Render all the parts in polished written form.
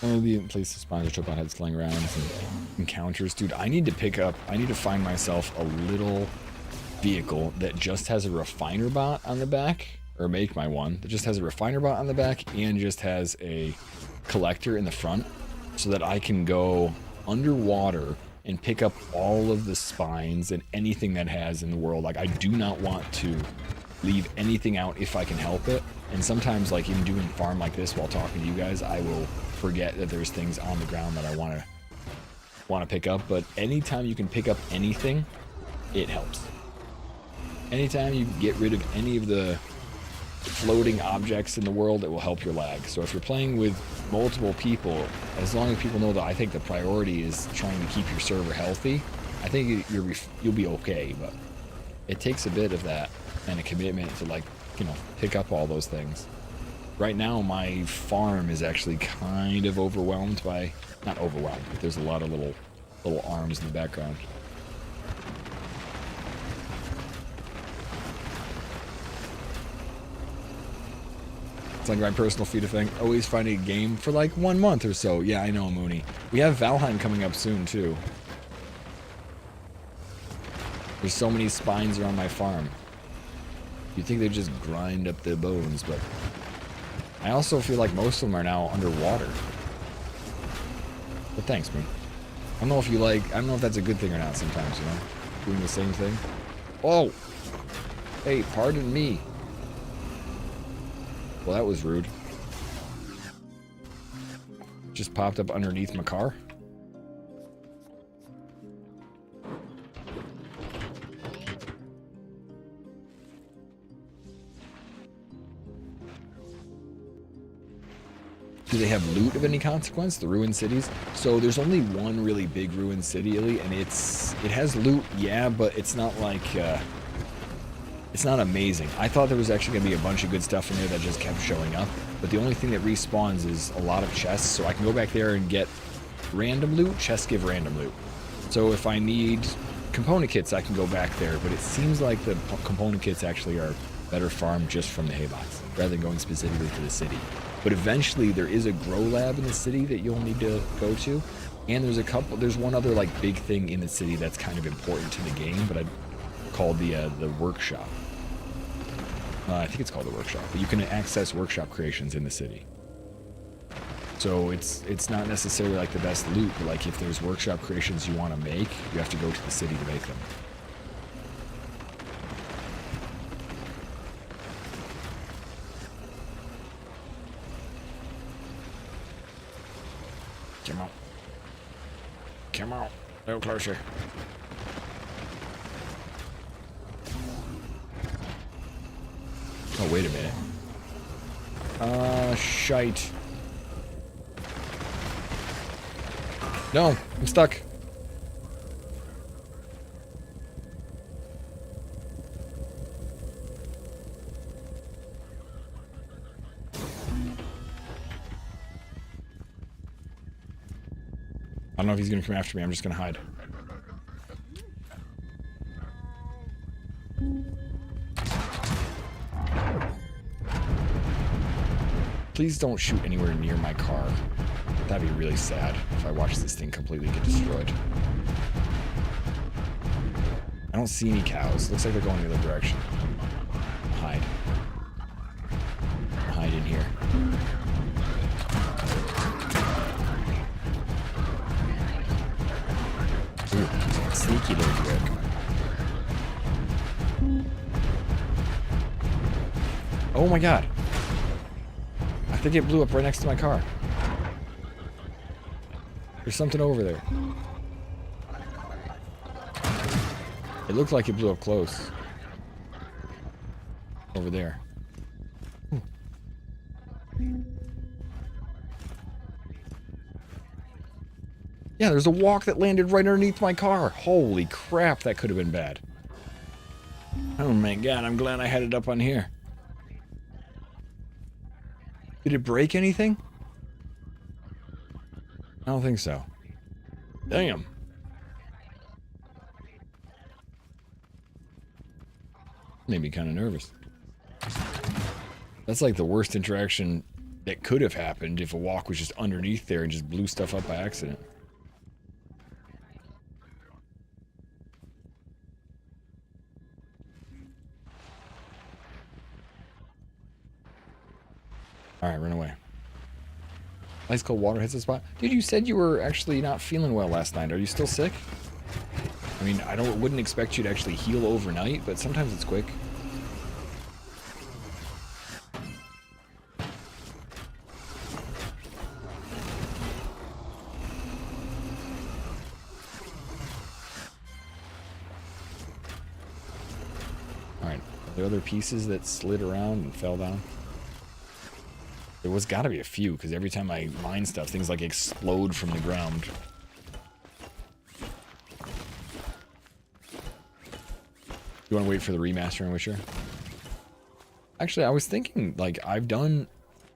The place to spawn, trip on head sling around, some encounters. Dude, I need to find myself a little vehicle that just has a refiner bot on the back, or make my one that just has a refiner bot on the back and just has a collector in the front, so that I can go underwater and pick up all of the spines and anything that has in the world. Like, I do not want to leave anything out if I can help it. And sometimes, like, in doing farm like this while talking to you guys, I will forget that there's things on the ground that I want to pick up. But anytime you can pick up anything, it helps. Anytime you get rid of any of the floating objects in the world, it will help your lag. So if you're playing with multiple people, as long as people know that I think the priority is trying to keep your server healthy, I think you'll be okay. But it takes a bit of that and a commitment to, like, you know, pick up all those things. Right now, my farm is actually kind of overwhelmed by, not overwhelmed, but there's a lot of little arms in the background. It's like my personal feed of thing, always finding a game for like 1 month or so. Yeah, I know, Mooney. We have Valheim coming up soon, too. There's so many spines around my farm. You'd think they'd just grind up the bones, but I also feel like most of them are now underwater. But thanks, man. I don't know if you like, I don't know if that's a good thing or not sometimes, you know? Doing the same thing. Oh! Hey, pardon me. Well, that was rude. Just popped up underneath my car. Do they have loot of any consequence? The ruined cities? So there's only one really big ruined city, and it has loot, yeah, but it's not like it's not amazing. I thought there was actually gonna be a bunch of good stuff in there that just kept showing up, but the only thing that respawns is a lot of chests, so I can go back there and get random loot. Chests give random loot. So if I need component kits, I can go back there, but it seems like the component kits actually are better farmed just from the haybox, rather than going specifically to the city. But eventually there is a grow lab in the city that you'll need to go to, and there's one other like big thing in the city that's kind of important to the game, but called the workshop. I think it's called the workshop, but you can access workshop creations in the city. So it's not necessarily like the best loot, but like if there's workshop creations you want to make, you have to go to the city to make them. Come on. Come on. A little closer. Oh, wait a minute. Shite. No, I'm stuck. I don't know if he's gonna come after me. I'm just gonna hide. Please don't shoot anywhere near my car. That'd be really sad if I watch this thing completely get destroyed. I don't see any cows. Looks like they're going the other direction. Hide. Hide in here. Ooh, sneaky little trick. Oh my god. I think it blew up right next to my car. There's something over there. It looked like it blew up close. Over there. Ooh. Yeah, there's a walk that landed right underneath my car. Holy crap, that could have been bad. Oh my god, I'm glad I had it up on here. Did it break anything? I don't think so. Damn. Made me kind of nervous. That's like the worst interaction that could have happened if a walk was just underneath there and just blew stuff up by accident. Alright, run away. Ice cold water hits the spot. Dude, you said you were actually not feeling well last night. Are you still sick? I mean, wouldn't expect you to actually heal overnight, but sometimes it's quick. Alright, are there other pieces that slid around and fell down? There was gotta be a few, because every time I mine stuff, things like explode from the ground. You want to wait for the remaster in Witcher? Actually, I was thinking, like, I've done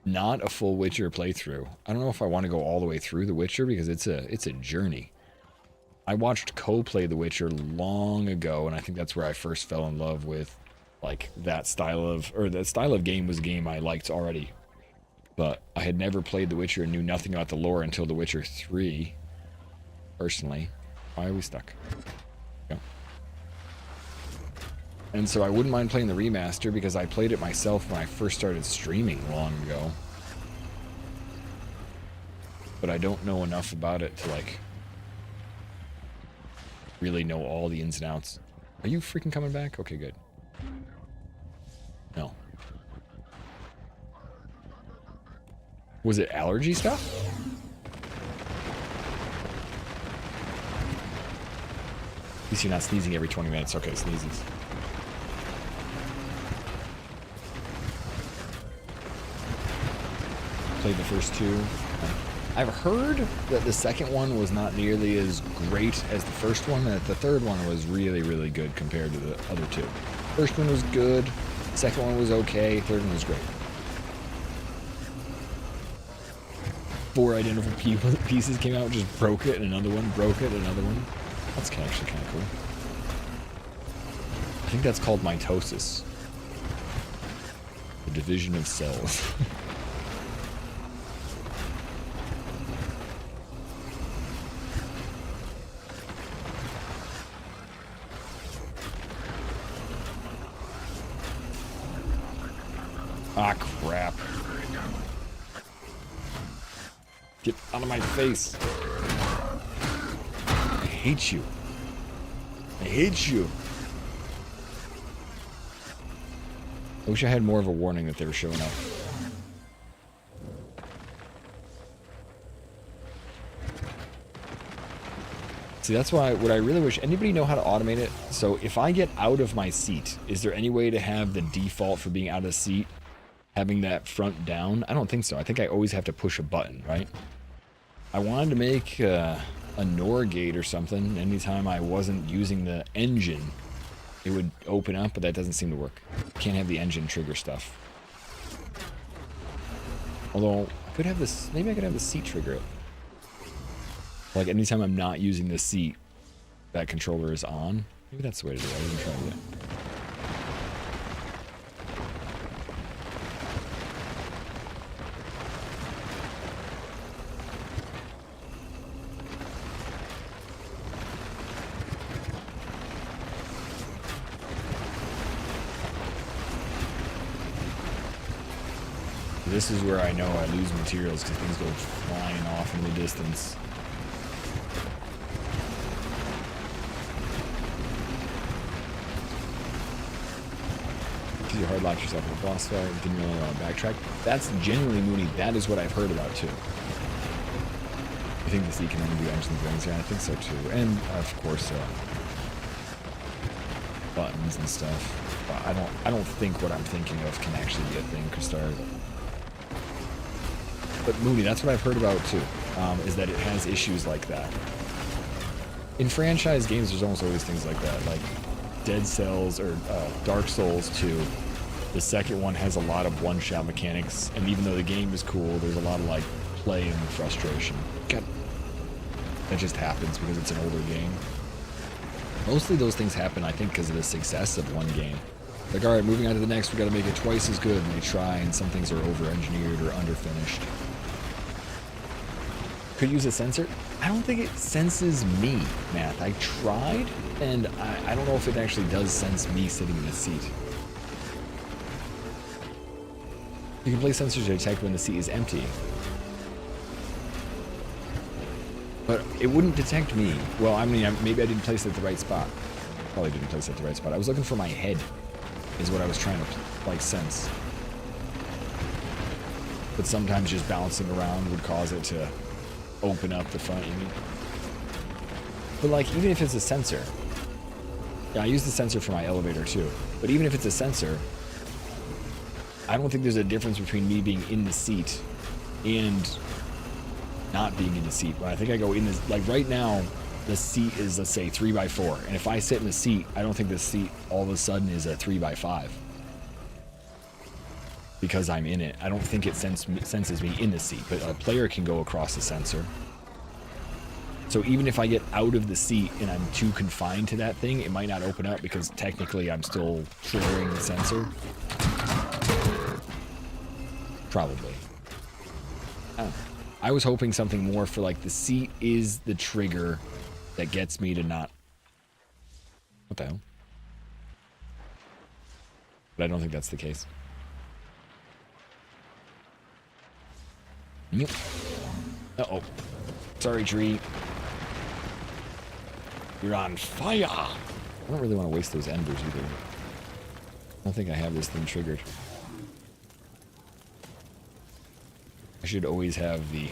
not a full Witcher playthrough. I don't know if I want to go all the way through the Witcher, because it's a journey. I watched Ko play the Witcher long ago, and I think that's where I first fell in love with, like, that style of game was a game I liked already. But I had never played The Witcher and knew nothing about the lore until The Witcher 3, personally. Why are we stuck? Go. And so I wouldn't mind playing the remaster because I played it myself when I first started streaming long ago. But I don't know enough about it to, like, really know all the ins and outs. Are you freaking coming back? Okay, good. No. Was it allergy stuff? At least you're not sneezing every 20 minutes. Okay, sneezes. Played the first two. I've heard that the second one was not nearly as great as the first one, and that the third one was really, really good compared to the other two. First one was good, second one was okay, third one was great. 4 identical pieces came out, just broke it, and another one, broke it, another one. That's actually kind of cool. I think that's called mitosis. The division of cells. Ah, crap. Get out of my face. I hate you. I hate you. I wish I had more of a warning that they were showing up. See, that's why what I really wish, anybody know how to automate it? So if I get out of my seat, is there any way to have the default for being out of the seat, having that front down? I don't think so. I think I always have to push a button, right? I wanted to make a NOR gate or something. Anytime I wasn't using the engine, it would open up, but that doesn't seem to work. Can't have the engine trigger stuff. Although, I could have this, maybe I could have the seat trigger it. Like, anytime I'm not using the seat, that controller is on. Maybe that's the way to do it. I didn't try that. This is where I know I lose materials because things go flying off in the distance. Because you hard lock yourself in a boss fight, you didn't really want to backtrack. That's genuinely Mooney. That is what I've heard about too. I think the seat can only do engine things. Yeah, I think so too. And of course, buttons and stuff. But I don't think what I'm thinking of can actually be a thing, Kristar. But Mooney, that's what I've heard about too, is that it has issues like that. In franchise games, there's almost always things like that, like Dead Cells or Dark Souls 2. The second one has a lot of one-shot mechanics, and even though the game is cool, there's a lot of like play and frustration. God, that just happens because it's an older game. Mostly those things happen, I think, because of the success of one game. Like, alright, moving on to the next, we gotta make it twice as good. And they try, and some things are over-engineered or under-finished. Could use a sensor. I don't think it senses me, Matt. I tried, and I don't know if it actually does sense me sitting in the seat. You can place sensors to detect when the seat is empty. But it wouldn't detect me. Well, I mean, maybe I didn't place it at the right spot. Probably didn't place it at the right spot. I was looking for my head, is what I was trying to, like, sense. But sometimes just bouncing around would cause it to open up the front, you mean? But, like, even if it's a sensor... Yeah, I use the sensor for my elevator, too. But even if it's a sensor... I don't think there's a difference between me being in the seat and not being in the seat. But I think I go in this, like right now, the seat is, let's say, 3x4. And if I sit in the seat, I don't think the seat all of a sudden is a 3x5. Because I'm in it. I don't think it senses me in the seat. But a player can go across the sensor. So even if I get out of the seat and I'm too confined to that thing, it might not open up because technically I'm still triggering the sensor. Probably. I don't know. I was hoping something more for, like, the seat is the trigger that gets me to not... What the hell? But I don't think that's the case. Yep. Uh-oh. Sorry, tree. You're on fire! I don't really want to waste those embers either. I don't think I have this thing triggered. I should always have the...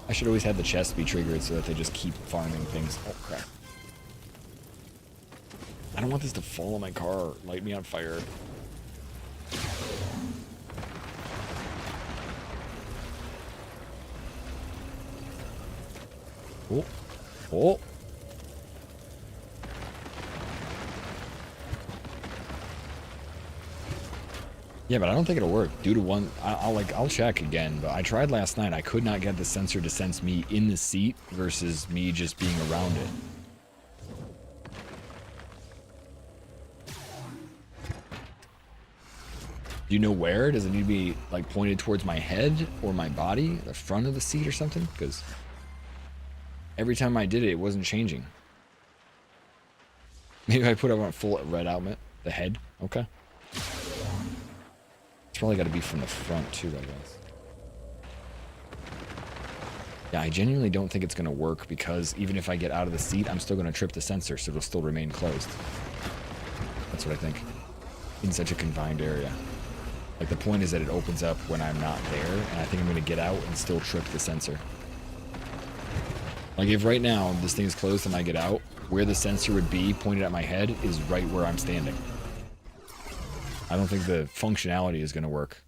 I should always have the chest be triggered so that they just keep farming things. Oh, crap. I don't want this to fall on my car or light me on fire. Oh. Oh. Yeah, but I don't think it'll work due to one. I'll check again. But I tried last night. I could not get the sensor to sense me in the seat versus me just being around it. Do you know where? Does it need to be like pointed towards my head or my body, the front of the seat or something? Because every time I did it, it wasn't changing. Maybe I put it on full red outlet, the head. Okay. It's probably got to be from the front, too, I guess. Yeah, I genuinely don't think it's going to work because even if I get out of the seat, I'm still going to trip the sensor, so it'll still remain closed. That's what I think. In such a confined area. Like, the point is that it opens up when I'm not there, and I think I'm going to get out and still trip the sensor. Like, if right now this thing is closed and I get out, where the sensor would be pointed at my head is right where I'm standing. I don't think the functionality is going to work.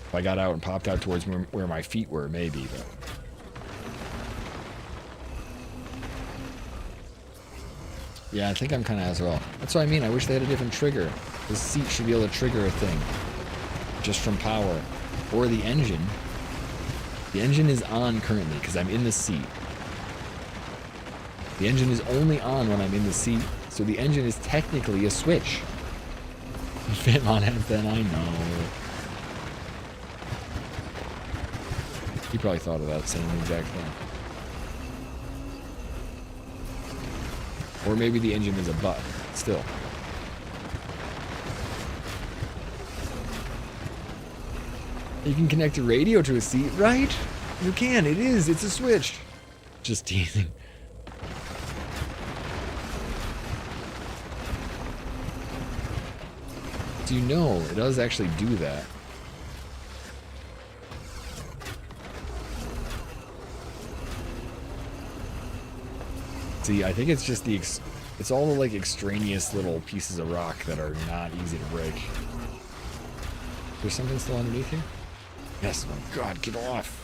If I got out and popped out towards where my feet were, maybe, but... Yeah, I think I'm kind of as well. That's what I mean. I wish they had a different trigger. The seat should be able to trigger a thing. Just from power. Or the engine. The engine is on currently because I'm in the seat. The engine is only on when I'm in the seat. So the engine is technically a switch. Fitmon has that, I know. He probably thought of that same exact thing. Or maybe the engine is a button. Still. You can connect a radio to a seat, right? You can. It is. It's a switch. Just teasing. Do you know it does actually do that? See, I think it's just the it's all the like extraneous little pieces of rock that are not easy to break. There's something still underneath here? Yes, my God, get off.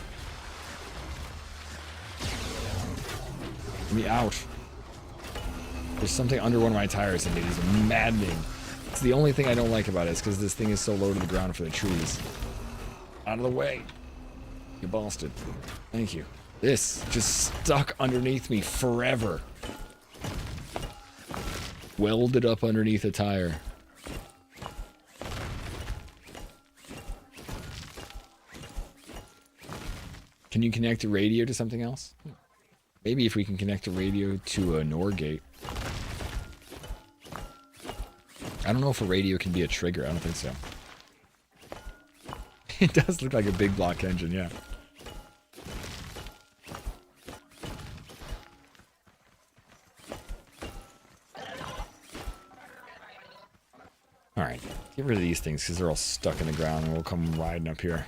Get me out. There's something under one of my tires and it is maddening. It's the only thing I don't like about it is because this thing is so low to the ground for the trees. Out of the way. You bastard. Thank you. This just stuck underneath me forever. Welded up underneath a tire. Can you connect a radio to something else? Maybe if we can connect a radio to a NOR gate. I don't know if a radio can be a trigger. I don't think so. It does look like a big block engine, yeah. Alright, get rid of these things because they're all stuck in the ground and we'll come riding up here.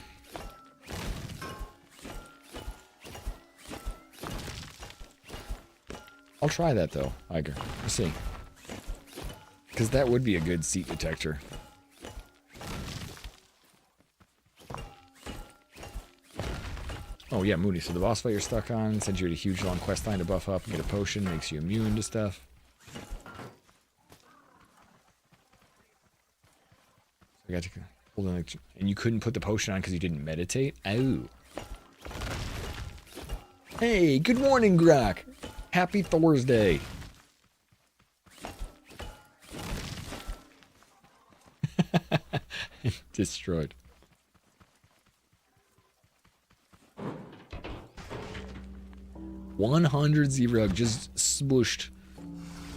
I'll try that though, Iger. We'll see. Because that would be a good seat detector. Oh yeah, Moody. So the boss fight you're stuck on sends you a huge long quest line to buff up and get a potion, makes you immune to stuff. So I got to hold on, and you couldn't put the potion on because you didn't meditate? Oh. Hey, good morning, Grok. Happy Thursday. Destroyed. $100 just smooshed.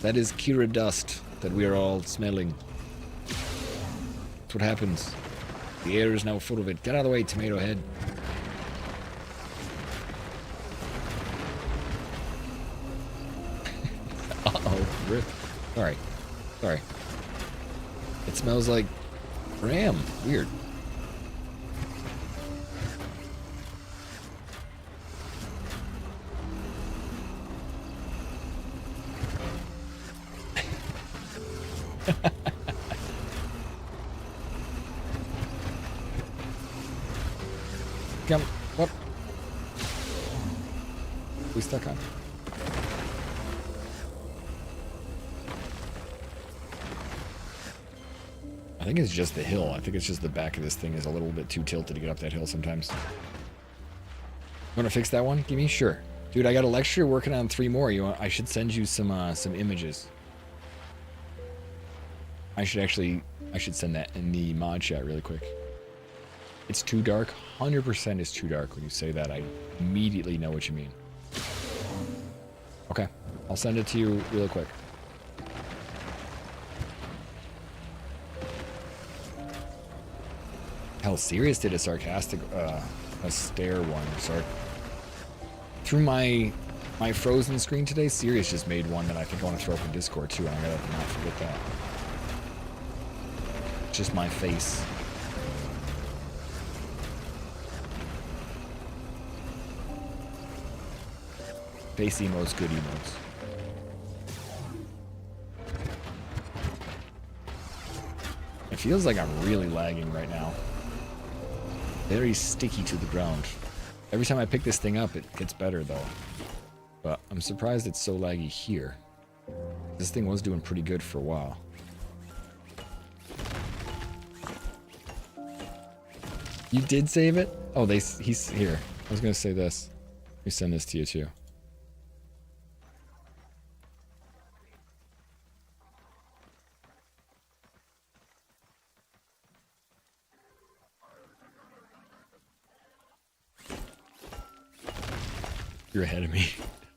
That is Kira dust that we are all smelling. That's what happens. The air is now full of it. Get out of the way, Tomato Head. Uh-oh, rip. Sorry. Sorry. It smells like ram. Weird. Come. What? We stuck on. I think it's just the hill. I think it's just the back of this thing is a little bit too tilted to get up that hill sometimes. Want to fix that one? Give me? Sure. Dude, I got a lecture working on 3 more. I should send you some images. I should send that in the mod chat really quick. It's too dark. 100% is too dark when you say that. I immediately know what you mean. Okay. I'll send it to you real quick. Hell, Sirius did a sarcastic, a stare one. Sorry. Through my frozen screen today, Sirius just made one that I think I want to throw up in Discord too. I'm gonna not forget that. Just my face. Face emotes, good emotes. It feels like I'm really lagging right now. Very sticky to the ground. Every time I pick this thing up, it gets better though. But I'm surprised it's so laggy here. This thing was doing pretty good for a while. You did save it? Oh, he's here. I was gonna say this. Let me send this to you too. You're ahead of me.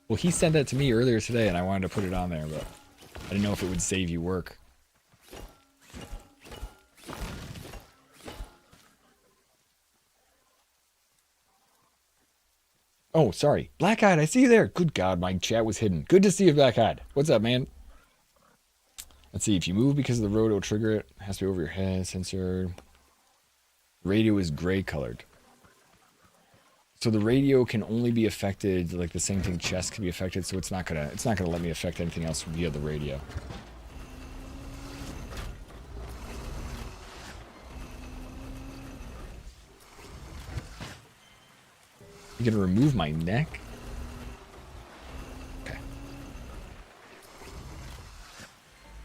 Well, he sent that to me earlier today and I wanted to put it on there, but I didn't know if it would save you work. Oh, sorry. Black-Eyed, I see you there. Good God, my chat was hidden. Good to see you, Black-Eyed. What's up, man? Let's see. If you move because of the road, it'll trigger it. It has to be over your head. Sensor. Radio is gray colored. So the radio can only be affected, like the same thing chest can be affected, so it's not gonna let me affect anything else via the radio. You're gonna remove my neck? Okay.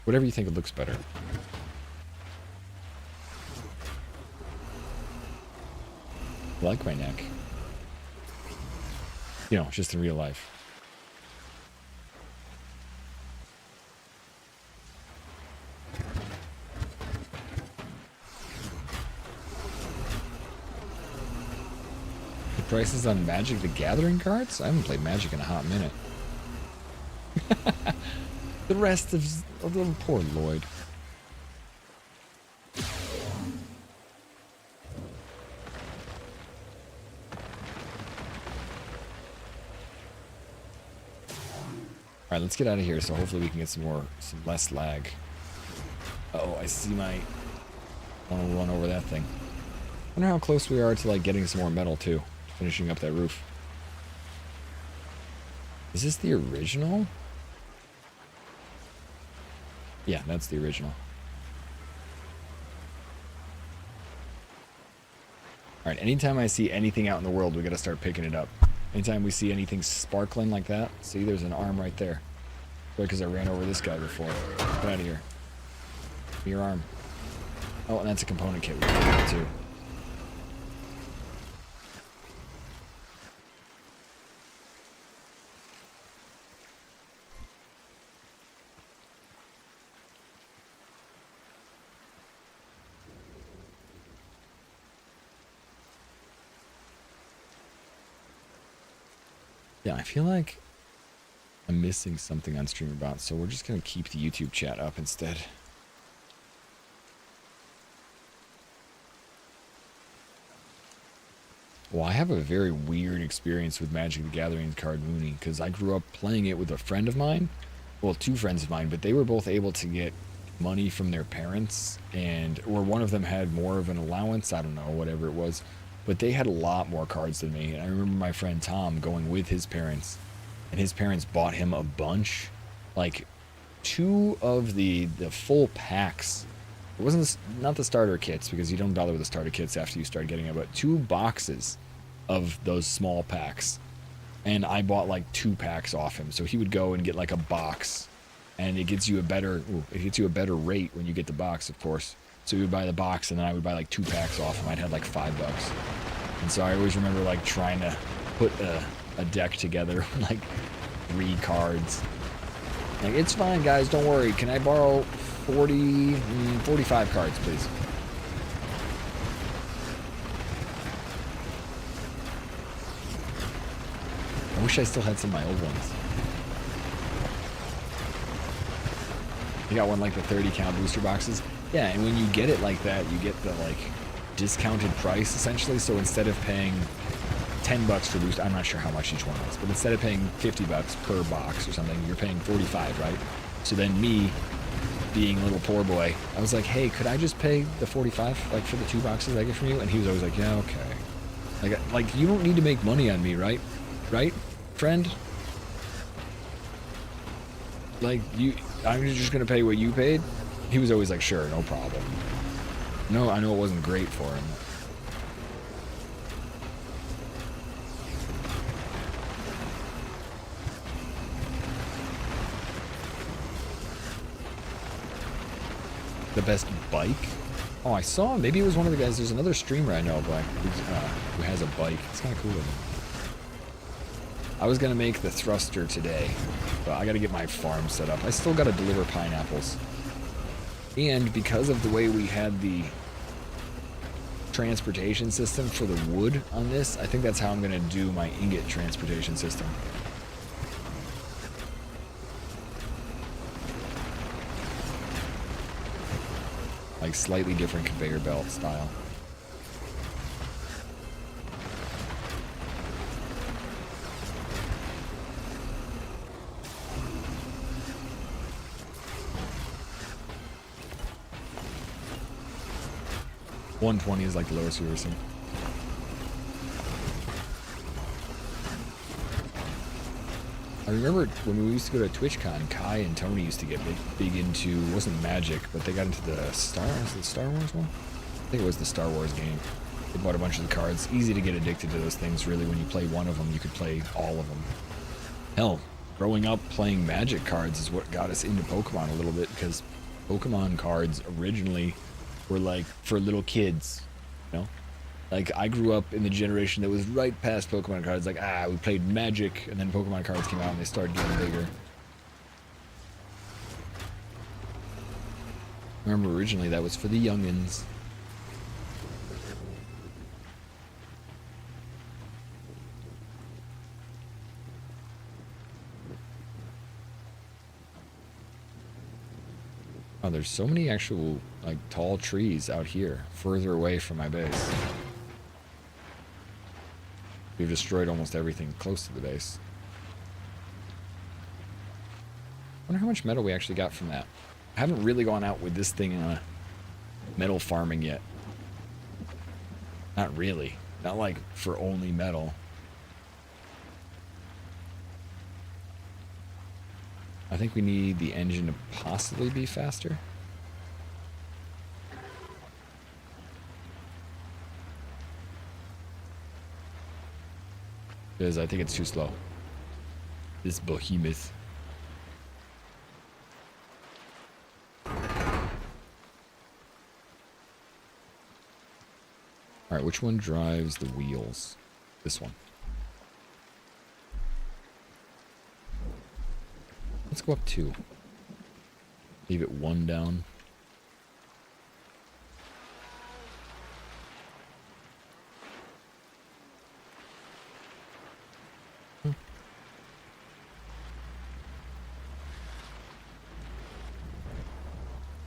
Whatever you think looks better. I like my neck. You know, just in real life. The prices on Magic the Gathering cards? I haven't played Magic in a hot minute. The rest of little poor Lloyd. Alright, let's get out of here so hopefully we can get some less lag. Uh-oh, I see I want to run over that thing. I wonder how close we are to like getting some more metal too. Finishing up that roof. Is this the original? Yeah, that's the original. Alright, anytime I see anything out in the world, we gotta start picking it up. Anytime we see anything sparkling like that, see, there's an arm right there. Because I ran over this guy before. Get out of here. Your arm. Oh, and that's a component kit we can get too. Yeah, I feel like I'm missing something on StreamerBot, so we're just going to keep the YouTube chat up instead. Well, I have a very weird experience with Magic the Gathering card Mooney, because I grew up playing it with a friend of mine. Well, two friends of mine, but they were both able to get money from their parents, or one of them had more of an allowance, I don't know, whatever it was. But they had a lot more cards than me. And I remember my friend Tom going with his parents. And his parents bought him a bunch. Like, 2 of the full packs. It wasn't not the starter kits, because you don't bother with the starter kits after you start getting it. But 2 boxes of those small packs. And I bought like 2 packs off him. So he would go and get like a box. And it gets you a better rate when you get the box, of course. So he would buy the box, and then I would buy like 2 packs off him. I'd have like $5. And so I always remember like trying to put a deck together with like 3 cards. Like, it's fine, guys, don't worry. Can I borrow 45 cards, please? I wish I still had some of my old ones. You got one like the 30 count booster boxes. Yeah, and when you get it like that, you get the like discounted price essentially. So instead of paying $10 for booster, I'm not sure how much each one was, but instead of paying $50 per box or something, you're paying 45, right? So then me, being a little poor boy, I was like, hey, could I just pay the 45 like for the 2 boxes I get from you? And he was always like, yeah, okay. Like you don't need to make money on me, right? Right, friend? Like I'm just gonna pay what you paid. He was always like, sure, no problem. No, I know it wasn't great for him. The best bike? Oh, I saw him. Maybe it was one of the guys. There's another streamer I know, who has a bike. It's kind of cool. I was gonna make the thruster today, but I gotta get my farm set up. I still gotta deliver pineapples. And because of the way we had the transportation system for the wood on this, I think that's how I'm going to do my ingot transportation system. Like slightly different conveyor belt style. $120 is like the lowest we've ever seen. I remember when we used to go to TwitchCon, Kai and Tony used to get big into, wasn't Magic, but they got into the Star Wars one? I think it was the Star Wars game. They bought a bunch of the cards. Easy to get addicted to those things, really. When you play one of them, you could play all of them. Hell, growing up playing Magic cards is what got us into Pokemon a little bit, because Pokemon cards originally were like for little kids, you know? Like, I grew up in the generation that was right past Pokemon cards. Like, we played Magic, and then Pokemon cards came out and they started getting bigger. I remember originally that was for the youngins. Oh, there's so many actual, like, tall trees out here, further away from my base. We've destroyed almost everything close to the base. I wonder how much metal we actually got from that. I haven't really gone out with this thing metal farming yet. Not really. Not like for only metal. I think we need the engine to possibly be faster. Because I think it's too slow. This behemoth. Alright, which one drives the wheels? This one. Let's go up 2. Leave it 1 down.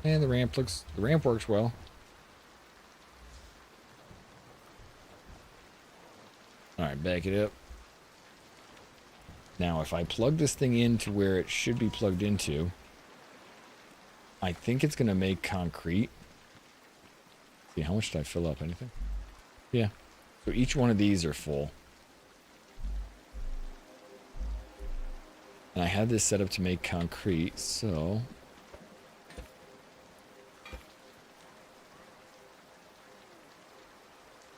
And the ramp works well. Alright, back it up. Now, if I plug this thing into where it should be plugged into, I think it's going to make concrete. See, how much did I fill up? Anything? Yeah. So each one of these are full. And I had this set up to make concrete, so...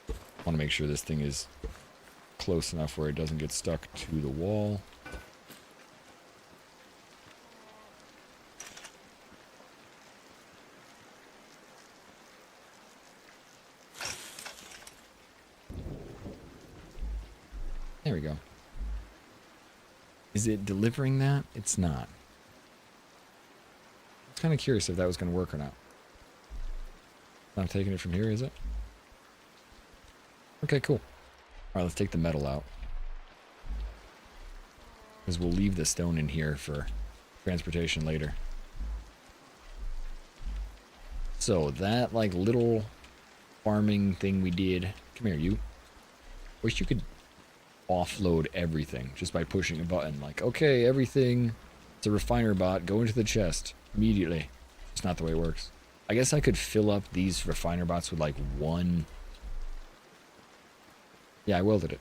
I want to make sure this thing is close enough where it doesn't get stuck to the wall. There we go. Is it delivering that? It's not. I was kind of curious if that was going to work or not. Not taking it from here, is it? Okay, cool. Alright, let's take the metal out. Because we'll leave the stone in here for transportation later. So, that, like, little farming thing we did... Come here, you. Wish you could offload everything just by pushing a button. Like, okay, everything... It's a refiner bot. Go into the chest. Immediately. It's not the way it works. I guess I could fill up these refiner bots with, like, one... Yeah, I welded it.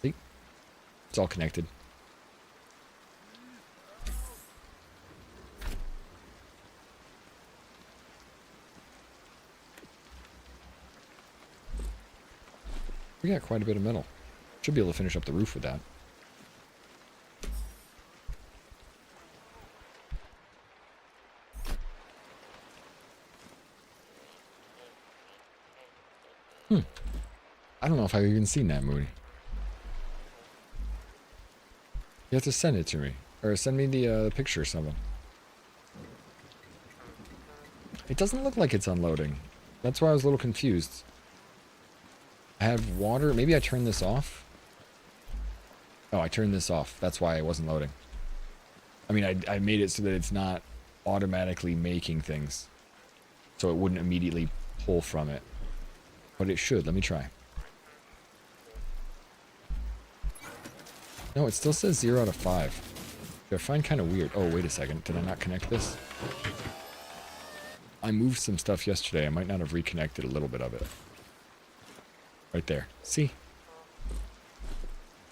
See? It's all connected. We got quite a bit of metal. Should be able to finish up the roof with that. I don't know if I've even seen that movie. You have to send it to me. Or send me the picture or something. It doesn't look like it's unloading. That's why I was a little confused. I have water. Maybe I turned this off. Oh, I turned this off. That's why it wasn't loading. I mean, I made it so that it's not automatically making things. So it wouldn't immediately pull from it. But it should. Let me try. No, it still says 0 out of 5. Which I find kind of weird. Oh, wait a second. Did I not connect this? I moved some stuff yesterday. I might not have reconnected a little bit of it. Right there. See?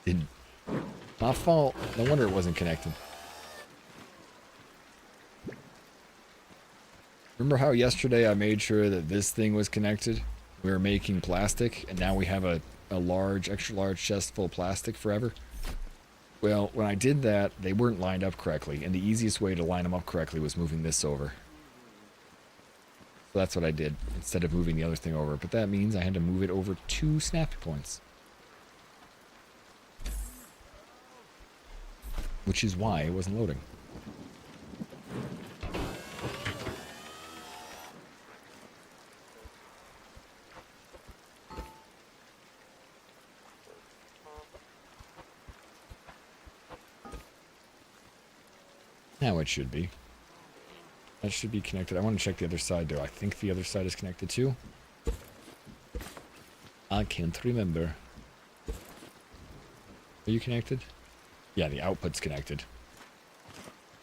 Didn't. My fault. No wonder it wasn't connected. Remember how yesterday I made sure that this thing was connected? We were making plastic, and now we have a large, extra large chest full of plastic forever? Well, when I did that, they weren't lined up correctly, and the easiest way to line them up correctly was moving this over. So that's what I did, instead of moving the other thing over. But that means I had to move it over 2 snappy points. Which is why it wasn't loading. Now it should be. That should be connected. I want to check the other side, though. I think the other side is connected, too. I can't remember. Are you connected? Yeah, the output's connected.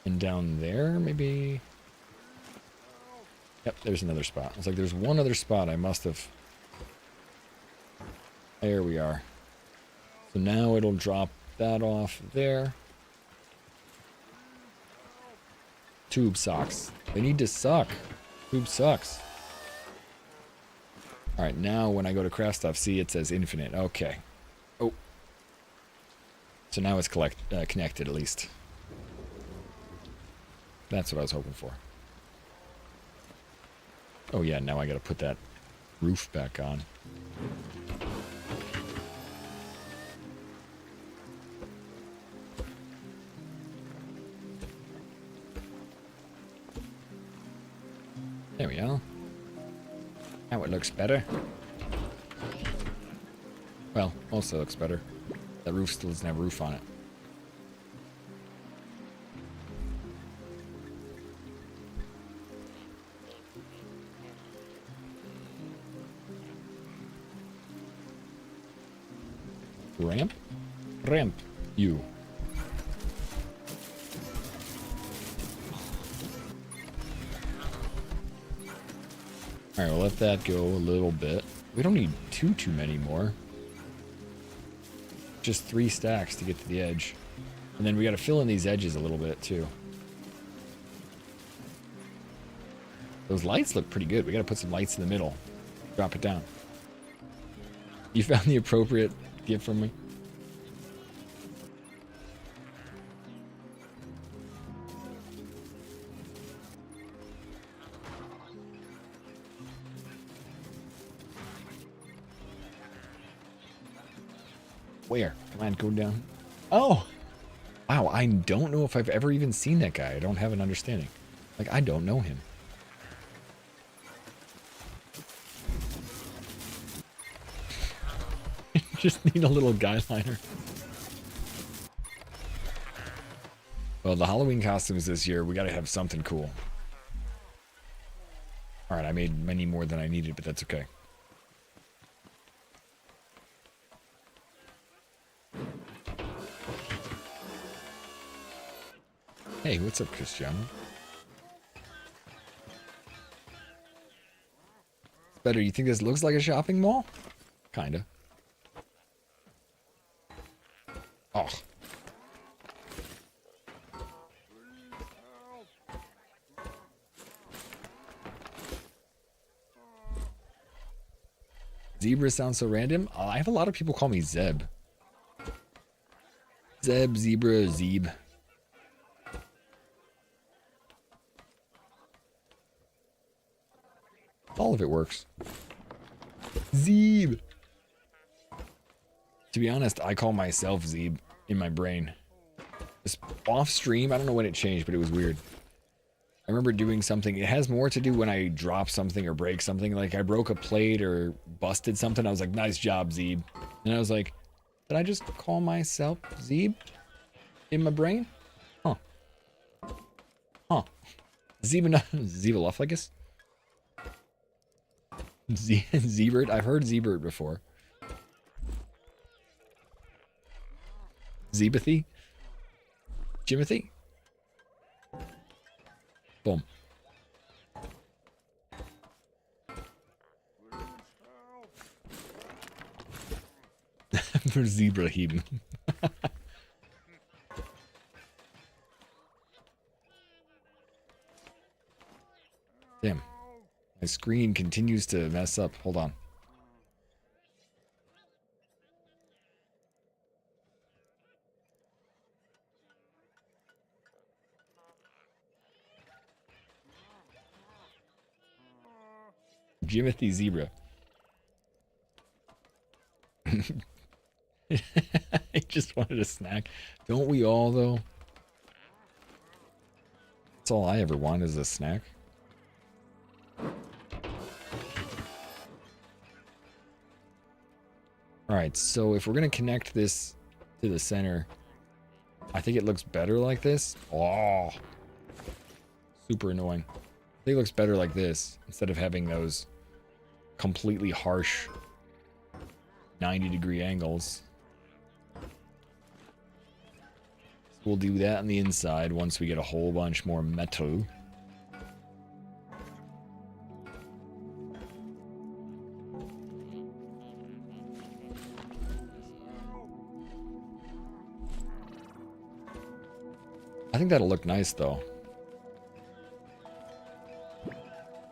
And down there, maybe... Yep, there's another spot. It's like there's one other spot I must have... There we are. So now it'll drop that off there. Tube sucks. They need to suck. Tube sucks. Alright, now when I go to craft stuff, see it says infinite. Okay. Oh. So now it's connected at least. That's what I was hoping for. Oh yeah, now I gotta put that roof back on. There we are. Now it looks better. Well, also looks better. That roof still doesn't have a roof on it. Ramp? Ramp. You. Alright, we'll let that go a little bit. We don't need too many more. Just 3 stacks to get to the edge. And then we gotta fill in these edges a little bit, too. Those lights look pretty good. We gotta put some lights in the middle. Drop it down. You found the appropriate gift from me? Where? Come on, go down. Oh! Wow, I don't know if I've ever even seen that guy. I don't have an understanding. Like, I don't know him. Just need a little guy liner. Well, the Halloween costumes this year, we gotta have something cool. Alright, I made many more than I needed, but that's okay. Hey, what's up, Cristiano? Better, you think this looks like a shopping mall? Kinda. Oh. Zebra sounds so random. I have a lot of people call me Zeb. Zeb, Zebra, Zeb. All of it works. Zeb. To be honest, I call myself Zeb in my brain. Just off stream, I don't know when it changed, but it was weird. I remember doing something. It has more to do when I drop something or break something. Like I broke a plate or busted something. I was like, nice job, Zeb. And I was like, did I just call myself Zeb in my brain? Huh. Huh. Zebalophagus? Zebert? I've heard Zebert before. Zebathy? Jimothy? Boom. For Zebrahim. Damn. My screen continues to mess up. Hold on. Jimothy Zebra. I just wanted a snack. Don't we all, though? That's all I ever want is a snack. Alright, so if we're going to connect this to the center, I think it looks better like this. Oh, super annoying. I think it looks better like this instead of having those completely harsh 90-degree angles. We'll do that on the inside once we get a whole bunch more metal. I think that'll look nice, though.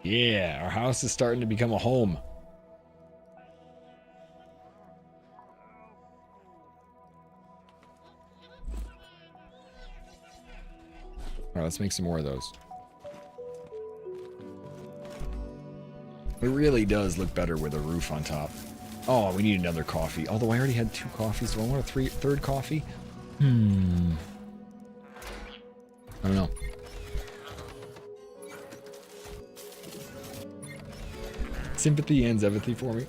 Yeah, our house is starting to become a home. Alright, let's make some more of those. It really does look better with a roof on top. Oh, we need another coffee. Although I already had 2 coffees. Do I want a third coffee? I don't know. Sympathy and Zevathy for me.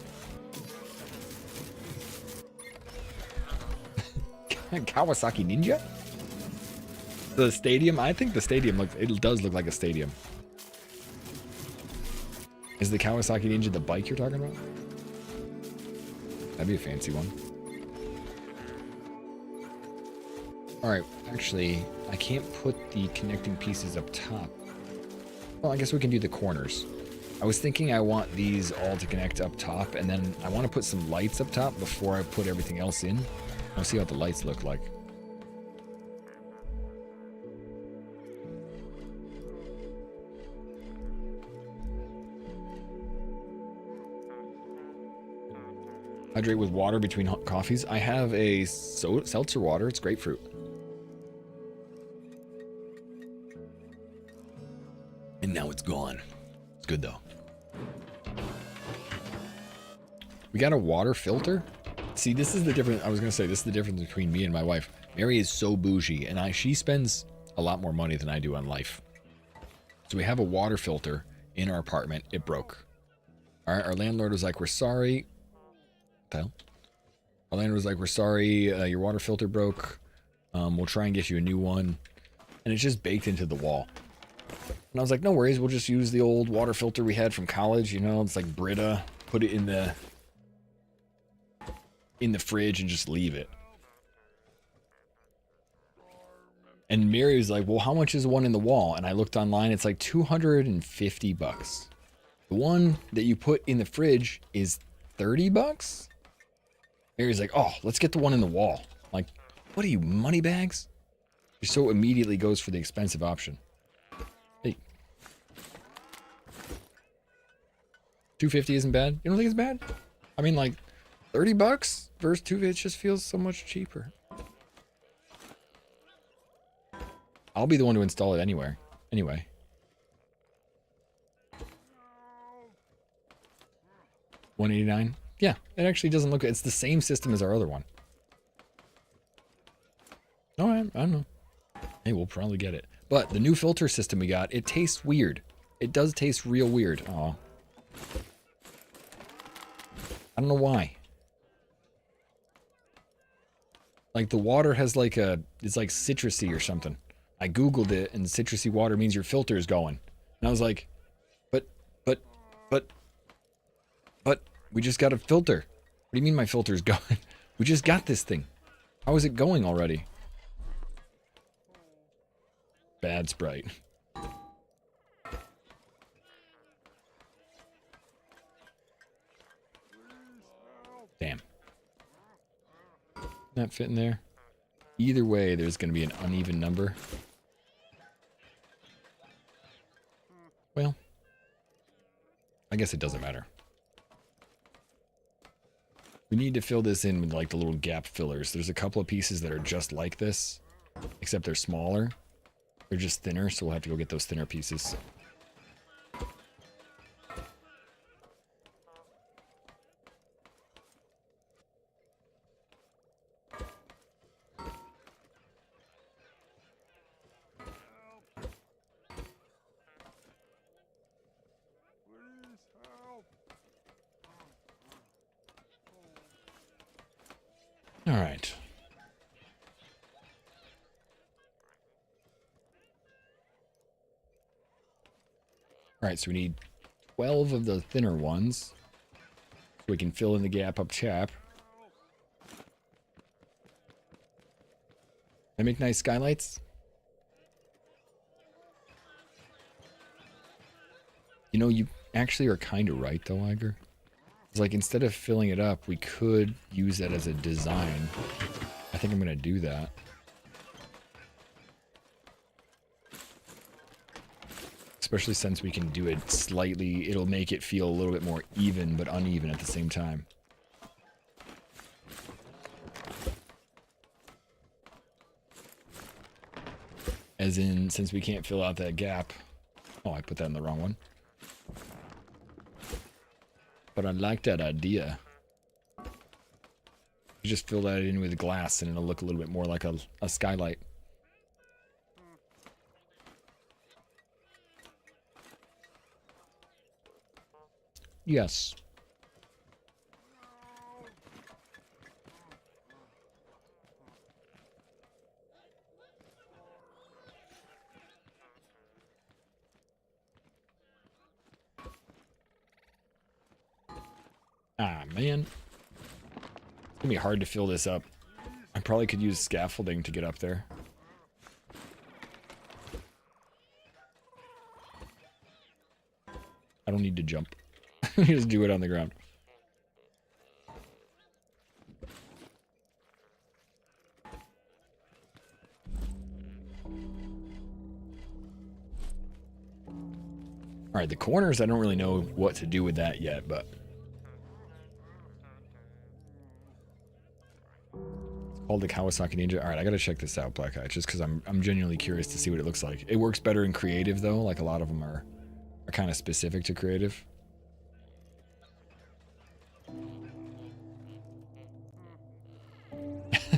Kawasaki Ninja? The stadium? I think the stadium it does look like a stadium. Is the Kawasaki Ninja the bike you're talking about? That'd be a fancy one. Alright, actually, I can't put the connecting pieces up top. Well, I guess we can do the corners. I was thinking I want these all to connect up top, and then I want to put some lights up top before I put everything else in. I'll see what the lights look like. Hydrate with water between coffees. I have a seltzer water. It's grapefruit. And now it's gone. It's good, though. We got a water filter. See, this is the difference. I was going to say, this is the difference between me and my wife. Mary is so bougie, and she spends a lot more money than I do on life. So we have a water filter in our apartment. It broke. Our landlord was like, we're sorry. Our landlord was like, we're sorry, your water filter broke. We'll try and get you a new one. And it's just baked into the wall. And I was like, no worries, we'll just use the old water filter we had from college. You know, it's like Brita. Put it in the fridge and just leave it. And Mary was like, well, how much is one in the wall? And I looked online, it's like $250. The one that you put in the fridge is $30? Mary's like, oh, let's get the one in the wall. I'm like, what are you, money bags? She so immediately goes for the expensive option. Hey. $250 isn't bad? You don't think it's bad? I mean, like, $30 versus $250, it just feels so much cheaper. I'll be the one to install it anyway. Anyway. $189? Yeah, it actually doesn't look... It's the same system as our other one. Alright, I don't know. Hey, we'll probably get it. But the new filter system we got, it tastes weird. It does taste real weird. Aw. I don't know why. Like, the water has like a... It's like citrusy or something. I googled it, and citrusy water means your filter is going. And I was like, but... We just got a filter. What do you mean my filter's going? We just got this thing. How is it going already? Bad Sprite. Damn. Not fitting there. Either way, there's going to be an uneven number. Well, I guess it doesn't matter. We need to fill this in with like the little gap fillers. There's a couple of pieces that are just like this, except they're smaller. They're just thinner, so we'll have to go get those thinner pieces. All right. All right, so we need 12 of the thinner ones. So we can fill in the gap up top. I make nice skylights. You know, you actually are kind of right, though, Iger. It's like, instead of filling it up, we could use that as a design. I think I'm going to do that. Especially since we can do it slightly, it'll make it feel a little bit more even, but uneven at the same time. As in, since we can't fill out that gap. Oh, I put that in the wrong one. But I like that idea. You just fill that in with glass and it'll look a little bit more like a skylight. Yes. Ah, man. It's gonna be hard to fill this up. I probably could use scaffolding to get up there. I don't need to jump. Just do it on the ground. Alright, the corners, I don't really know what to do with that yet, but... It's called the Kawasaki Ninja. Alright, I gotta check this out, Black Eye, just because I'm genuinely curious to see what it looks like. It works better in creative, though. Like, a lot of them are kind of specific to creative.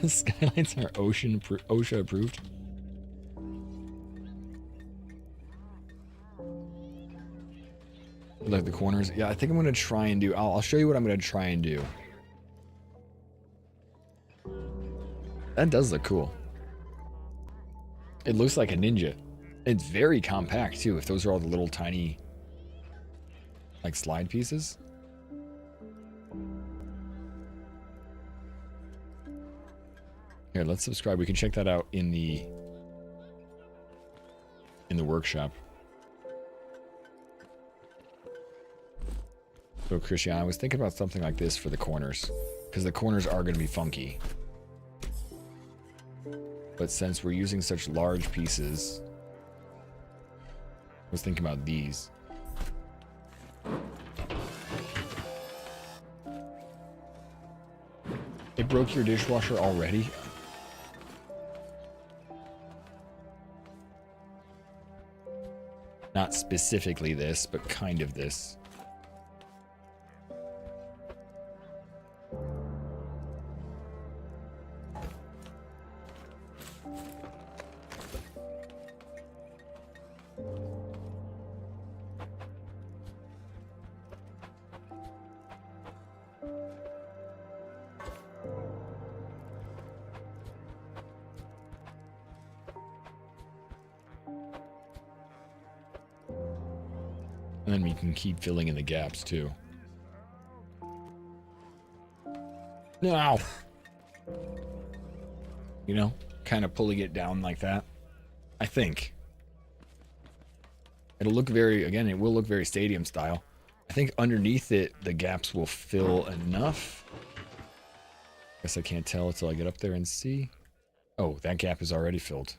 Skylights are OSHA approved. Like the corners. Yeah, I think I'm going to try and do... I'll show you what I'm going to try and do. That does look cool. It looks like a ninja. It's very compact, too, if those are all the little tiny... like, slide pieces. Here, let's subscribe. We can check that out in the workshop. So, Christian, I was thinking about something like this for the corners, because the corners are going to be funky. But since we're using such large pieces, I was thinking about these. It broke your dishwasher already? Not specifically this, but kind of this. And then we can keep filling in the gaps, too. No! You know, kind of pulling it down like that. I think. It'll look very, again, it will look very stadium style. I think underneath it, the gaps will fill enough. Guess I can't tell until I get up there and see. Oh, that gap is already filled.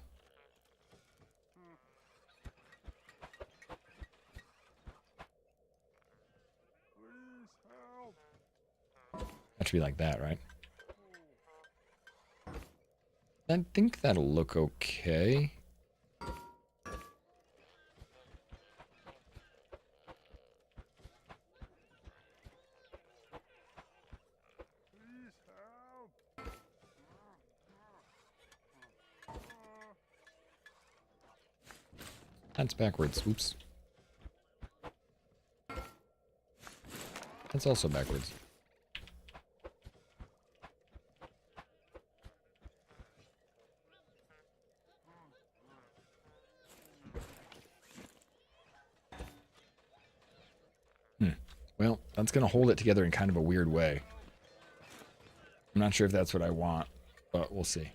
That should be like that, right? I think that'll look okay. That's backwards. Oops. That's also backwards. That's going to hold it together in kind of a weird way. I'm not sure if that's what I want, but we'll see.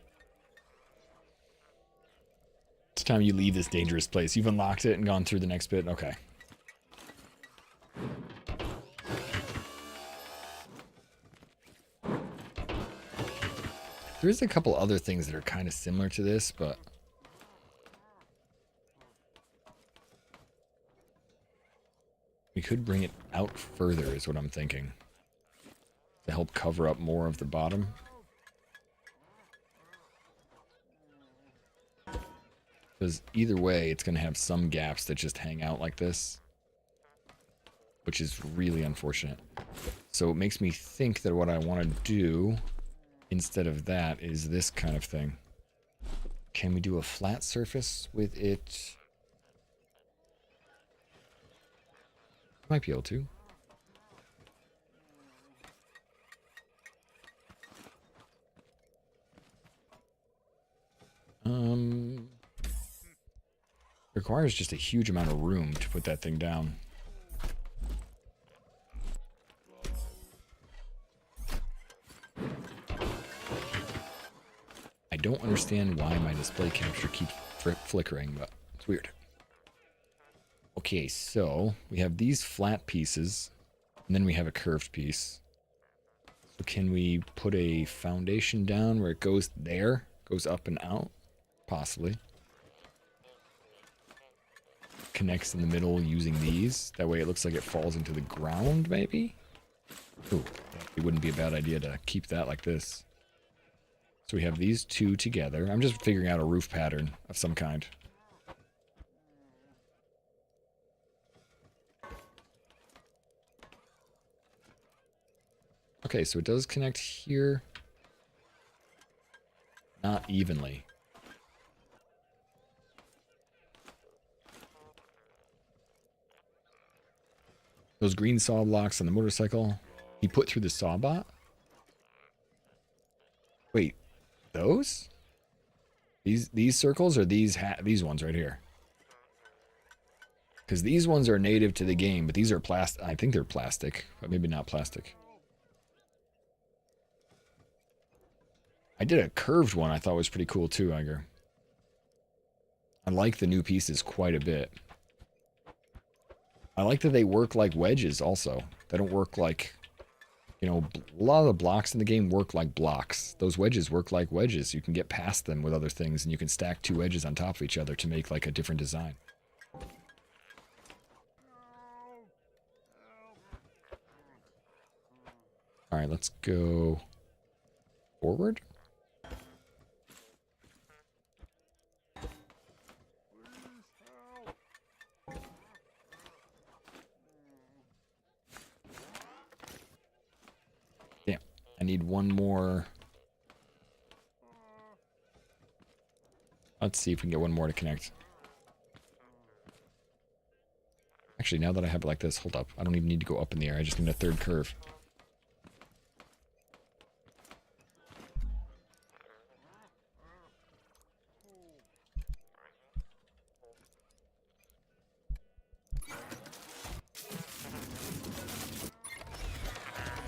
It's time you leave this dangerous place. You've unlocked it and gone through the next bit? Okay. There is a couple other things that are kind of similar to this, but... we could bring it out further is what I'm thinking. To help cover up more of the bottom. Because either way, it's going to have some gaps that just hang out like this. Which is really unfortunate. So it makes me think that what I want to do... instead of that is this kind of thing. Can we do a flat surface with it? Might be able to. Requires just a huge amount of room to put that thing down. I don't understand why my display capture keeps flickering, but it's weird. Okay, so we have these flat pieces, and then we have a curved piece. So can we put a foundation down where it goes there, goes up and out? Possibly. Connects in the middle using these. That way it looks like it falls into the ground, maybe? Ooh, it wouldn't be a bad idea to keep that like this. So we have these two together. I'm just figuring out a roof pattern of some kind. Okay, so it does connect here. Not evenly. Those green saw blocks on the motorcycle, he put through the saw bot? Wait, those? These circles or these ones right here? Because these ones are native to the game, but these are plastic. I think they're plastic, but maybe not plastic. I did a curved one I thought was pretty cool too, Iger. I like the new pieces quite a bit. I like that they work like wedges also. They don't work like, you know, a lot of the blocks in the game work like blocks. Those wedges work like wedges. You can get past them with other things, and you can stack two edges on top of each other to make like a different design. Alright, let's go forward. Damn, I need one more. Let's see if we can get one more to connect. Actually, now that I have it like this, hold up. I don't even need to go up in the air. I just need a third curve.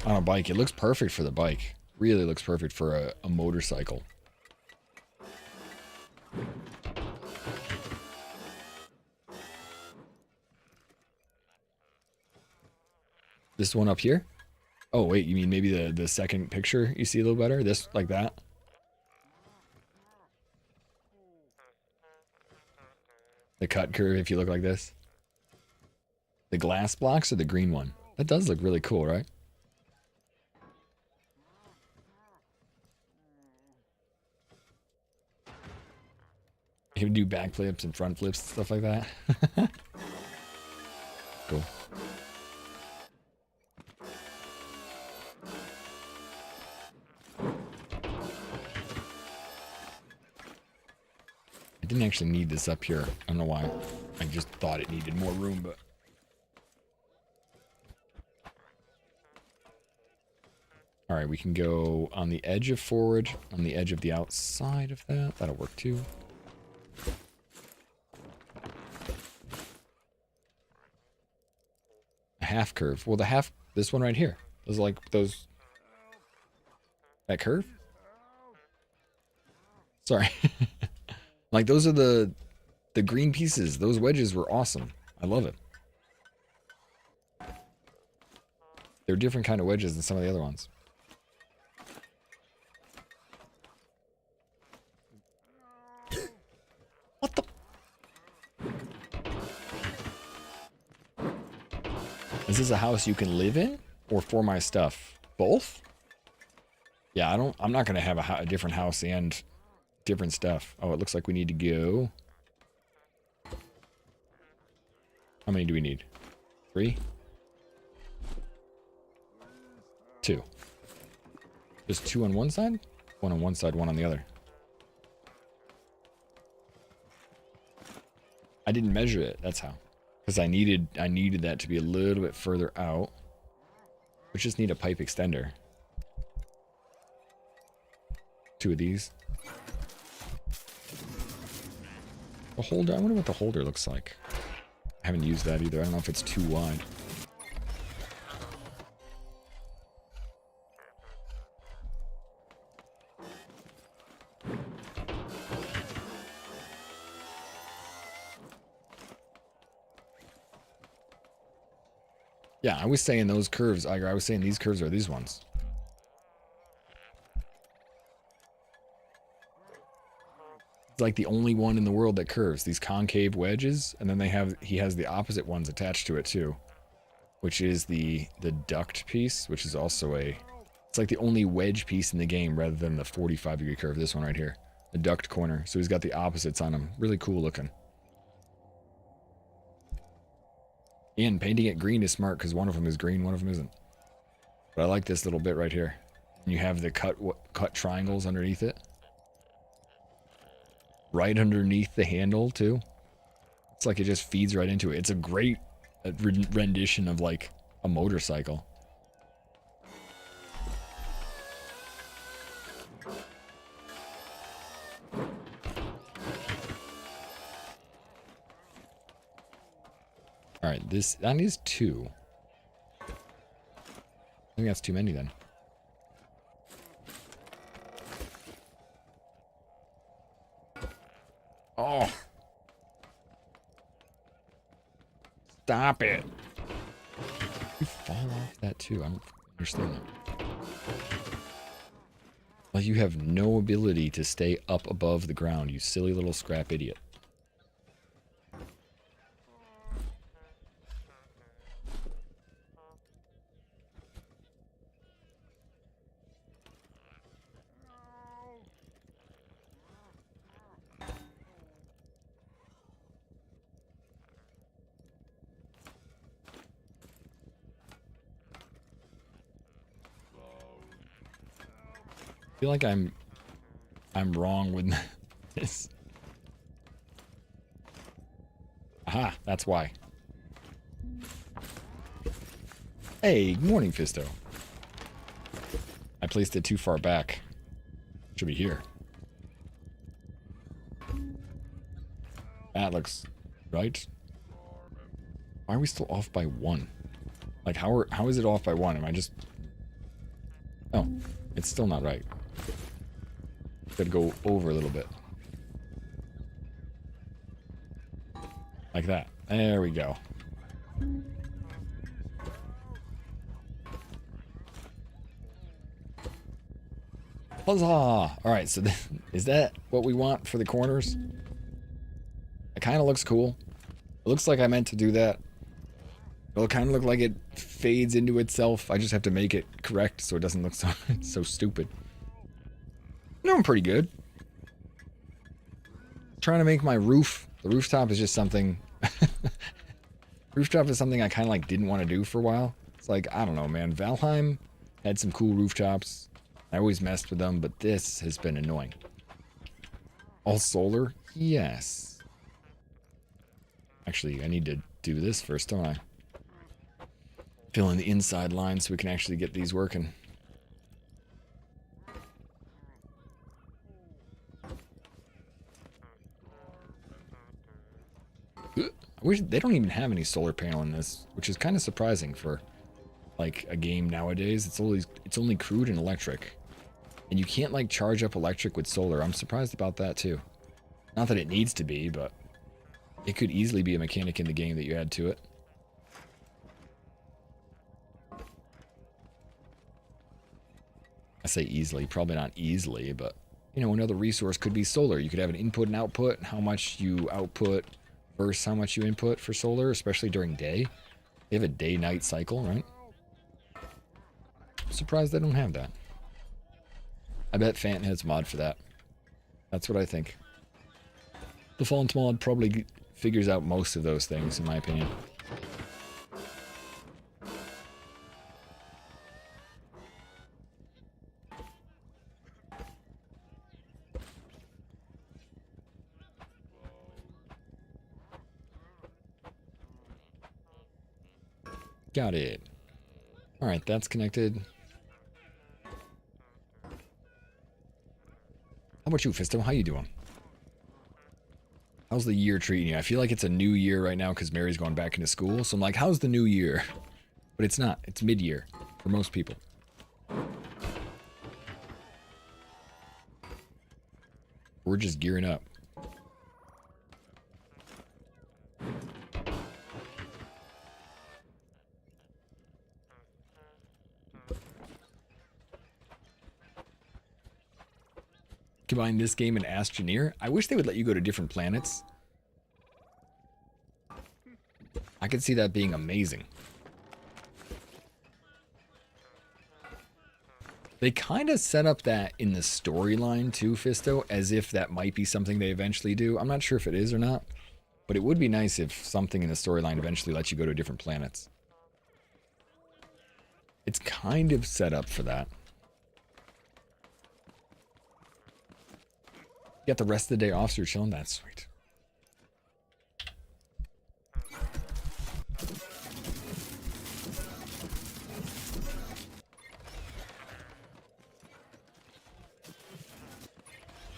On a bike, it looks perfect for the bike. Really looks perfect for a motorcycle. This one up here? Oh wait, you mean maybe the second picture you see a little better? This, like that? The cut curve if you look like this? The glass blocks or the green one? That does look really cool, right? You can do backflips and front flips and stuff like that. Cool. I didn't actually need this up here. I don't know why. I just thought it needed more room, but... Alright, we can go on the edge of forward, on the edge of the outside of that. That'll work too. I half curve. Well, the half, this one right here. Those like those, that curve? Sorry. Like those are the green pieces. Those wedges were awesome. I love it. They're different kind of wedges than some of the other ones. What the? Is this a house you can live in or for my stuff? Both? Yeah, I'm not going to have a different house and different stuff. Oh, it looks like we need to go. How many do we need? 3? 2. Just 2 on one side? 1 on one side, 1 on the other. I didn't measure it, that's how. Because I needed that to be a little bit further out. We just need a pipe extender. 2 of these. The holder, I wonder what the holder looks like. I haven't used that either. I don't know if it's too wide. Yeah, I was saying those curves, I was saying these curves are these ones. It's like the only one in the world that curves. These concave wedges, and then he has the opposite ones attached to it too, which is the duct piece, which is also it's like the only wedge piece in the game rather than the 45-degree curve. This one right here, the duct corner. So he's got the opposites on him. Really cool looking. And painting it green is smart because one of them is green, one of them isn't. But I like this little bit right here. And you have the cut triangles underneath it. Right underneath the handle too. It's like it just feeds right into it. It's a great rendition of like a motorcycle. All right, that needs 2. I think that's too many then. Oh. Stop it. You fall off that too. I don't understand that. Like you have no ability to stay up above the ground, you silly little scrap idiot. I feel like I'm wrong with this. Aha, that's why. Hey, good morning, Fisto. I placed it too far back. Should be here. That looks right. Why are we still off by 1? Like how is it off by 1? Am I just... Oh, it's still not right. Gotta go over a little bit. Like that. There we go. Huzzah! Alright, so is that what we want for the corners? It kind of looks cool. It looks like I meant to do that. It'll kind of look like it fades into itself. I just have to make it correct so it doesn't look so stupid. Doing pretty good. Trying to make my roof. The rooftop is just something. Rooftop is something I kind of like didn't want to do for a while. It's like, I don't know, man. Valheim had some cool rooftops. I always messed with them, but this has been annoying. All solar? Yes. Actually, I need to do this first, don't I? Fill in the inside line so we can actually get these working. I I wish they don't even have any solar panel in this, which is kind of surprising for like a game nowadays. It's only crude and electric. And you can't like charge up electric with solar. I'm surprised about that too. Not that it needs to be, but it could easily be a mechanic in the game that you add to it. I say easily, probably not easily, but you know, another resource could be solar. You could have an input and output, how much you output versus how much you input for solar, especially during day. They have a day-night cycle, right? I'm surprised they don't have that. I bet Phantom has mod for that. That's what I think. The font mod probably figures out most of those things, in my opinion. Got it. Alright, that's connected. How about you, Fisto? How you doing? How's the year treating you? I feel like it's a new year right now because Mary's going back into school. So I'm like, how's the new year? But it's not. It's mid-year for most people. We're just gearing up. Combine this game and Astroneer. I wish they would let you go to different planets. I could see that being amazing. They kind of set up that in the storyline too, Fisto, as if that might be something they eventually do. I'm not sure if it is or not, but it would be nice if something in the storyline eventually lets you go to different planets. It's kind of set up for that. You got the rest of the day off, so you're chilling? That's sweet.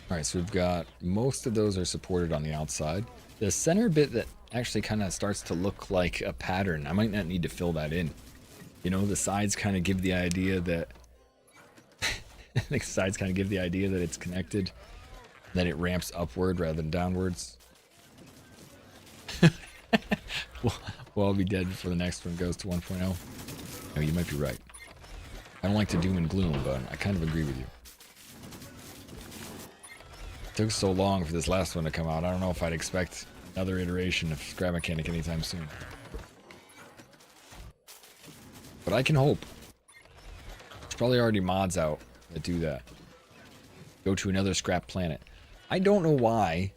Alright, so we've got most of those are supported on the outside. The center bit that actually kind of starts to look like a pattern, I might not need to fill that in. You know, the sides kind of give the idea that the sides kind of give the idea that it's connected, that it ramps upward rather than downwards. we'll all be dead before the next one goes to 1.0. No, you might be right. I don't like to doom and gloom, but I kind of agree with you. It took so long for this last one to come out. I don't know if I'd expect another iteration of Scrap Mechanic anytime soon. But I can hope. There's probably already mods out that do that. Go to another scrap planet. I don't know why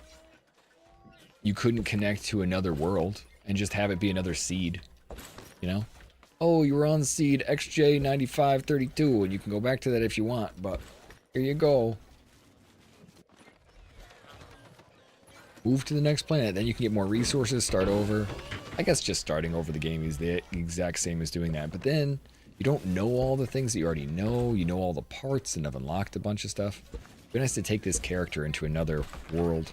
you couldn't connect to another world and just have it be another seed. You know? Oh, you were on seed XJ9532 and you can go back to that if you want, but here you go. Move to the next planet, then you can get more resources, start over. I guess just starting over the game is the exact same as doing that, but then you don't know all the things that you already know. You know all the parts and have unlocked a bunch of stuff. It'd be nice to take this character into another world.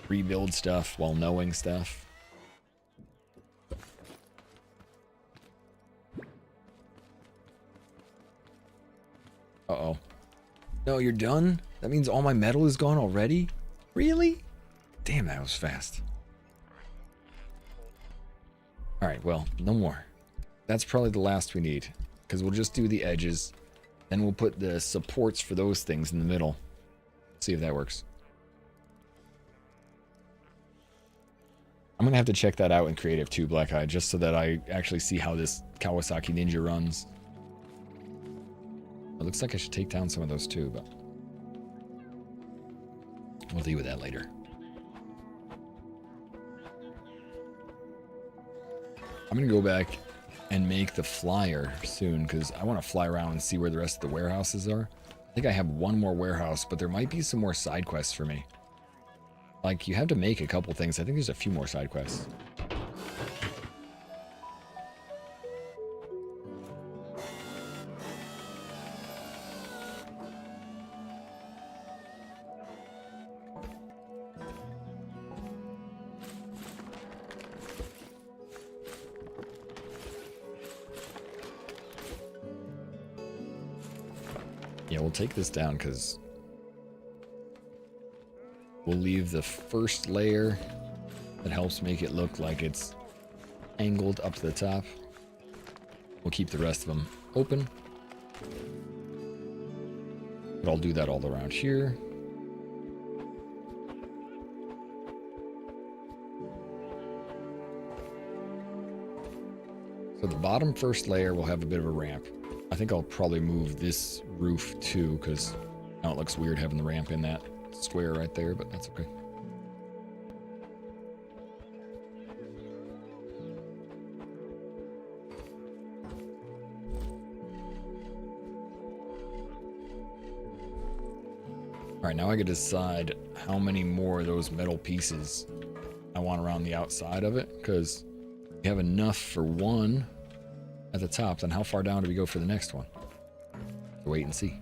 Rebuild stuff while knowing stuff. Uh-oh. No, you're done? That means all my metal is gone already? Really? Damn, that was fast. Alright, well, no more. That's probably the last we need. Because we'll just do the edges. Then we'll put the supports for those things in the middle. See if that works. I'm going to have to check that out in Creative too, Black Eye, just so that I actually see how this Kawasaki Ninja runs. It looks like I should take down some of those too, but we'll deal with that later. I'm going to go back and make the flyer soon, because I want to fly around and see where the rest of the warehouses are. I think I have one more warehouse, but there might be some more side quests for me. Like, you have to make a couple things. I think there's a few more side quests. Yeah, we'll take this down because we'll leave the first layer that helps make it look like it's angled up to the top. We'll keep the rest of them open. But I'll do that all around here. So the bottom first layer will have a bit of a ramp. I think I'll probably move this roof too, because now it looks weird having the ramp in that square right there, but that's okay. Alright, now I can decide how many more of those metal pieces I want around the outside of it, because we have enough for one at the top. Then how far down do we go for the next one? Wait and see.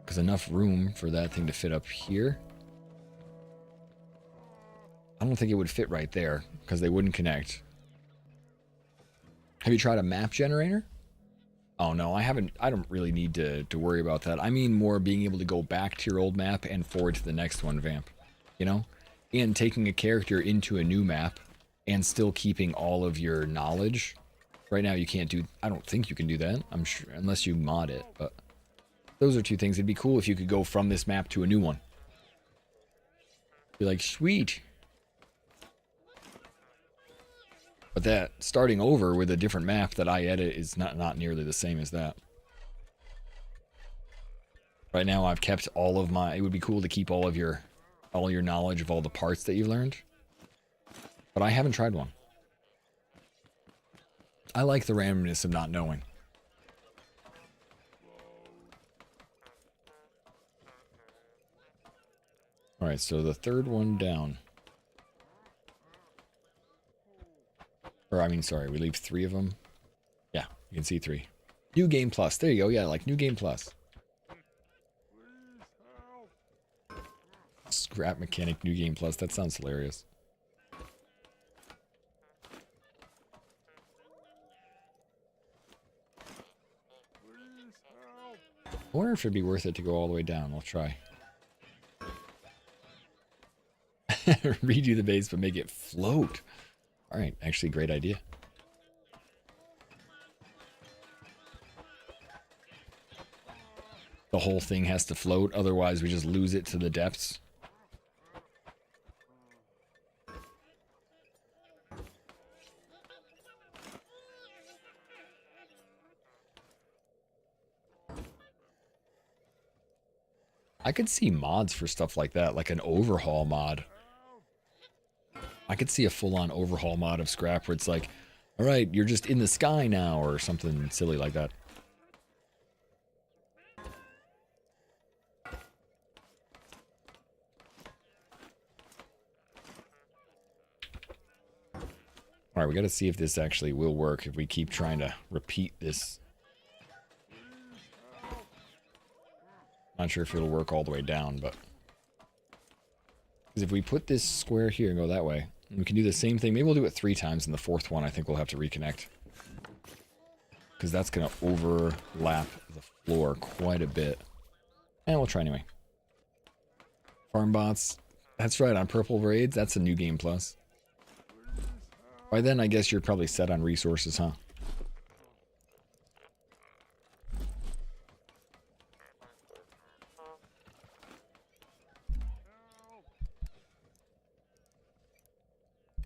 Because enough room for that thing to fit up here. I don't think it would fit right there, because they wouldn't connect. Have you tried a map generator? Oh no, I haven't. I don't really need to worry about that. I mean more being able to go back to your old map and forward to the next one, Vamp. You know? And taking a character into a new map and still keeping all of your knowledge. Right now you can't do... I don't think you can do that. I'm sure, unless you mod it. But those are two things. It'd be cool if you could go from this map to a new one. Be like, sweet. But that starting over with a different map that I edit is not nearly the same as that. Right now I've kept all of my... It would be cool to keep all your knowledge of all the parts that you've learned. But I haven't tried one. I like the randomness of not knowing. Alright, so the third one down. Or, I mean, sorry, we leave 3 of them. Yeah, you can see 3. New Game Plus. There you go. Yeah, like New Game Plus. Scrap Mechanic New Game Plus. That sounds hilarious. I wonder if it'd be worth it to go all the way down. I'll try. Redo the base, but make it float. Alright, actually great idea. The whole thing has to float, otherwise we just lose it to the depths. I could see mods for stuff like that, like an overhaul mod. I could see a full-on overhaul mod of Scrap where it's like, alright, you're just in the sky now, or something silly like that. Alright, we gotta see if this actually will work, if we keep trying to repeat this. Not sure if it'll work all the way down, but... Because if we put this square here and go that way, we can do the same thing. Maybe we'll do it 3 times, and the 4th one I think we'll have to reconnect. Because that's going to overlap the floor quite a bit. And we'll try anyway. Farm bots. That's right, on Purple Raids, that's a New Game Plus. By then, I guess you're probably set on resources, huh?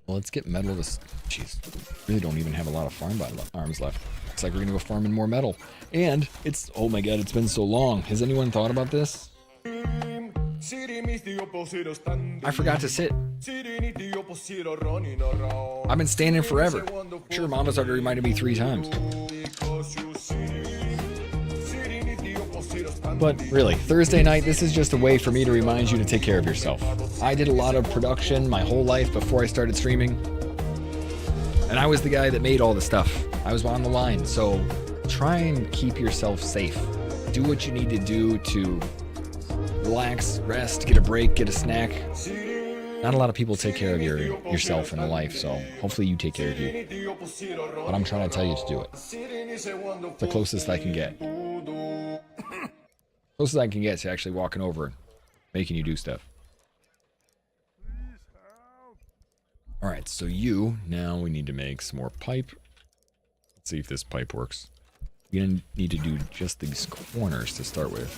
Well, let's get metal to... Jeez. Really don't even have a lot of farm bot arms left. Looks like we're gonna go farming more metal. And it's... Oh my god, it's been so long. Has anyone thought about this? I forgot to sit. I've been standing forever. I'm sure Mama's already reminded me 3 times. But really, Thursday night, this is just a way for me to remind you to take care of yourself. I did a lot of production my whole life before I started streaming. And I was the guy that made all the stuff. I was on the line, so try and keep yourself safe. Do what you need to do to relax, rest, get a break, get a snack. Not a lot of people take care of yourself in life, so hopefully you take care of you. But I'm trying to tell you to do it. It's the closest I can get. Closest I can get to actually walking over and making you do stuff. Alright, so now we need to make some more pipe. Let's see if this pipe works. You're gonna need to do just these corners to start with.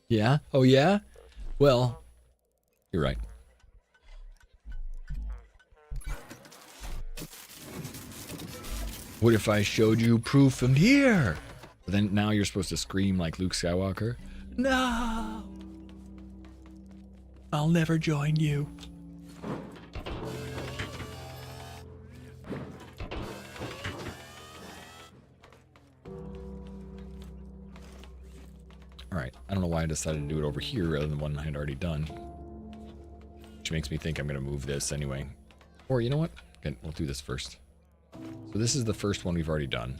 Yeah? Oh yeah? Well, you're right. What if I showed you proof from here? But then now you're supposed to scream like Luke Skywalker. No! I'll never join you. Alright, I don't know why I decided to do it over here rather than one I had already done. Which makes me think I'm going to move this anyway. Or you know what? Okay, we'll do this first. So this is the first one we've already done.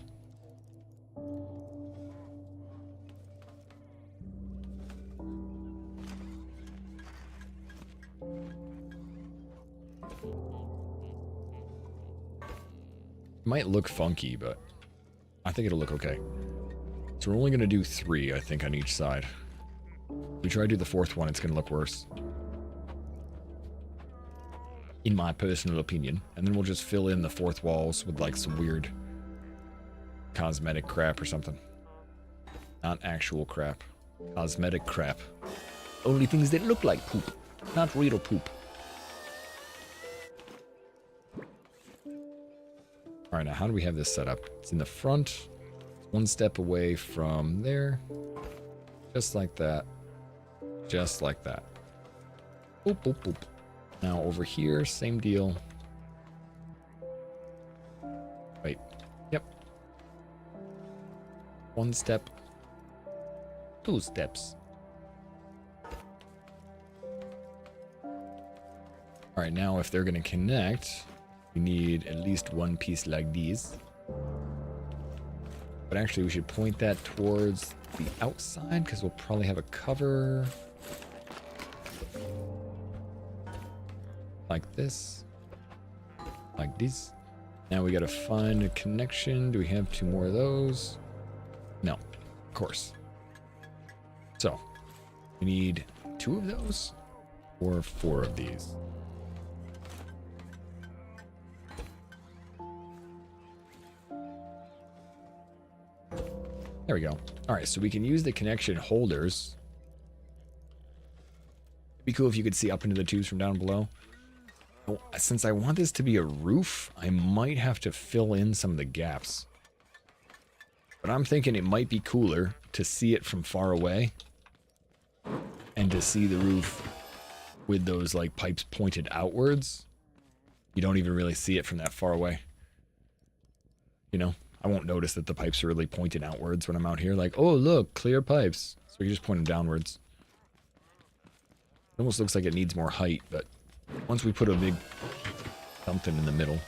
Might look funky, but I think it'll look okay. So we're only going to do 3, I think, on each side. If we try to do the 4th one, it's going to look worse. In my personal opinion. And then we'll just fill in the 4th walls with like some weird cosmetic crap or something. Not actual crap. Cosmetic crap. Only things that look like poop. Not real poop. Alright, now how do we have this set up? It's in the front. One step away from there. Just like that. Just like that. Boop, boop, boop. Now over here, same deal. Wait. Yep. 1 step. 2 steps. Alright, now if they're going to connect, we need at least 1 piece like these. But actually we should point that towards the outside because we'll probably have a cover. Like this. Like this. Now we gotta find a connection. Do we have 2 more of those? No, of course. So, we need 2 of those or 4 of these. There we go. Alright, so we can use the connection holders. It'd be cool if you could see up into the tubes from down below. Well, since I want this to be a roof, I might have to fill in some of the gaps. But I'm thinking it might be cooler to see it from far away. And to see the roof with those like pipes pointed outwards. You don't even really see it from that far away. You know? I won't notice that the pipes are really pointed outwards when I'm out here. Like, oh, look, clear pipes. So you just point them downwards. It almost looks like it needs more height, but once we put a big something in the middle.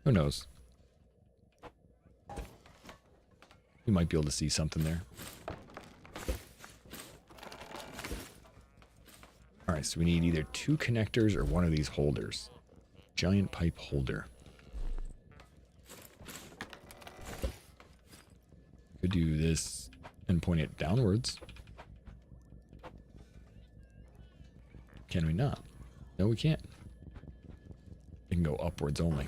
Who knows? You might be able to see something there. Alright, so we need either 2 connectors or 1 of these holders. Giant pipe holder. Could do this and point it downwards. Can we not? No, we can't. It can go upwards only.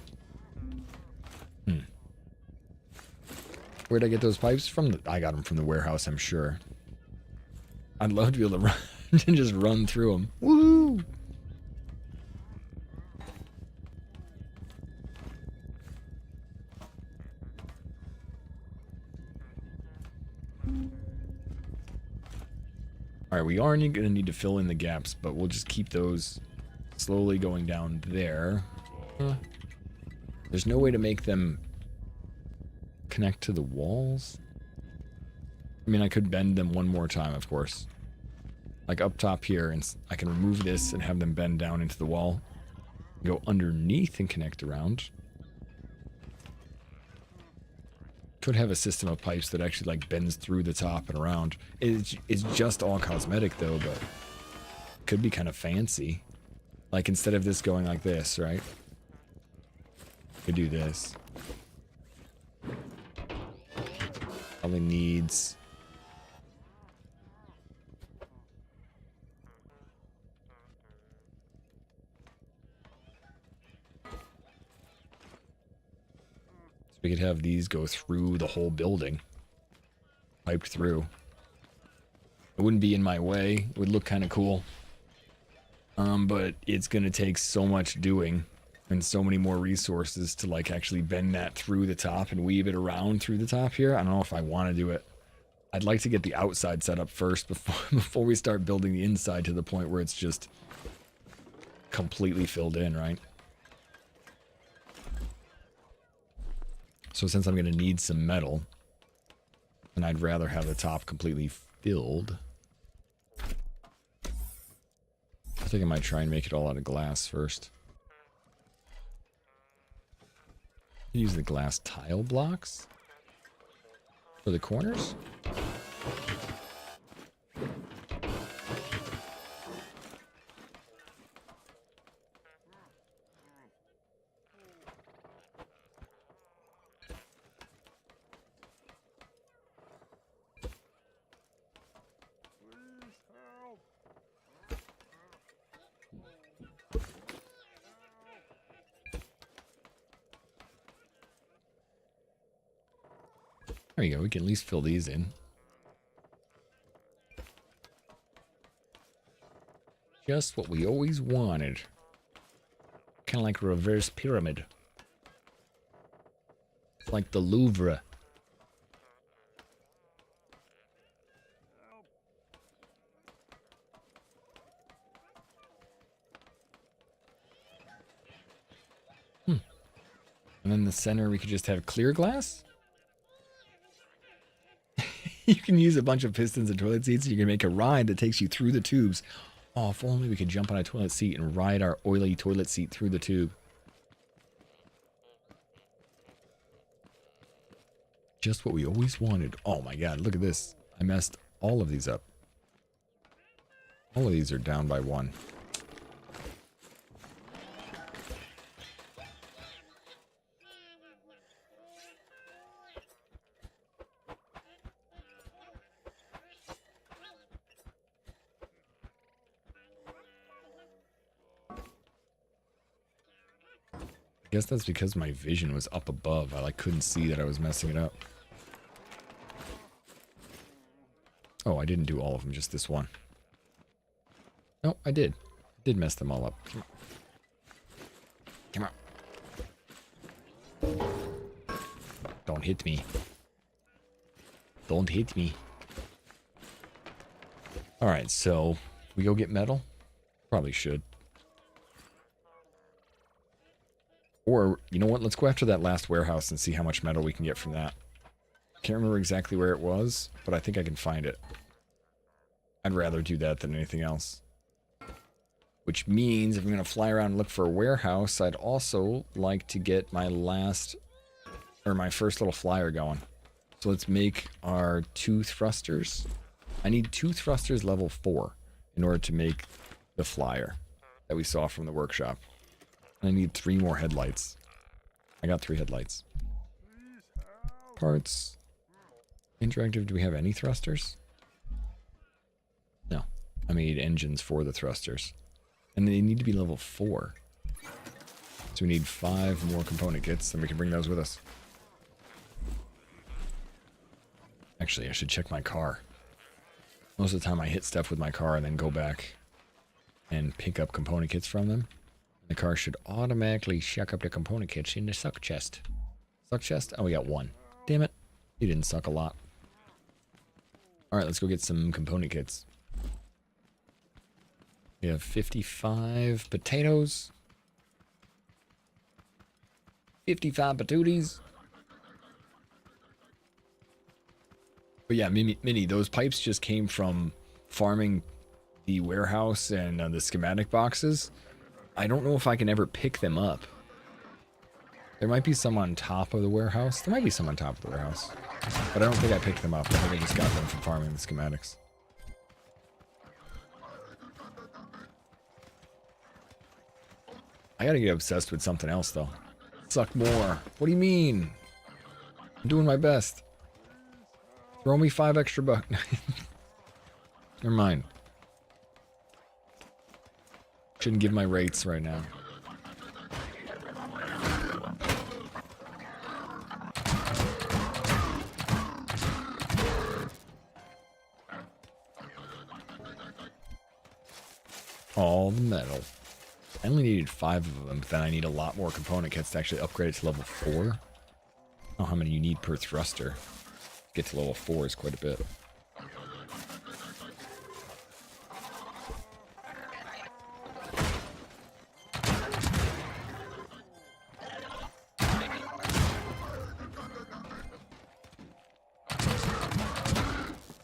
Where'd I get those pipes from? I got them from the warehouse, I'm sure. I'd love to be able to run. And just run through them. Woo! Alright, we are going to need to fill in the gaps, but we'll just keep those slowly going down there. There's no way to make them connect to the walls. I mean, I could bend them one more time, of course. Like up top here, and I can remove this and have them bend down into the wall. Go underneath and connect around. Could have a system of pipes that actually like bends through the top and around. It's just all cosmetic though, but could be kind of fancy. Like instead of this going like this, right? Could do this. Probably needs. So we could have these go through the whole building. Piped through. It wouldn't be in my way. It would look kind of cool. But it's going to take so much doing and so many more resources to like actually bend that through the top and weave it around through the top here. I don't know if I want to do it. I'd like to get the outside set up first before we start building the inside to the point where it's just completely filled in, right? So since I'm going to need some metal, and I'd rather have the top completely filled, I think I might try and make it all out of glass first. Use the glass tile blocks for the corners. There you go, we can at least fill these in. Just what we always wanted. Kind of like a reverse pyramid. It's like the Louvre. And then the center we could just have clear glass? You can use a bunch of pistons and toilet seats and you can make a ride that takes you through the tubes. Oh, if only we could jump on a toilet seat and ride our oily toilet seat through the tube. Just what we always wanted. Oh my god, look at this. I messed all of these up. All of these are down by one. I guess that's because my vision was up above. I like couldn't see that I was messing it up. Oh, I didn't do all of them, just this one. No, I did. I did mess them all up. Come on. Come on. Don't hit me. Don't hit me. Alright, so we go get metal? Probably should. Or, you know what, let's go after that last warehouse and see how much metal we can get from that. Can't remember exactly where it was, but I think I can find it. I'd rather do that than anything else. Which means if I'm going to fly around and look for a warehouse, I'd also like to get my last, or my first little flyer going. So let's make our 2 thrusters. I need 2 thrusters level 4 in order to make the flyer that we saw from the workshop. I need 3 more headlights. I got 3 headlights. Parts. Interactive, do we have any thrusters? No. I made engines for the thrusters. And they need to be level 4. So we need 5 more component kits, and we can bring those with us. Actually, I should check my car. Most of the time I hit stuff with my car and then go back and pick up component kits from them. The car should automatically shuck up the component kits in the suck chest. Suck chest? Oh, we got 1. Damn it. You didn't suck a lot. Alright, let's go get some component kits. We have 55 potatoes. 55 patooties. But yeah, Minnie, those pipes just came from farming the warehouse and the schematic boxes. I don't know if I can ever pick them up. There might be some on top of the warehouse. There might be some on top of the warehouse. But I don't think I picked them up. I think I just got them from farming the schematics. I gotta get obsessed with something else, though. Suck more. What do you mean? I'm doing my best. Throw me 5 extra bucks. Never mind. Shouldn't give my rates right now. All the metal. I only needed 5 of them, but then I need a lot more component kits to actually upgrade it to level 4. I don't know how many you need per thruster. To get to level 4 is quite a bit.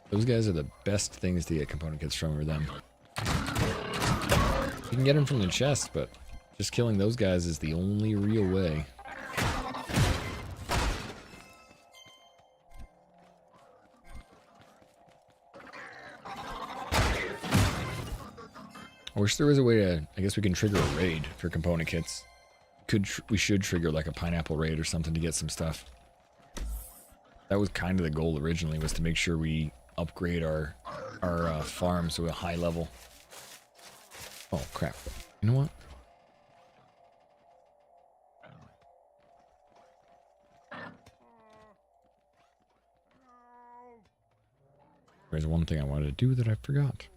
Those guys are the best things to get component kits from, or them. You can get them from the chest, but just killing those guys is the only real way. I wish there was a way to, I guess we can trigger a raid for component kits. We should trigger like a pineapple raid or something to get some stuff. That was kind of the goal originally, was to make sure we upgrade our farms to a high level. Oh, crap. You know what? There's one thing I wanted to do that I forgot.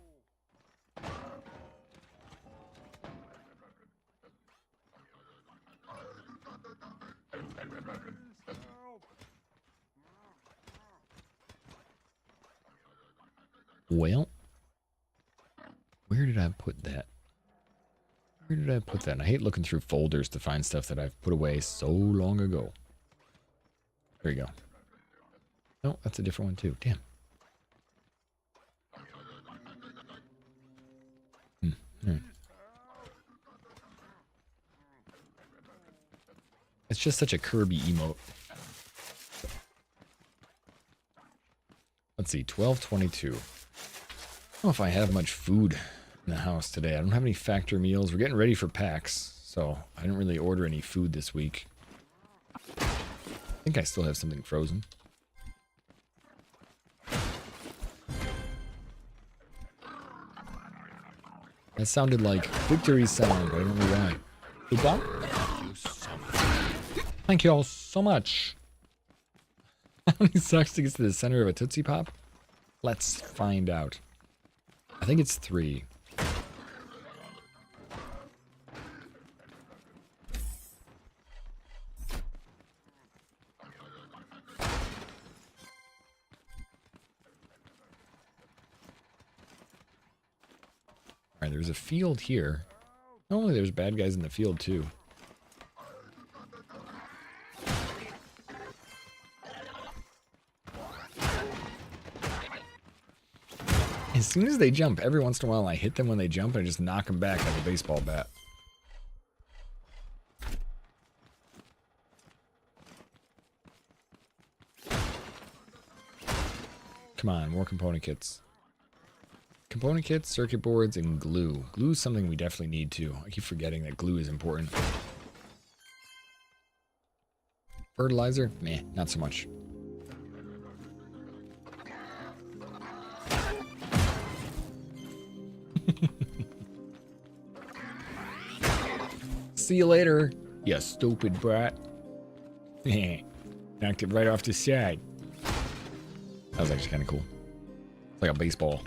Well, where did I put that? Where did I put that? And I hate looking through folders to find stuff that I've put away so long ago. There you go. No, that's a different one too. Damn. Right. It's just such a Kirby emote. Let's see, 12:22. I don't know if I have much food in the house today. I don't have any factor meals. We're getting ready for PAX, so I didn't really order any food this week. I think I still have something frozen. That sounded like victory sound, but I don't know why. Goodbye? Thank you all so much. How many sucks to get to the center of a Tootsie Pop? Let's find out. I think it's 3. Alright, there's a field here. Normally there's bad guys in the field too. As soon as they jump, every once in a while I hit them when they jump and I just knock them back like a baseball bat. Come on, more component kits. Component kits, circuit boards, and glue. Glue is something we definitely need too. I keep forgetting that glue is important. Fertilizer? Meh, not so much. See you later, you stupid brat. Knocked it right off the side. That was actually kind of cool. It's like a baseball.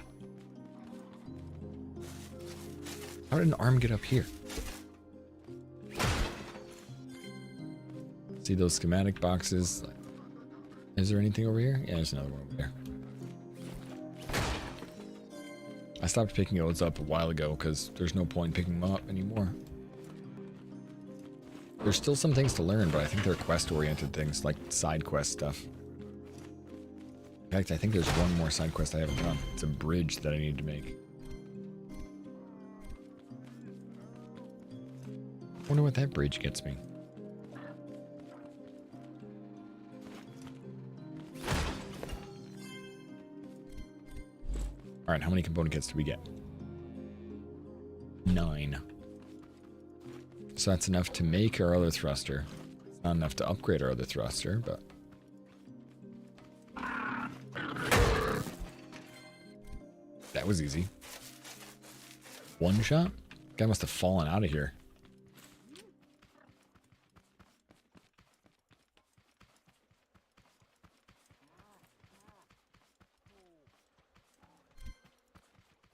How did an arm get up here? See those schematic boxes? Is there anything over here? Yeah, there's another one over there. I stopped picking those up a while ago because there's no point picking them up anymore. There's still some things to learn, but I think they're quest-oriented things, like side quest stuff. In fact, I think there's one more side quest I haven't done. It's a bridge that I need to make. I wonder what that bridge gets me. All right, how many component kits do we get? 9. So that's enough to make our other thruster. It's not enough to upgrade our other thruster, but... That was easy. One shot? Guy must have fallen out of here.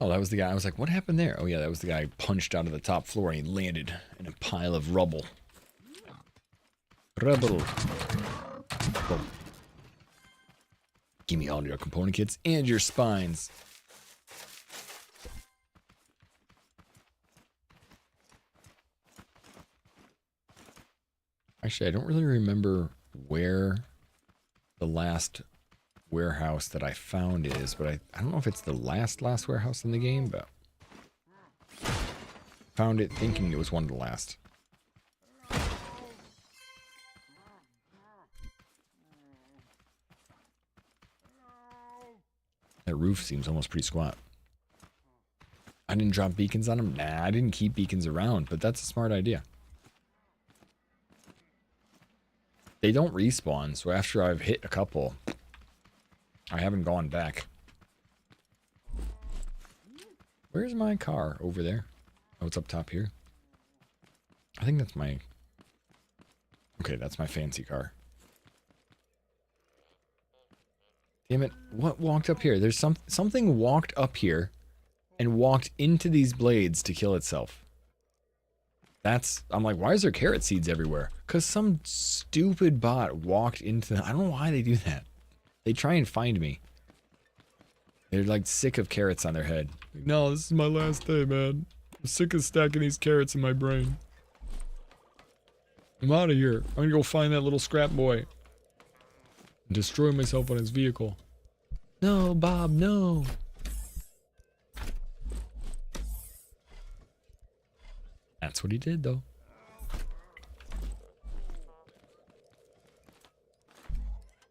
Oh, that was the guy. I was like, what happened there? Oh, yeah, that was the guy who punched out of the top floor and he landed in a pile of rubble. Rubble. Oh. Give me all your component kits and your spines. Actually, I don't really remember where the last warehouse that I found is, but I don't know if it's the last warehouse in the game, but found it thinking it was one of the last. That roof seems almost pretty squat. I didn't drop beacons on them? Nah, I didn't keep beacons around, but that's a smart idea. They don't respawn, so after I've hit a couple, I haven't gone back. Where's my car? Over there. Oh, it's up top here. I think that's my... Okay, that's my fancy car. Damn it. What walked up here? There's something walked up here and walked into these blades to kill itself. I'm like, why is there carrot seeds everywhere? Because some stupid bot walked into I don't know why they do that. They try and find me. They're like sick of carrots on their head. No, this is my last day, man. I'm sick of stacking these carrots in my brain. I'm out of here. I'm gonna go find that little scrap boy. And destroy myself on his vehicle. No, Bob, no. That's what he did, though.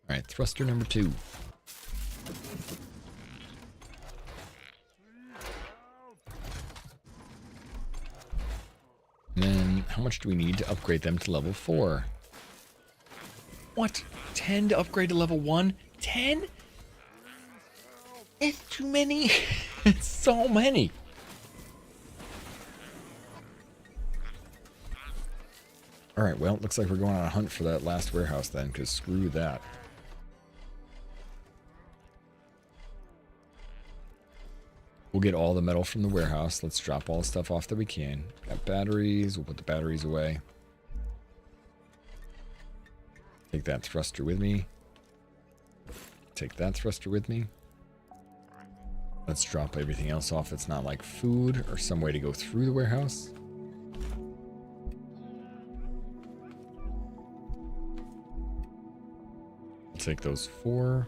Alright, thruster number 2. And then, how much do we need to upgrade them to level 4? What? 10 to upgrade to level 1? 10? It's too many. It's so many. Alright, well, it looks like we're going on a hunt for that last warehouse then, because screw that. We'll get all the metal from the warehouse. Let's drop all the stuff off that we can. Got batteries. We'll put the batteries away. Take that thruster with me. Take that thruster with me. Let's drop everything else off that's not like food or some way to go through the warehouse. Take those 4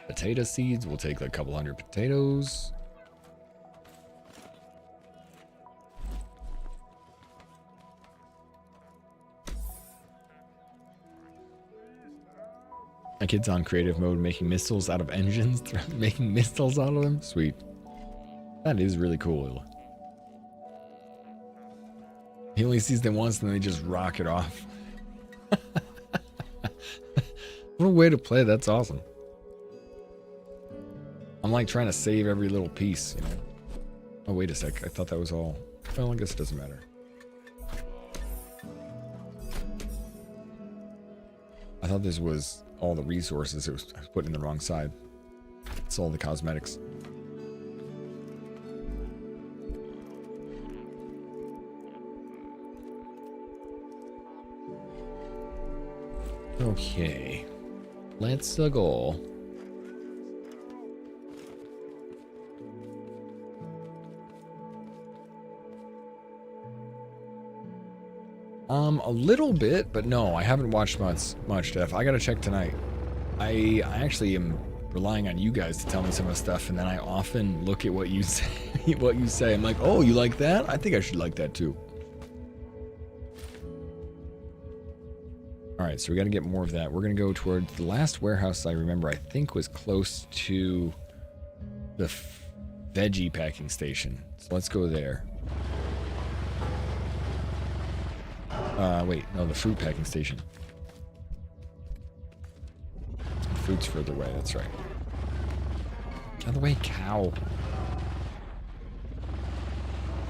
potato seeds. We'll take like a couple hundred potatoes. My kid's on creative mode making missiles out of engines. Making missiles out of them. Sweet. That is really cool. He only sees them once and then they just rocket off. What a way to play. That's awesome. I'm like trying to save every little piece, you know. Oh, wait a sec. I thought that was all. Well, I guess it doesn't matter. I thought this was all the resources. I was putting in the wrong side. It's all the cosmetics. Okay, let's go. A little bit, but no, I haven't watched much stuff. I gotta check tonight. I actually am relying on you guys to tell me some of the stuff, and then I often look at what you say. What you say, I'm like, oh, you like that? I think I should like that too. All right, so we got to get more of that. We're going to go toward the last warehouse I remember, I think was close to the veggie packing station. So let's go there. Wait, no, the fruit packing station. Fruit's further away, that's right. Get out of the way, cow.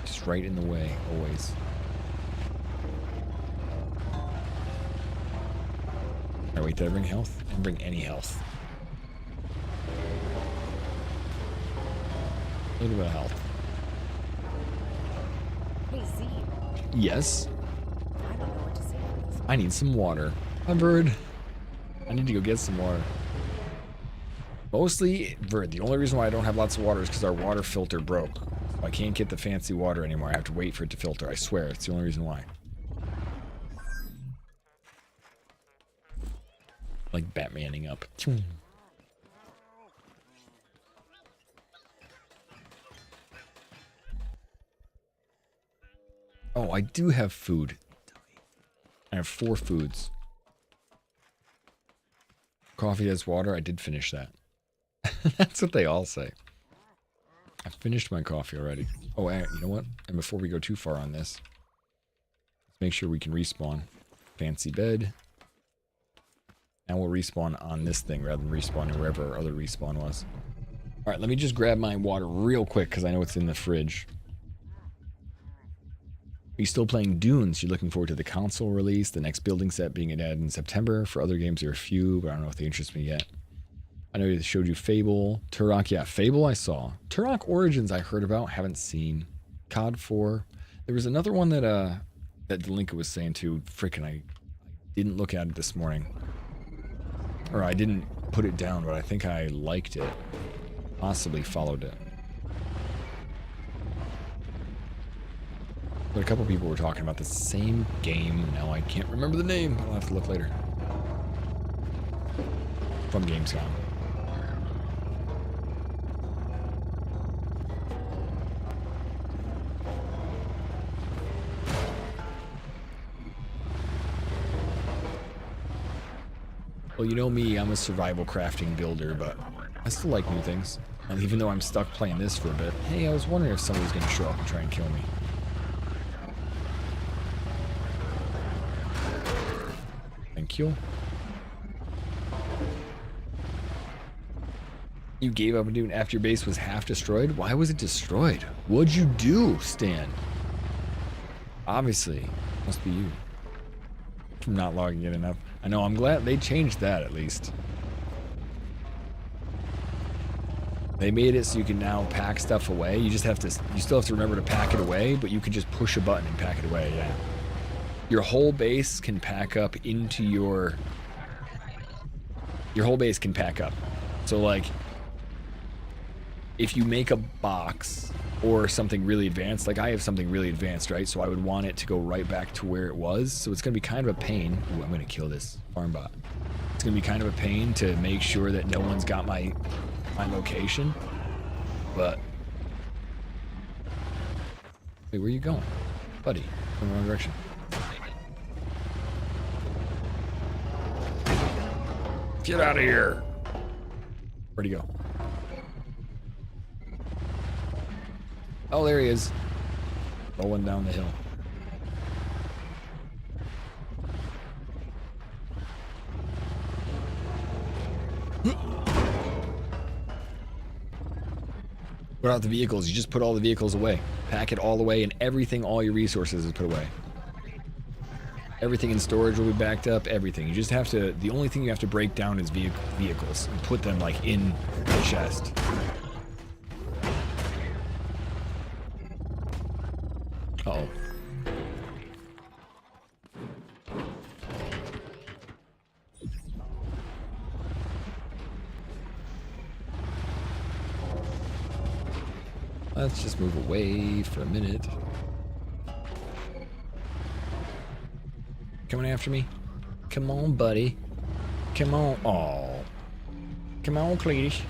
Just right in the way, always. Alright, wait, did I bring health? I didn't bring any health. A little bit of health. Hey, Z. Yes? I don't know what to say for this. I need some water. Hi, Bird. I need to go get some water. Mostly, Bird, the only reason why I don't have lots of water is because our water filter broke. So I can't get the fancy water anymore. I have to wait for it to filter. I swear, it's the only reason why. Like Batmaning up. Oh, I do have food. I have 4 foods. Coffee has water. I did finish that. That's what they all say. I finished my coffee already. Oh, you know what? And before we go too far on this, let's make sure we can respawn. Fancy bed. Now we'll respawn on this thing rather than respawning wherever our other respawn was. Alright, let me just grab my water real quick because I know it's in the fridge. Are you still playing Dunes? You're looking forward to the console release, the next building set being added in September. For other games, there are a few, but I don't know if they interest me yet. I know they showed you Fable. Turok, yeah, Fable I saw. Turok Origins I heard about, haven't seen. COD 4. There was another one that that Delinka was saying too. Frickin' I didn't look at it this morning. Or I didn't put it down, but I think I liked it. Possibly followed it. But a couple people were talking about the same game. Now I can't remember the name. I'll have to look later. From Gamescom. Well, you know me, I'm a survival crafting builder, but I still like new things. And even though I'm stuck playing this for a bit, hey, I was wondering if somebody's going to show up and try and kill me. Thank you. You gave up on Dune after your base was half destroyed? Why was it destroyed? What'd you do, Stan? Obviously, must be you. From not logging in enough. I know, I'm glad they changed that at least. They made it so you can now pack stuff away. You just have to, you still have to remember to pack it away, but you can just push a button and pack it away, yeah. Your whole base can pack up into your whole base can pack up. So like, if you make a box or something really advanced, like I have something really advanced, right? So I would want it to go right back to where it was. So it's going to be kind of a pain. Ooh, I'm going to kill this farm bot. It's going to be kind of a pain to make sure that no one's got my location. But wait, where are you going? Buddy, in the wrong direction. Get out of here. Where'd he go? Oh, there he is. Rolling down the hill. Put out the vehicles. You just put all the vehicles away. Pack it all away, and everything, all your resources is put away. Everything in storage will be backed up. Everything. You just have to. The only thing you have to break down is vehicles and put them like in the chest. Uh-oh. Let's just move away for a minute. Coming after me? Come on, buddy. Come on. Oh. Come on, Cletus.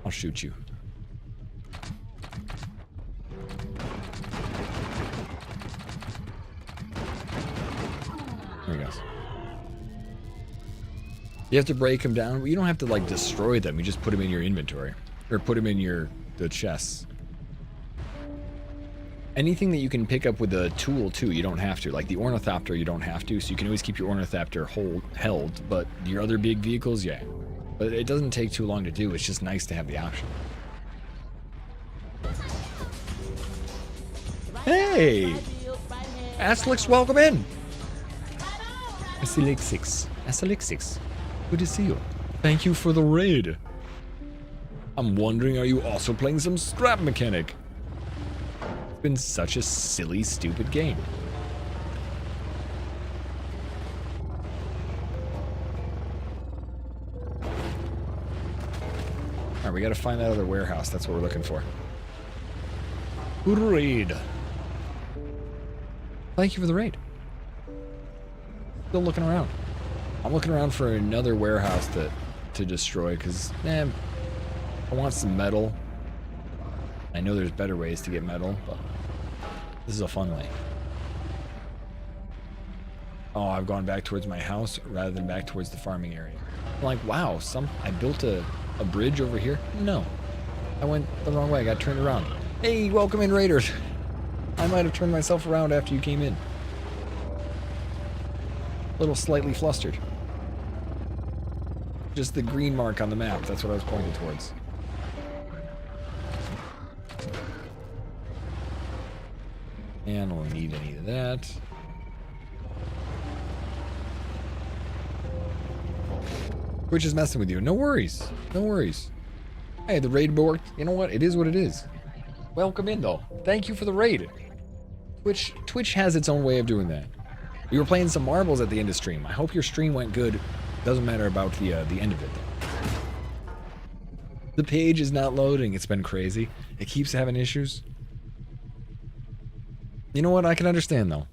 I'll shoot you. There he goes. You have to break them down, but you don't have to like destroy them. You just put them in your inventory. Or put them in the chests. Anything that you can pick up with a tool too, you don't have to. Like the Ornithopter, you don't have to, so you can always keep your Ornithopter held, but your other big vehicles, yeah. But it doesn't take too long to do, it's just nice to have the option. Hey! Aslix, welcome in! Aslixix. Good to see you. Thank you for the raid. I'm wondering, are you also playing some Scrap Mechanic? It's been such a silly, stupid game. Alright, we gotta find that other warehouse. That's what we're looking for. Raid. Thank you for the raid. Still looking around. I'm looking around for another warehouse to destroy, because, man, I want some metal. I know there's better ways to get metal, but this is a fun way. Oh, I've gone back towards my house rather than back towards the farming area. I'm like, wow, I built a bridge over here? No. I went the wrong way. I got turned around. Hey, welcome in, Raiders. I might have turned myself around after you came in. A little slightly flustered. Just the green mark on the map. That's what I was pointing towards. And I don't need any of that. Twitch is messing with you. No worries. No worries. Hey, the raid worked. You know what? It is what it is. Welcome in, though. Thank you for the raid. Twitch has its own way of doing that. We were playing some marbles at the end of stream. I hope your stream went good. Doesn't matter about the end of it, though. The page is not loading. It's been crazy. It keeps having issues. You know what? I can understand, though.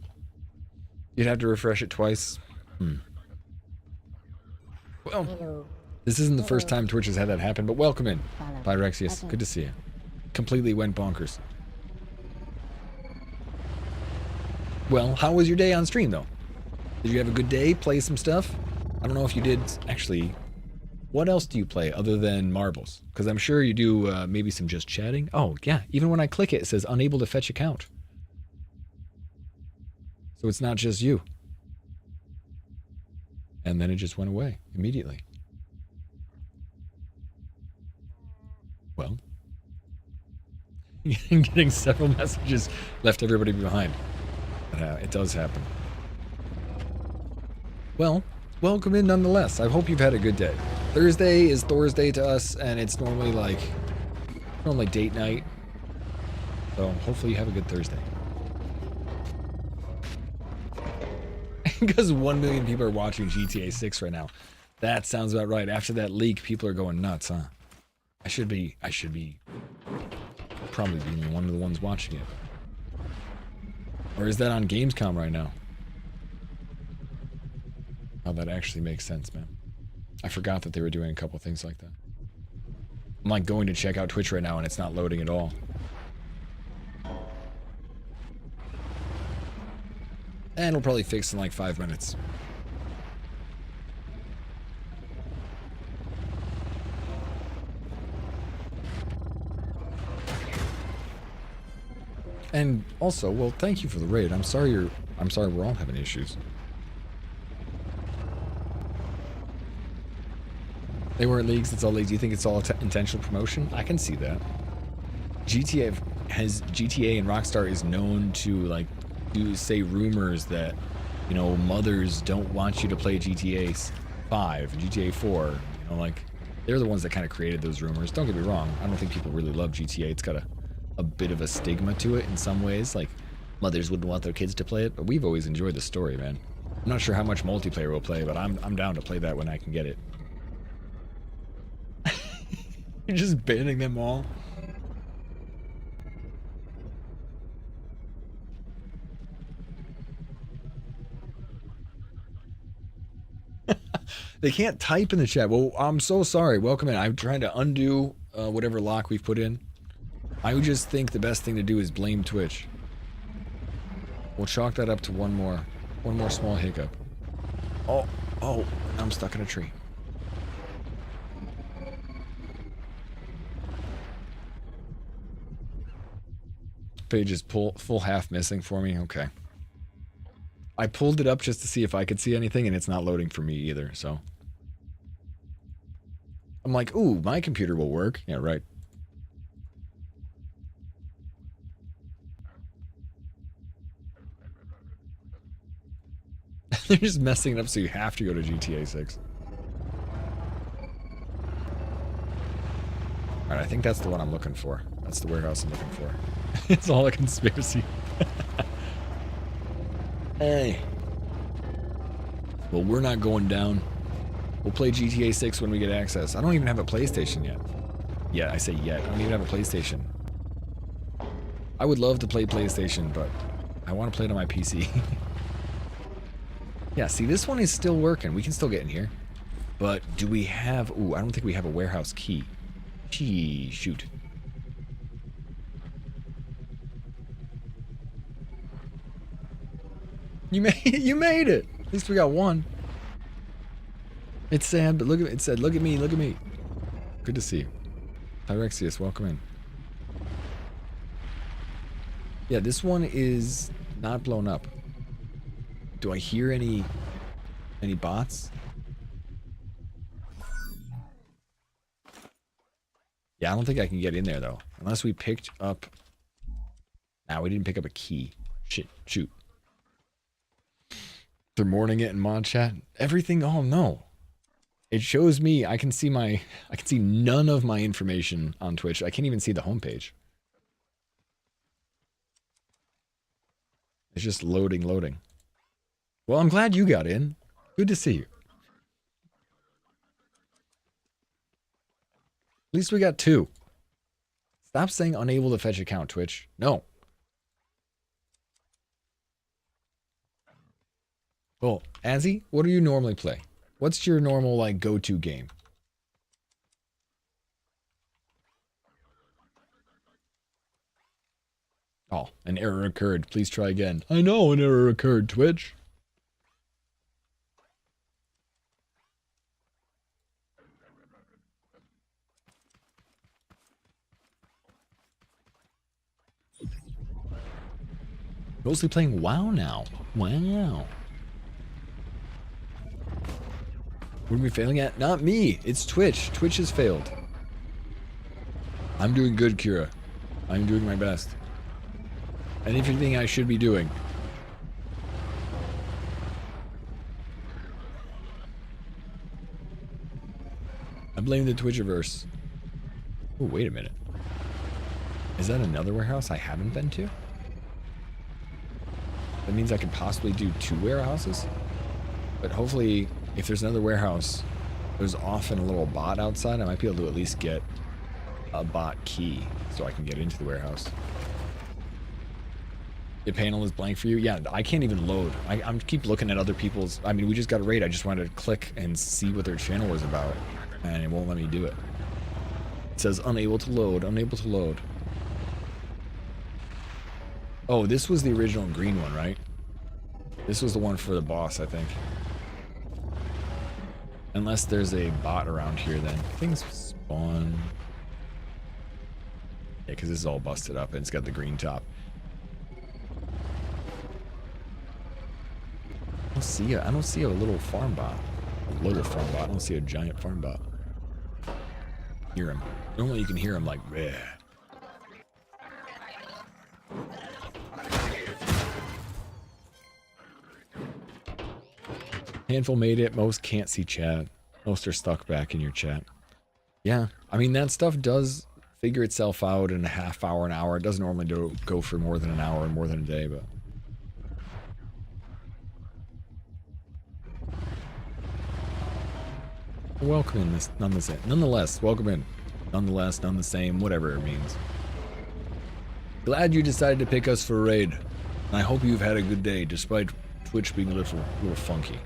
You'd have to refresh it twice. Well, this isn't the first time Twitch has had that happen, but welcome in, Pyrexius. Good to see you. Completely went bonkers. Well, how was your day on stream, though? Did you have a good day? Play some stuff? I don't know if you did. Actually, what else do you play other than marbles? Because I'm sure you do maybe some just chatting. Oh, yeah. Even when I click it, it says unable to fetch account. So it's not just you. And then it just went away immediately. Well, getting several messages left everybody behind. It does happen. Well, welcome in nonetheless. I hope you've had a good day. Thursday is Thursday to us, and it's normally date night. So hopefully you have a good Thursday. Because 1 million people are watching GTA 6 right now. That sounds about right. After that leak, people are going nuts, huh? I should be probably being one of the ones watching it. Or is that on Gamescom right now? Oh, that actually makes sense, man. I forgot that they were doing a couple things like that. I'm like going to check out Twitch right now and it's not loading at all. And it'll probably fix in like 5 minutes. And also, well, thank you for the raid. I'm sorry we're all having issues. They weren't leaks, it's all leaks. Do you think it's all intentional promotion? I can see that. GTA and Rockstar is known to say rumors that, you know, mothers don't want you to play GTA 5, GTA 4, you know, they're the ones that kind of created those rumors. Don't get me wrong, I don't think people really love GTA. It's got a bit of a stigma to it in some ways, like mothers wouldn't want their kids to play it, but we've always enjoyed the story, man. I'm not sure how much multiplayer we'll play, but I'm down to play that when I can get it. You're just banning them all. They can't type in the chat. Well, I'm so sorry. Welcome in. I'm trying to undo whatever lock we've put in. I would just think the best thing to do is blame Twitch. We'll chalk that up to one more small hiccup. Oh, oh, I'm stuck in a tree. Page is full half missing for me. Okay. I pulled it up just to see if I could see anything, and it's not loading for me either, so. I'm like, ooh, my computer will work. Yeah, right. They're just messing it up so you have to go to GTA 6. Alright, I think that's the one I'm looking for. That's the warehouse I'm looking for. It's all a conspiracy. Hey. Well, we're not going down. We'll play GTA 6 when we get access. I don't even have a PlayStation yet. Yeah, I say yet. I don't even have a PlayStation. I would love to play PlayStation, but I want to play it on my PC. Yeah, see, this one is still working. We can still get in here. But do we have... Ooh, I don't think we have a warehouse key. Gee, shoot. You made it! At least we got one. It's sad, but look at it. It said, look at me, look at me. Good to see you. Tyrexius, welcome in. Yeah, this one is not blown up. Do I hear any bots? Yeah, I don't think I can get in there though. Unless we picked up... Nah, we didn't pick up a key. Shit, shoot. They're mourning it in mod chat. Everything, oh no. It shows me, I can see none of my information on Twitch. I can't even see the homepage. It's just loading. Well, I'm glad you got in. Good to see you. At least we got two. Stop saying unable to fetch account, Twitch. No. Well, Azzy, what do you normally play? What's your normal, like, go-to game? Oh, an error occurred. Please try again. I know an error occurred, Twitch. Mostly playing WoW now. Wow. What are we failing at? Not me. It's Twitch. Twitch has failed. I'm doing good, Kira. I'm doing my best. And everything I should be doing. I blame the Twitchiverse. Oh, wait a minute. Is that another warehouse I haven't been to? That means I could possibly do 2 warehouses? But hopefully, if there's another warehouse, there's often a little bot outside. I might be able to at least get a bot key so I can get into the warehouse. The panel is blank for you? Yeah, I can't even load. I'm keep looking at other people's... I mean, we just got a raid. I just wanted to click and see what their channel was about. And it won't let me do it. It says unable to load, unable to load. Oh, this was the original green one, right? This was the one for the boss, I think. Unless there's a bot around here, then. Things spawn... Yeah, because this is all busted up and it's got the green top. I don't see a little farm bot. A little farm bot. I don't see a giant farm bot. Hear him. Normally you can hear him like, bleh. Handful made it. Most can't see chat. Most are stuck back in your chat. Yeah, I mean, that stuff does figure itself out in a half hour, an hour. It doesn't normally go for more than an hour and more than a day, but... Welcome in, nonetheless, welcome in. Nonetheless, none the same, whatever it means. Glad you decided to pick us for a raid. And I hope you've had a good day, despite Twitch being a little funky.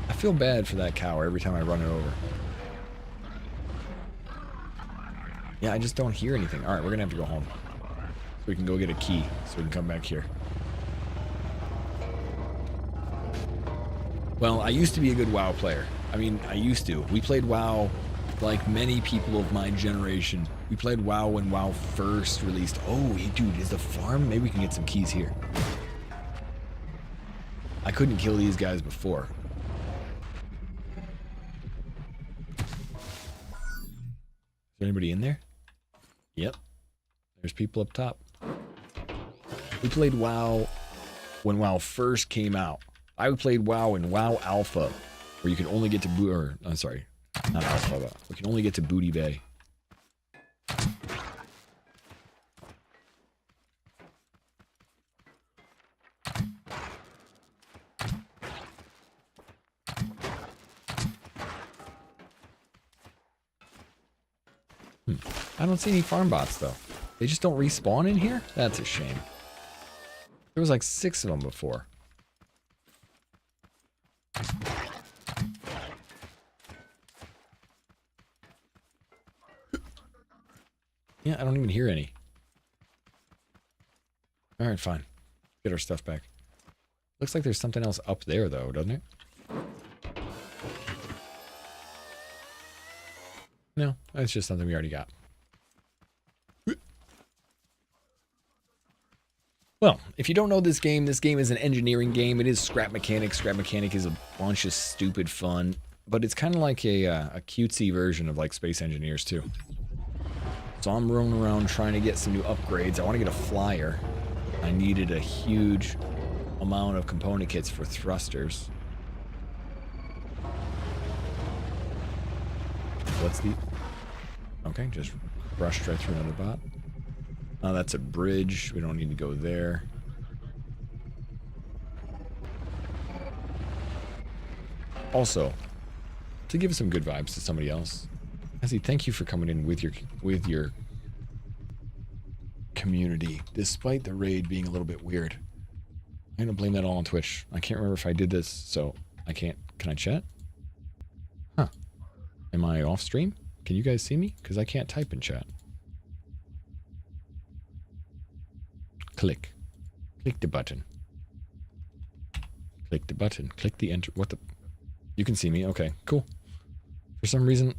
I feel bad for that cow every time I run it over. Yeah, I just don't hear anything. Alright, we're gonna have to go home. we can go get a key so we can come back here. Well, I used to be a good WoW player. I mean, I used to. We played WoW like many people of my generation. We played WoW when WoW first released. Oh, hey, dude, is the farm? Maybe we can get some keys here. I couldn't kill these guys before. Is there anybody in there? Yep. There's people up top. We played WoW when WoW first came out. I played WoW in WoW Alpha, where you could only get to I'm sorry, not Alpha, but we can only get to Booty Bay. I don't see any farm bots though. They just don't respawn in here? That's a shame. There was like 6 of them before. Yeah, I don't even hear any. Alright, fine. Get our stuff back. Looks like there's something else up there though, doesn't it? No, that's just something we already got. Well, if you don't know this game is an engineering game. It is Scrap Mechanic. Scrap Mechanic is a bunch of stupid fun, but it's kind of like a cutesy version of like Space Engineers too. So I'm roaming around trying to get some new upgrades. I want to get a flyer. I needed a huge amount of component kits for thrusters. What's the... Okay, just rushed right through another bot. Oh, that's a bridge. We don't need to go there. Also, to give some good vibes to somebody else, Ezzy, thank you for coming in with your community, despite the raid being a little bit weird. I'm gonna blame that all on Twitch. I can't remember if I did this, so I can't. Can I chat? Huh? Am I off stream? Can you guys see me? Because I can't type in chat. Click. Click the button. Click the button. Click the enter. What the? You can see me. Okay, cool. For some reason,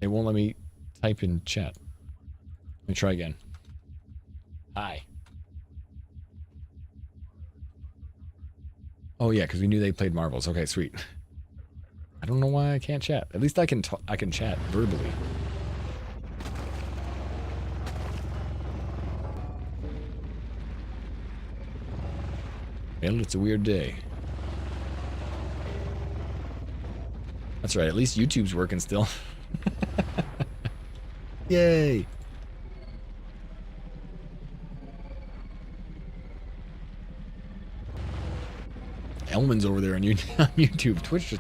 it won't let me type in chat. Let me try again. Hi. Oh yeah, because we knew they played Marvels. Okay, sweet. I don't know why I can't chat. At least I can chat verbally. Well, it's a weird day. That's right, at least YouTube's working still. Yay! Elman's over there on YouTube. Twitch,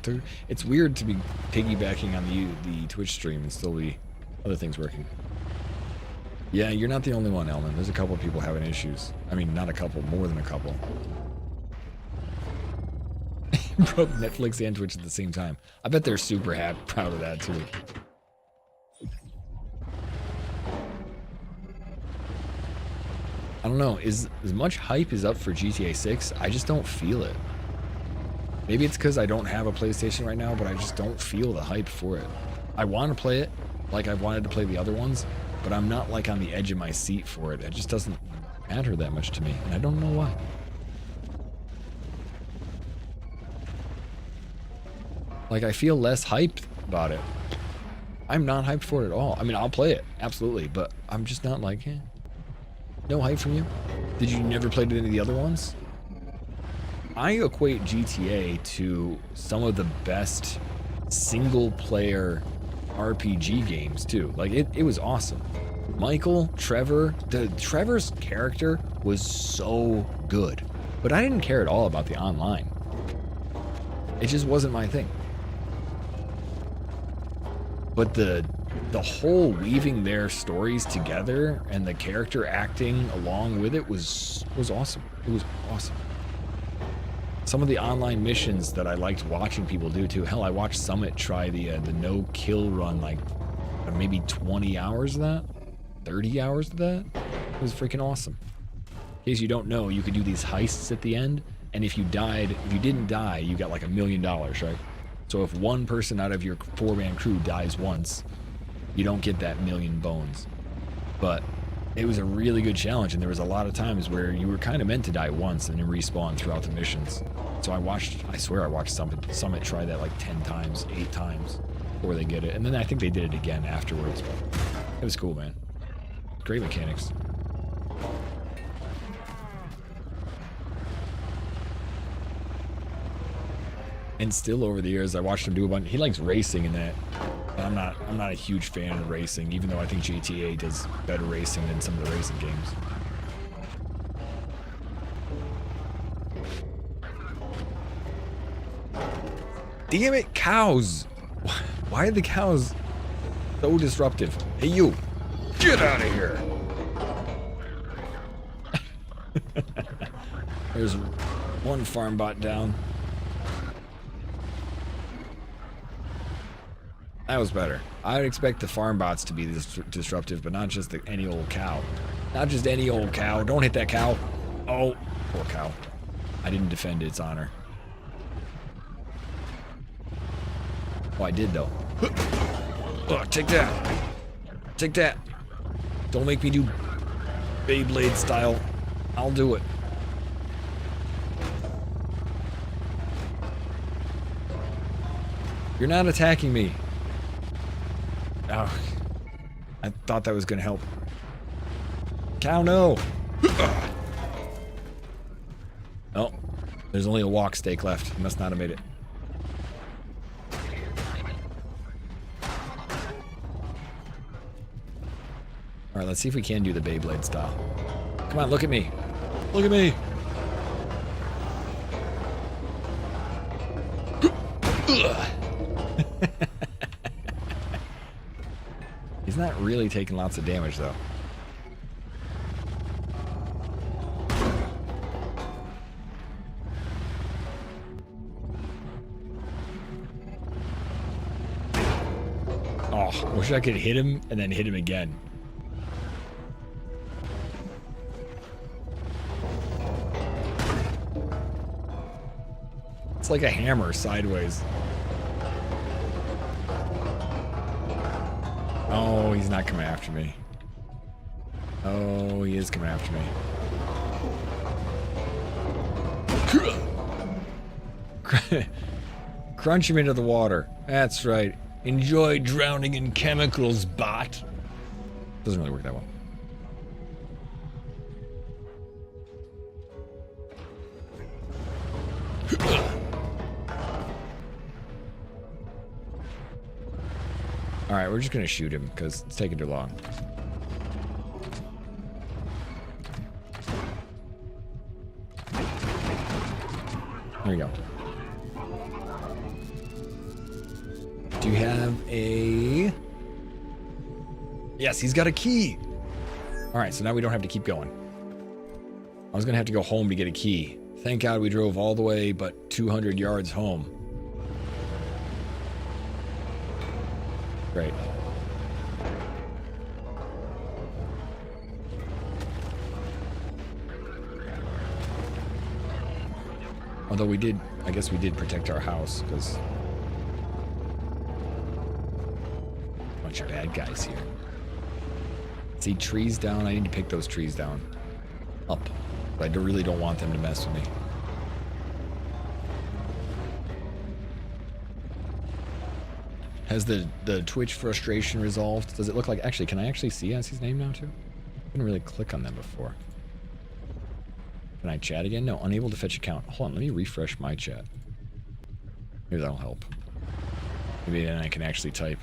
it's weird to be piggybacking on the Twitch stream and still be other things working. Yeah, you're not the only one, Elman. There's a couple of people having issues. I mean, not a couple, more than a couple. Broke Netflix and Twitch at the same time. I bet they're super proud of that too. I don't know, as much hype is up for GTA 6, I just don't feel it. Maybe it's because I don't have a PlayStation right now, but I just don't feel the hype for it. I want to play it like I wanted to play the other ones, but I'm not like on the edge of my seat for it. It just doesn't matter that much to me, and I don't know why. Like, I feel less hyped about it. I'm not hyped for it at all. I mean, I'll play it, absolutely, but I'm just not like, eh. No hype from you? Did you never play any of the other ones? I equate GTA to some of the best single-player RPG games, too. Like, it was awesome. Michael, Trevor, Trevor's character was so good. But I didn't care at all about the online. It just wasn't my thing. But the whole weaving their stories together and the character acting along with it was awesome. It was awesome. Some of the online missions that I liked watching people do too. Hell, I watched Summit try the no-kill run, like maybe 20 hours of that, 30 hours of that. It was freaking awesome. In case you don't know, you could do these heists at the end, and if you didn't die, you got like $1 million, right? So if one person out of your 4-man crew dies once, you don't get that million bones. But it was a really good challenge, and there was a lot of times where you were kind of meant to die once and then respawn throughout the missions. So I swear I watched Summit try that like 10 times, 8 times before they get it. And then I think they did it again afterwards, but it was cool, man. Great mechanics. And still over the years, I watched him do a bunch. He likes racing in that. But I'm not a huge fan of racing, even though I think GTA does better racing than some of the racing games. Damn it, cows! Why are the cows so disruptive? Hey, you! Get out of here! There's one farm bot down. That was better. I would expect the farm bots to be this disruptive, but not just any old cow. Not just any old cow. Don't hit that cow. Oh, poor cow. I didn't defend its honor. Oh, I did, though. Oh, take that. Take that. Don't make me do Beyblade style. I'll do it. You're not attacking me. Oh, I thought that was gonna help. Cow, no! Oh, there's only a walk stake left. He must not have made it. Alright, let's see if we can do the Beyblade style. Come on, look at me. Look at me! He's not really taking lots of damage, though. Oh, wish I could hit him and then hit him again. It's like a hammer sideways. Oh, he's not coming after me. Oh, he is coming after me. Crunch him into the water. That's right. Enjoy drowning in chemicals, bot. Doesn't really work that well. Alright, we're just gonna shoot him because it's taking too long. There we go. Do you have a... Yes, he's got a key! Alright, so now we don't have to keep going. I was gonna have to go home to get a key. Thank God we drove all the way but 200 yards home. Great. Although we did, I guess we did protect our house, because... bunch of bad guys here. See, trees down. I need to pick those trees down. Up. But I really don't want them to mess with me. Has the Twitch frustration resolved? Does it look like... Actually, can I actually see Essie's name now, too? I couldn't really click on them before. Can I chat again? No, unable to fetch account. Hold on, let me refresh my chat. Maybe that'll help. Maybe then I can actually type.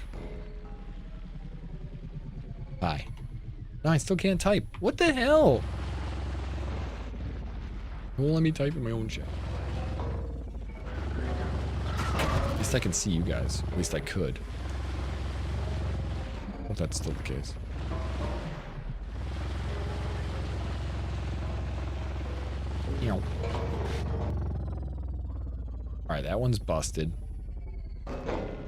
Hi. No, I still can't type. What the hell? It won't let me type in my own chat. At least I can see you guys. At least I could. Hope that's still the case. Alright, that one's busted.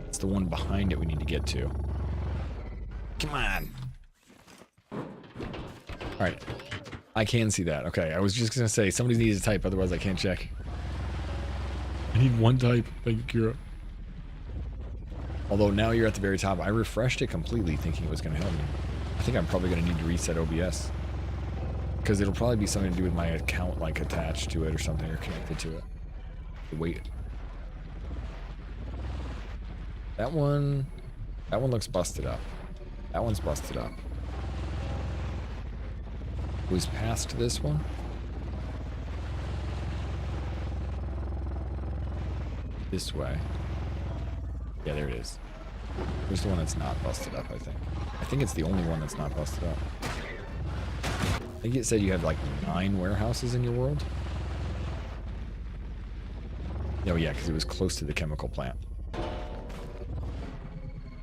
It's the one behind it we need to get to. Come on. All right. I can see that. Okay, I was just going to say, somebody needs to type, otherwise I can't check. I need one type. Thank you, Kira. Although now you're at the very top. I refreshed it completely thinking it was going to help me. I think I'm probably going to need to reset OBS. Because it'll probably be something to do with my account, like, attached to it or something, or connected to it. Wait. That one looks busted up. That one's busted up. Was past this one? This way. Yeah, there it is. There's the one that's not busted up, I think. I think it's the only one that's not busted up. I think it said you have like 9 warehouses in your world. Oh yeah, because it was close to the chemical plant.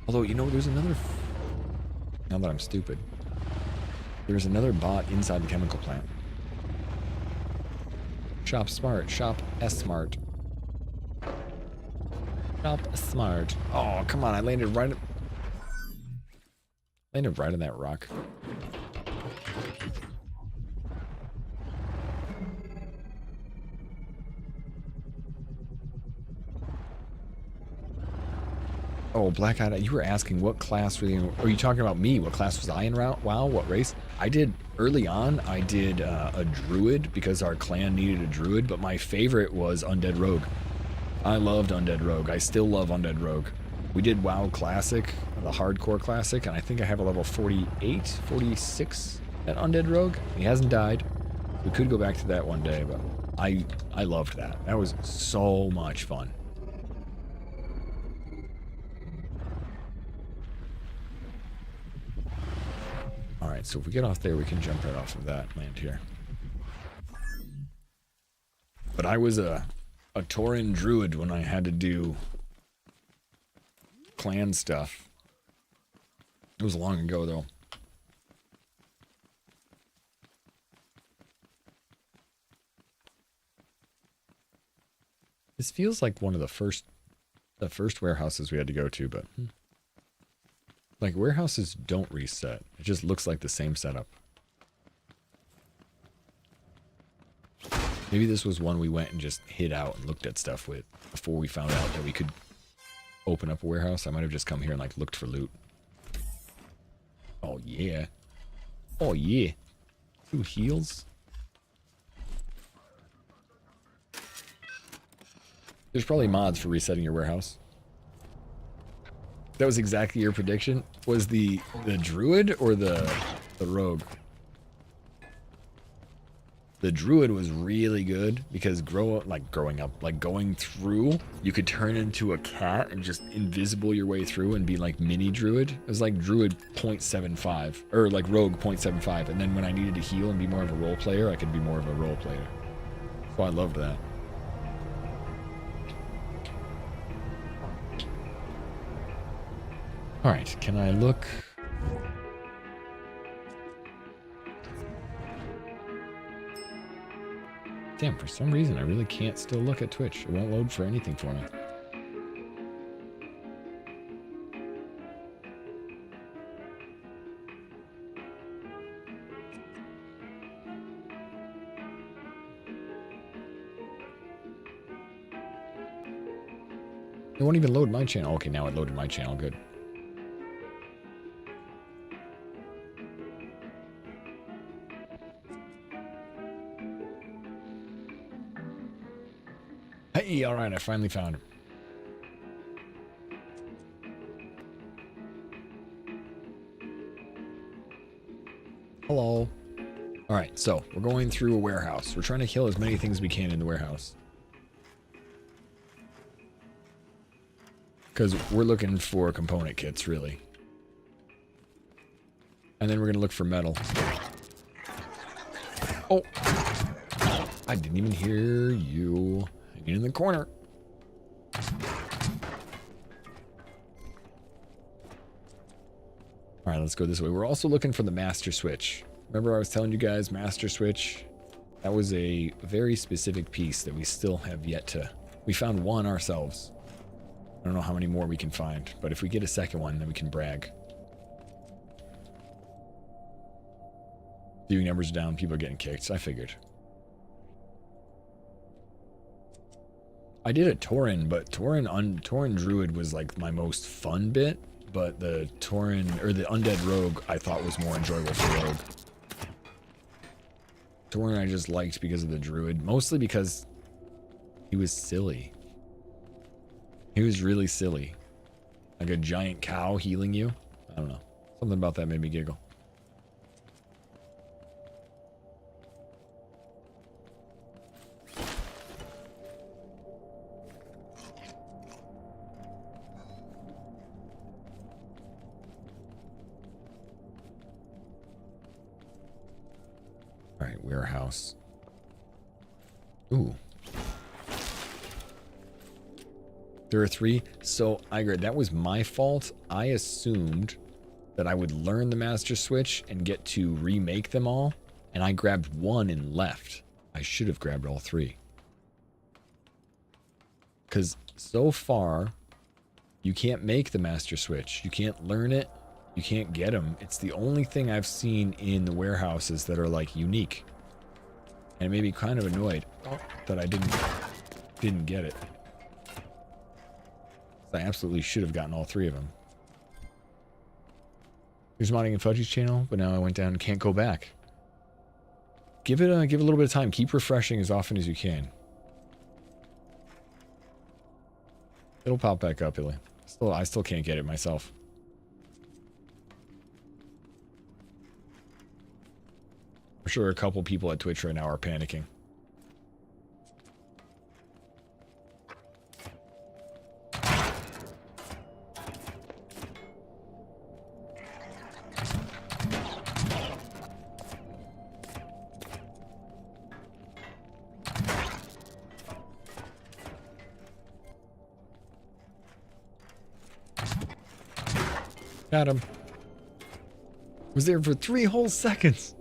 Although, you know, there's another... Now that I'm stupid. There's another bot inside the chemical plant. Shop smart. Shop S-smart. Shop smart. Oh, come on. I landed right... Landed right on that rock. Oh, Black Eyed, you were asking what class were you... Are you talking about me? What class was I in WoW? What race? I did... Early on, I did a druid because our clan needed a druid, but my favorite was Undead Rogue. I loved Undead Rogue. I still love Undead Rogue. We did WoW Classic, the Hardcore Classic, and I think I have a level 48, 46 at Undead Rogue. He hasn't died. We could go back to that one day, but I loved that. That was so much fun. Alright, so if we get off there, we can jump right off of that land here. But I was a Tauren Druid when I had to do clan stuff. It was long ago, though. This feels like one of the first warehouses we had to go to, but... Like, warehouses don't reset. It just looks like the same setup. Maybe this was one we went and just hid out and looked at stuff with before we found out that we could open up a warehouse. I might have just come here and, like, looked for loot. Oh, yeah. Oh, yeah. 2 heals? There's probably mods for resetting your warehouse. That was exactly your prediction. Was the druid or the rogue? The druid was really good because growing up, like going through, you could turn into a cat and just invisible your way through and be like mini druid. It was like druid 0.75 or like rogue 0.75. And then when I needed to heal and be more of a role player, I could be more of a role player. So I loved that. All right, can I look? Damn, for some reason I really can't still look at Twitch. It won't load for anything for me. It won't even load my channel. Okay, now it loaded my channel. Good. Hey, alright, I finally found him. Hello. Alright, so we're going through a warehouse. We're trying to kill as many things as we can in the warehouse. Because we're looking for component kits, really. And then we're going to look for metal. Oh! I didn't even hear you. In the corner. Alright, let's go this way. We're also looking for the master switch. Remember I was telling you guys, master switch? That was a very specific piece that we still have yet to... We found one ourselves. I don't know how many more we can find, but if we get a second one, then we can brag. Viewing numbers are down. People are getting kicked. I figured. I did a Tauren, but Tauren Druid was like my most fun bit. But the Tauren, or the Undead Rogue, I thought was more enjoyable for Rogue. Tauren I just liked because of the Druid. Mostly because he was silly. He was really silly. Like a giant cow healing you. I don't know. Something about that made me giggle. Alright, warehouse. Ooh. There are 3. So, Igor, that was my fault. I assumed that I would learn the Master Switch and get to remake them all. And I grabbed 1 and left. I should have grabbed all 3. Because so far, you can't make the Master Switch. You can't learn it. You can't get them. It's the only thing I've seen in the warehouses that are like unique. And it made me kind of annoyed that I didn't get it. I absolutely should have gotten all 3 of them. Here's modding in Fudgy's channel, but now I went down and can't go back. Give it a little bit of time. Keep refreshing as often as you can. It'll pop back up, Illy. I still can't get it myself. I'm sure a couple people at Twitch right now are panicking. Got him. Was there for 3 whole seconds.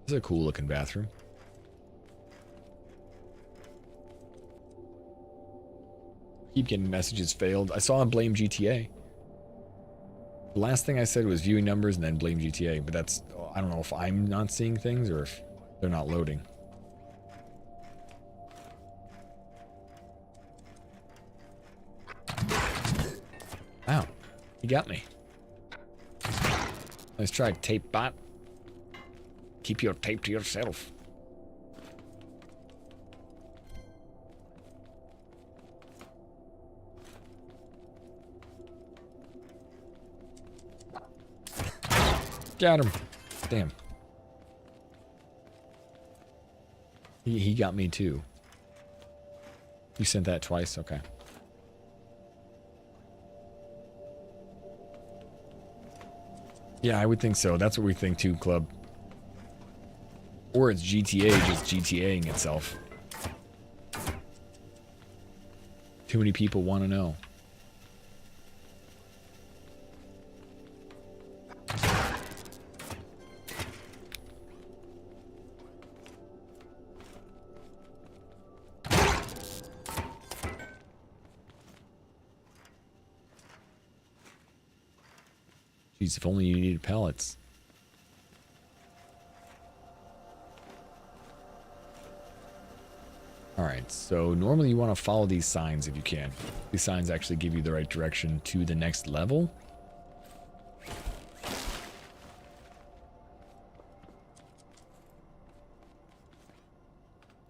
This is a cool looking bathroom. Keep getting messages failed. I saw him blame GTA. The last thing I said was viewing numbers and then blame GTA, but that's, I don't know if I'm not seeing things or if they're not loading. Ow, he got me. Let's try tape bot. Keep your tape to yourself. Got him. Damn. He got me too. You sent that twice? Okay. Yeah, I would think so. That's what we think too, Club. Or it's GTA just GTAing itself. Too many people want to know. Jeez, if only you needed pellets. Alright, so normally you want to follow these signs if you can. These signs actually give you the right direction to the next level.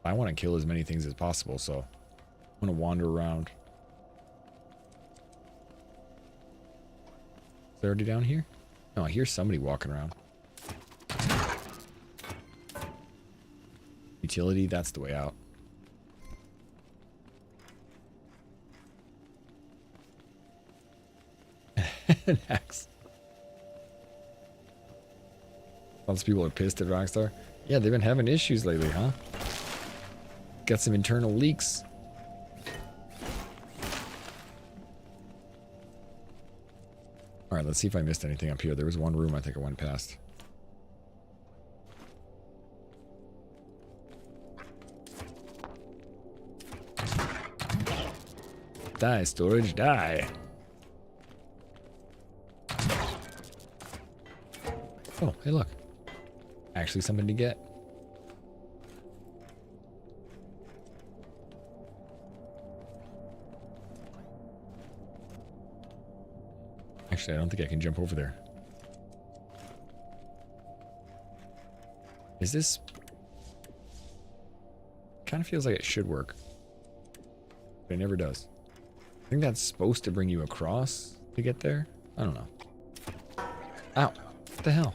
I want to kill as many things as possible, so I'm going to wander around. Is there already down here? No, I hear somebody walking around. Utility, that's the way out. Next. Lots of people are pissed at Rockstar. Yeah, they've been having issues lately, huh? Got some internal leaks. Alright, let's see if I missed anything up here. There was one room I think I went past. Die, storage, die. Oh, hey, look. Actually something to get. Actually, I don't think I can jump over there. Is this... Kind of feels like it should work. But it never does. I think that's supposed to bring you across to get there. I don't know. Ow. What the hell?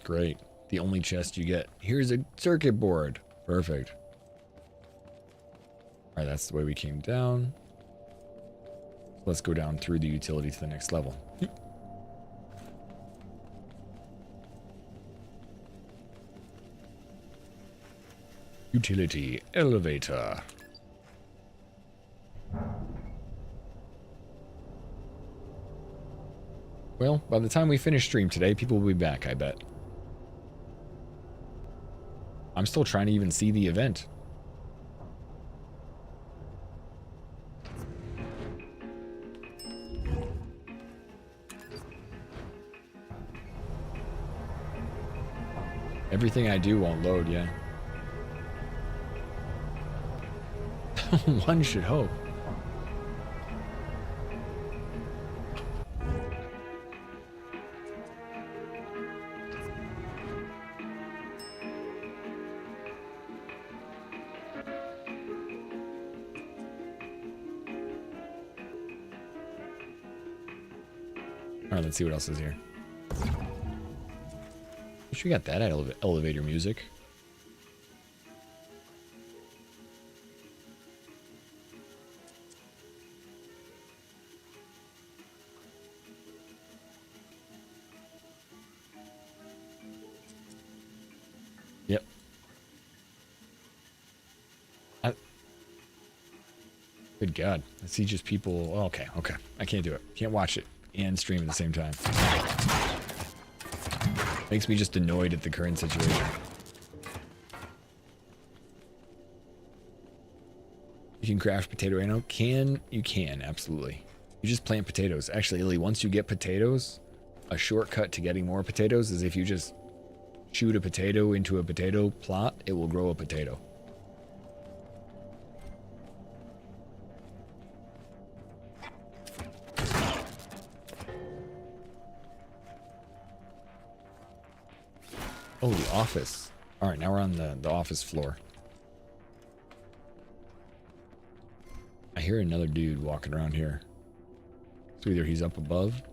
Great. The only chest you get. Here's a circuit board. Perfect. Alright, that's the way we came down. Let's go down through the utility to the next level. Utility elevator. Well, by the time we finish stream today, people will be back, I bet. I'm still trying to even see the event. Everything I do won't load, yeah. One should hope. Alright, let's see what else is here. Wish we got that elevator music. Yep. Good God. I see just people. Oh, okay, okay. I can't do it. Can't watch it and stream at the same time. Makes me just annoyed at the current situation. You can craft potato ammo. You can, absolutely. You just plant potatoes. Actually, Illy, once you get potatoes, a shortcut to getting more potatoes is if you just shoot a potato into a potato plot, it will grow a potato. Oh, the office. All right, now we're on the office floor. I hear another dude walking around here. So either he's up above.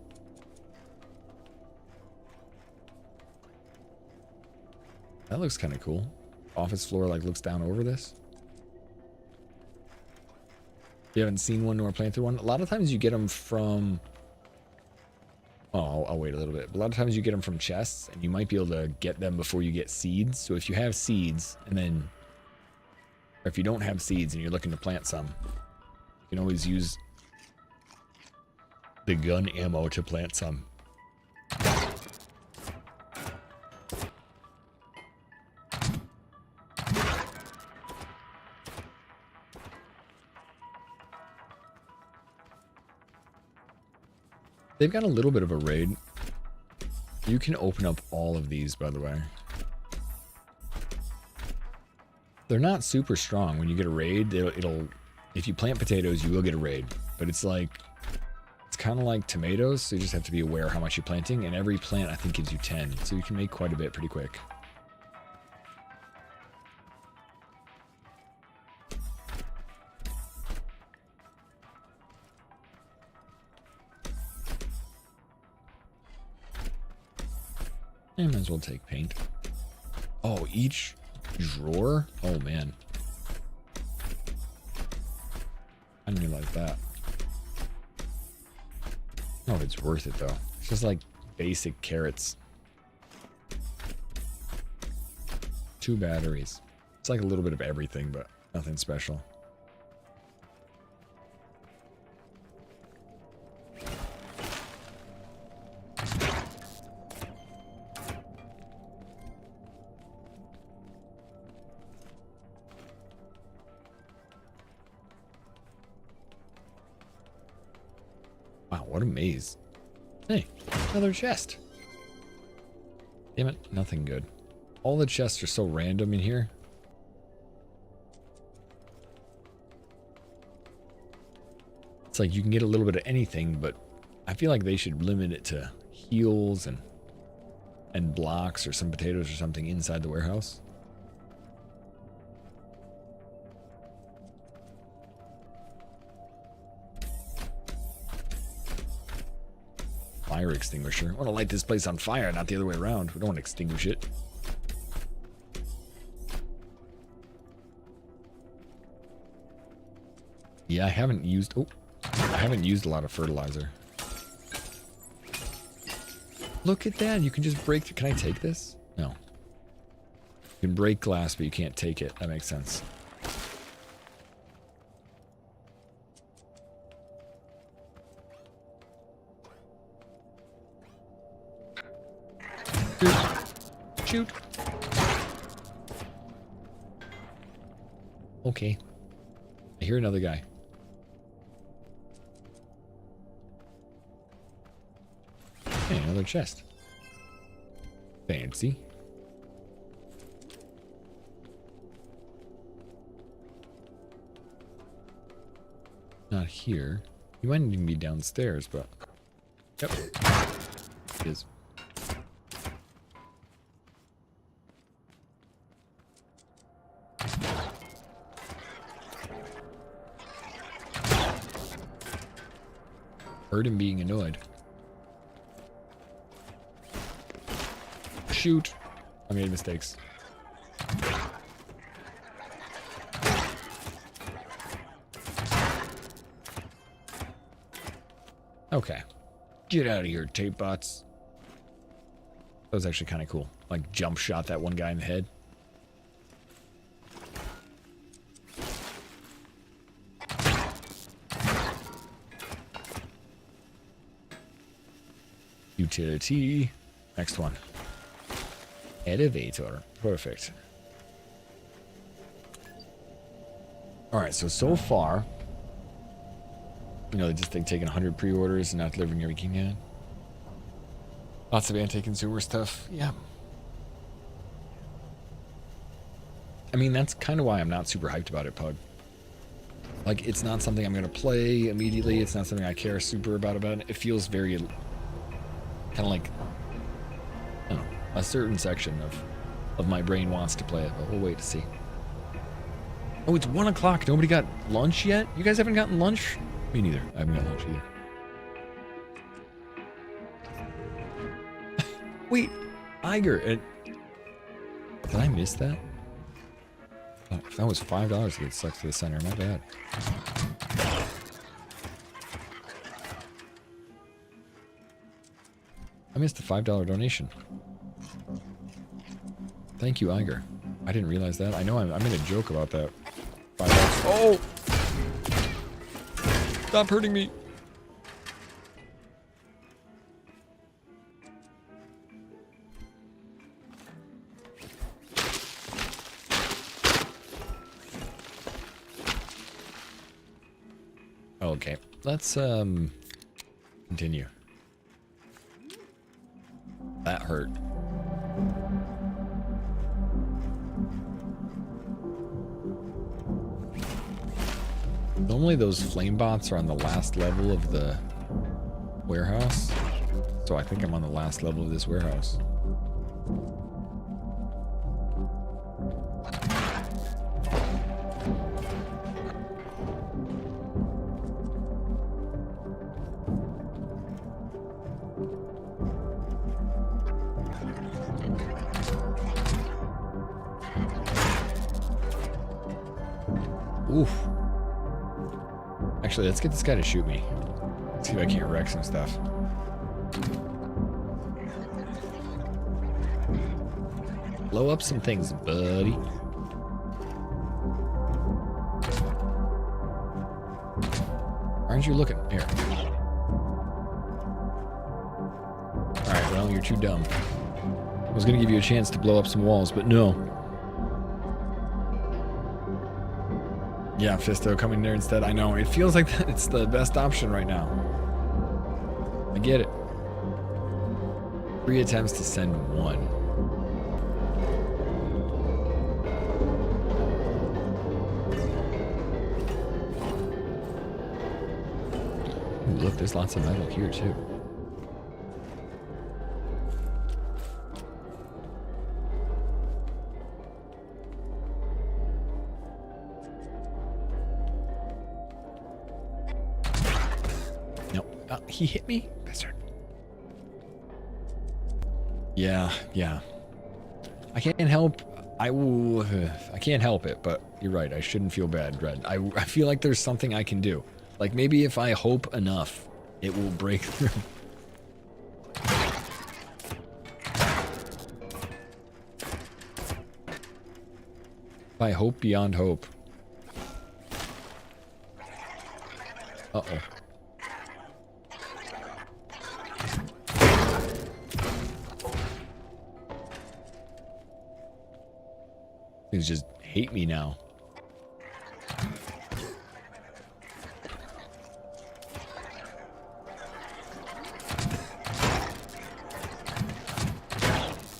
That looks kind of cool. Office floor like looks down over this. You haven't seen one nor planted one. A lot of times you get them from... Oh, I'll wait a little bit. A lot of times you get them from chests, and you might be able to get them before you get seeds. So if you have seeds, and then... Or if you don't have seeds and you're looking to plant some, you can always use the gun ammo to plant some. They've got a little bit of a raid. You can open up all of these, by the way. They're not super strong. When you get a raid, it'll if you plant potatoes, you will get a raid. But it's like, it's kind of like tomatoes, so you just have to be aware how much you're planting. And every plant, I think, gives you 10. So you can make quite a bit pretty quick. I might as well take paint. Oh, each drawer? Oh, man. I didn't realize that. Oh, it's worth it, though. It's just like basic carrots. 2 batteries. It's like a little bit of everything, but nothing special. what a maze. Hey, another chest. Damn it, nothing good. All the chests are so random in here. It's like you can get a little bit of anything, but I feel like they should limit it to heals and blocks or some potatoes or something inside the warehouse. Fire extinguisher. I want to light this place on fire, not the other way around. We don't want to extinguish it. Yeah, I haven't used a lot of fertilizer. Look at that. You can just break. Can I take this? No. You can break glass, but you can't take it. That makes sense. Shoot. Okay. I hear another guy. Hey, another chest. Fancy. Not here. You might even be downstairs, but... Yep. It is. Heard him being annoyed. Shoot. I made mistakes. Okay. Get out of here, tape bots. That was actually kind of cool. Like jump shot that one guy in the head. Utility. Next one. Elevator. Perfect. Alright, so far, you know, they just taking 100 pre-orders and not delivering everything yet. Lots of anti-consumer stuff. Yeah. I mean, that's kind of why I'm not super hyped about it, Pug. Like, it's not something I'm going to play immediately. It's not something I care super about it. It feels very... kind of like, I don't know, a certain section of my brain wants to play it, but we'll wait to see. Oh, it's 1 o'clock. Nobody got lunch yet? You guys haven't gotten lunch? Me neither. I haven't got lunch either. Wait, Iger. Did I miss that? Oh, that was $5 to get sucked to the center. My bad. I missed the $5 donation. Thank you, Iger. I didn't realize that. I know I made a joke about that. $5. Oh! Stop hurting me. Okay, let's continue. That hurt. Normally those flame bots are on the last level of the warehouse. So I think I'm on the last level of this warehouse. Oof. Actually, let's get this guy to shoot me. Let's see if I can't wreck some stuff. Blow up some things, buddy. Aren't you looking? Here. Alright, well, you're too dumb. I was gonna give you a chance to blow up some walls, but no. Yeah, Fisto coming there instead. I know. It feels like it's the best option right now. get it. 3 attempts to send 1. Ooh, look, there's lots of metal here too. Nope. He hit me? Bastard. Yeah. I can't help. I can't help it, but you're right. I shouldn't feel bad, Red. I feel like there's something I can do. Like maybe if I hope enough, it will break through. If I hope beyond hope. Uh-oh. Things just hate me now.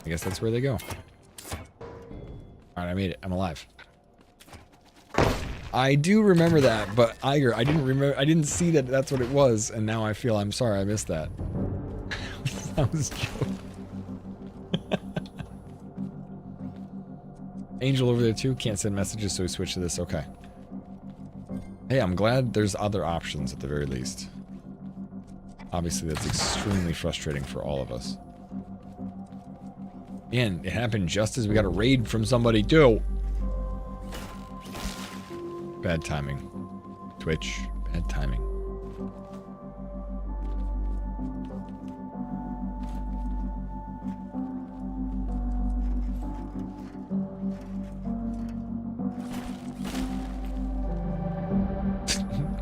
I guess that's where they go. Alright, I made it. I'm alive. I do remember that, but Iger, I didn't see that that's what it was, and now I feel I'm sorry I missed that. That was a joke. Angel over there too, can't send messages, so we switch to this. Okay. Hey, I'm glad there's other options at the very least. Obviously, that's extremely frustrating for all of us. And it happened just as we got a raid from somebody too. Bad timing. Twitch, bad timing.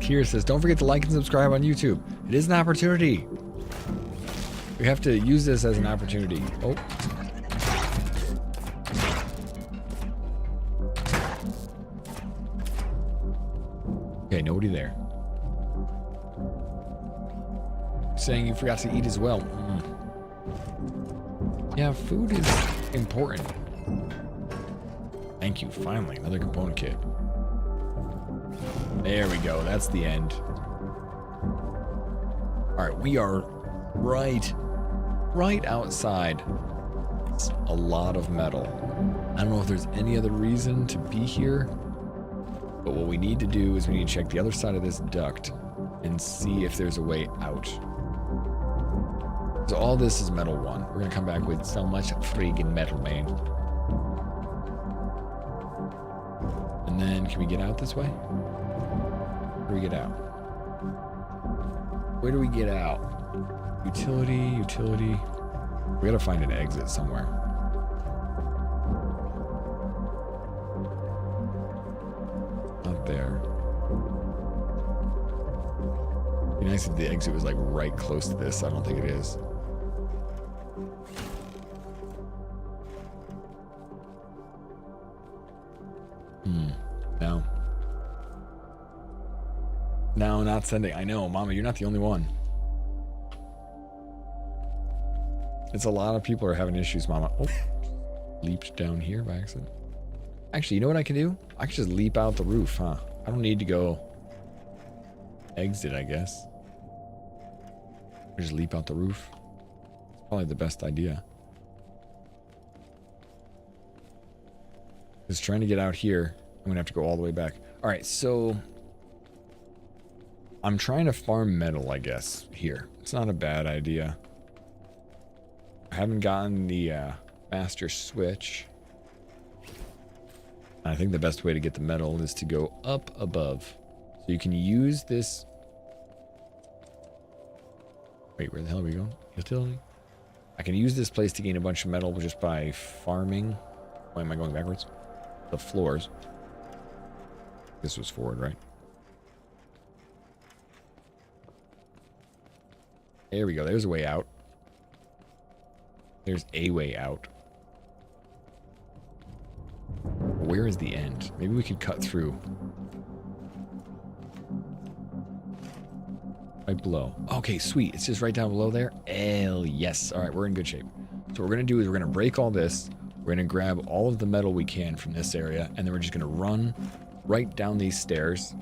Kira says, don't forget to like and subscribe on YouTube. It is an opportunity. We have to use this as an opportunity. Oh. Okay, nobody there. Saying you forgot to eat as well. Yeah, food is important. Thank you. Finally, another component kit. There we go. That's the end. Alright, we are right outside. It's a lot of metal. I don't know if there's any other reason to be here, but what we need to do is we need to check the other side of this duct and see if there's a way out. So all this is metal 1. We're gonna come back with so much friggin' metal, man. And then, can we get out this way? Where do we get out? Where do we get out? Utility. We gotta find an exit somewhere. Not there. It'd be nice if the exit was like right close to this. I don't think it is. No. No, not sending. I know, Mama, you're not the only one. It's a lot of people are having issues, Mama. Oh, leaped down here by accident. Actually, you know what I can do? I can just leap out the roof, huh? I don't need to go exit, I guess. I just leap out the roof. It's probably the best idea. Just trying to get out here. I'm gonna have to go all the way back. All right, so I'm trying to farm metal, I guess, here. It's not a bad idea. I haven't gotten the master switch. I think the best way to get the metal is to go up above. So you can use this. Wait, where the hell are we going? Utility? I can use this place to gain a bunch of metal just by farming. Why am I going backwards? The floors. This was forward, right? There we go. There's a way out. There's a way out. Where is the end? Maybe we could cut through. Right below. Okay, sweet. It's just right down below there. Hell yes. All right, we're in good shape. So what we're going to do is we're going to break all this. We're going to grab all of the metal we can from this area, and then we're just going to run right down these stairs.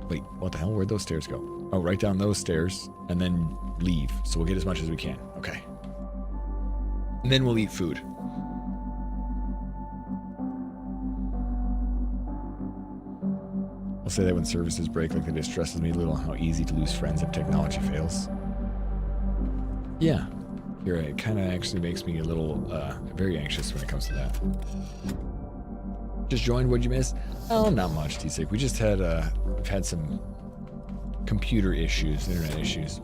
Wait, what the hell? Where'd those stairs go? Oh, right down those stairs, and then leave. So we'll get as much as we can. Okay. And then we'll eat food. I'll say that when services break, like, it distresses me a little how easy to lose friends if technology fails. Yeah, you're right. It kind of actually makes me a little, very anxious when it comes to that. Just joined, what'd you miss? Oh, not much, T-Sick. We just had, we've had some computer issues, internet issues.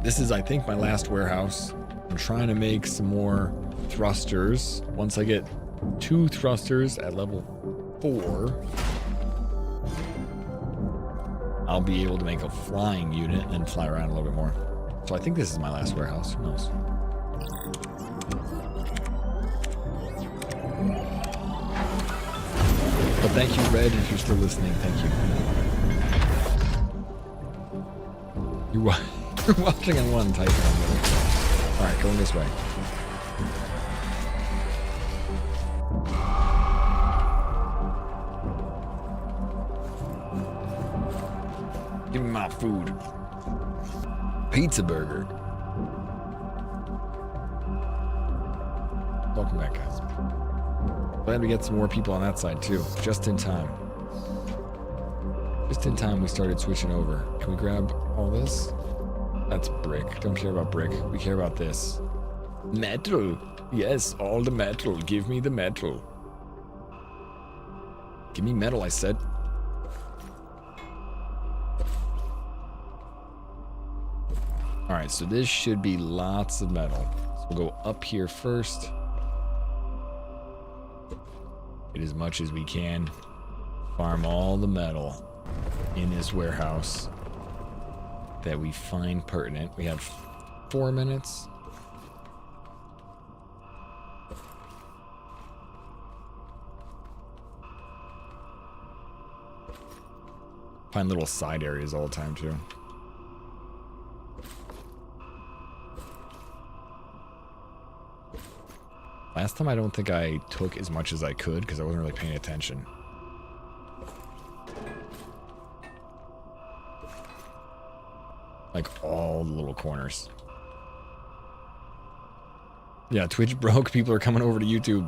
This is, I think, my last warehouse. I'm trying to make some more thrusters. Once I get 2 thrusters at level 4, I'll be able to make a flying unit and fly around a little bit more. So I think this is my last warehouse. Who knows? But thank you, Red, if you're still listening. Thank you. You're watching on one, typing on the other. Alright, going this way. Give me my food. Pizza burger. Welcome back, guys. Glad we get some more people on that side, too. Just in time. Just in time we started switching over. Can we grab all this? That's brick. Don't care about brick. We care about this. Metal. Yes, all the metal. Give me the metal. Give me metal, I said. Alright, so this should be lots of metal. So we'll go up here first. Get as much as we can. Farm all the metal in this warehouse that we find pertinent. We have 4 minutes. Find little side areas all the time, too. Last time I don't think I took as much as I could because I wasn't really paying attention. Like all the little corners. Yeah, Twitch broke. People are coming over to YouTube.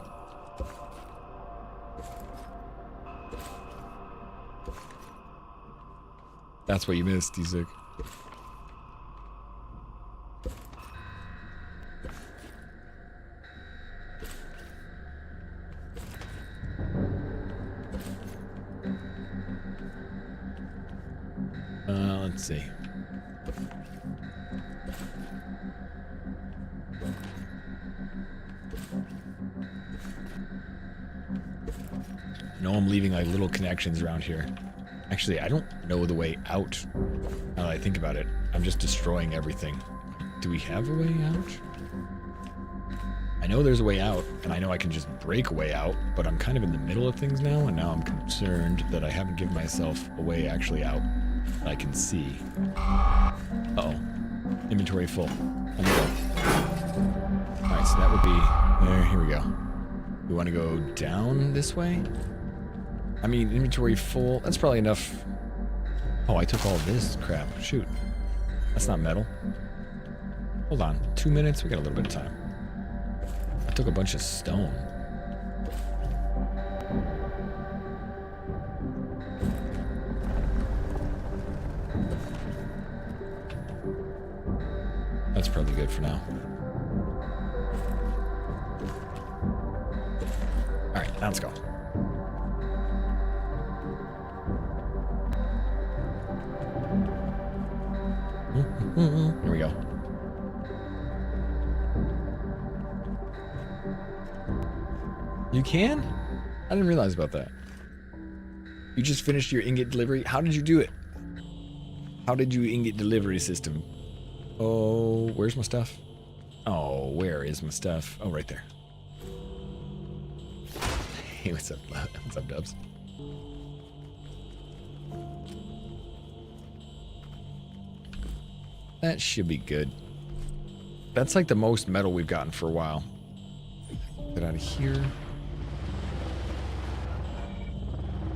That's what you missed, T-Sick. Let's see. I know I'm leaving like little connections around here. Actually, I don't know the way out. Now that I think about it, I'm just destroying everything. Do we have a way out? I know there's a way out, and I know I can just break a way out, but I'm kind of in the middle of things now, and now I'm concerned that I haven't given myself a way actually out that I can see. Uh-oh. Inventory full. Let me go. Alright, so that would be... There, here we go. We want to go down this way? I mean, inventory full. That's probably enough. Oh, I took all this crap. Shoot. That's not metal. Hold on. 2 minutes? We got a little bit of time. I took a bunch of stone. That's probably good for now. Alright, now let's go. Here we go. You can? I didn't realize about that. You just finished your ingot delivery? How did you do it? How did you ingot delivery system? Oh, where's my stuff? Oh, where is my stuff? Oh, right there. Hey, what's up? What's up, Dubs? That should be good. That's like the most metal we've gotten for a while. Get out of here.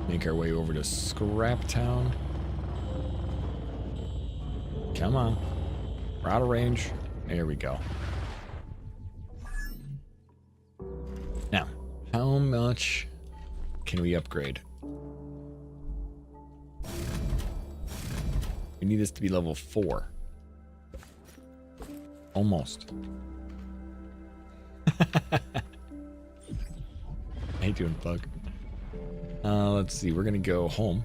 Make our way over to Scrap Town. Come on. We're out of range. There we go. Now, how much can we upgrade? We need this to be level 4. Almost. How you doing, Bug? Let's see. We're gonna go home.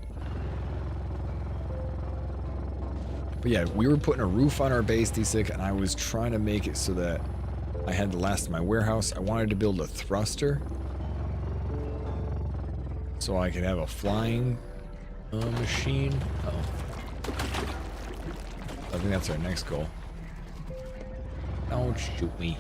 But yeah, we were putting a roof on our base, D-Sick, and I was trying to make it so that I had the last of my warehouse. I wanted to build a thruster so I could have a flying machine. Uh-oh. I think that's our next goal. Don't shoot me.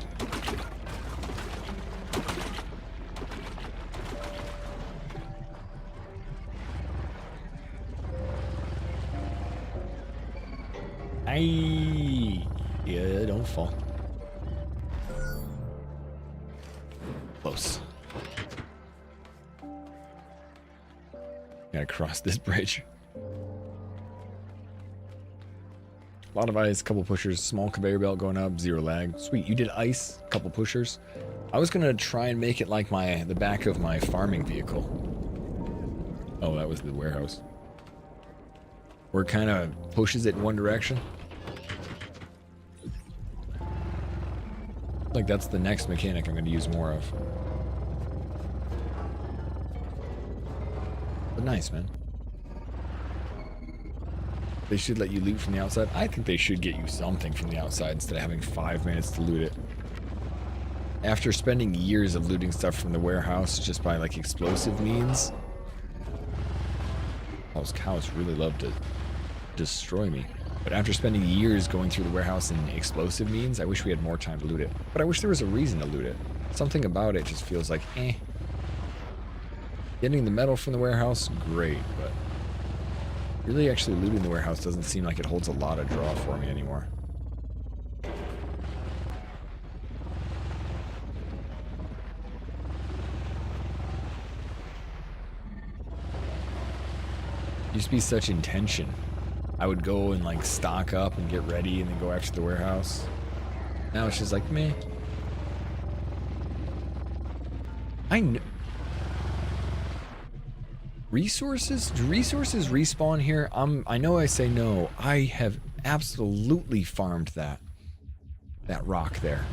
Aye. Yeah, don't fall. Close. Gotta cross this bridge. A lot of ice, couple pushers, small conveyor belt going up, 0 lag. Sweet, you did ice, couple pushers. I was gonna try and make it like the back of my farming vehicle. Oh, that was the warehouse. Where it kind of pushes it in one direction. Like that's the next mechanic I'm gonna use more of. But nice, man. They should let you loot from the outside. I think they should get you something from the outside instead of having 5 minutes to loot it. After spending years of looting stuff from the warehouse just by like explosive means. Those cows really love to destroy me. But after spending years going through the warehouse in explosive means, I wish we had more time to loot it. But I wish there was a reason to loot it. Something about it just feels like, eh. Getting the metal from the warehouse, great, but really actually looting the warehouse doesn't seem like it holds a lot of draw for me anymore. Used to be such intention. I would go and like stock up and get ready and then go after the warehouse. Now it's just like, meh. I know. Resources? Do resources respawn here? I know I say no. I have absolutely farmed that rock there.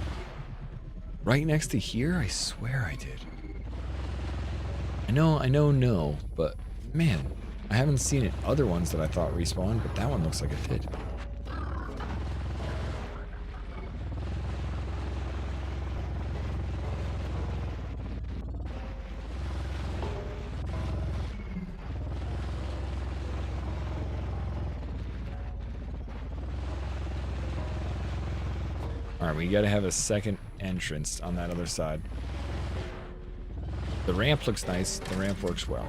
Right next to here? I swear I did. I know no, but man, I haven't seen it. Other ones that I thought respawned, but that one looks like it did. Alright, we gotta have a second entrance on that other side. The ramp looks nice. The ramp works well.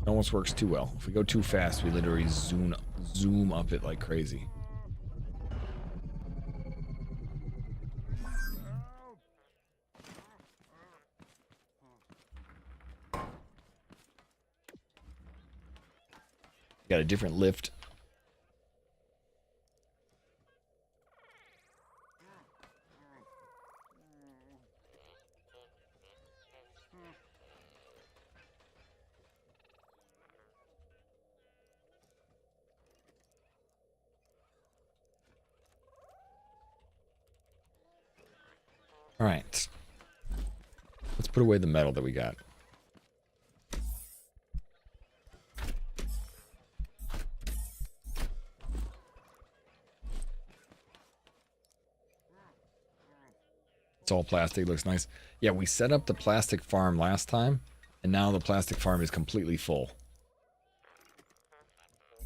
It almost works too well. If we go too fast, we literally zoom up it like crazy. Got a different lift. All right. Let's put away the metal that we got. It's all plastic, looks nice. Yeah, we set up the plastic farm last time, and now the plastic farm is completely full.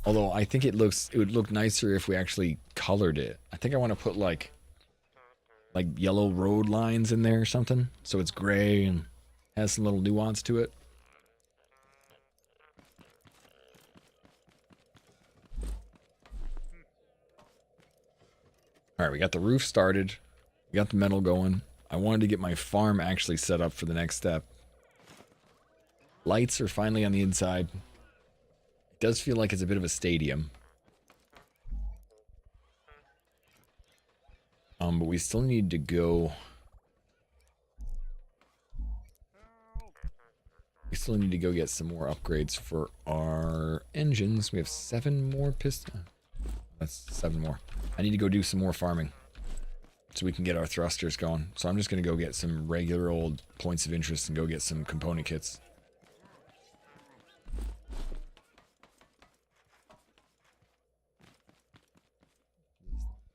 Although I think it would look nicer if we actually colored it. I think I want to put like yellow road lines in there or something, so it's gray and Has some little nuance to it. All right, we got the roof started. We got the metal going. I wanted to get my farm actually set up for the next step. Lights are finally on the inside. It does feel like it's a bit of a stadium. But we still need to go... We still need to go get some more upgrades for our engines. We have 7 more piston. That's 7 more. I need to go do some more farming so we can get our thrusters going. So I'm just going to go get some regular old points of interest and go get some component kits.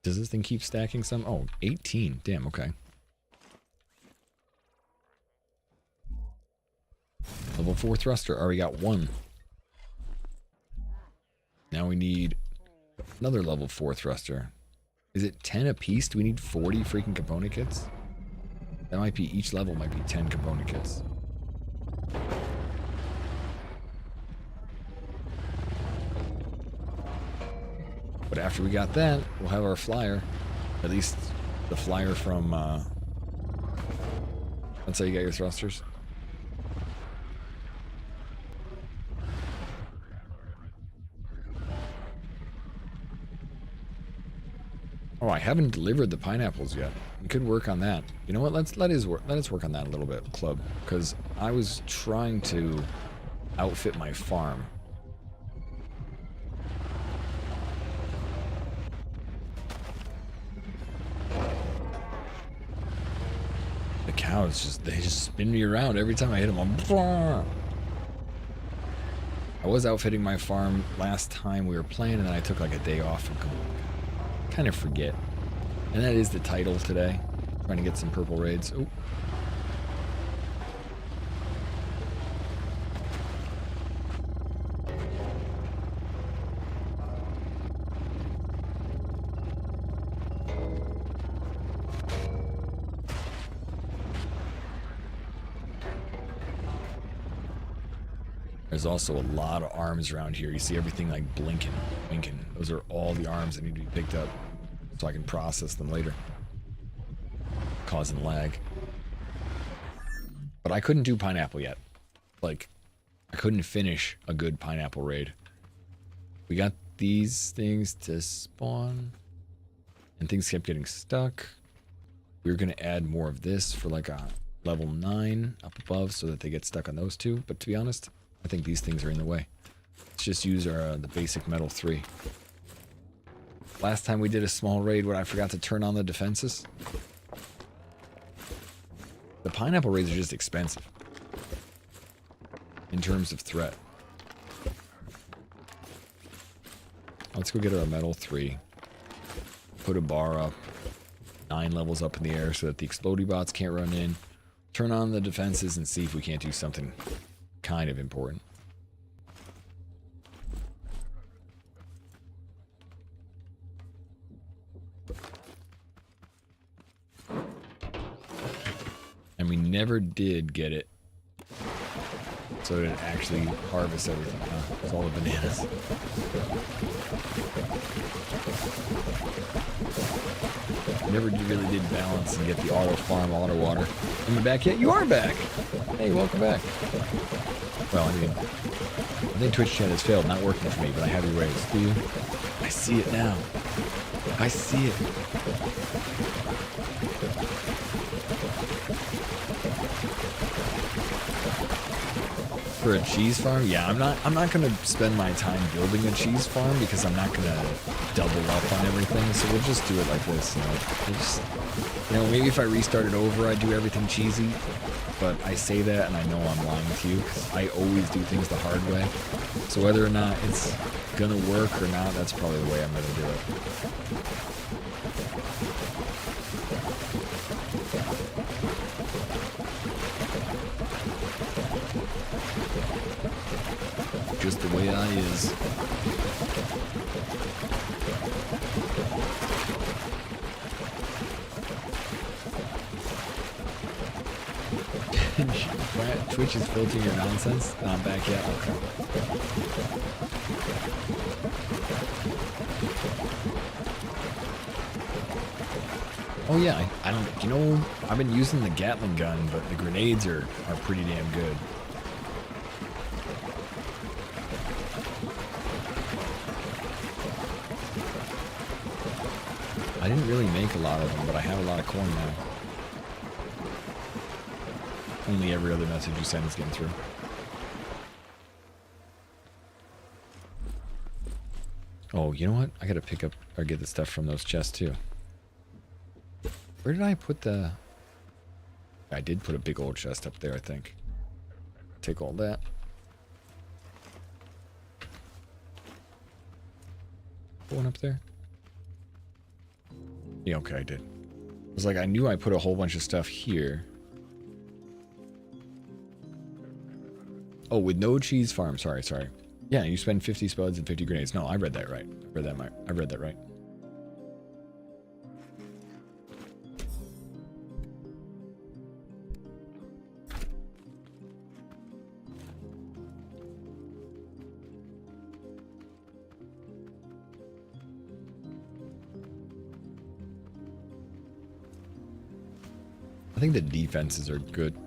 Does this thing keep stacking some? Oh, 18. Damn, okay. Level 4 thruster. Already got 1. Now we need another level 4 thruster. Is it 10 a piece? Do we need 40 freaking component kits? That might be, each level might be 10 component kits. But after we got that, we'll have our flyer. At least the flyer from, that's how you get your thrusters. Oh, I haven't delivered the pineapples yet. We could work on that. You know what? Let us work on that a little bit, Club. Because I was trying to outfit my farm. The cows they just spin me around every time I hit them. I was outfitting my farm last time we were playing, and then I took like a day off and kind of forget. And that is the title today. Trying to get some purple raids. Oh. There's also a lot of arms around here. You see everything like blinking. Those are all the arms that need to be picked up so I can process them later. Causing lag. But I couldn't do pineapple yet. Like, I couldn't finish a good pineapple raid. We got these things to spawn, and things kept getting stuck. We were going to add more of this for like a level 9 up above so that they get stuck on those two. But to be honest, I think these things are in the way. Let's just use our the basic metal 3. Last time we did a small raid where I forgot to turn on the defenses. The pineapple raids are just expensive in terms of threat. Let's go get our metal 3. Put a bar up. 9 levels up in the air so that the explodey bots can't run in. Turn on the defenses and see if we can't do something kind of important. And we never did get it so that it actually harvests everything. It's all the bananas. Never really did balance and get the auto farm, auto water. Are you back yet? You are back! Hey, welcome back. Well, I mean, I think Twitch chat has failed, not working for me, but I have you raised. Do you? I see it now. I see it. For a cheese farm? Yeah, I'm not gonna spend my time building a cheese farm because I'm not gonna double up on everything, so we'll just do it like this. Maybe if I restart it over, I'd do everything cheesy, but I say that and I know I'm lying to you because I always do things the hard way. So whether or not it's gonna work or not, that's probably the way I'm gonna do it. Just the way I is. Twitch is filtering your nonsense. Not back yet. Okay. Oh yeah, I don't. You know, I've been using the Gatling gun, but the grenades are pretty damn good. I didn't really make a lot of them, but I have a lot of corn now. Only every other message you send is getting through. Oh, you know what? I gotta pick up or get the stuff from those chests too. Where did I put the... I did put a big old chest up there, I think. Take all that. Put one up there? Yeah, okay, I did. It was like, I knew I put a whole bunch of stuff here. Oh, with no cheese farm. Sorry. Yeah, you spend 50 spuds and 50 grenades. No, I read that right. I read that right. I think the defenses are good.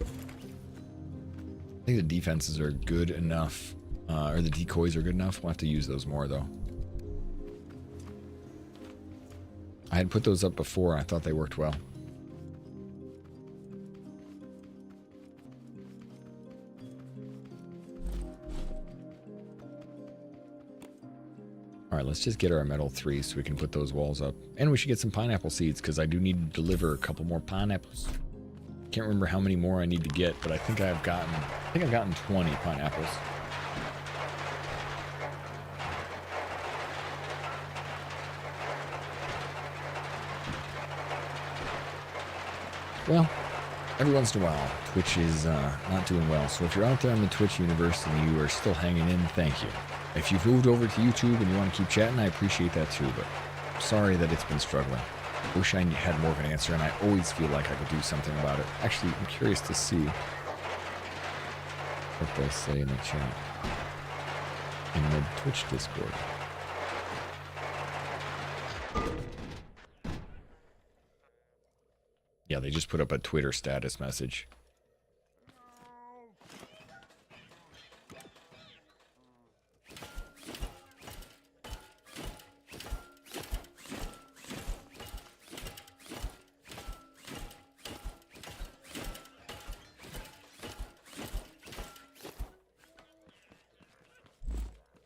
I think the defenses are good enough, or the decoys are good enough. We'll have to use those more, though. I had put those up before. I thought they worked well. Alright, let's just get our metal 3 so we can put those walls up. And we should get some pineapple seeds, because I do need to deliver a couple more pineapples. Can't remember how many more I need to get, but I think I've gotten 20 pineapples. Well, every once in a while, Twitch is not doing well. So if you're out there in the Twitch universe and you are still hanging in, thank you. If you've moved over to YouTube and you want to keep chatting, I appreciate that too, but I'm sorry that it's been struggling. Wish I had more of an answer, and I always feel like I could do something about it. Actually, I'm curious to see what they say in the chat. In the Twitch Discord. Yeah, they just put up a Twitter status message.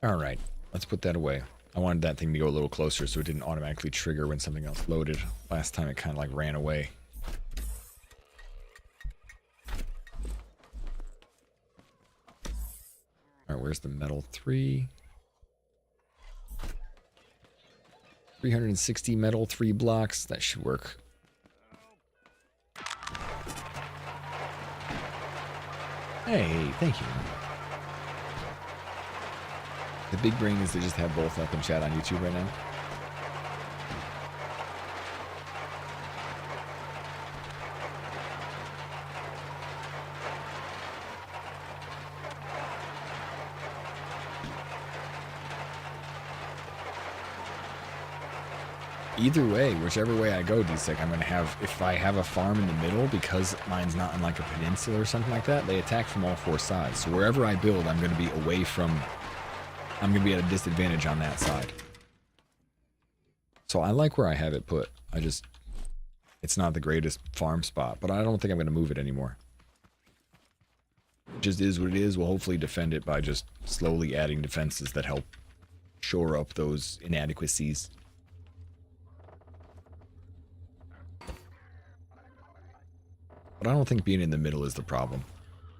Alright, let's put that away. I wanted that thing to go a little closer so it didn't automatically trigger when something else loaded. Last time it kind of like ran away. Alright, where's the metal 3? 360 metal, 3 blocks. That should work. Hey, thank you. The big brain is to just have both up in chat on YouTube right now. Either way, whichever way I go, D-Sec, I'm going to have, if I have a farm in the middle, because mine's not on like a peninsula or something like that, they attack from all 4 sides. So wherever I build, I'm going to be away from... I'm going to be at a disadvantage on that side. So I like where I have it put. It's not the greatest farm spot, but I don't think I'm going to move it anymore. It just is what it is. We'll hopefully defend it by just slowly adding defenses that help shore up those inadequacies. But I don't think being in the middle is the problem.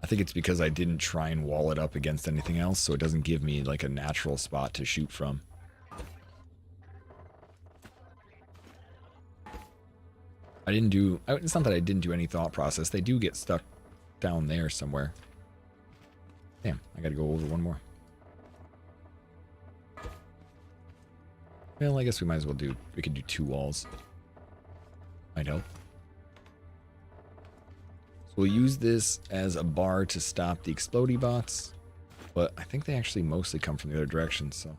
I think it's because I didn't try and wall it up against anything else, so it doesn't give me like a natural spot to shoot from. It's not that I didn't do any thought process. They do get stuck down there somewhere. Damn, I gotta go over one more. Well, I guess we might as well we could do 2 walls. Might help. So we'll use this as a bar to stop the explodey bots. But I think they actually mostly come from the other direction, so.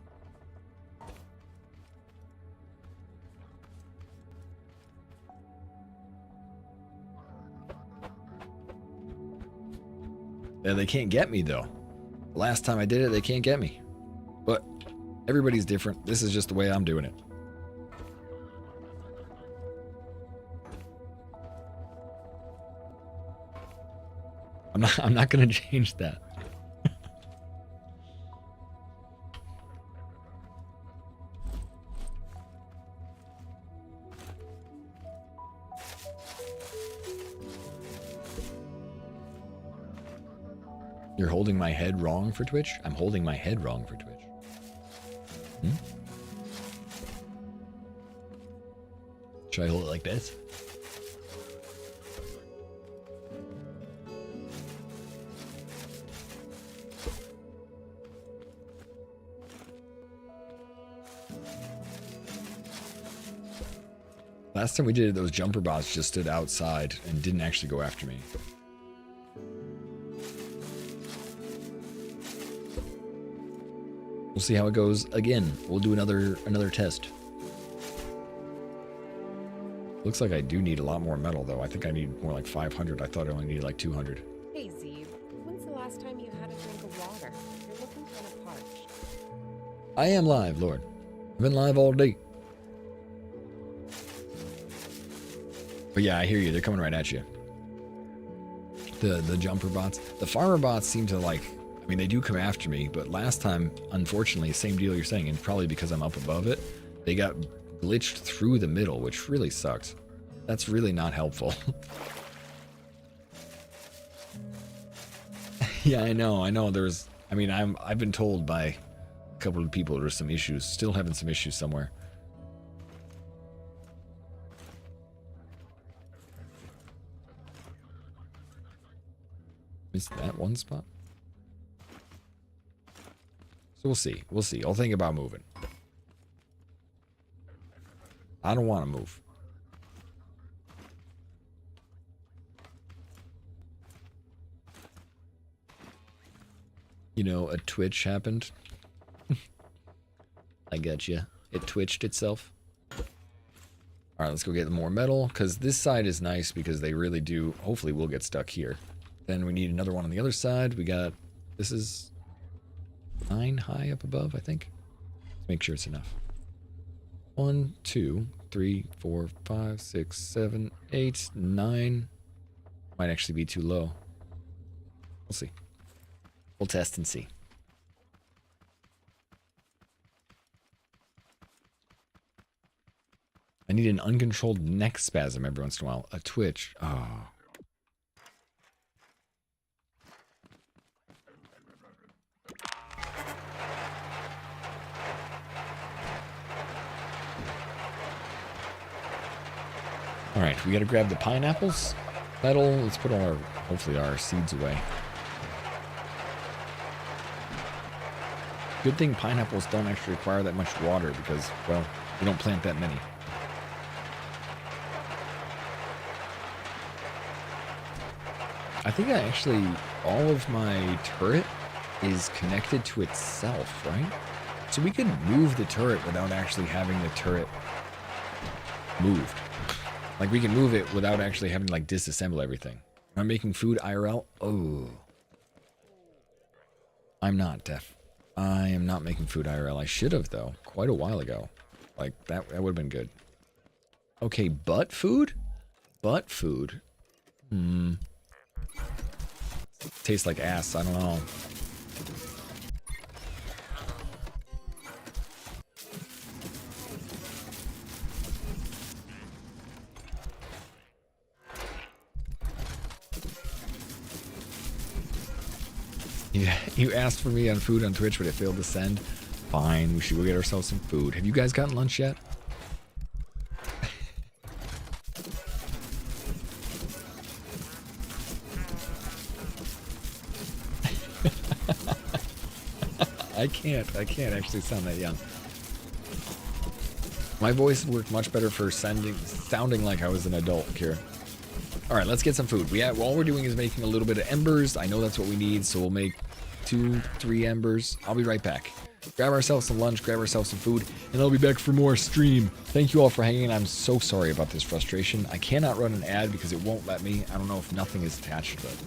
Yeah, they can't get me though. Last time I did it, they can't get me. But everybody's different. This is just the way I'm doing it. I'm not gonna change that. You're holding my head wrong for Twitch? I'm holding my head wrong for Twitch. Hmm? Should I hold it like this? Last time we did it, those jumper bots just stood outside and didn't actually go after me. We'll see how it goes again. We'll do another test. Looks like I do need a lot more metal though. I think I need more like 500. I thought I only needed like 200. Hey, Zeeb. When's the last time you had a drink of water? You're looking kind of parched. I am live, Lord. I've been live all day. But yeah, I hear you. They're coming right at you. The jumper bots. The farmer bots seem to like... I mean, they do come after me, but last time, unfortunately, same deal you're saying, and probably because I'm up above it, they got glitched through the middle, which really sucks. That's really not helpful. Yeah, I know. There's... I mean, I've been told by a couple of people there's some issues. Still having some issues somewhere. Missed that one spot. So we'll see. We'll see. I'll think about moving. I don't want to move. You know, a twitch happened. I got you. It twitched itself. All right, let's go get more metal, because this side is nice because they really do. Hopefully we'll get stuck here. Then we need another one on the other side. We got, this is 9 high up above, I think. Let's make sure it's enough. 1, 2, 3, 4, 5, 6, 7, 8, 9. Might actually be too low. We'll see. We'll test and see. I need an uncontrolled neck spasm every once in a while. A twitch. Oh. Alright, we gotta grab the pineapples. Let's put all our, hopefully our seeds away. Good thing pineapples don't actually require that much water because, well, we don't plant that many. I think all of my turret is connected to itself, right? So we could move the turret without actually having the turret moved. Like, we can move it without actually having to, like, disassemble everything. Am I making food IRL? Oh. I'm not, Def. I am not making food IRL. I should have, though. Quite a while ago. Like, that would have been good. Okay, butt food? Butt food? Tastes like ass. I don't know. Yeah, you asked for me on food on Twitch, but it failed to send. Fine, we should go get ourselves some food. Have you guys gotten lunch yet? I can't actually sound that young. My voice worked much better for sounding like I was an adult, Kira. All right, let's get some food. All we're doing is making a little bit of embers. I know that's what we need, so we'll make 2, 3 embers. I'll be right back. Grab ourselves some lunch, grab ourselves some food, and I'll be back for more stream. Thank you all for hanging. I'm so sorry about this frustration. I cannot run an ad because it won't let me. I don't know if nothing is attached to it.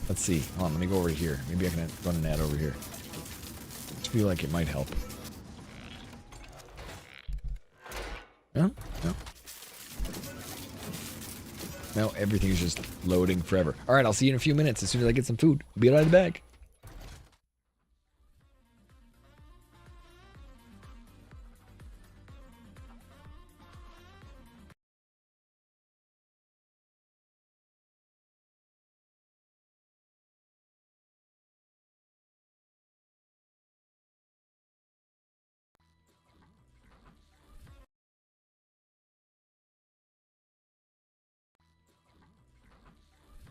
Let's see. Hold on, let me go over here. Maybe I can run an ad over here. I just feel like it might help. No? No. No, everything's just loading forever. All right, I'll see you in a few minutes as soon as I get some food. Be right back.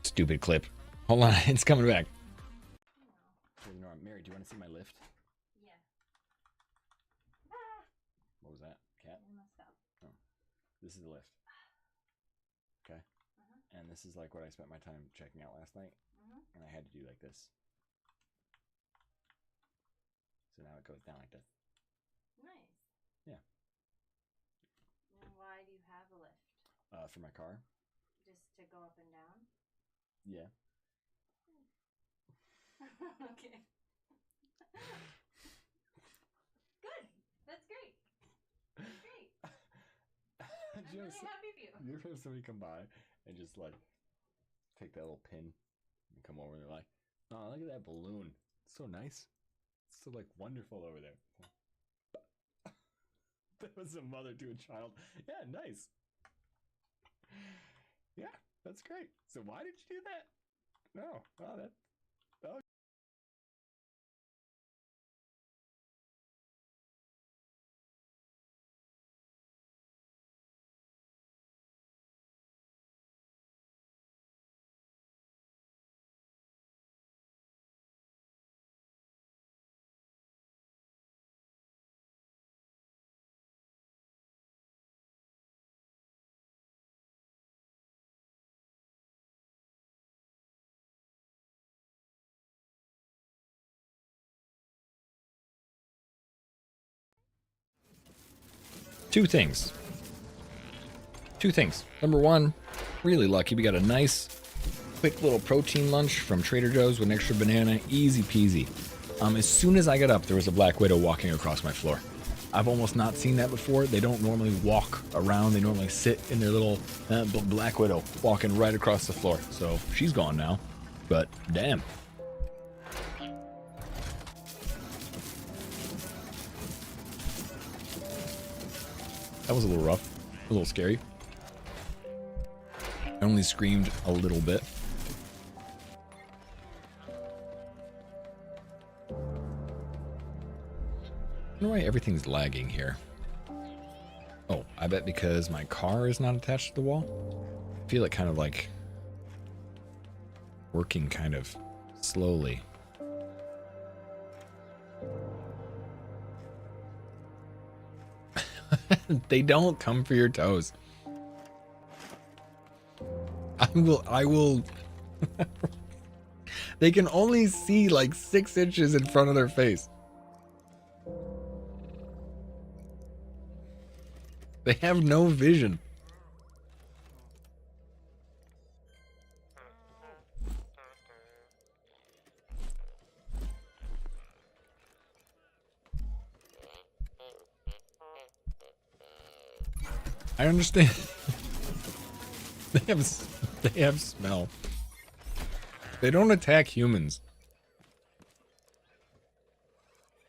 Stupid clip. Hold on, it's coming back. Mary, do you want to see my lift? Yeah. What was that? Cat? Oh. This is the lift. Okay. And this is like what I spent my time checking out last night. And I had to do like this. So now it goes down like this. Nice. Yeah. And why do you have a lift? For my car. Just to go up and down? Yeah. Okay. Good. That's great. That's great. I'm really happy for you. You ever have somebody come by and just like take that little pin and come over and they're like, oh, look at that balloon. It's so nice. It's so like wonderful over there. That was a mother to a child. Yeah, nice. Yeah, that's great. So why did you do that? No. Oh, that. Oh. Two things. Number one, really lucky. We got a nice, quick little protein lunch from Trader Joe's with an extra banana. Easy peasy. As soon as I got up, there was a black widow walking across my floor. I've almost not seen that before. They don't normally walk around. They normally sit in their little black widow walking right across the floor. So she's gone now. But damn. That was a little rough. A little scary. I only screamed a little bit. I wonder why everything's lagging here. Oh, I bet because my car is not attached to the wall. I feel it kind of like working kind of slowly. They don't come for your toes. I will. They can only see like 6 inches in front of their face. They have no vision. I understand. They have smell. They don't attack humans.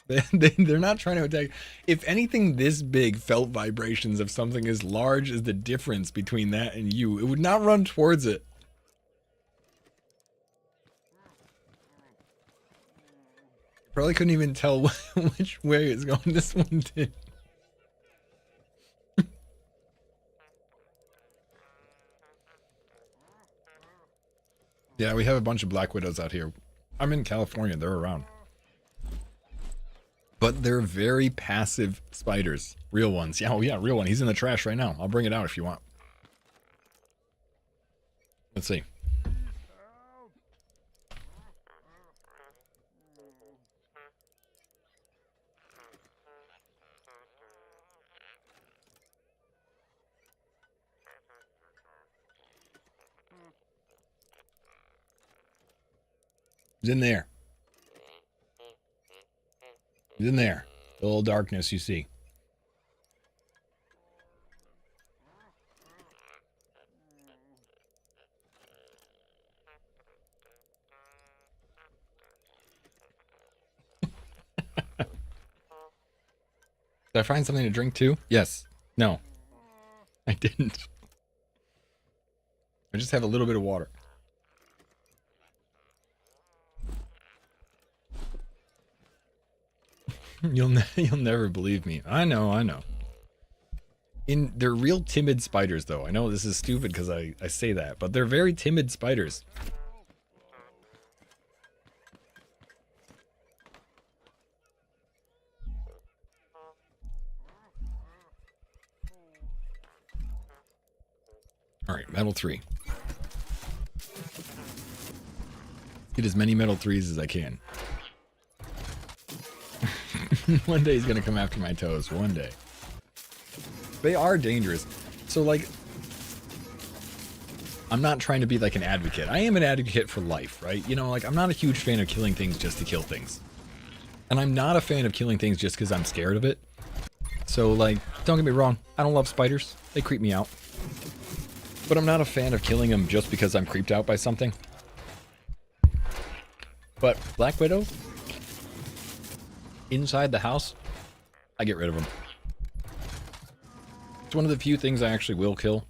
They're not trying to attack. If anything this big felt vibrations of something as large as the difference between that and you, it would not run towards it. Probably couldn't even tell which way it's going. This one did. Yeah, we have a bunch of black widows out here. I'm in California. They're around. But they're very passive spiders. Real ones. Yeah, oh yeah, real one. He's in the trash right now. I'll bring it out if you want. Let's see. He's in there. He's in there. The little darkness you see. Did I find something to drink too? Yes. No. I didn't. I just have a little bit of water. You'll never believe me. I know. They're real timid spiders, though. I know this is stupid because I say that, but they're very timid spiders. All right, metal 3. Get as many metal 3s as I can. One day he's gonna come after my toes. One day. They are dangerous. So, like, I'm not trying to be like an advocate. I am an advocate for life, right? You know, like, I'm not a huge fan of killing things just to kill things. And I'm not a fan of killing things just because I'm scared of it. So, like, don't get me wrong. I don't love spiders. They creep me out. But I'm not a fan of killing them just because I'm creeped out by something. But Black Widow, inside the house, I get rid of them. It's one of the few things I actually will kill,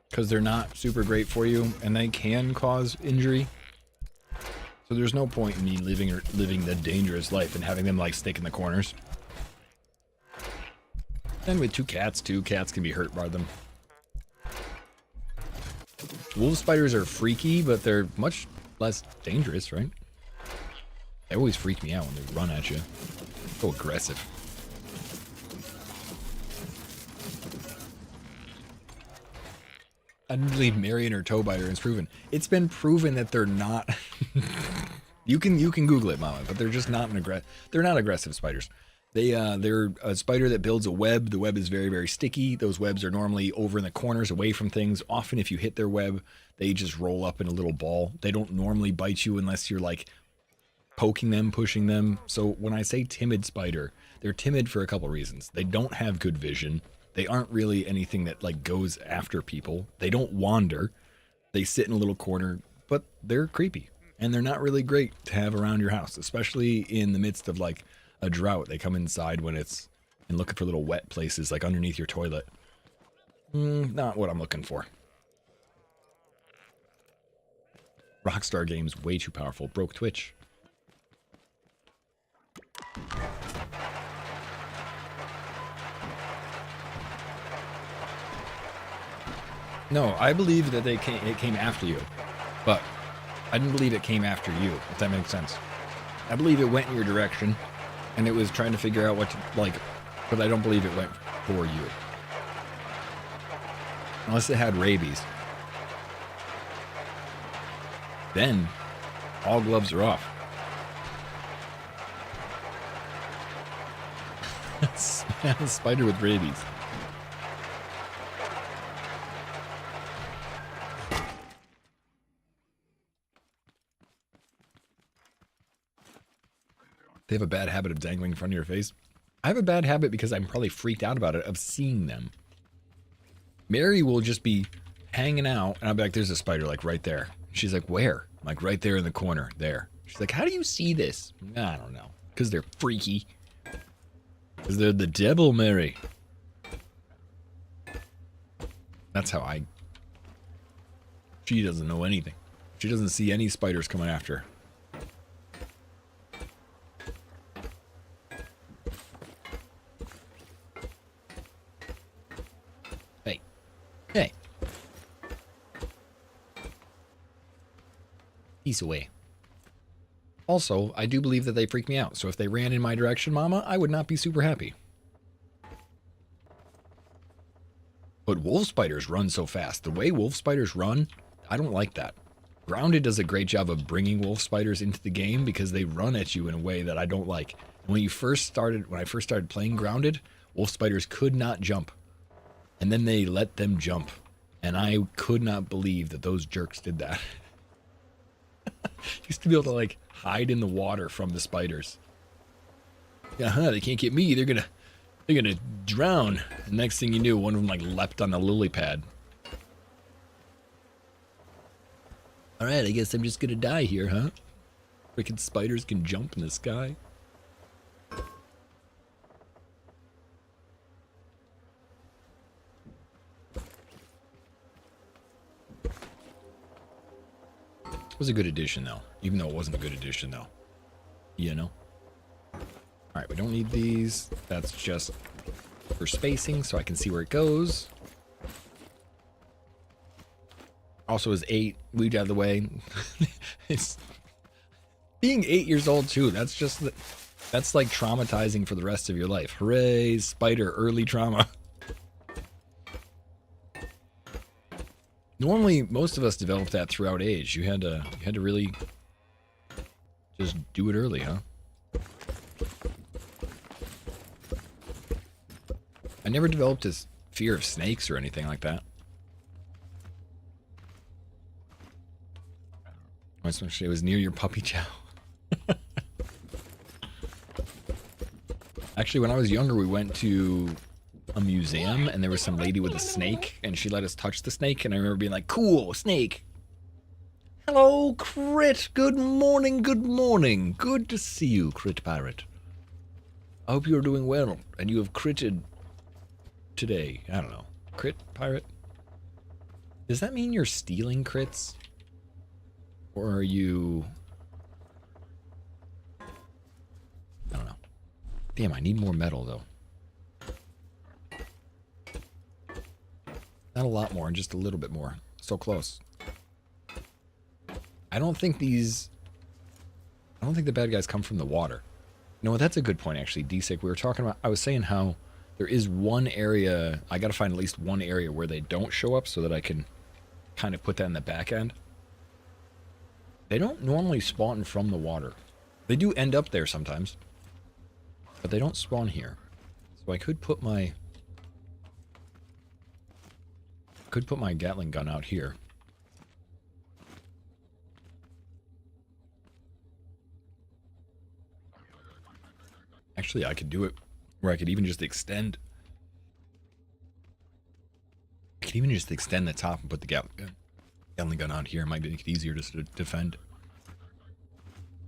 because they're not super great for you, and they can cause injury. So there's no point in me living the dangerous life and having them, like, stick in the corners. And with two cats can be hurt by them. Wolf spiders are freaky, but they're much less dangerous, right? They always freak me out when they run at you. So aggressive. I didn't believe Mary and her toe biter is proven. It's been proven that they're not. you can Google it, Mama, but they're just not they're not aggressive spiders. They're a spider that builds a web. The web is very, very sticky. Those webs are normally over in the corners, away from things. Often, if you hit their web, they just roll up in a little ball. They don't normally bite you unless you're, like, poking them, pushing them. So when I say timid spider, they're timid for a couple reasons. They don't have good vision. They aren't really anything that, like, goes after people. They don't wander. They sit in a little corner, but they're creepy. And they're not really great to have around your house, especially in the midst of, like, a drought. They come inside when it's and looking for little wet places, like underneath your toilet. Not what I'm looking for. Rockstar Games way too powerful. Broke Twitch. No, I believe that it came after you, but I didn't believe it came after you, if that makes sense. I believe it went in your direction, and it was trying to figure out what to, like, but I don't believe it went for you. Unless it had rabies. Then, all gloves are off. Spider with rabies. They have a bad habit of dangling in front of your face. I have a bad habit because I'm probably freaked out about it, of seeing them. Mary will just be hanging out, and I'll be like, there's a spider, like, right there. She's like, where? I'm like, right there in the corner, there. She's like, how do you see this? I don't know. Because they're freaky. Because they're the devil, Mary. That's how I... She doesn't know anything. She doesn't see any spiders coming after her. Hey. Peace away. Also, I do believe that they freak me out, so if they ran in my direction, Mama, I would not be super happy. But wolf spiders run so fast. The way wolf spiders run, I don't like that. Grounded does a great job of bringing wolf spiders into the game because they run at you in a way that I don't like. And when I first started playing Grounded, wolf spiders could not jump. And then they let them jump. And I could not believe that those jerks did that. Used to be able to like hide in the water from the spiders. They can't get me. They're gonna drown. The next thing you knew, one of them like leapt on the lily pad. All right, I guess I'm just gonna die here, huh? Freaking spiders can jump in the sky. It was a good addition, though. Even though it wasn't a good addition, though. You know? Alright, we don't need these. That's just for spacing, so I can see where it goes. Also, is 8 moved out of the way. It's being 8 years old, too. That's like traumatizing for the rest of your life. Hooray, spider, early trauma. Normally, most of us develop that throughout age. You had to really just do it early, huh? I never developed this fear of snakes or anything like that. Especially it was near your puppy chow. Actually, when I was younger, we went to a museum and there was some lady with a snake and she let us touch the snake, and I remember being like, cool, snake. Hello, Crit. Good morning, good morning. Good to see you, Crit Pirate. I hope you're doing well and you have critted today. I don't know. Crit Pirate? Does that mean you're stealing crits? Or are you... I don't know. Damn, I need more metal, though. Not a lot more, just a little bit more. So close. I don't think the bad guys come from the water. No, that's a good point, actually, D-Sick. We were talking about... I was saying how there is one area... I gotta find at least one area where they don't show up so that I can kind of put that in the back end. They don't normally spawn from the water. They do end up there sometimes. But they don't spawn here. So I could put my... Gatling gun out here. Actually, I could do it where I could even just extend... I could even just extend the top and put the Gatling gun out here. It might make it easier to defend.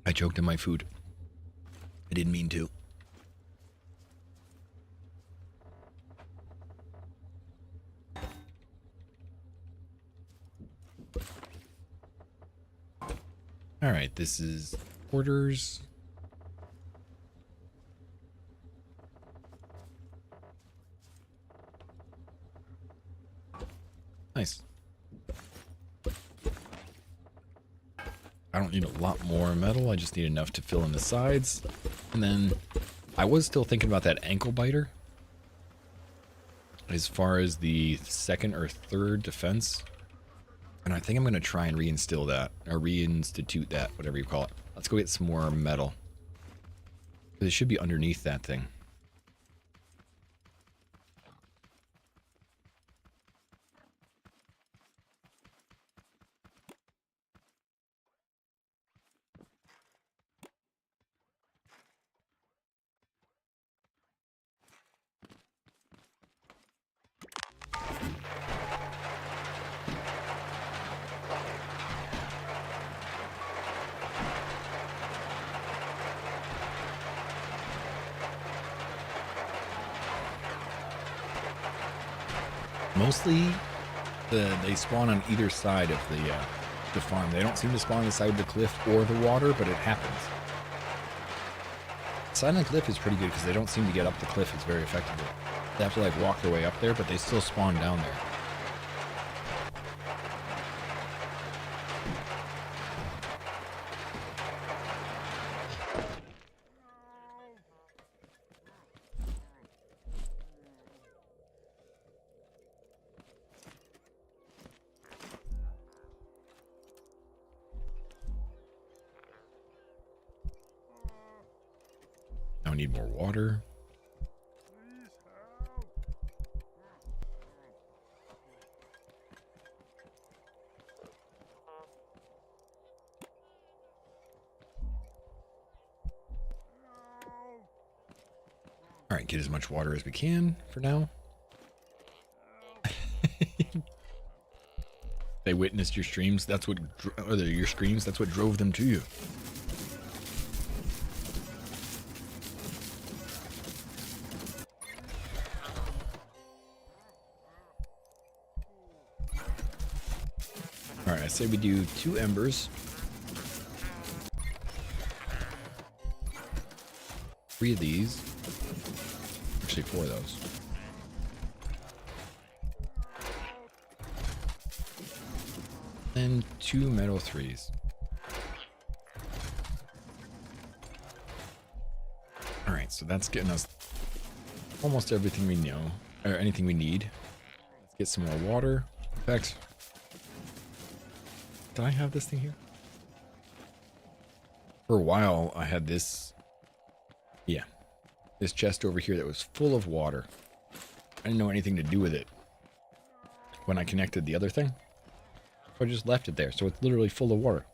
I choked on my food. I didn't mean to. Alright, this is quarters. Nice. I don't need a lot more metal. I just need enough to fill in the sides. And then I was still thinking about that ankle biter. As far as the second or third defense. And I think I'm going to try and reinstill that. Or reinstitute that, whatever you call it. Let's go get some more metal. It should be underneath that thing. Mostly, they spawn on either side of the farm. They don't seem to spawn on the side of the cliff or the water, but it happens. The side of the cliff is pretty good because they don't seem to get up the cliff as very effectively. They have to like walk their way up there, but they still spawn down there. Now we need more water. All right, get as much water as we can for now. They witnessed your streams. That's what, or your screams. That's what drove them to you. All right, I say we do 2 embers. 3 of these. Actually, 4 of those. And 2 metal 3s. All right, so that's getting us almost everything we know, or anything we need. Let's get some more water. In fact, did I have this thing here? For a while, I had this, yeah, this chest over here that was full of water. I didn't know anything to do with it when I connected the other thing. I just left it there, so it's literally full of water.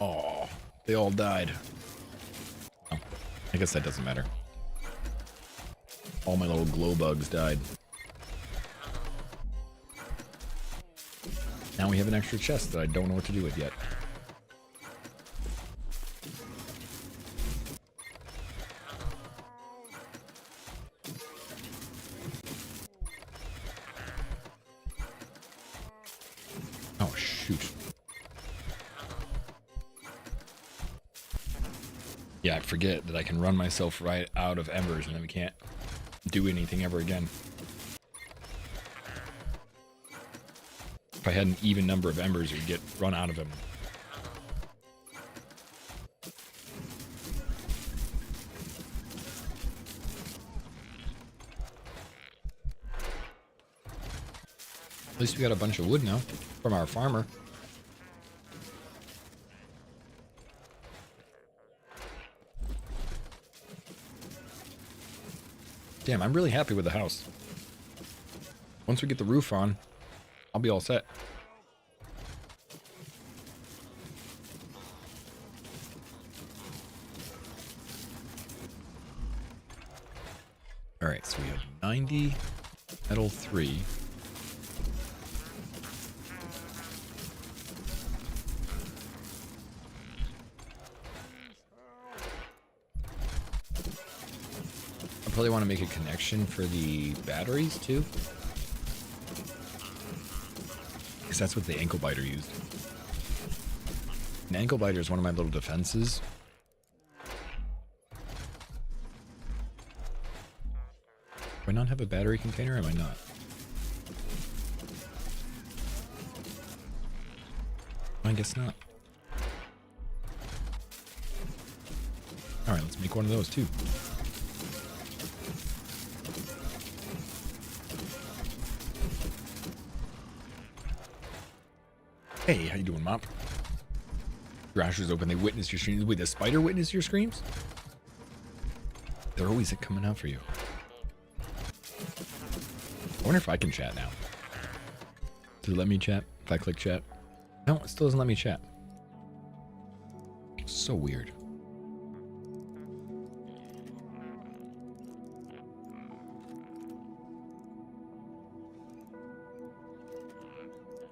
Oh, they all died. Oh, I guess that doesn't matter. All my little glow bugs died. Now we have an extra chest that I don't know what to do with yet. Oh, shoot. Yeah, I forget that I can run myself right out of embers and then we can't do anything ever again. If I had an even number of embers, you'd get run out of them. At least we got a bunch of wood now from our farmer. Damn, I'm really happy with the house. Once we get the roof on, I'll be all set. All right, so we have 90 metal 3. I probably want to make a connection for the batteries too. Because that's what the ankle biter used. An ankle biter is one of my little defenses. Do I not have a battery container? Am I not? I guess not. Alright, let's make one of those too. Hey, how you doing, Mop? Thrasher's open. They witness your screams. Wait, the spider witness your screams? They're always coming out for you. I wonder if I can chat now. Does it let me chat if I click chat? No, it still doesn't let me chat. So weird.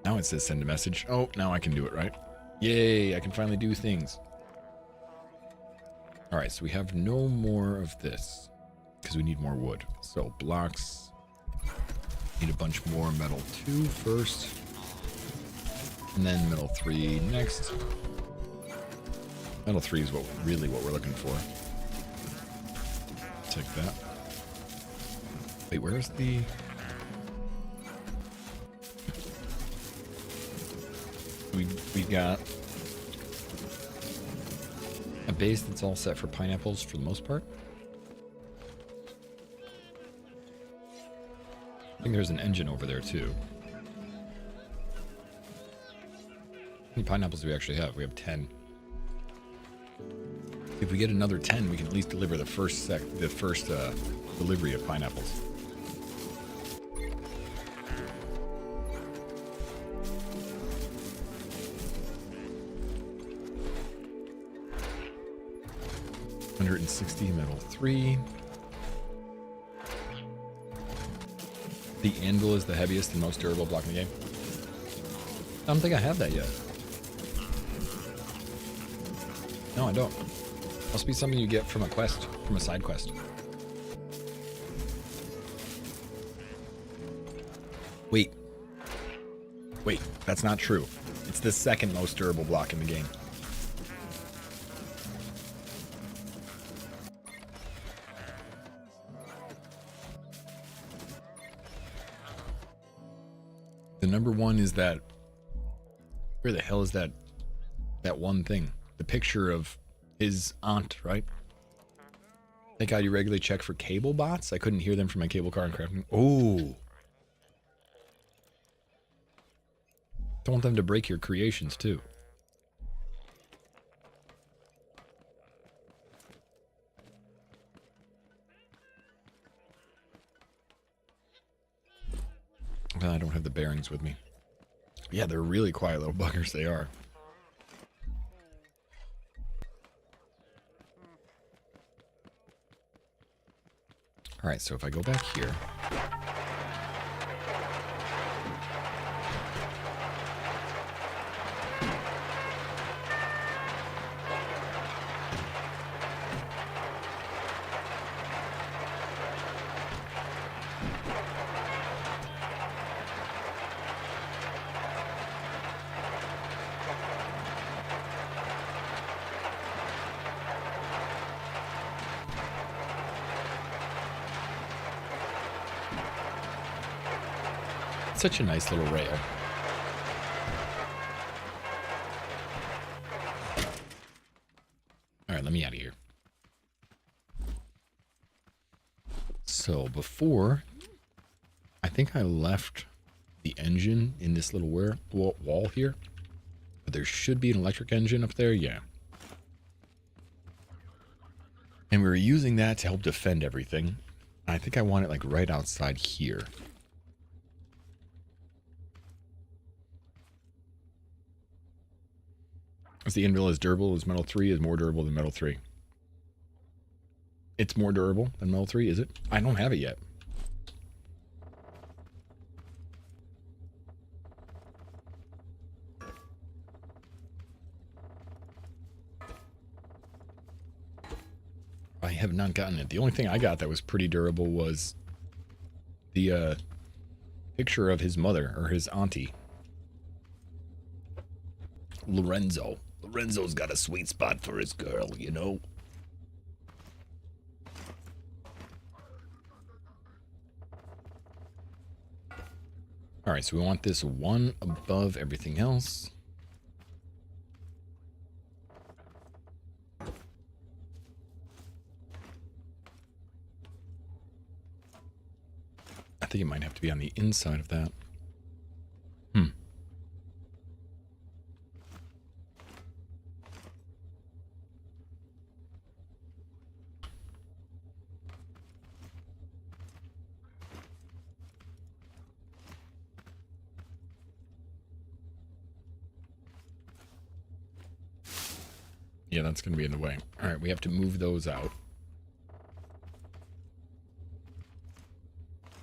Now it says send a message. Oh, now I can do it, right? Yay, I can finally do things. All right, so we have no more of this because we need more wood. So blocks. Need a bunch more metal 2 first. And then metal 3 next. Metal 3 is really what we're looking for. Take that. Wait, where's the... We got A base that's all set for pineapples for the most part. I think there's an engine over there too. How many pineapples do we actually have? We have 10. If we get another 10, we can at least deliver the first delivery of pineapples. $160 metal 3. The anvil is the heaviest and most durable block in the game. I don't think I have that yet. No, I don't. Must be something you get from a quest, from a side quest. Wait. Wait, that's not true. It's the second most durable block in the game. The number one is that... Where the hell is that one thing? The picture of his aunt, right? Thank God you regularly check for cable bots. I couldn't hear them from my cable car and crafting. Oh. Don't want them to break your creations too. Well, I don't have the bearings with me. Yeah, they're really quiet little buggers, they are. Alright, so if I go back here... Such a nice little rail. Alright, let me out of here. So before, I think I left the engine in this little wall here. But there should be an electric engine up there, yeah. And we were using that to help defend everything. I think I want it like right outside here. Is the anvil as durable as metal 3 is more durable than metal 3? It's more durable than metal 3, is it? I don't have it yet. I have not gotten it. The only thing I got that was pretty durable was the picture of his mother, or his auntie. Lorenzo. Lorenzo's got a sweet spot for his girl, you know? Alright, so we want this one above everything else. I think it might have to be on the inside of that. Yeah, that's going to be in the way. All right, we have to move those out.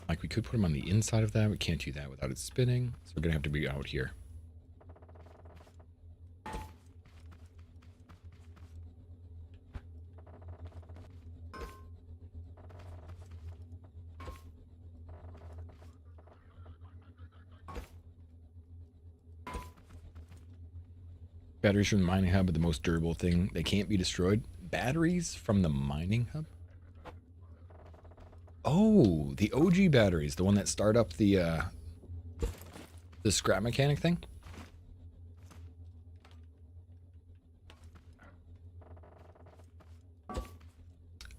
Like, we could put them on the inside of that. We can't do that without it spinning. So we're going to have to be out here. Batteries from the mining hub are the most durable thing. They can't be destroyed. Batteries from the mining hub? Oh, the OG batteries. The one that start up the scrap mechanic thing?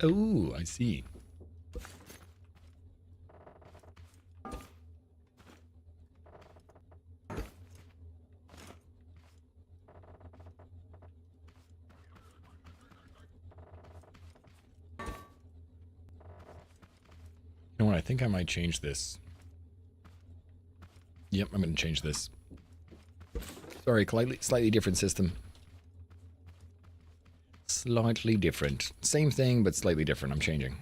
Oh, I see. You know what? I think I might change this. Yep, I'm going to change this. Sorry, slightly different system. Slightly different. Same thing, but slightly different. I'm changing.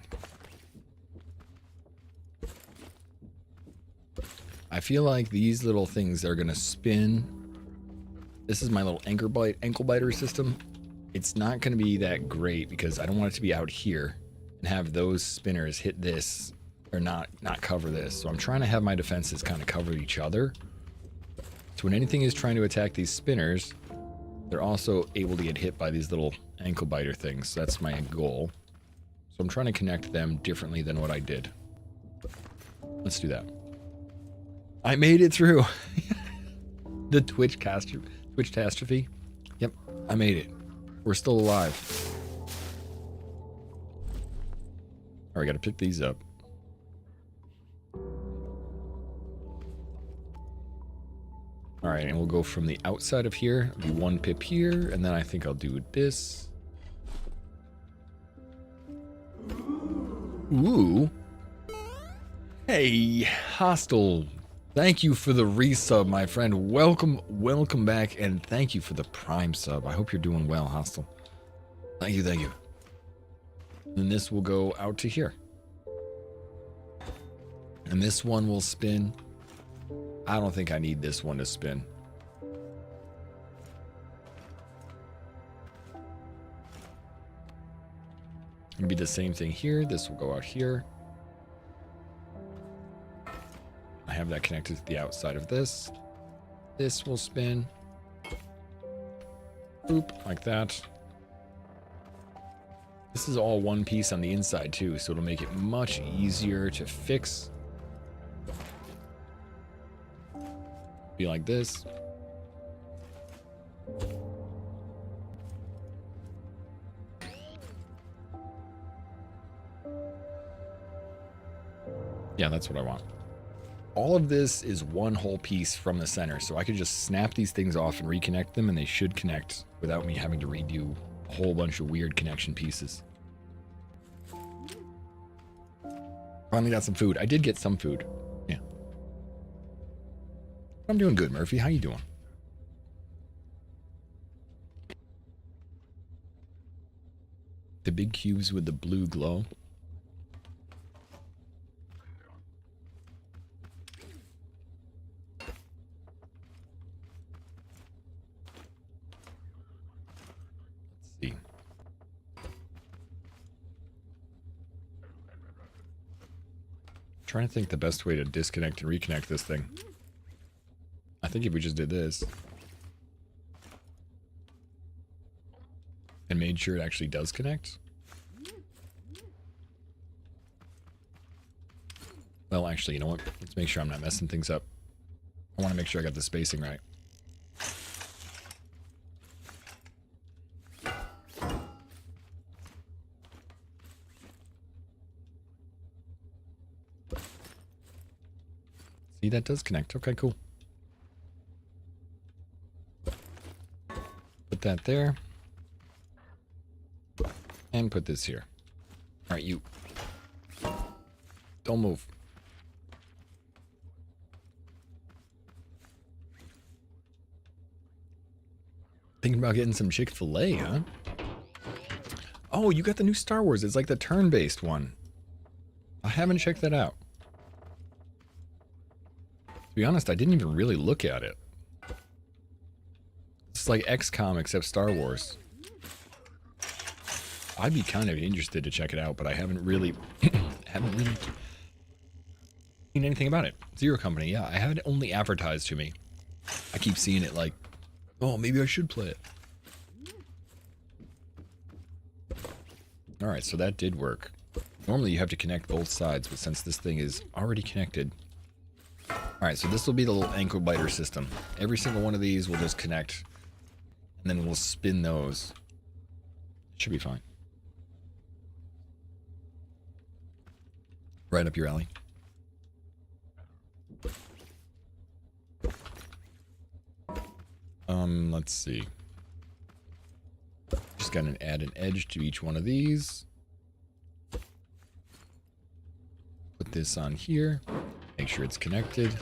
I feel like these little things are going to spin. This is my little ankle biter system. It's not going to be that great because I don't want it to be out here and have those spinners hit this or not cover this. So I'm trying to have my defenses kind of cover each other. So when anything is trying to attack these spinners, they're also able to get hit by these little ankle biter things. That's my goal. So I'm trying to connect them differently than what I did. Let's do that. I made it through. The Twitch catastrophe. Yep, I made it. We're still alive. Alright, gotta pick these up. Alright, and we'll go from the outside of here. It'll be 1 pip here, and then I think I'll do this. Ooh. Hey, Hostile. Thank you for the resub, my friend. Welcome back, and thank you for the Prime sub. I hope you're doing well, Hostile. Thank you. And this will go out to here. And this one will spin. I don't think I need this one to spin. It'll be the same thing here. This will go out here. I have that connected to the outside of this. This will spin. Boop, like that. This is all one piece on the inside too, so it'll make it much easier to fix. Be like this. Yeah, that's what I want. All of this is one whole piece from the center, so I could just snap these things off and reconnect them, and they should connect without me having to redo a whole bunch of weird connection pieces. Finally got some food. I did get some food. Yeah. I'm doing good, Murphy. How you doing? The big cubes with the blue glow. Let's see. Trying to think the best way to disconnect and reconnect this thing. I think if we just did this and made sure it actually does connect. Well, actually, you know what? Let's make sure I'm not messing things up. I want to make sure I got the spacing right. See, that does connect. Okay, cool. Put that there. And put this here. Alright, you. Don't move. Thinking about getting some Chick-fil-A, huh? Oh, you got the new Star Wars. It's like the turn-based one. I haven't checked that out. To be honest, I didn't even really look at it. It's like XCOM except Star Wars. I'd be kind of interested to check it out, but I haven't really seen anything about it. Zero Company, yeah, I had it only advertised to me. I keep seeing it like, oh, maybe I should play it. Alright, so that did work. Normally you have to connect both sides, but since this thing is already connected. Alright, so this will be the little ankle biter system. Every single one of these will just connect, and then we'll spin those. Should be fine. Right up your alley. Let's see. Just gotta add an edge to each one of these. Put this on here. Make sure it's connected.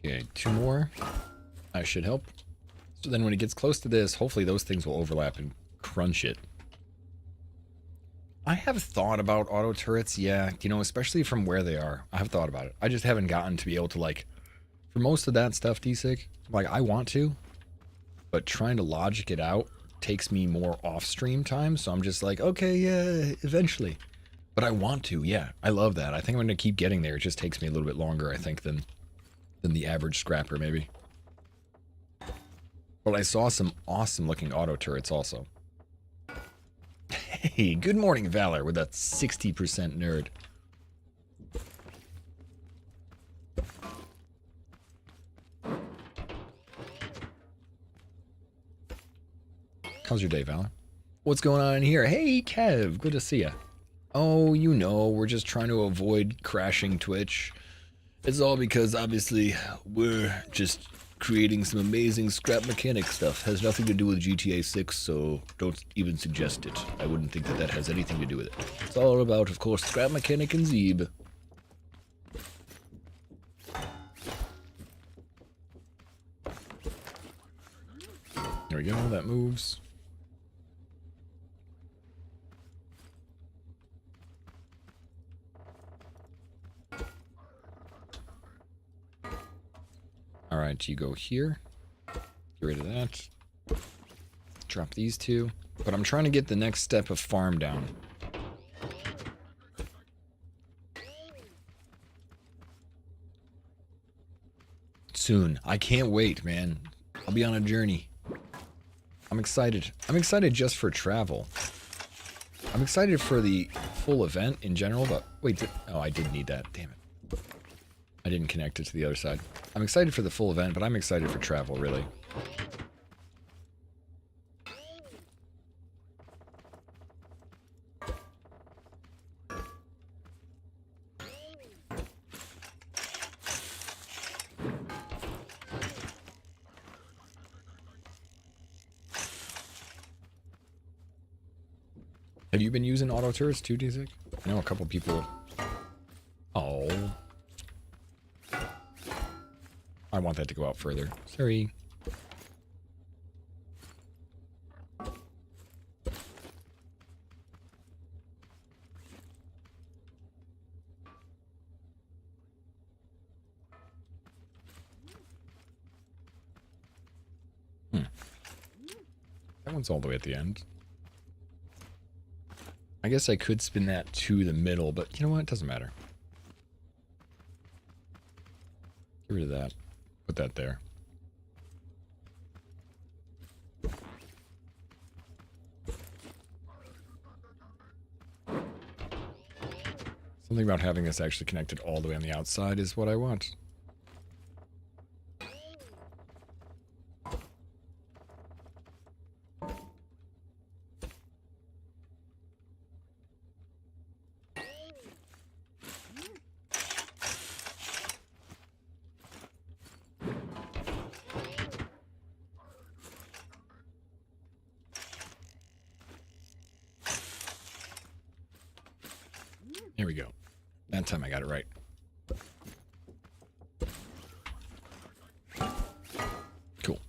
Okay, 2 more. I should help. So then when it gets close to this, hopefully those things will overlap and crunch it. I have thought about auto turrets, yeah. You know, especially from where they are. I have thought about it. I just haven't gotten to be able to, like, for most of that stuff, DSIC, like, I want to. But trying to logic it out takes me more off-stream time. So I'm just like, okay, yeah, eventually. But I want to, yeah. I love that. I think I'm going to keep getting there. It just takes me a little bit longer, I think, than the average scrapper, maybe. But I saw some awesome looking auto turrets also. Hey, good morning, Valor, with that 60% nerd. How's your day, Valor? What's going on in here? Hey, Kev, good to see ya. Oh, you know, we're just trying to avoid crashing Twitch. It's all because, obviously, we're just creating some amazing scrap mechanic stuff. Has nothing to do with GTA 6, so don't even suggest it. I wouldn't think that that has anything to do with it. It's all about, of course, scrap mechanic and Zeeb. There we go, that moves. Alright, you go here. Get rid of that. Drop these 2. But I'm trying to get the next step of farm down. Soon. I can't wait, man. I'll be on a journey. I'm excited. I'm excited just for travel. I'm excited for the full event in general, but wait, oh, I did need that. Damn it. I didn't connect it to the other side. I'm excited for the full event, but I'm excited for travel, really. Have you been using auto turrets too, DZig? I know a couple people. Oh. I want that to go out further. Sorry. That one's all the way at the end. I guess I could spin that to the middle, but you know what? It doesn't matter. Get rid of that. Put that there. Something about having this actually connected all the way on the outside is what I want. Here we go. That time I got it right. Cool.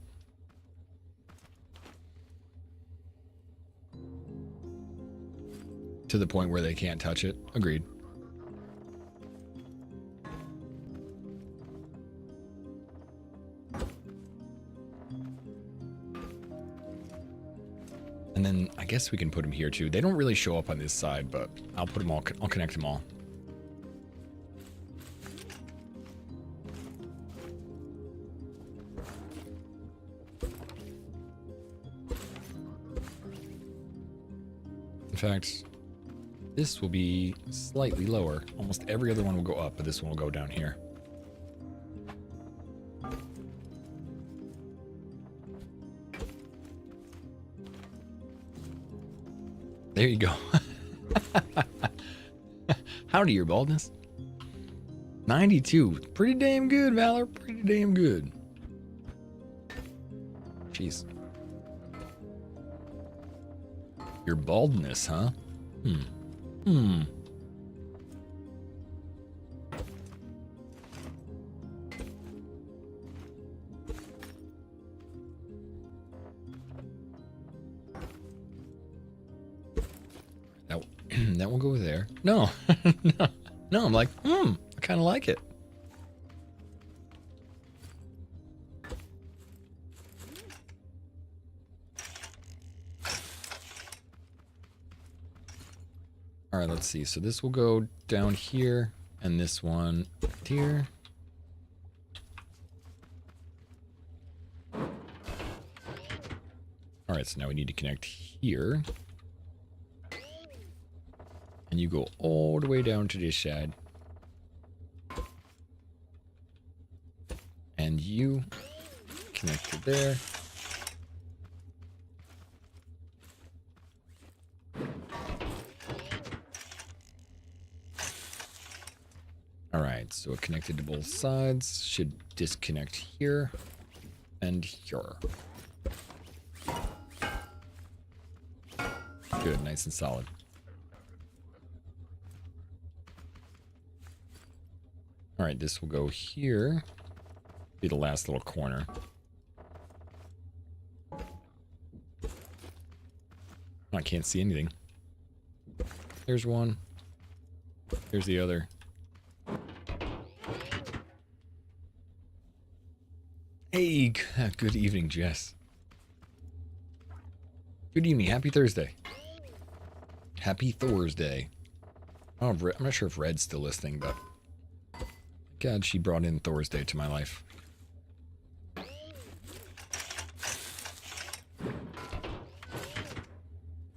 To the point where they can't touch it. Agreed. And then I guess we can put them here too. They don't really show up on this side, but I'll put them all. I'll connect them all. fact, this will be slightly lower. Almost every other one will go up, but this one will go down here. There you go. Howdy, your baldness. 92. Pretty damn good, Valor. Pretty damn good. Jeez. Your baldness, huh? Hmm. That will go there. No. No, I'm like, I kind of like it. All right, let's see. So this will go down here, and this one here. All right, so now we need to connect here. And you go all the way down to this side. And you connect to there. All right, so it connected to both sides. Should disconnect here and here. Good, nice and solid. All right, this will go here. Be the last little corner. I can't see anything. There's one. There's the other. Hey, good evening, Jess. Good evening. Happy Thursday. Happy Thursday. Oh, I'm not sure if Red's still listening, but God, she brought in Thursday to my life. All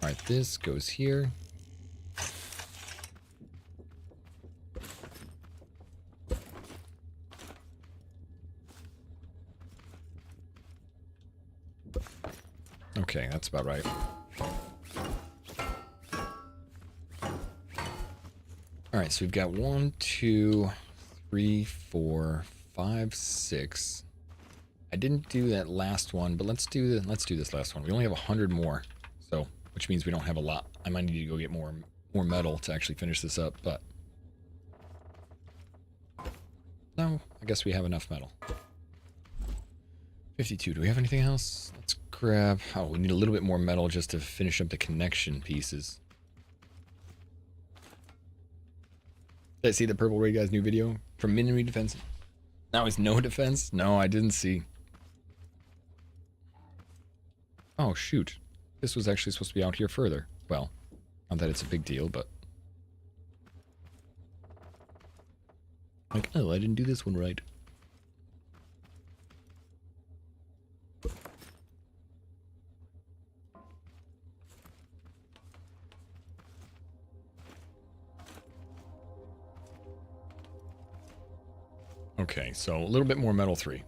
right, this goes here. Okay, that's about right. All right, so we've got 1, 2, 3, 4, 5, 6. I didn't do that last one, but let's do this last one. We only have 100 more, so which means we don't have a lot. I might need to go get more metal to actually finish this up, but no, I guess we have enough metal. 52. Do we have anything else? Let's grab. Oh, we need a little bit more metal just to finish up the connection pieces. Did I see the Purple Ray guy's new video from Minimi Defense? Now it's no defense? No, I didn't see. Oh, shoot. This was actually supposed to be out here further. Well, not that it's a big deal, but... like, oh, I didn't do this one right. Okay, so a little bit more metal 3.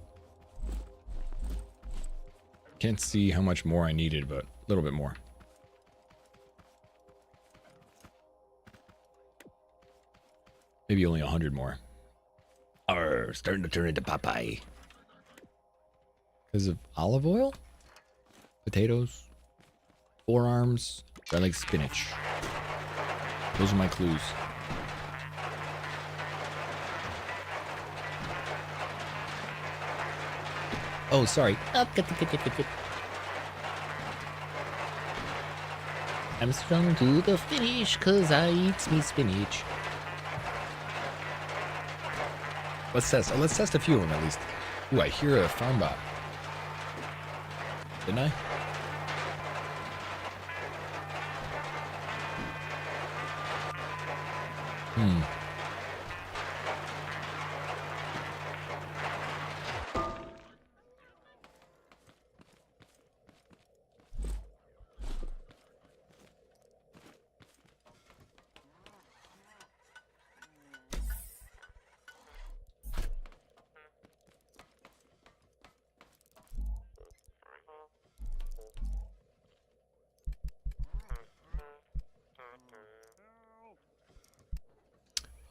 Can't see how much more I needed, but a little bit more. Maybe only 100 more. Arr, starting to turn into Popeye. Because of olive oil? Potatoes? Forearms? I like spinach. Those are my clues. Oh, sorry. I'm strong to the finish, cause I eats me spinach. Let's test. Oh, let's test a few of them at least. Ooh, I hear a farm bot. Didn't I?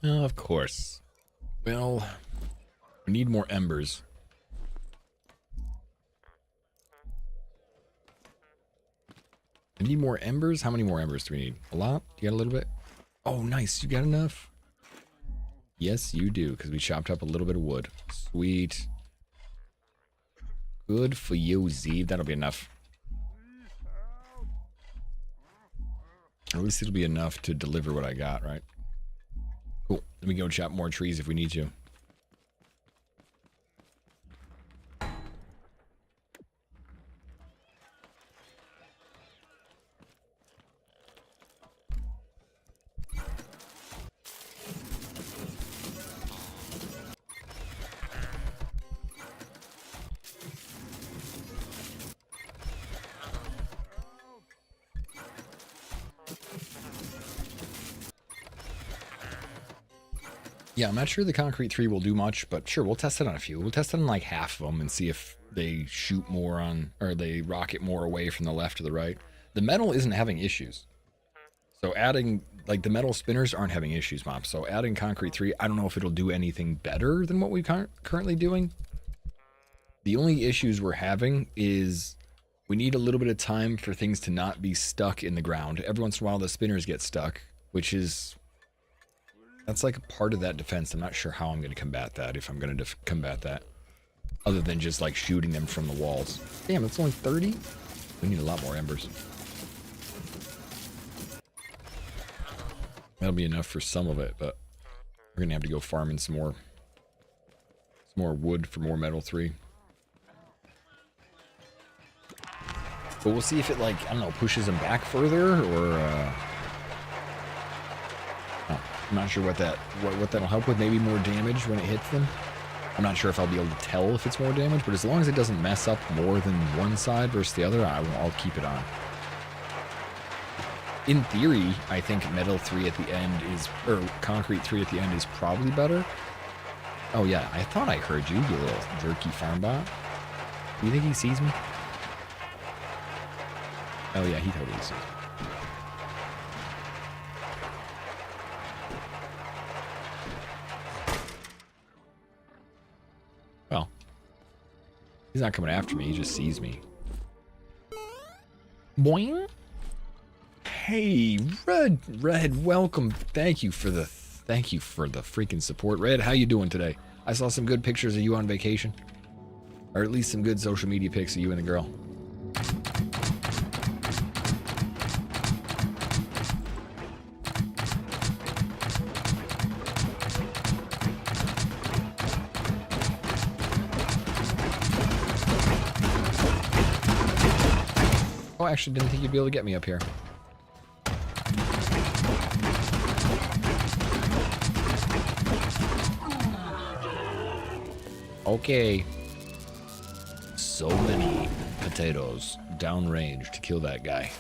Of course. Well, we need more embers. I need more embers? How many more embers do we need? A lot? You got a little bit? Oh, nice. You got enough? Yes, you do, because we chopped up a little bit of wood. Sweet. Good for you, Zeev. That'll be enough. At least it'll be enough to deliver what I got, right? Cool. Let me go chop more trees if we need to. Yeah, I'm not sure the Concrete 3 will do much, but sure, we'll test it on a few. We'll test it on like half of them and see if they shoot more on, or they rocket more away from the left or the right. The metal isn't having issues. So adding, like the metal spinners aren't having issues, Mop. So adding Concrete 3, I don't know if it'll do anything better than what we're currently doing. The only issues we're having is we need a little bit of time for things to not be stuck in the ground. Every once in a while the spinners get stuck, which is... that's like a part of that defense. I'm not sure how I'm going to combat that, if I'm going to combat that. Other than just like shooting them from the walls. Damn, it's only 30? We need a lot more embers. That'll be enough for some of it, but we're going to have to go farming some more wood for more metal 3. But we'll see if it, like, I don't know, pushes them back further, or I'm not sure what that'll help with. Maybe more damage when it hits them. I'm not sure if I'll be able to tell if it's more damage, but as long as it doesn't mess up more than one side versus the other, I'll keep it on. In theory, I think Metal 3 at the end is, or Concrete 3 at the end is probably better. Oh yeah, I thought I heard you, you little jerky farm bot. Do you think he sees me? Oh yeah, he totally sees me. Well, he's not coming after me, he just sees me. Boing! Hey, Red, welcome. Thank you for the freaking support. Red, how you doing today? I saw some good pictures of you on vacation. Or at least some good social media pics of you and the girl. Oh, I actually didn't think you'd be able to get me up here. Okay. So many potatoes downrange to kill that guy.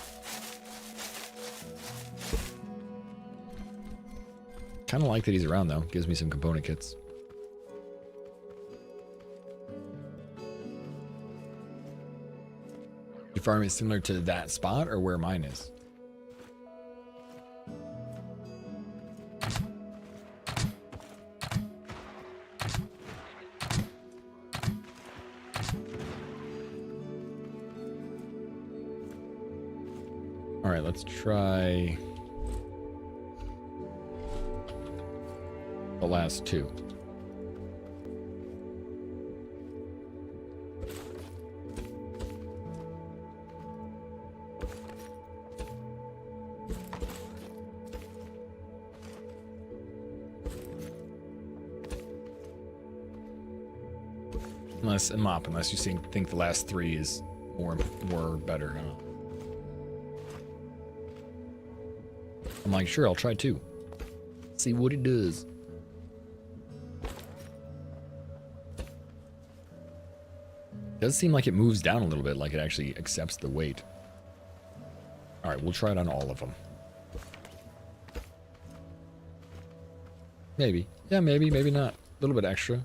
Kind of like that he's around though. Gives me some component kits. Your farm is similar to that spot or where mine is? Alright, let's try the last two. Unless you think the last three is more better. I don't know. I'm like, sure, I'll try two. See what it does. Does seem like it moves down a little bit, like it actually accepts the weight. Alright, we'll try it on all of them. Maybe. Yeah, maybe not. A little bit extra.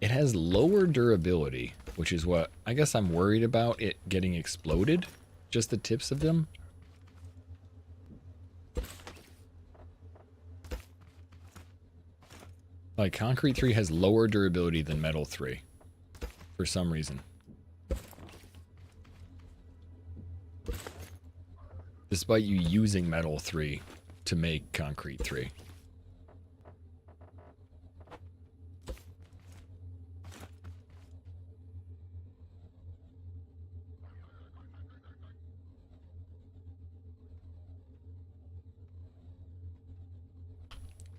It has lower durability, which is what I guess I'm worried about, it getting exploded. Just the tips of them. Like, Concrete 3 has lower durability than Metal 3. For some reason. Despite you using Metal 3 to make Concrete 3.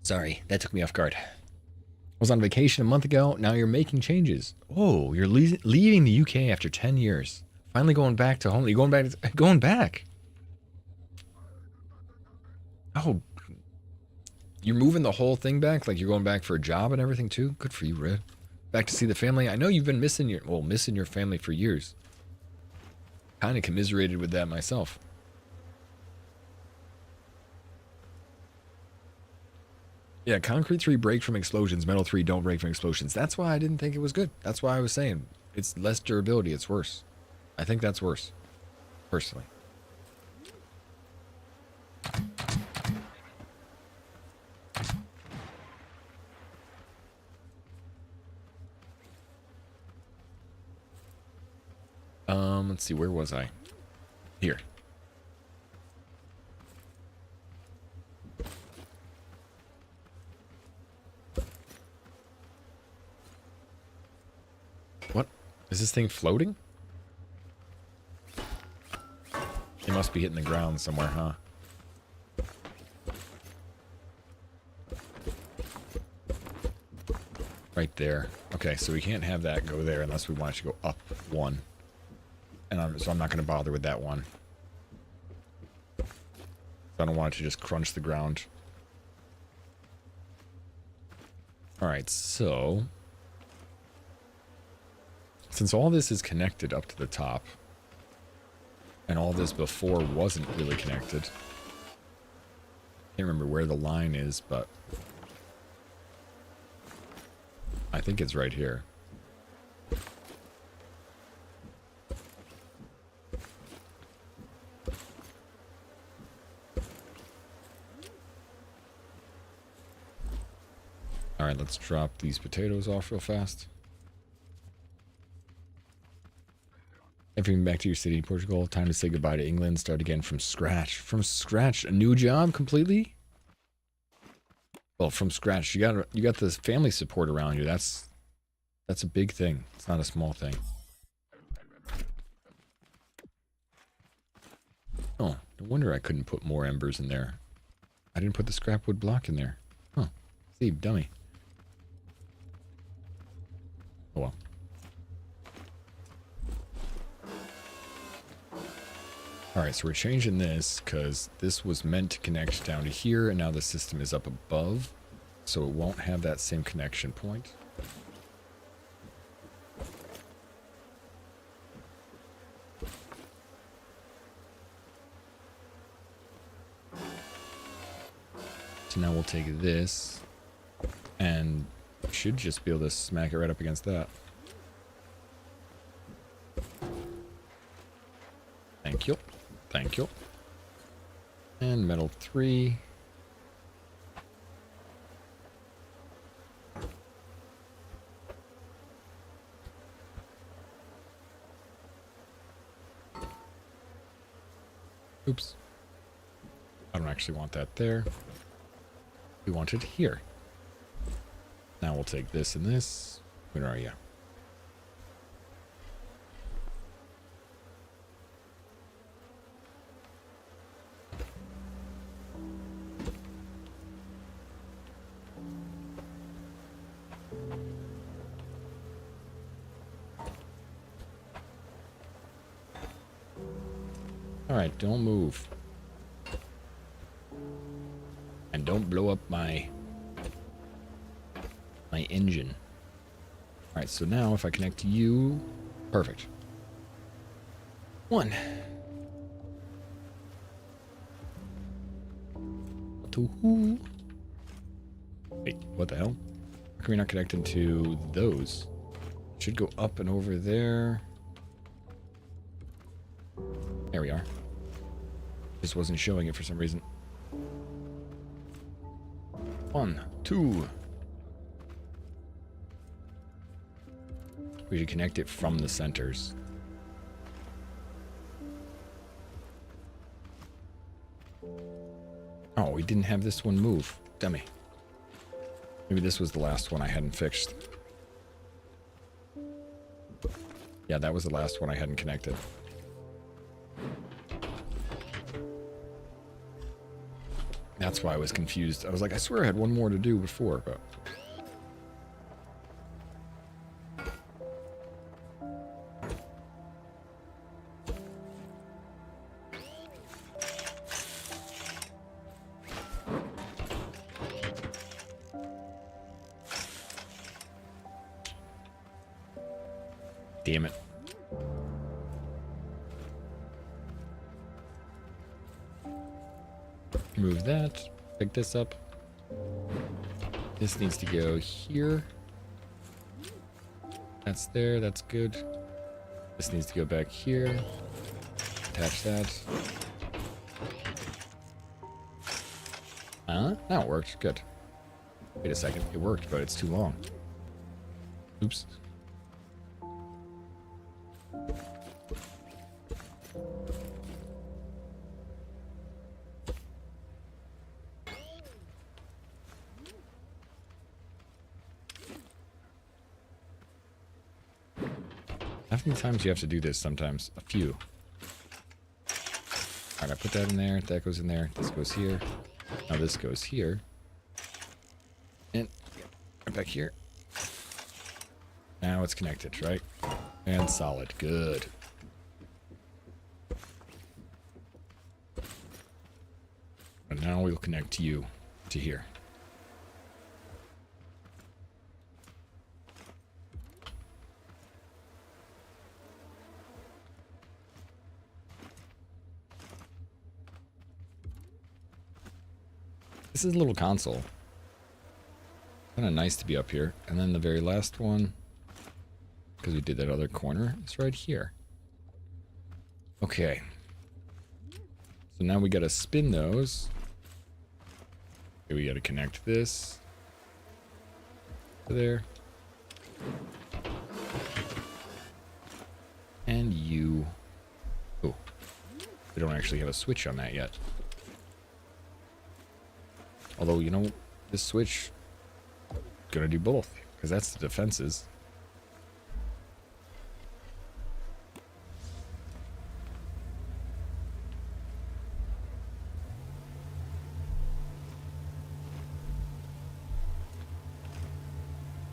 Sorry, that took me off guard. I was on vacation a month ago. Now you're making changes. Oh, you're leaving the UK after 10 years. Finally going back to home. You're going back. Going back. Oh, you're moving the whole thing back? Like you're going back for a job and everything too? Good for you, Red. Back to see the family. I know you've been missing your family for years. Kind of commiserated with that myself. Yeah, Concrete 3 break from explosions. Metal 3 don't break from explosions. That's why I didn't think it was good. That's why I was saying it's less durability. It's worse. I think that's worse. Personally. Let's see. Where was I? Here. What? Is this thing floating? It must be hitting the ground somewhere, huh? Right there. Okay, so we can't have that go there unless we want it to go up one. And so I'm not going to bother with that one. I don't want it to just crunch the ground. Alright, so... since all this is connected up to the top, and all this before wasn't really connected, can't remember where the line is, but I think it's right here. Alright, let's drop these potatoes off real fast. Everything back to your city, Portugal. Time to say goodbye to England. Start again from scratch. From scratch? A new job completely? Well, from scratch. You got the family support around you. That's a big thing. It's not a small thing. Oh, no wonder I couldn't put more embers in there. I didn't put the scrap wood block in there. Huh. See, dummy. Oh well. Alright, so we're changing this because this was meant to connect down to here, and now the system is up above, so it won't have that same connection point. So now we'll take this, and should just be able to smack it right up against that. Thank you. Thank you. And metal 3. Oops. I don't actually want that there. We want it here. Now we'll take this and this. Where are you? Alright, don't move. And don't blow up my engine. Alright, so now if I connect to you... Perfect. 1. 2. Wait, what the hell? How come you're not connected to those? Should go up and over there. There we are. Just wasn't showing it for some reason. 1, 2. We should connect it from the centers. Oh, we didn't have this one move. Dummy. Maybe this was the last one I hadn't fixed. Yeah, that was the last one I hadn't connected. That's why I was confused. I was like, I swear I had one more to do before, but... Damn it. Move that. Pick this up. This needs to go here. That's there. That's good. This needs to go back here. Attach that. Huh? Now it worked. Good. Wait a second. It worked, but it's too long. Oops. How many times do you have to do this sometimes? A few. Alright, I put that in there. That goes in there. This goes here. Now this goes here. And right back here. Now it's connected, right? And solid. Good. And now we'll connect you to here. This is a little console. Kind of nice to be up here. And then the very last one, because we did that other corner, is right here. Okay. So now we got to spin those. Okay, we got to connect this to there. And you. Oh, we don't actually have a switch on that yet. Although, you know, this switch gonna do both, because that's the defenses.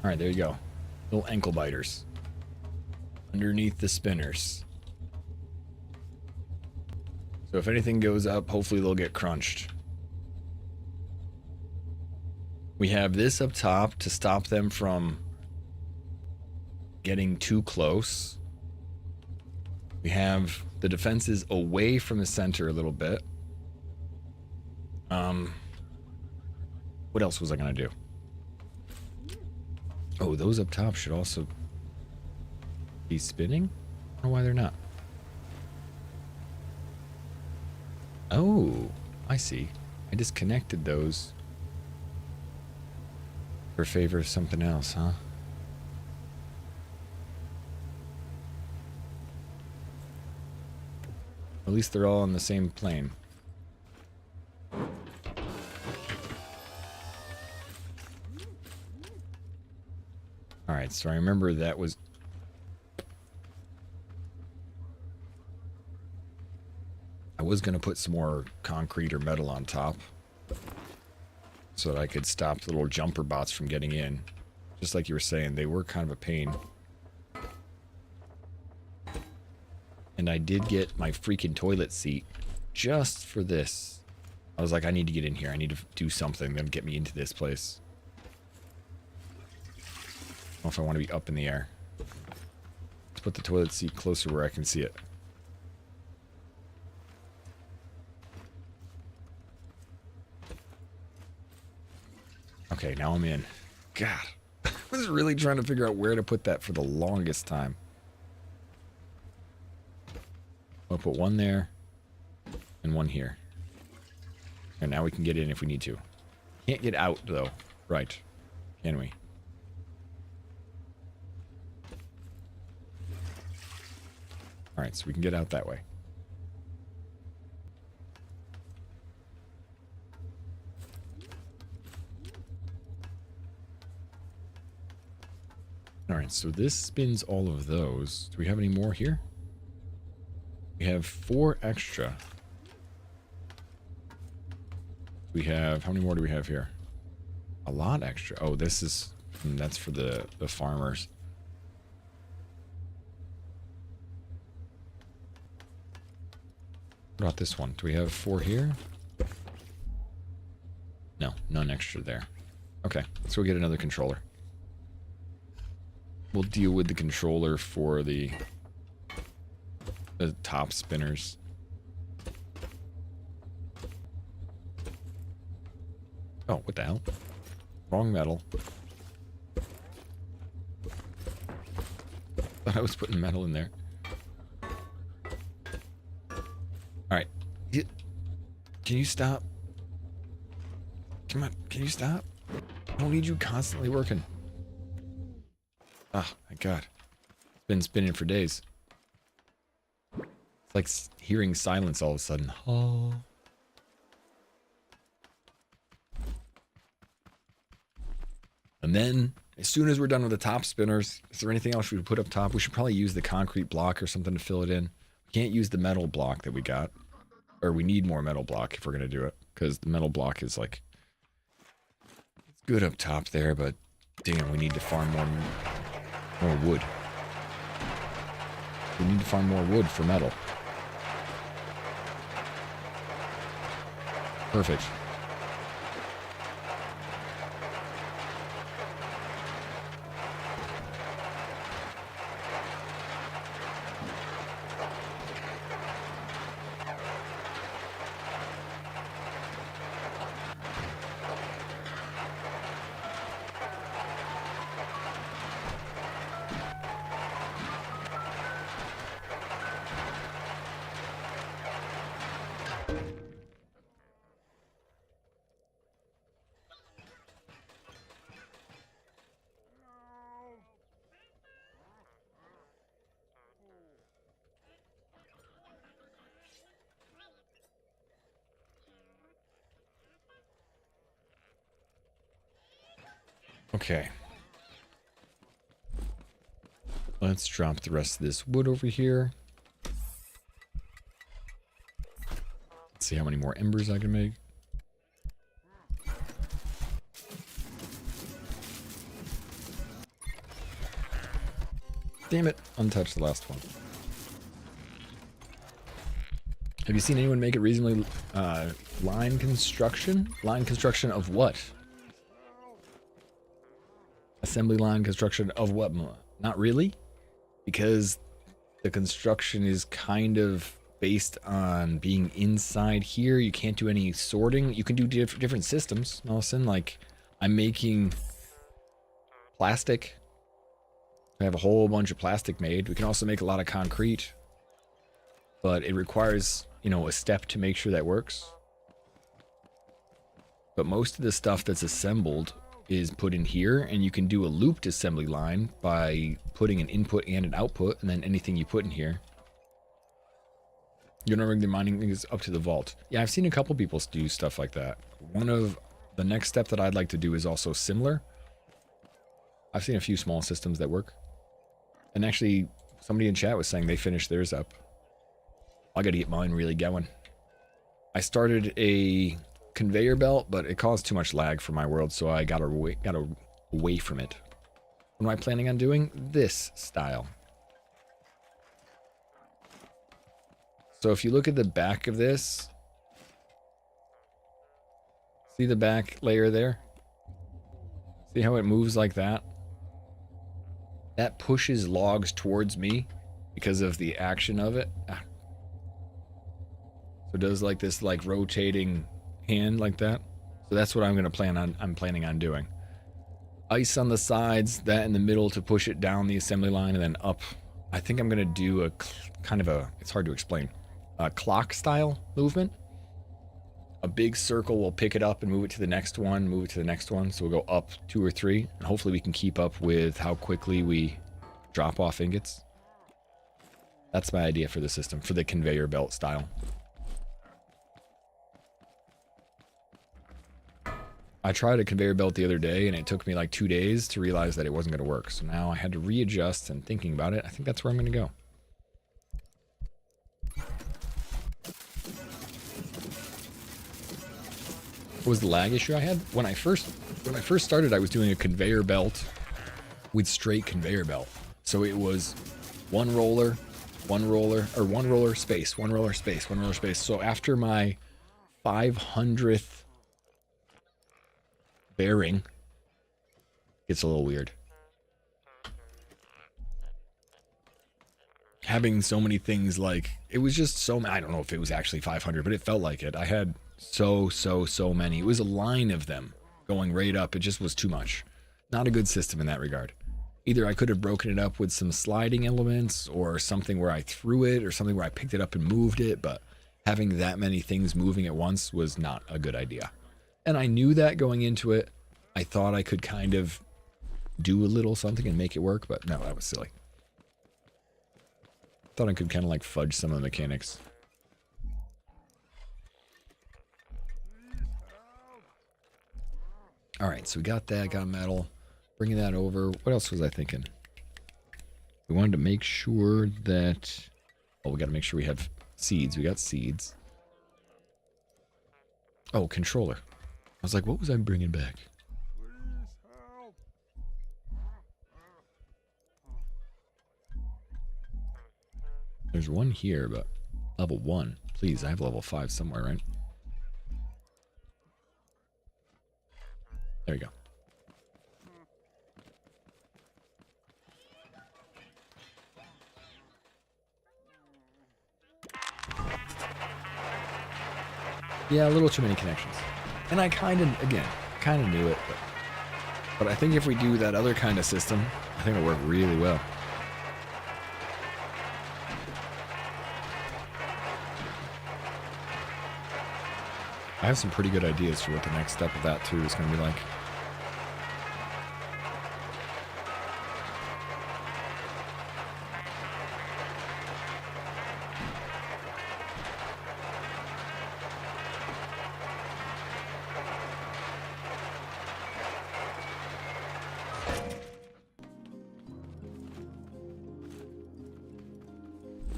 Alright, there you go. Little ankle biters. Underneath the spinners. So if anything goes up, hopefully they'll get crunched. We have this up top to stop them from getting too close. We have the defenses away from the center a little bit. What else was I gonna do? Oh, those up top should also be spinning? I don't know why they're not. Oh, I see. I disconnected those for favor of something else, huh? At least they're all on the same plane. Alright, so I remember that was... I was going to put some more concrete or metal on top so that I could stop the little jumper bots from getting in. Just like you were saying, they were kind of a pain. And I did get my freaking toilet seat just for this. I was like, I need to get in here. I need to do something that'll get me into this place. I don't know if I want to be up in the air. Let's put the toilet seat closer where I can see it. Okay, now I'm in. God, I was really trying to figure out where to put that for the longest time. I'll put one there and one here. And now we can get in if we need to. Can't get out, though. Right. Can we? All right, so we can get out that way. All right, so this spins all of those. Do we have any more here? We have 4 extra. We have, how many more do we have here? A lot extra. Oh, this is, that's for the farmers. What about this one? Do we have 4 here? No, none extra there. Okay, let's go get another controller. We'll deal with the controller for the top spinners. Oh, what the hell? Wrong metal. Thought I was putting metal in there. Alright. Can you stop? Come on, can you stop? I don't need you constantly working. Oh, my God. It's been spinning for days. It's like hearing silence all of a sudden. Oh. And then, as soon as we're done with the top spinners, is there anything else we would put up top? We should probably use the concrete block or something to fill it in. We can't use the metal block that we got. Or we need more metal block if we're going to do it. Because the metal block is like... It's good up top there, but... Damn, we need to farm more wood. We need to farm more wood for metal. Perfect. Okay. Let's drop the rest of this wood over here. Let's see how many more embers I can make. Damn it, untouched the last one. Have you seen anyone make it reasonably line construction? Line construction of what? Assembly line construction of what? Not really, because the construction is kind of based on being inside here. You can't do any sorting. You can do different systems, Nelson. Like, I'm making plastic. I have a whole bunch of plastic made. We can also make a lot of concrete, but it requires, you know, a step to make sure that works. But most of the stuff that's assembled is put in here, and you can do a looped assembly line by putting an input and an output, and then anything you put in here. You're remembering the mining is up to the vault. Yeah, I've seen a couple people do stuff like that. One of the next step that I'd like to do is also similar. I've seen a few small systems that work. And actually, somebody in chat was saying they finished theirs up. I gotta get mine really going. I started a conveyor belt, but it caused too much lag for my world, so I got away from it. What am I planning on doing? This style. So if you look at the back of this, see the back layer there? See how it moves like that? That pushes logs towards me because of the action of it. So it does like this like rotating hand like that. So that's what I'm planning on doing. Ice on the sides, that in the middle to push it down the assembly line, and then up. I think I'm gonna do a kind of a, it's hard to explain, a clock style movement. A big circle will pick it up and move it to the next one, move it to the next one. So we'll go up 2 or 3, and hopefully we can keep up with how quickly we drop off ingots. That's my idea for the system, for the conveyor belt style. I tried a conveyor belt the other day, and it took me like 2 days to realize that it wasn't going to work. So now I had to readjust, and thinking about it, I think that's where I'm going to go. What was the lag issue I had? When I first started, I was doing a conveyor belt with straight conveyor belt. So it was one roller, space, one roller, space, one roller, space. So after my 500th bearing, it's a little weird. Having so many things, like, it was just so many. I don't know if it was actually 500, but it felt like it. I had so many. It was a line of them going right up. It just was too much. Not a good system in that regard. Either I could have broken it up with some sliding elements, or something where I threw it, or something where I picked it up and moved it, but having that many things moving at once was not a good idea. And I knew that going into it. I thought I could kind of do a little something and make it work, but no, that was silly. Thought I could kind of like fudge some of the mechanics. Alright, so we got that, got metal. Bringing that over. What else was I thinking? We wanted to make sure that... Oh, we got to make sure we have seeds. We got seeds. Oh, controller. I was like, what was I bringing back? There's one here, but level 1. Please, I have level 5 somewhere, right? There we go. Yeah, a little too many connections. And I kind of knew it. But I think if we do that other kind of system, I think it'll work really well. I have some pretty good ideas for what the next step of that, too, is going to be like.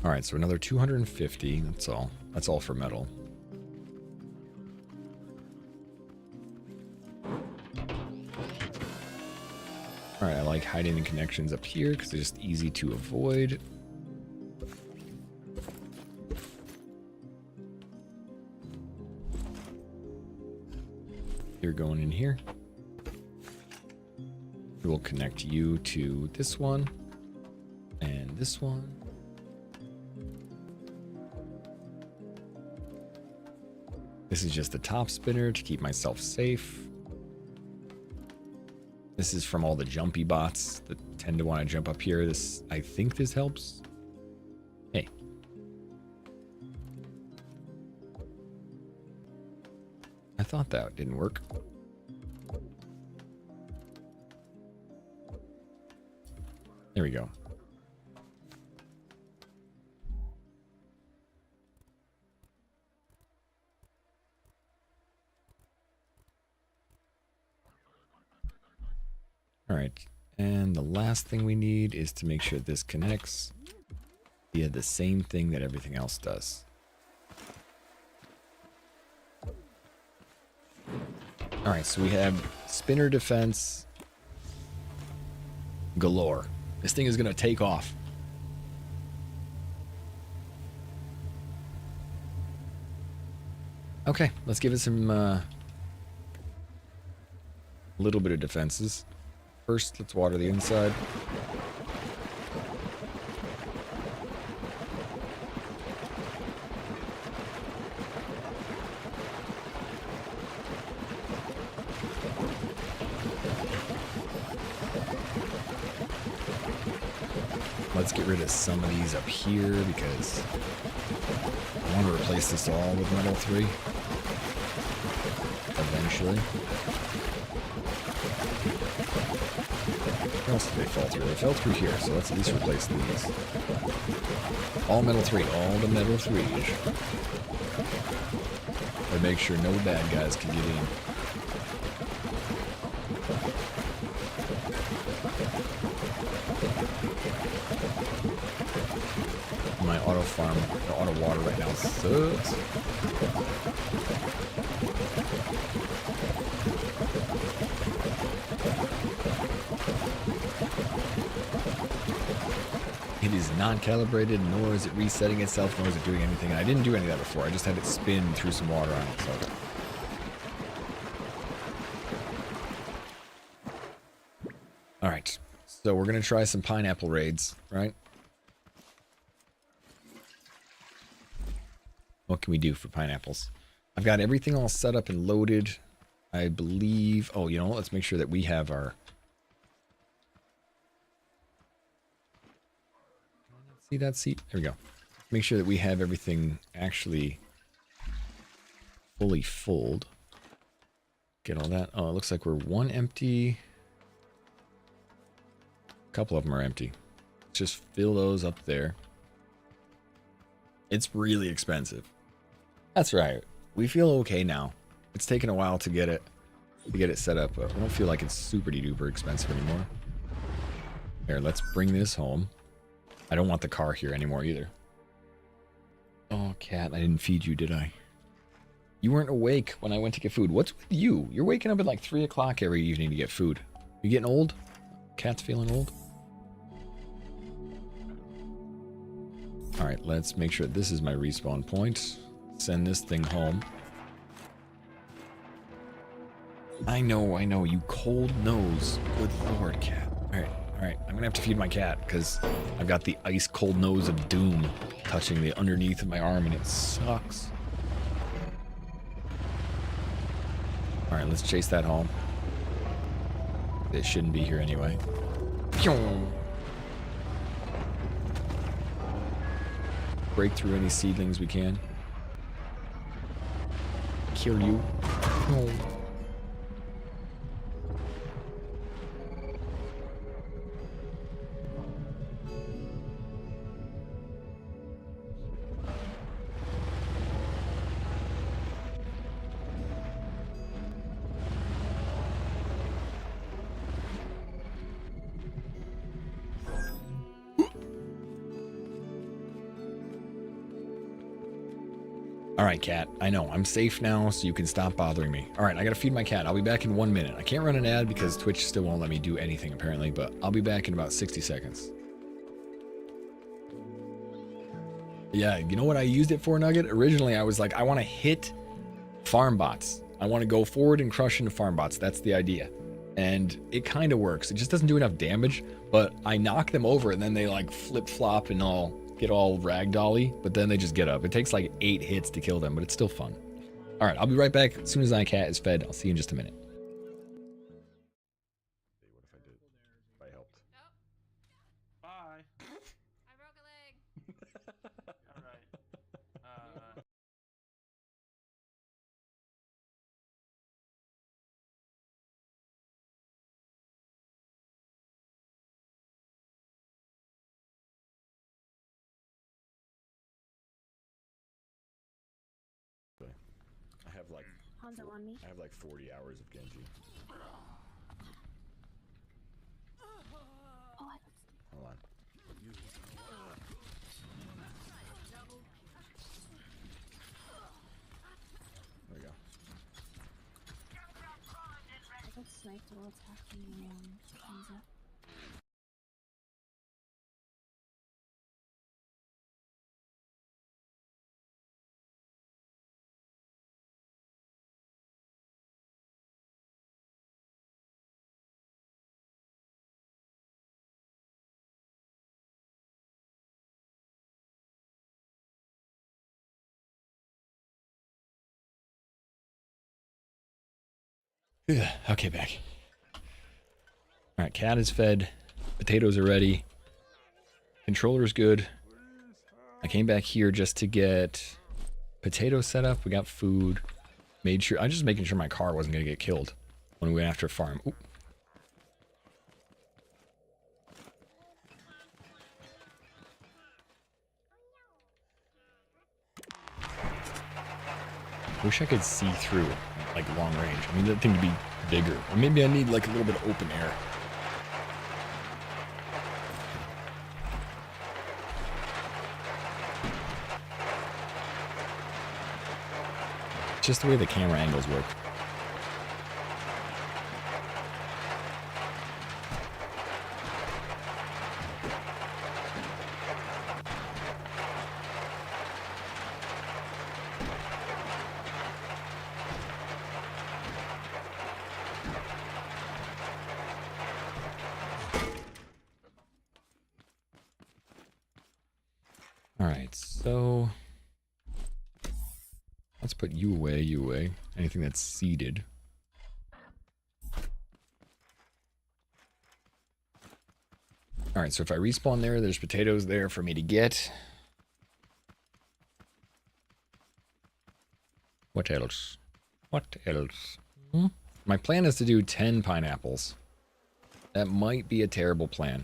Alright, so another 250, that's all. That's all for metal. Alright, I like hiding the connections up here because they're just easy to avoid. You're going in here. We'll connect you to this one and this one. This is just the top spinner to keep myself safe. This is from all the jumpy bots that tend to want to jump up here. This, I think this helps. Hey. I thought that didn't work. There we go. All right, and the last thing we need is to make sure this connects via the same thing that everything else does. All right, so we have spinner defense galore. This thing is going to take off. Okay, let's give it some little bit of defenses. First, let's water the inside. Let's get rid of some of these up here because I want to replace this all with metal 3 eventually. Where else did they fall through? They fell through here, so let's at least replace these. All metal 3. All the metal 3s. And make sure no bad guys can get in. My auto farm, the auto water right now sucks. It is non-calibrated, nor is it resetting itself, nor is it doing anything. I didn't do any of that before. I just had it spin through some water on it. So. All right, so we're gonna try some pineapple raids, right? What can we do for pineapples? I've got everything all set up and loaded. I believe. Oh, you know what? Let's make sure that we have our. See that seat? There we go. Make sure that we have everything actually fully filled. Get all that. Oh, it looks like we're one empty. A couple of them are empty. Let's just fill those up there. It's really expensive. That's right. We feel okay now. It's taken a while to get it set up, but we don't feel like it's super duper expensive anymore. Here, let's bring this home. I don't want the car here anymore either. Oh, cat, I didn't feed you, did I? You weren't awake when I went to get food. What's with you? You're waking up at like 3 o'clock every evening to get food. You getting old? Cat's feeling old? Alright, let's make sure this is my respawn point. Send this thing home. I know, you cold nose. Good lord, cat. Alright, I'm gonna have to feed my cat because I've got the ice cold nose of doom touching the underneath of my arm and it sucks. Alright, let's chase that home. It shouldn't be here anyway. Break through any seedlings we can. Kill you. Alright, cat. I know. I'm safe now, so you can stop bothering me. Alright, I gotta feed my cat. I'll be back in 1 minute. I can't run an ad because Twitch still won't let me do anything, apparently, but I'll be back in about 60 seconds. Yeah, you know what I used it for, Nugget? Originally, I was like, I want to hit farm bots. I want to go forward and crush into farm bots. That's the idea. And it kind of works. It just doesn't do enough damage, but I knock them over and then they like flip-flop and all get all ragdolly, but then they just get up. It takes like 8 hits to kill them, but it's still fun. All right, I'll be right back as soon as my cat is fed. I'll see you in just a minute. What if I did? If I helped. Nope. Bye. I broke a leg. All right. I have like 40 hours of Genji. Hold on. There we go. I got sniped while attacking Hanzo. Okay, back. Alright, cat is fed. Potatoes are ready. Controller's good. I came back here just to get potatoes set up. We got food. Made sure. I'm just making sure my car wasn't going to get killed when we went after a farm. Oop. Wish I could see through it, like long range. I need that thing to be bigger. Or maybe I need like a little bit of open air. It's just the way the camera angles work. Alright, so let's put you away, you away. Anything that's seeded. Alright, so if I respawn there, there's potatoes there for me to get. What else? What else? My plan is to do 10 pineapples. That might be a terrible plan.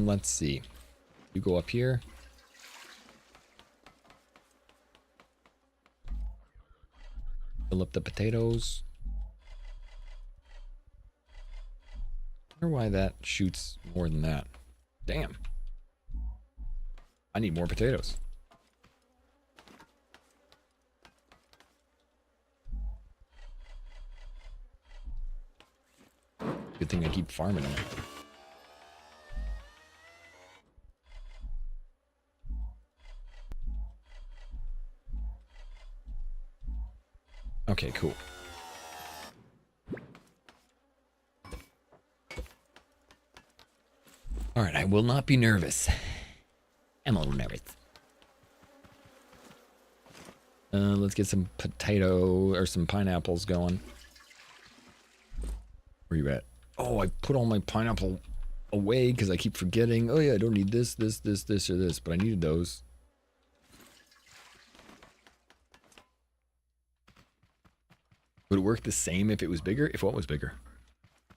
Let's see. You go up here. Fill up the potatoes. I wonder why that shoots more than that. Damn. I need more potatoes. Good thing I keep farming them. Okay, cool. Alright, I will not be nervous. I'm a little nervous. Let's get some potato or some pineapples going. Where you at? Oh, I put all my pineapple away because I keep forgetting. Oh yeah, I don't need this, this, or this, but I needed those. Would it work the same if it was bigger? If what was bigger?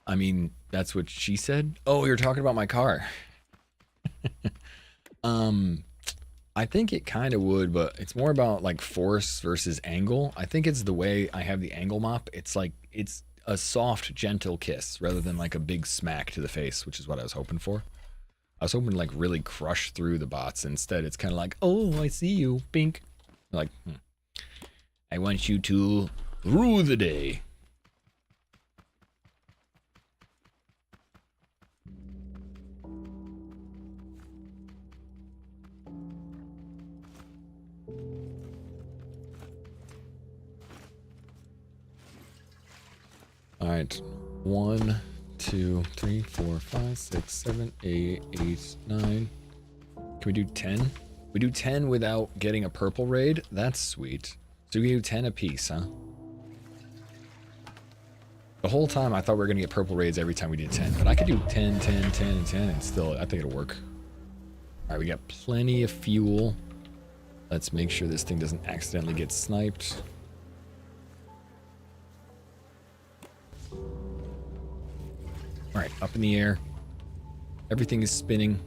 I mean, that's what she said. Oh, you're talking about my car. I think it kind of would, but it's more about like force versus angle. I think it's the way I have the angle mop. It's like, it's a soft, gentle kiss rather than like a big smack to the face, which is what I was hoping for. I was hoping to like really crush through the bots. Instead, it's kind of like, oh, I see you, pink. Like, I want you to rue the day. All right, 1, 2, 3, 4, 5, 6, 7, 8, 9. Can we do 10? We do 10 without getting a purple raid? That's sweet. So we do 10 apiece, huh? The whole time I thought we were gonna get purple raids every time we did 10, but I could do 10, 10, 10, and 10, and still, I think it'll work. All right, we got plenty of fuel. Let's make sure this thing doesn't accidentally get sniped. All right, up in the air. Everything is spinning.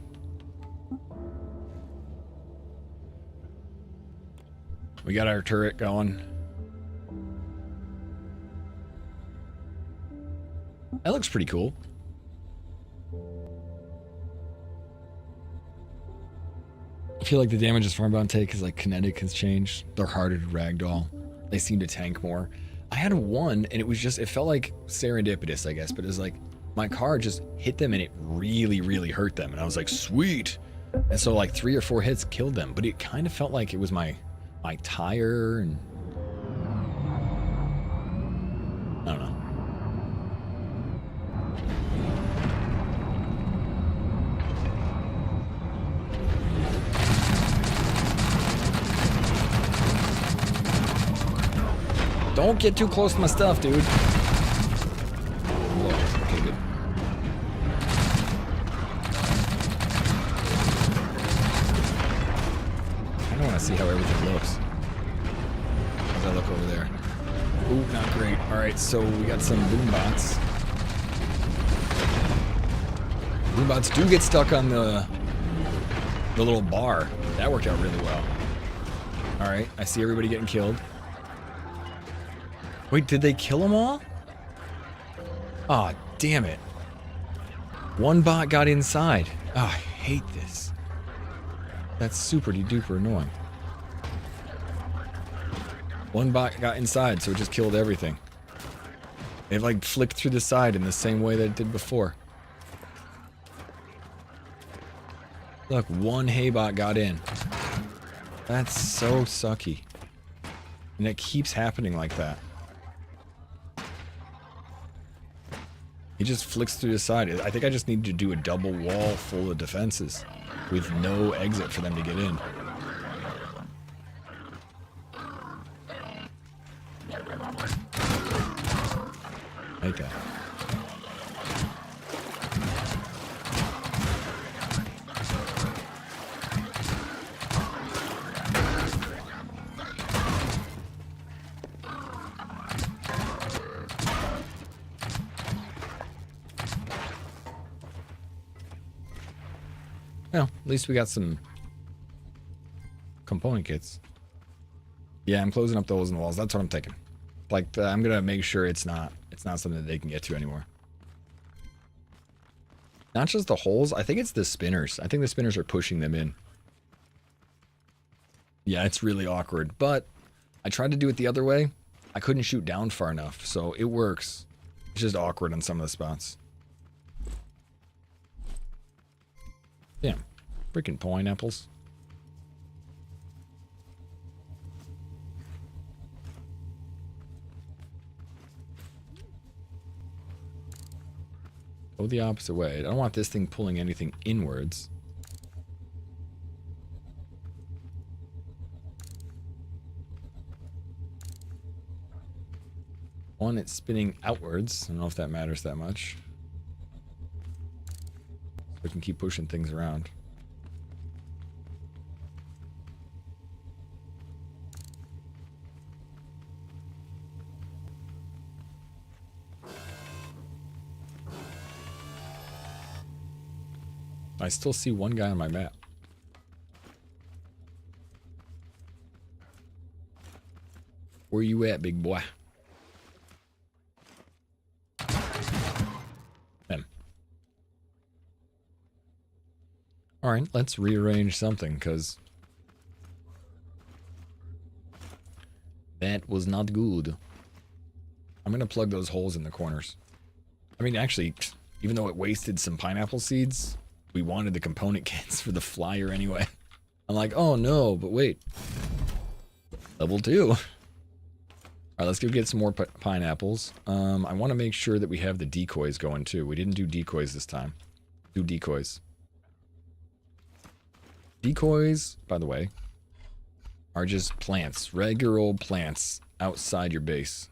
We got our turret going. That looks pretty cool. I feel like the damages Farmbound take is like kinetic has changed. They're harder to ragdoll. They seem to tank more. I had one and it was just, it felt like serendipitous, I guess, but it was like my car just hit them and it really, really hurt them. And I was like, sweet. And so like 3 or 4 hits killed them, but it kind of felt like it was my tire and I don't know. Don't get too close to my stuff, dude. Whoa. Okay, good. I don't want to see how everything looks. How's that look over there? Ooh, not great. All right, so we got some boom bots. Roombots do get stuck on the little bar. That worked out really well. Alright, I see everybody getting killed. Wait, did they kill them all? Aw, oh, damn it. One bot got inside. Oh, I hate this. That's super duper annoying. One bot got inside, so it just killed everything. It like flicked through the side in the same way that it did before. Look, one Haybot got in. That's so sucky. And it keeps happening like that. He just flicks through the side. I think I just need to do a double wall full of defenses with no exit for them to get in. Like that. Well, at least we got some component kits. Yeah, I'm closing up the holes in the walls. That's what I'm thinking. Like, I'm gonna make sure it's not something that they can get to anymore. Not just the holes. I think it's the spinners. I think the spinners are pushing them in. Yeah, it's really awkward. But I tried to do it the other way. I couldn't shoot down far enough, so it works. It's just awkward on some of the spots. Damn. Freaking pineapples. Go the opposite way. I don't want this thing pulling anything inwards. One, it's spinning outwards. I don't know if that matters that much. We can keep pushing things around. I still see one guy on my map. Where you at, big boy? Them. Alright, let's rearrange something, because that was not good. I'm going to plug those holes in the corners. I mean, actually, even though it wasted some pineapple seeds, we wanted the component kits for the flyer anyway. I'm like, oh no, but wait. Level 2. Alright, let's go get some more pineapples. I want to make sure that we have the decoys going too. We didn't do decoys this time. Do decoys. Decoys, by the way, are just plants. Regular old plants outside your base.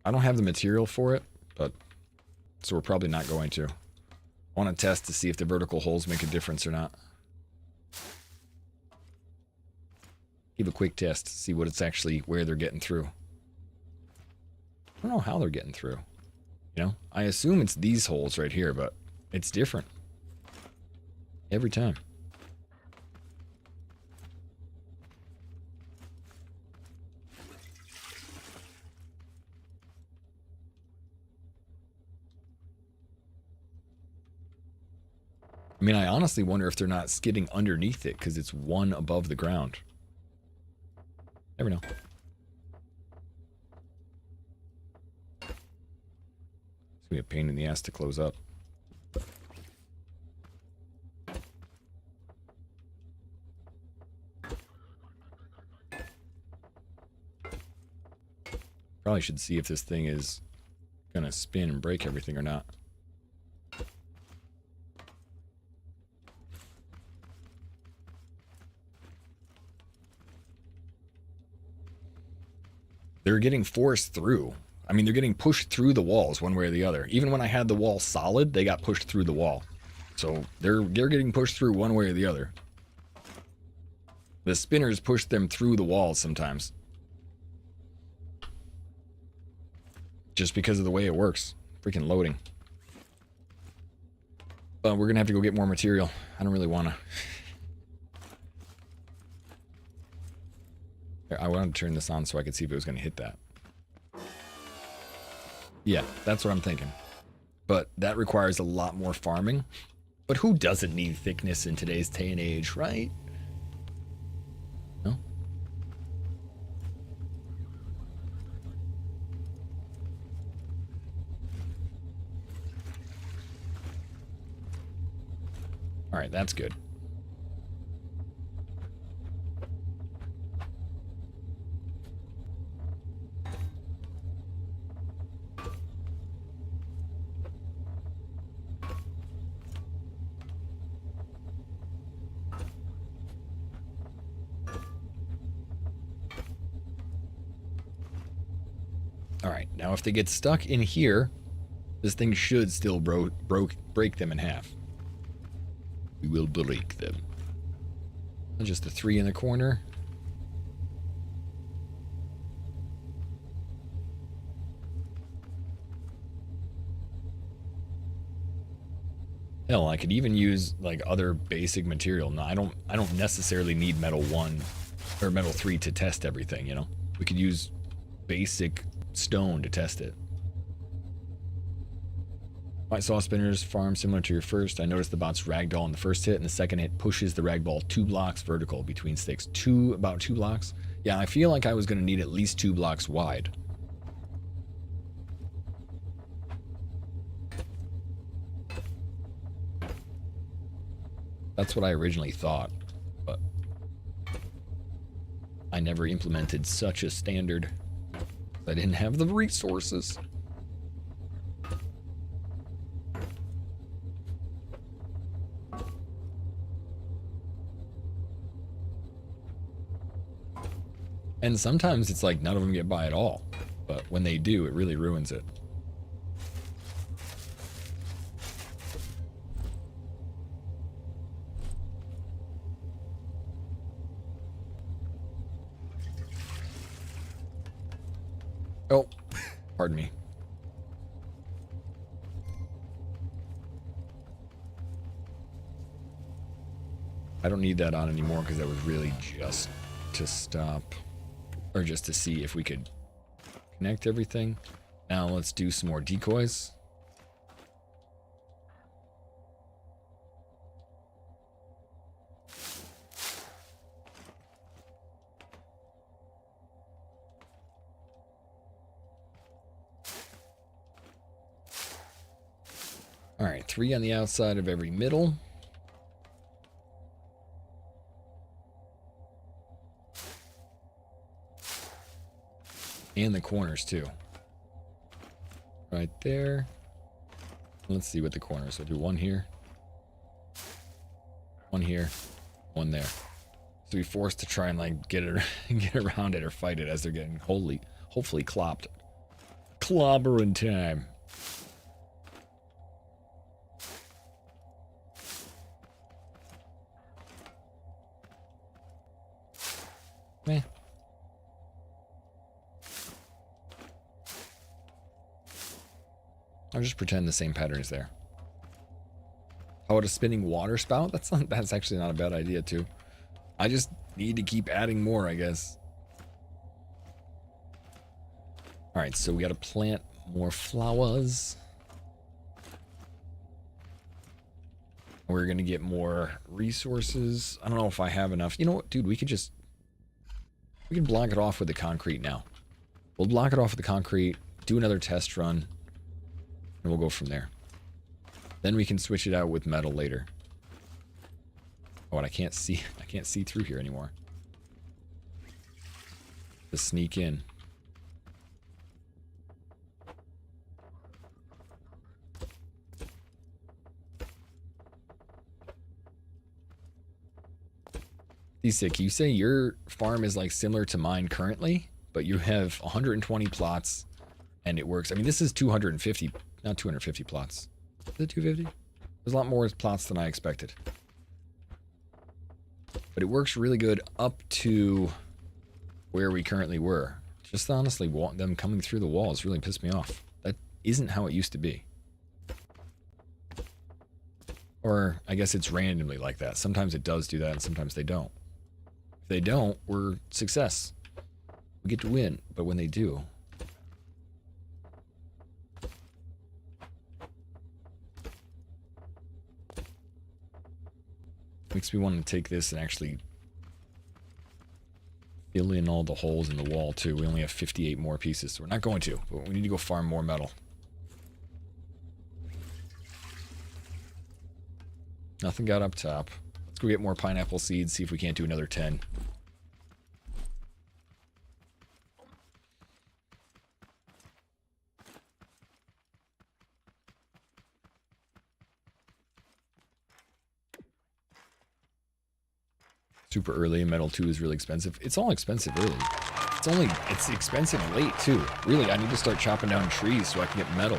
I don't have the material for it, but so we're probably not going to. I want to test to see if the vertical holes make a difference or not. Give a quick test, see what it's actually, where they're getting through. I don't know how they're getting through. You know, I assume it's these holes right here, but it's different. Every time. I mean, I honestly wonder if they're not skidding underneath it because it's one above the ground. Never know. It's gonna be a pain in the ass to close up. Probably should see if this thing is gonna spin and break everything or not. They're getting forced through. I mean, they're getting pushed through the walls one way or the other. Even when I had the wall solid, they got pushed through the wall. So they're getting pushed through one way or the other. The spinners push them through the walls sometimes. Just because of the way it works. Freaking loading. But we're gonna have to go get more material. I don't really wanna. I wanted to turn this on so I could see if it was gonna hit that. Yeah, that's what I'm thinking. But that requires a lot more farming. But who doesn't need thickness in today's day and age, right? No? All right, that's good. All right, now if they get stuck in here, this thing should still break them in half. We will break them. Just the 3 in the corner. Hell, I could even use like other basic material. No, I don't necessarily need metal 1 or metal 3 to test everything, you know? We could use basic stone to test it. White saw spinners farm similar to your first. I noticed the bot's ragdoll in the first hit, and the second hit pushes the ragdoll 2 blocks vertical between sticks. About 2 blocks? Yeah, I feel like I was going to need at least 2 blocks wide. That's what I originally thought, but I never implemented such a standard. I didn't have the resources. And sometimes it's like none of them get by at all, but when they do, it really ruins it. Oh, pardon me. I don't need that on anymore because that was really just to stop, or just to see if we could connect everything. Now let's do some more decoys. All right, 3 on the outside of every middle. And the corners too. Right there. Let's see what the corners. We'll do 1 here. 1 here. 1 there. So we forced to try and like get around it or fight it as they're getting hopefully clopped. Clobbering time. Meh. I'll just pretend the same pattern is there. How about a spinning water spout? That's actually not a bad idea too. I just need to keep adding more, I guess. All right, so we got to plant more flowers. We're gonna get more resources. I don't know if I have enough. You know what, dude? We can block it off with the concrete now. We'll block it off with the concrete, do another test run, and we'll go from there. Then we can switch it out with metal later. Oh, and I can't see through here anymore. Just sneak in. D-Sick, you say your farm is like similar to mine currently, but you have 120 plots and it works. I mean, this is 250, not 250 plots. Is it 250? There's a lot more plots than I expected. But it works really good up to where we currently were. Just honestly, them coming through the walls really pissed me off. That isn't how it used to be. Or I guess it's randomly like that. Sometimes it does do that and sometimes they don't. If they don't, we're success. We get to win, but when they do... Makes me want to take this and actually fill in all the holes in the wall too. We only have 58 more pieces, so we're not going to, but we need to go farm more metal. Nothing got up top. Let's go get more pineapple seeds, see if we can't do another 10. Super early, metal 2 is really expensive. It's all expensive early. It's expensive late too. Really, I need to start chopping down trees so I can get metal.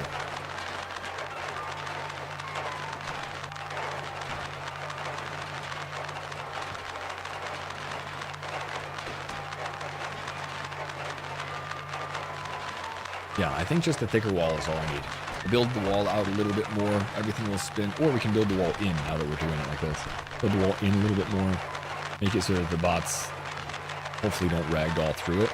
Yeah, I think just a thicker wall is all I need. Build the wall out a little bit more, everything will spin, or we can build the wall in now that we're doing it like this. Build the wall in a little bit more, make it so that the bots hopefully don't ragdoll through it.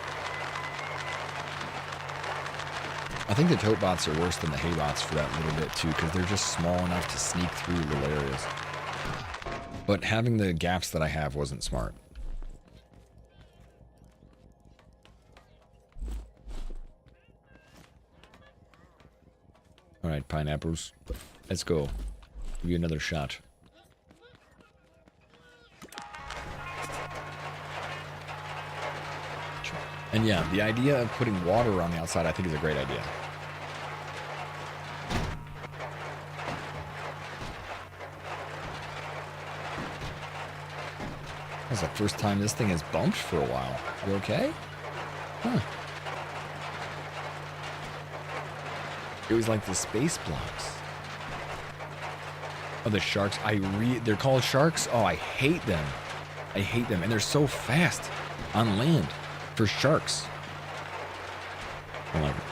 I think the tote bots are worse than the hay bots for that little bit too, because they're just small enough to sneak through little areas. But having the gaps that I have wasn't smart. Alright, pineapples. Let's go. Give you another shot. And yeah, the idea of putting water on the outside I think is a great idea. That's the first time this thing has bumped for a while. You okay? Huh. It was like the space blocks. Oh, the sharks. They're called sharks? Oh, I hate them. I hate them. And they're so fast on land for sharks. I like it.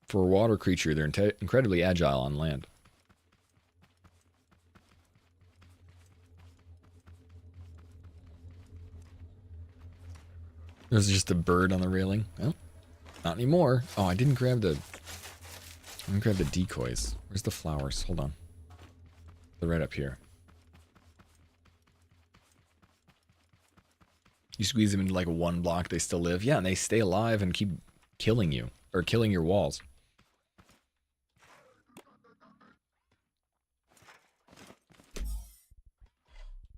For a water creature, they're incredibly agile on land. There's just a bird on the railing. Well, not anymore. Oh, I didn't grab the decoys. Where's the flowers? Hold on. They're right up here. You squeeze them into like a 1 block, they still live. Yeah, and they stay alive and keep killing you. Or killing your walls.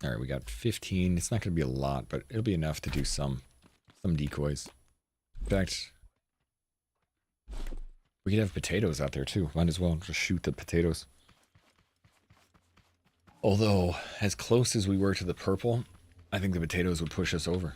Alright, we got 15. It's not going to be a lot, but it'll be enough to do some decoys. In fact, we could have potatoes out there too. Might as well just shoot the potatoes. Although, as close as we were to the purple, I think the potatoes would push us over.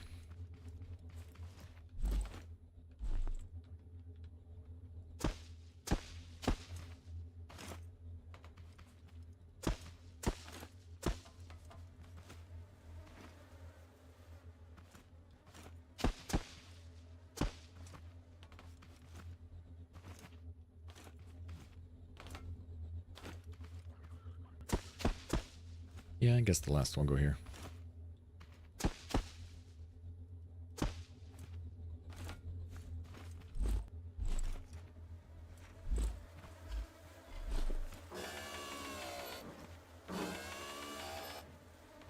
Yeah, I guess the last one will go here.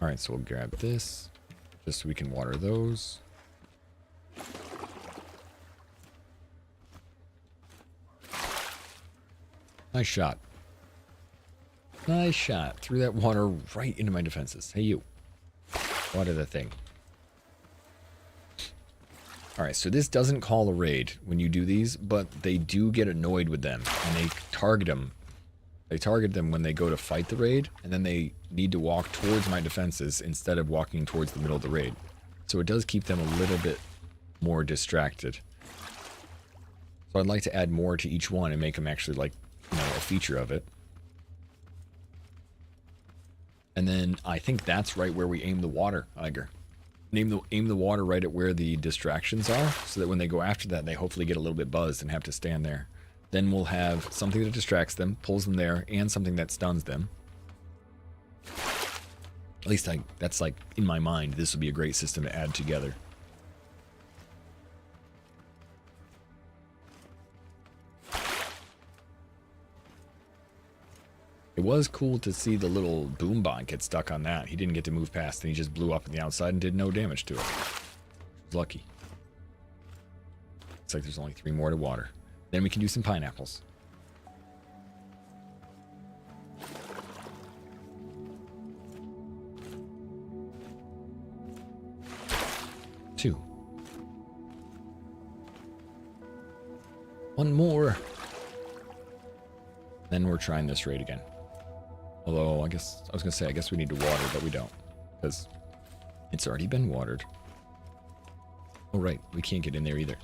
Alright, so we'll grab this, just so we can water those. Nice shot. Nice shot. Threw that water right into my defenses. Hey, you. Water the thing. Alright, so this doesn't call a raid when you do these, but they do get annoyed with them, and they target them. They target them when they go to fight the raid, and then they need to walk towards my defenses instead of walking towards the middle of the raid. So it does keep them a little bit more distracted. So I'd like to add more to each one and make them actually like, you know, a feature of it. And then I think that's right where we aim the water, Iger. Aim the water right at where the distractions are, so that when they go after that, they hopefully get a little bit buzzed and have to stand there. Then we'll have something that distracts them, pulls them there, and something that stuns them. At least that's like, in my mind, this would be a great system to add together. It was cool to see the little boom bot get stuck on that. He didn't get to move past, and he just blew up on the outside and did no damage to it. Lucky. Looks like there's only 3 more to water. Then we can do some pineapples. Two. One more. Then we're trying this raid again. Although, I guess we need to water, but we don't. Because it's already been watered. Oh, right. We can't get in there either.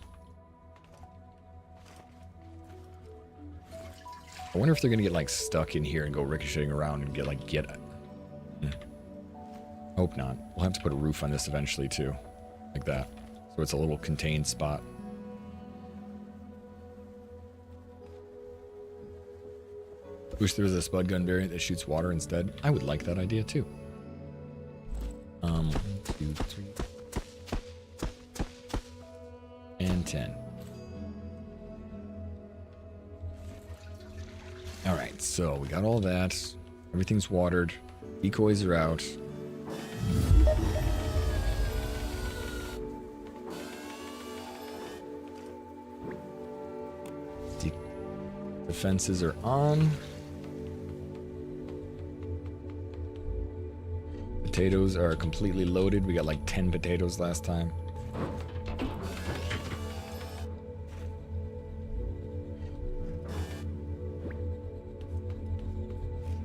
I wonder if they're going to get, like, stuck in here and go ricocheting around and get it. Hope not. We'll have to put a roof on this eventually, too. Like that. So it's a little contained spot. Wish there was a spud gun variant that shoots water instead. I would like that idea too. 1, 2, 3, and 10. Alright, so we got all that. Everything's watered. Decoys are out. Defenses are on. Potatoes are completely loaded. We got like 10 potatoes last time.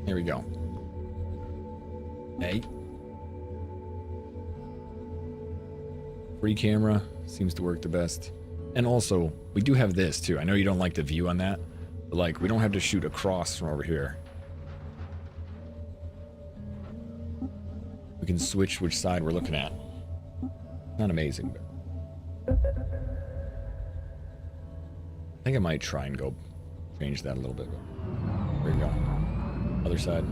Here we go. Hey. Free camera seems to work the best. And also, we do have this too. I know you don't like the view on that, but like, we don't have to shoot across from over here. We can switch which side we're looking at. Not amazing, but I think I might try and go change that a little bit. There you go. Other side.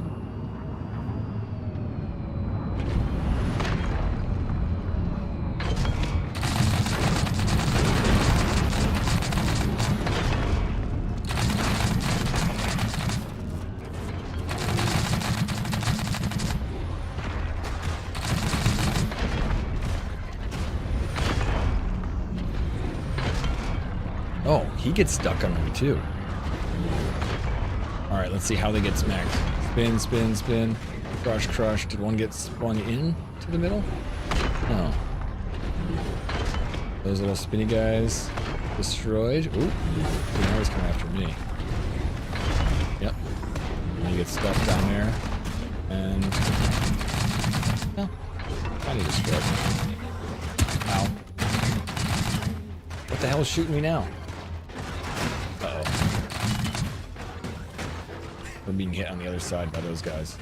Oh, he gets stuck on me too. Alright, let's see how they get smacked. Spin, spin, spin. Crush, crush. Did one get spun in to the middle? No. Those little spinny guys destroyed. Ooh, now he's coming after me. Yep. And he gets stuck down there. And... no. Finally destroyed. Ow. What the hell is shooting me now? We're being hit on the other side by those guys.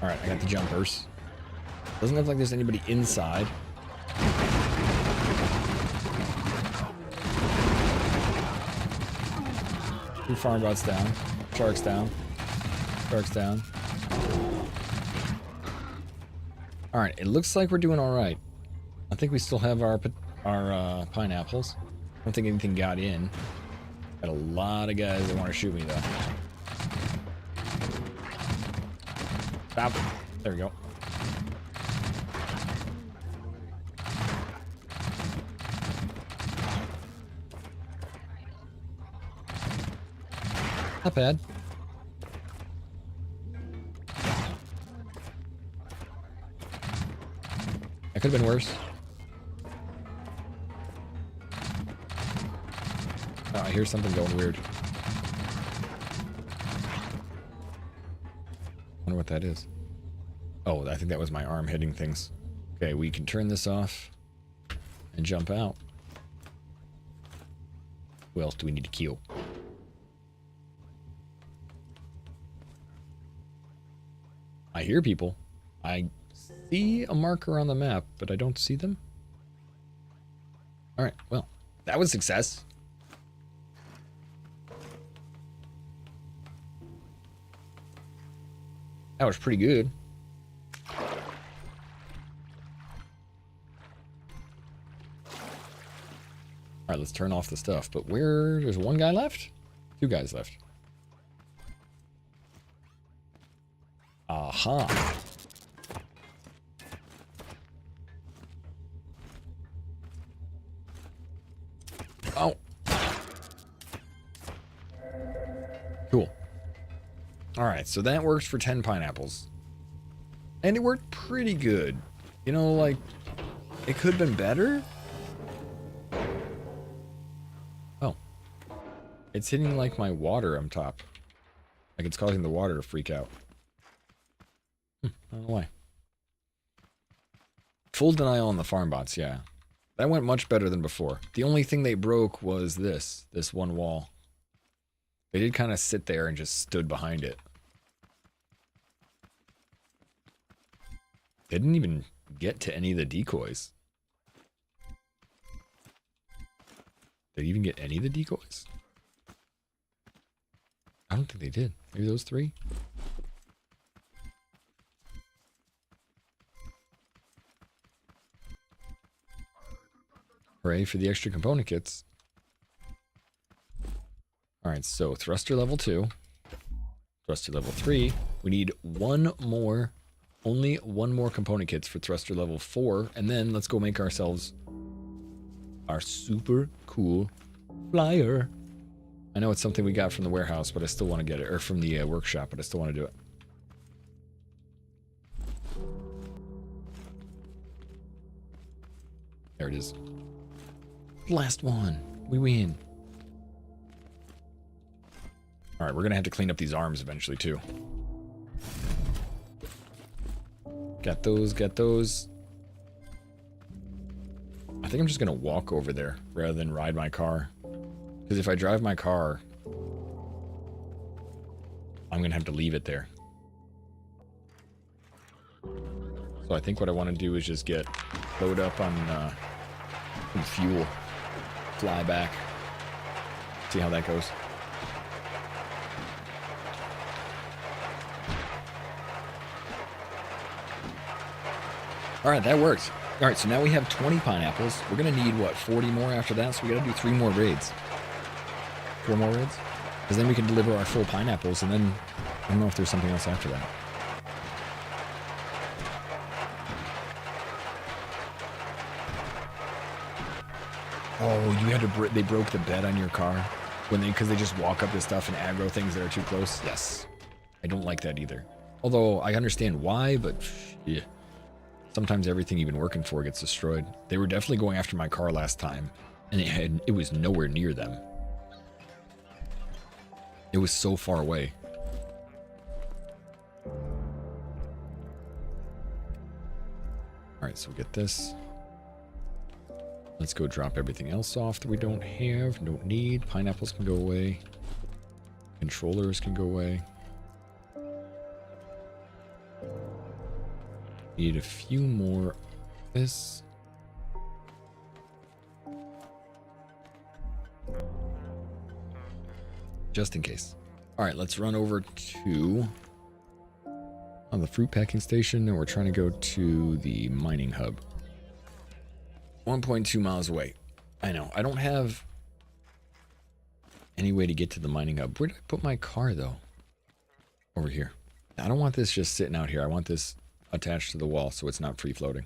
Alright, I got the jumpers. Doesn't look like there's anybody inside. Two farm bots down. Sharks down. Sharks down. Alright, it looks like we're doing alright. I think we still have our pineapples. I don't think anything got in. Got a lot of guys that want to shoot me though. Stop. There we go. Not bad. That could have been worse. Oh, I hear something going weird. Wonder what that is. Oh, I think that was my arm hitting things. Okay, we can turn this off and jump out. Who else do we need to kill? I hear people. I see a marker on the map, but I don't see them. Alright, well, that was success. That was pretty good. Alright, let's turn off the stuff. But there's one guy left? Two guys left. Aha. Oh. Cool. Alright, so that works for 10 pineapples. And it worked pretty good. You know, like, it could have been better? Oh. It's hitting, like, my water on top. Like, it's causing the water to freak out. I don't know why. Full denial on the farm bots, yeah. That went much better than before. The only thing they broke was this one wall. They did kind of sit there and just stood behind it. They didn't even get to any of the decoys. Did they even get any of the decoys? I don't think they did. Maybe those three? Hooray for the extra component kits. Alright, so thruster level 2. Thruster level 3. We need only one more component kits for thruster level 4. And then let's go make ourselves our super cool flyer. I know it's something we got from the warehouse, but I still want to get it. Or from the workshop, but I still want to do it. There it is. Last one. We win. Alright, we're going to have to clean up these arms eventually, too. Got those, got those. I think I'm just going to walk over there rather than ride my car. Because if I drive my car, I'm going to have to leave it there. So I think what I want to do is just load up on some fuel. Fly back. See how that goes. Alright, that works. Alright, so now we have 20 pineapples. We're going to need, what, 40 more after that? So we got to do 3 more raids. 4 more raids? Because then we can deliver our full pineapples, and then I don't know if there's something else after that. Oh, you had to they broke the bed on your car because they just walk up to stuff and aggro things that are too close. Yes, I don't like that either. Although I understand why, but yeah, sometimes everything you've been working for gets destroyed. They were definitely going after my car last time, and it was nowhere near them. It was so far away. All right, so we get this. Let's go drop everything else off that we don't have, don't need. Pineapples can go away. Controllers can go away. Need a few more of this. Just in case. Alright, let's run over to the fruit packing station, and we're trying to go to the mining hub. 1.2 miles away. I know. I don't have any way to get to the mining hub. Where did I put my car, though? Over here. I don't want this just sitting out here. I want this attached to the wall so it's not free floating.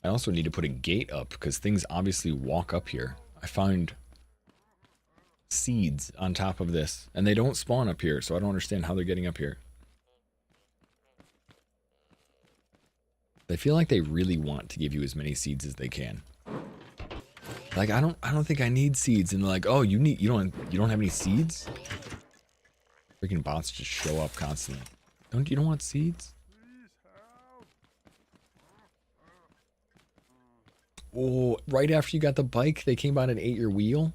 I also need to put a gate up because things obviously walk up here. I found seeds on top of this, and they don't spawn up here, so I don't understand how they're getting up here. They feel like they really want to give you as many seeds as they can. Like I don't think I need seeds. And they're like, oh, you don't have any seeds? Freaking bots just show up constantly. You don't want seeds? Oh, right after you got the bike, they came out and ate your wheel.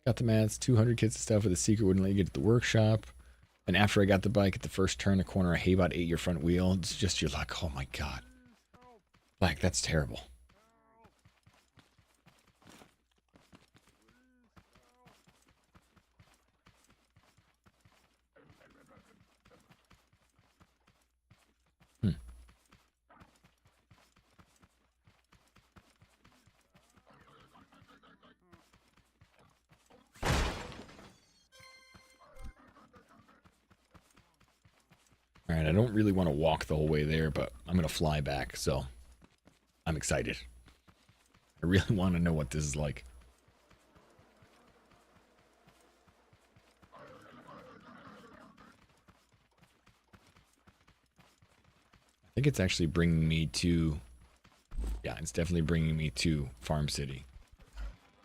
Got the mats, 200 kits of stuff with a secret wouldn't let you get to the workshop. And after I got the bike at the first turn, the corner, a haybot ate your front wheel. It's just, you're like, oh my god. Like, that's terrible. Alright, I don't really want to walk the whole way there, but I'm going to fly back, so I'm excited. I really want to know what this is like. I think it's actually bringing me to... Yeah, it's definitely bringing me to Farm City.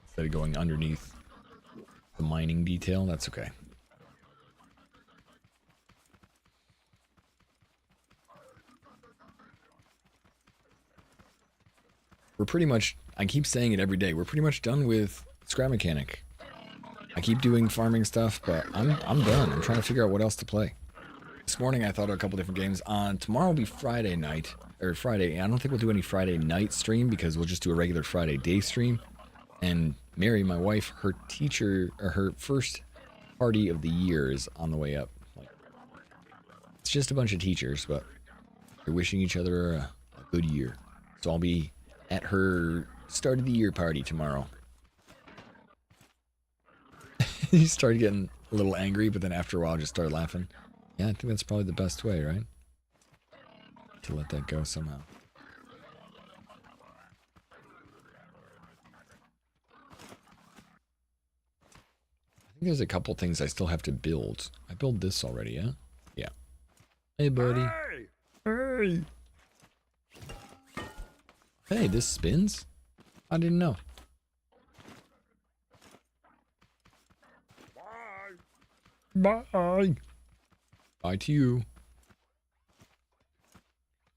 Instead of going underneath the mining detail, that's okay. We're pretty much, I keep saying it every day, we're pretty much done with Scrap Mechanic. I keep doing farming stuff, but I'm done. I'm trying to figure out what else to play. This morning I thought of a couple different games. Tomorrow will be Friday night, or Friday. I don't think we'll do any Friday night stream because we'll just do a regular Friday day stream. And Mary, my wife, her first party of the year is on the way up. Like, it's just a bunch of teachers, but they're wishing each other a good year. So I'll be at her start of the year party tomorrow. You start getting a little angry, but then after a while just start laughing. Yeah, I think that's probably the best way, right? To let that go somehow. I think there's a couple things I still have to build. I built this already, yeah? Yeah. Hey, buddy. Hey! Hey, this spins? I didn't know. Bye. Bye. Bye to you.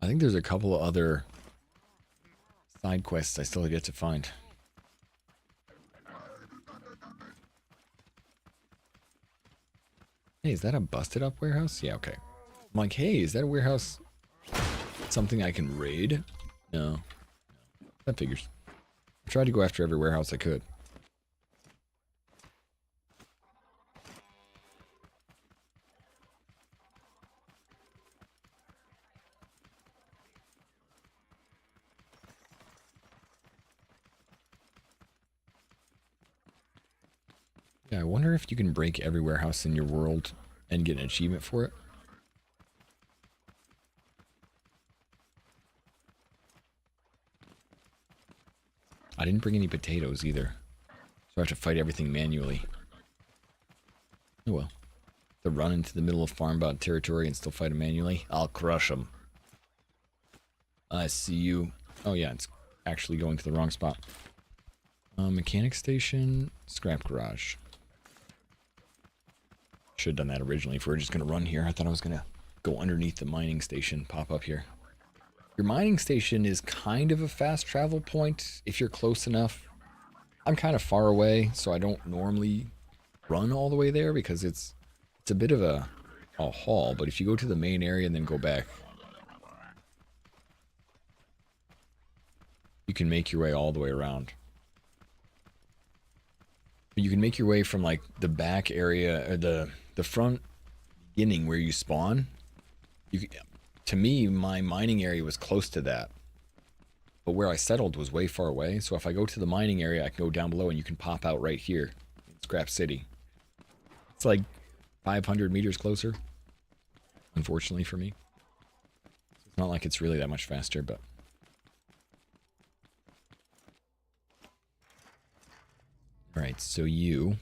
I think there's a couple of other side quests I still have yet to find. Hey, is that a busted up warehouse? Yeah, okay. I'm like, hey, is that a warehouse? Something I can raid? No. That figures. I tried to go after every warehouse I could. Yeah, I wonder if you can break every warehouse in your world and get an achievement for it. I didn't bring any potatoes either, so I have to fight everything manually. Oh well. To run into the middle of farmbot territory and still fight them manually, I'll crush them. I see you. Oh yeah, it's actually going to the wrong spot. Mechanic station, scrap garage. Should have done that originally if we were just going to run here. I thought I was going to go underneath the mining station, pop up here. Your mining station is kind of a fast travel point if you're close enough. I'm kind of far away, so I don't normally run all the way there because it's a bit of a haul. But if you go to the main area and then go back, you can make your way all the way around. You can make your way from like the back area or the front beginning where you spawn. To me, my mining area was close to that, but where I settled was way far away. So if I go to the mining area, I can go down below and you can pop out right here in Scrap City. It's like 500 meters closer, unfortunately for me. It's not like it's really that much faster, but... Alright, so you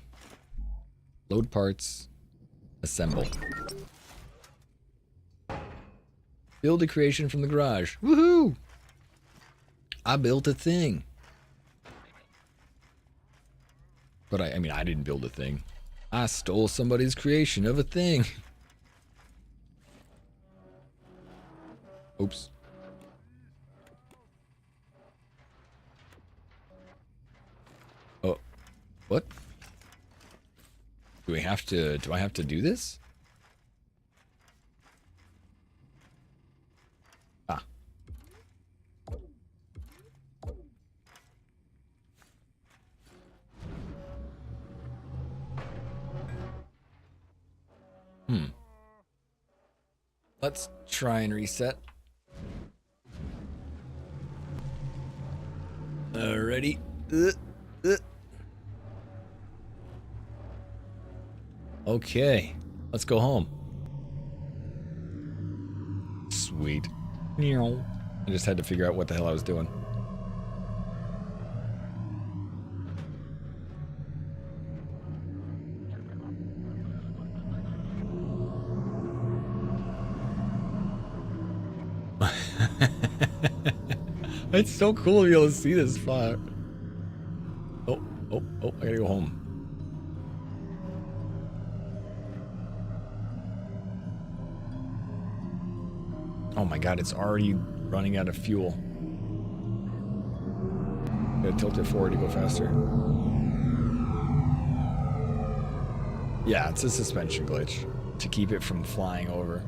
load parts, assemble. Build a creation from the garage. Woohoo! I built a thing. But I mean, I didn't build a thing. I stole somebody's creation of a thing. Oops. Oh, what? Do I have to do this? Ah. Let's try and reset. Alrighty. Okay, let's go home. Sweet. I just had to figure out what the hell I was doing. It's so cool to be able to see this far. Oh, I gotta go home. Oh my god, it's already running out of fuel. Gotta tilt it forward to go faster. Yeah, it's a suspension glitch to keep it from flying over.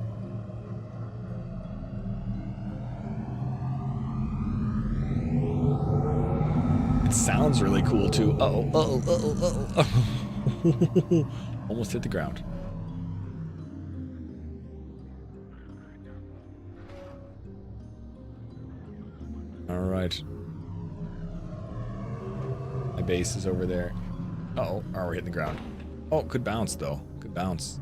It sounds really cool too. Uh-oh. Almost hit the ground. Alright. My base is over there. Uh-oh, we're hitting the ground. Oh, good bounce though. Good bounce.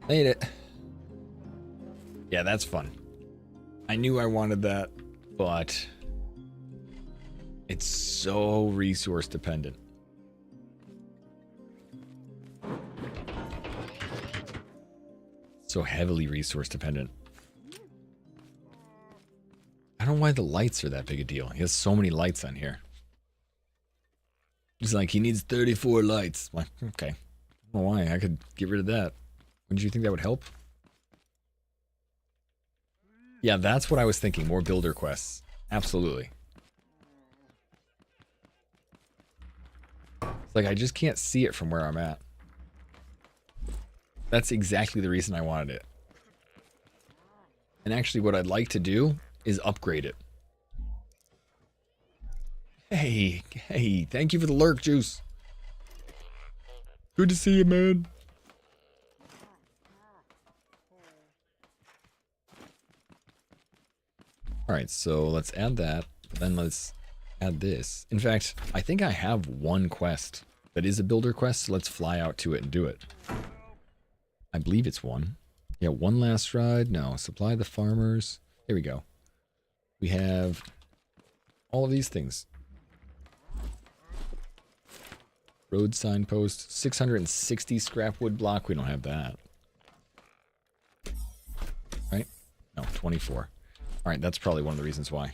Made it. Yeah, that's fun. I knew I wanted that, but it's so resource dependent. So heavily resource dependent. I don't know why the lights are that big a deal. He has so many lights on here. He's like, he needs 34 lights. I'm like, okay. I don't know why. I could get rid of that. Wouldn't you think that would help? Yeah, that's what I was thinking. More builder quests. Absolutely. It's like I just can't see it from where I'm at. That's exactly the reason I wanted it. And actually what I'd like to do is upgrade it. Hey, thank you for the lurk, Juice. Good to see you, man. Alright, so let's add that, but then let's add this. In fact, I think I have one quest that is a builder quest, so let's fly out to it and do it. I believe it's one. Yeah, one last ride. No, supply the farmers. Here we go. We have all of these things. Road signpost, 660 scrap wood block. We don't have that. Right? No, 24. Alright, that's probably one of the reasons why.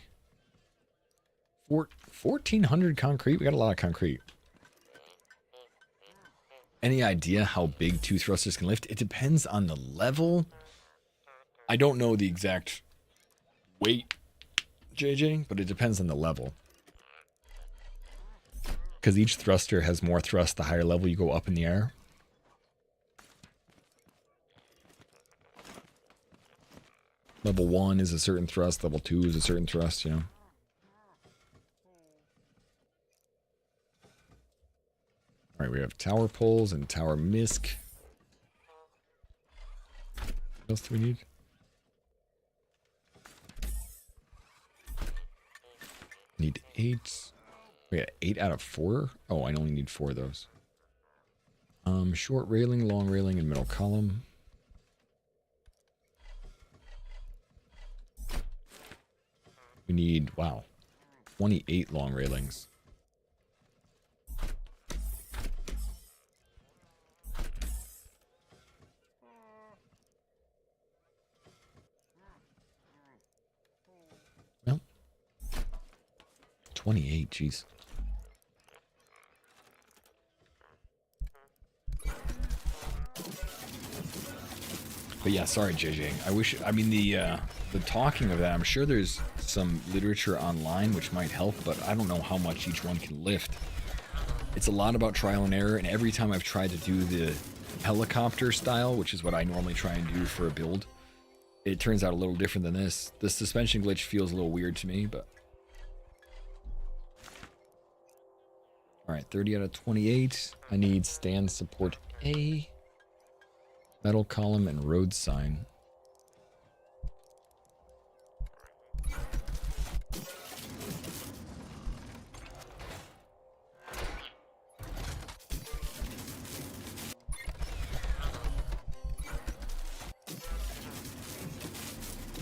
1,400 concrete? We got a lot of concrete. Any idea how big two thrusters can lift? It depends on the level. I don't know the exact weight, JJ, but it depends on the level. Because each thruster has more thrust the higher level you go up in the air. Level 1 is a certain thrust, level 2 is a certain thrust, you know. Alright, we have tower poles and tower misc. What else do we need? Need 8. We got 8 out of 4? Oh, I only need 4 of those. Short railing, long railing, and middle column. We need, wow, 28 long railings. 28, jeez. But yeah, sorry, JJ. I mean, the talking of that, I'm sure there's some literature online which might help, but I don't know how much each one can lift. It's a lot about trial and error, and every time I've tried to do the helicopter style, which is what I normally try and do for a build, it turns out a little different than this. The suspension glitch feels a little weird to me, but... Alright, 30 out of 28. I need stand support A, metal column, and road sign.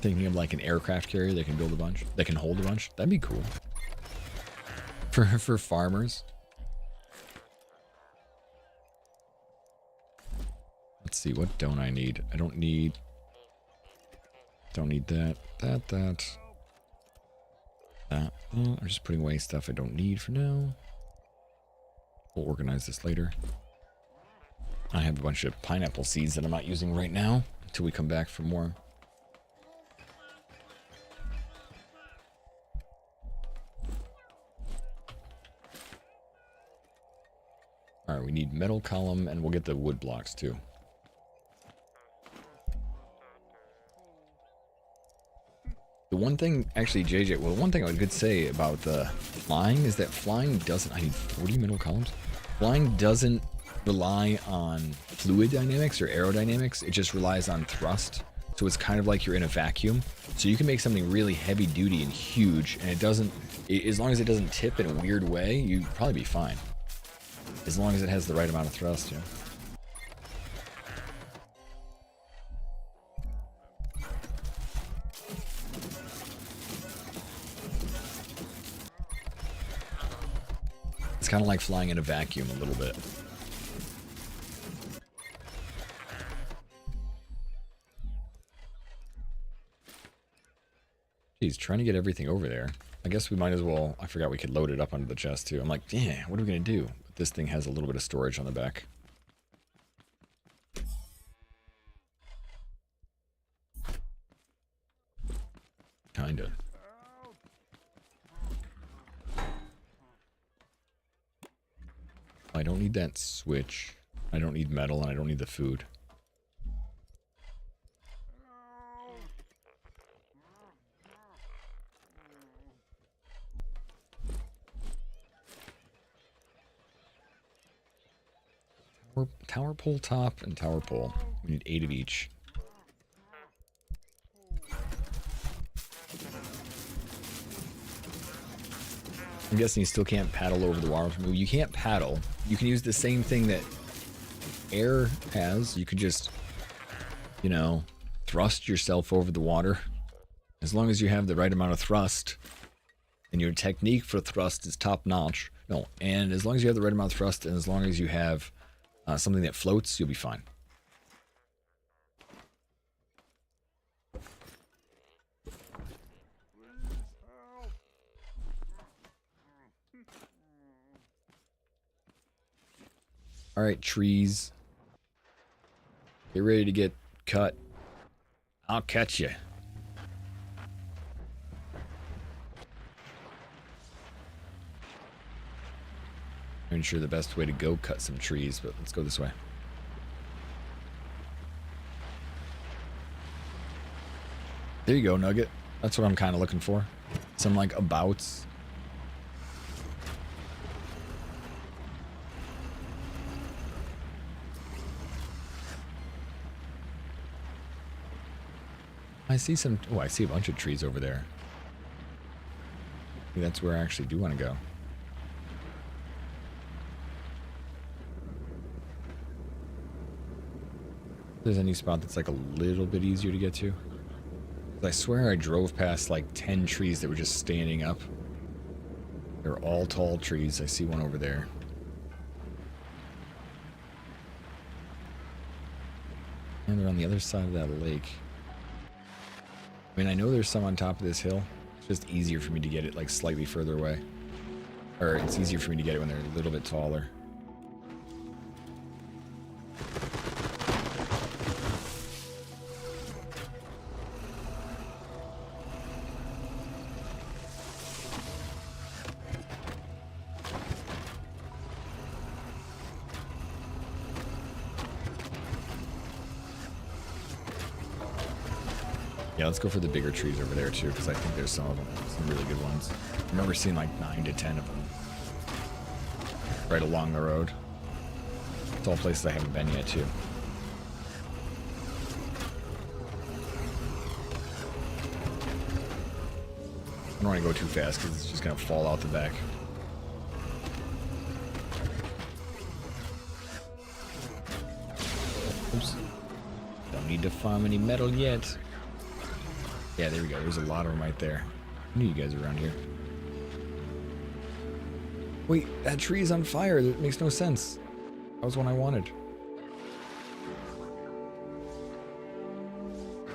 Thinking of like an aircraft carrier that can build a bunch, that can hold a bunch. That'd be cool. For farmers. Let's see, what don't I need? I don't need that. Well, I'm just putting away stuff I don't need for now. We'll organize this later. I have a bunch of pineapple seeds that I'm not using right now until we come back for more. Alright, we need metal column, and we'll get the wood blocks too. The one thing, actually, JJ, well, one thing I could say about the flying is that flying doesn't, I need 40 metal columns. Flying doesn't rely on fluid dynamics or aerodynamics, it just relies on thrust. So it's kind of like you're in a vacuum. So you can make something really heavy duty and huge, and it doesn't, as long as it doesn't tip in a weird way, you'd probably be fine. As long as it has the right amount of thrust, yeah. It's kind of like flying in a vacuum a little bit. Geez, trying to get everything over there. I guess we might as well, I forgot we could load it up onto the chest too. I'm like, yeah, what are we going to do? But this thing has a little bit of storage on the back. Kinda. I don't need that switch. I don't need metal, and I don't need the food. Tower pole top and tower pole. We need 8 of each. I'm guessing you still can't paddle over the water. You can't paddle. You can use the same thing that air has. You could just, you know, thrust yourself over the water. As long as you have the right amount of thrust and your technique for thrust is top notch. No, and as long as you have the right amount of thrust and as long as you have something that floats, you'll be fine. All right, trees. Get ready to get cut. I'll catch you. I'm not sure the best way to go cut some trees, but let's go this way. There you go, Nugget. That's what I'm kind of looking for. Some like abouts. I see some, oh, I see a bunch of trees over there. Maybe that's where I actually do want to go. If there's any spot that's like a little bit easier to get to. I swear I drove past like 10 trees that were just standing up. They're all tall trees. I see one over there. And they're on the other side of that lake. I mean, I know there's some on top of this hill. It's just easier for me to get it like slightly further away. Or it's easier for me to get it when they're a little bit taller. Yeah, let's go for the bigger trees over there too, because I think there's some of them, some really good ones. I remember seeing like 9 to 10 of them right along the road. It's all places I haven't been yet too. I don't want to go too fast because it's just going to fall out the back. Oops. Don't need to farm any metal yet. Yeah, there we go. There's a lot of them right there. I knew you guys were around here. Wait, that tree is on fire. That makes no sense. That was one I wanted.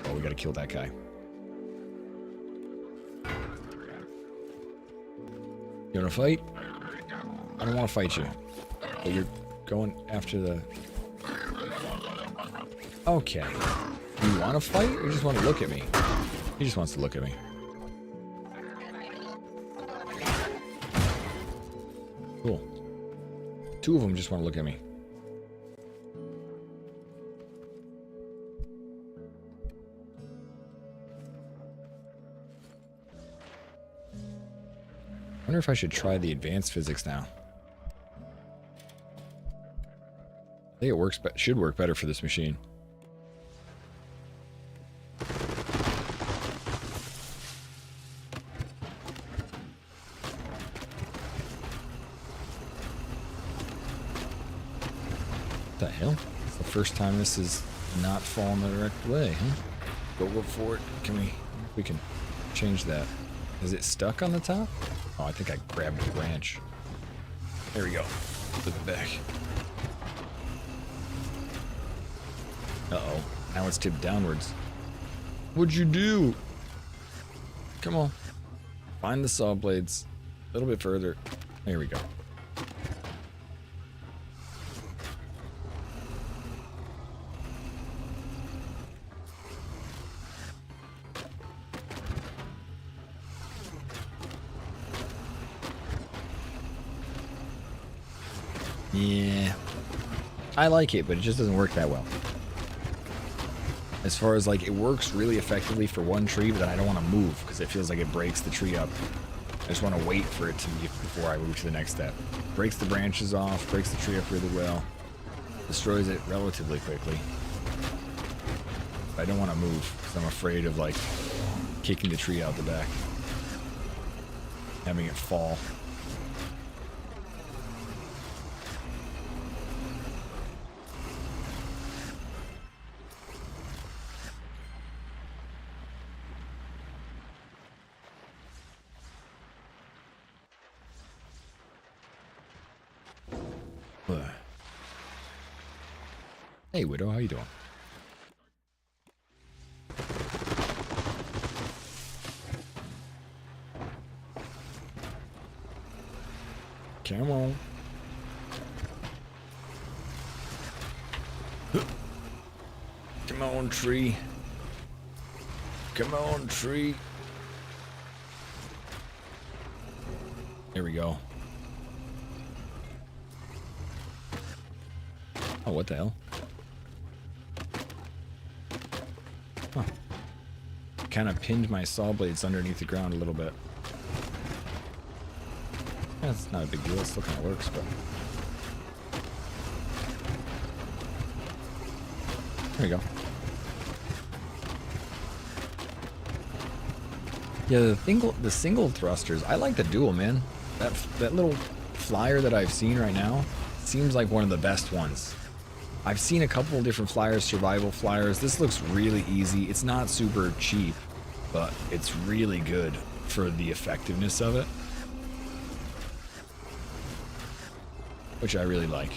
Oh, we gotta kill that guy. You wanna fight? I don't wanna fight you. But you're going after the... Okay. Do you wanna fight or you just wanna look at me? He just wants to look at me. Cool. 2 of them just want to look at me. I wonder if I should try the advanced physics now. I think it works, but should work better for this machine. What the hell? It's the first time this is not falling the correct way, huh? Go for it. We can change that. Is it stuck on the top? Oh, I think I grabbed the branch. There we go. Flip it back. Uh-oh. Now it's tipped downwards. What'd you do? Come on. Find the saw blades. A little bit further. There we go. Yeah, I like it, but it just doesn't work that well. As far as like, it works really effectively for one tree, but then I don't want to move because it feels like it breaks the tree up. I just want to wait for it to be before I move to the next step. Breaks the branches off, breaks the tree up really well, destroys it relatively quickly. But I don't want to move because I'm afraid of like kicking the tree out the back, having it fall. Hey Widow, how you doing? Come on. Come on, tree. Come on, tree. There we go. Oh, what the hell? Huh. Kind of pinned my saw blades underneath the ground a little bit. That's not a big deal. It still kind of works, but... There we go. Yeah, the single thrusters. I like the dual, man. That little flyer that I've seen right now seems like one of the best ones. I've seen a couple of different flyers, survival flyers. This looks really easy. It's not super cheap, but it's really good for the effectiveness of it, which I really like.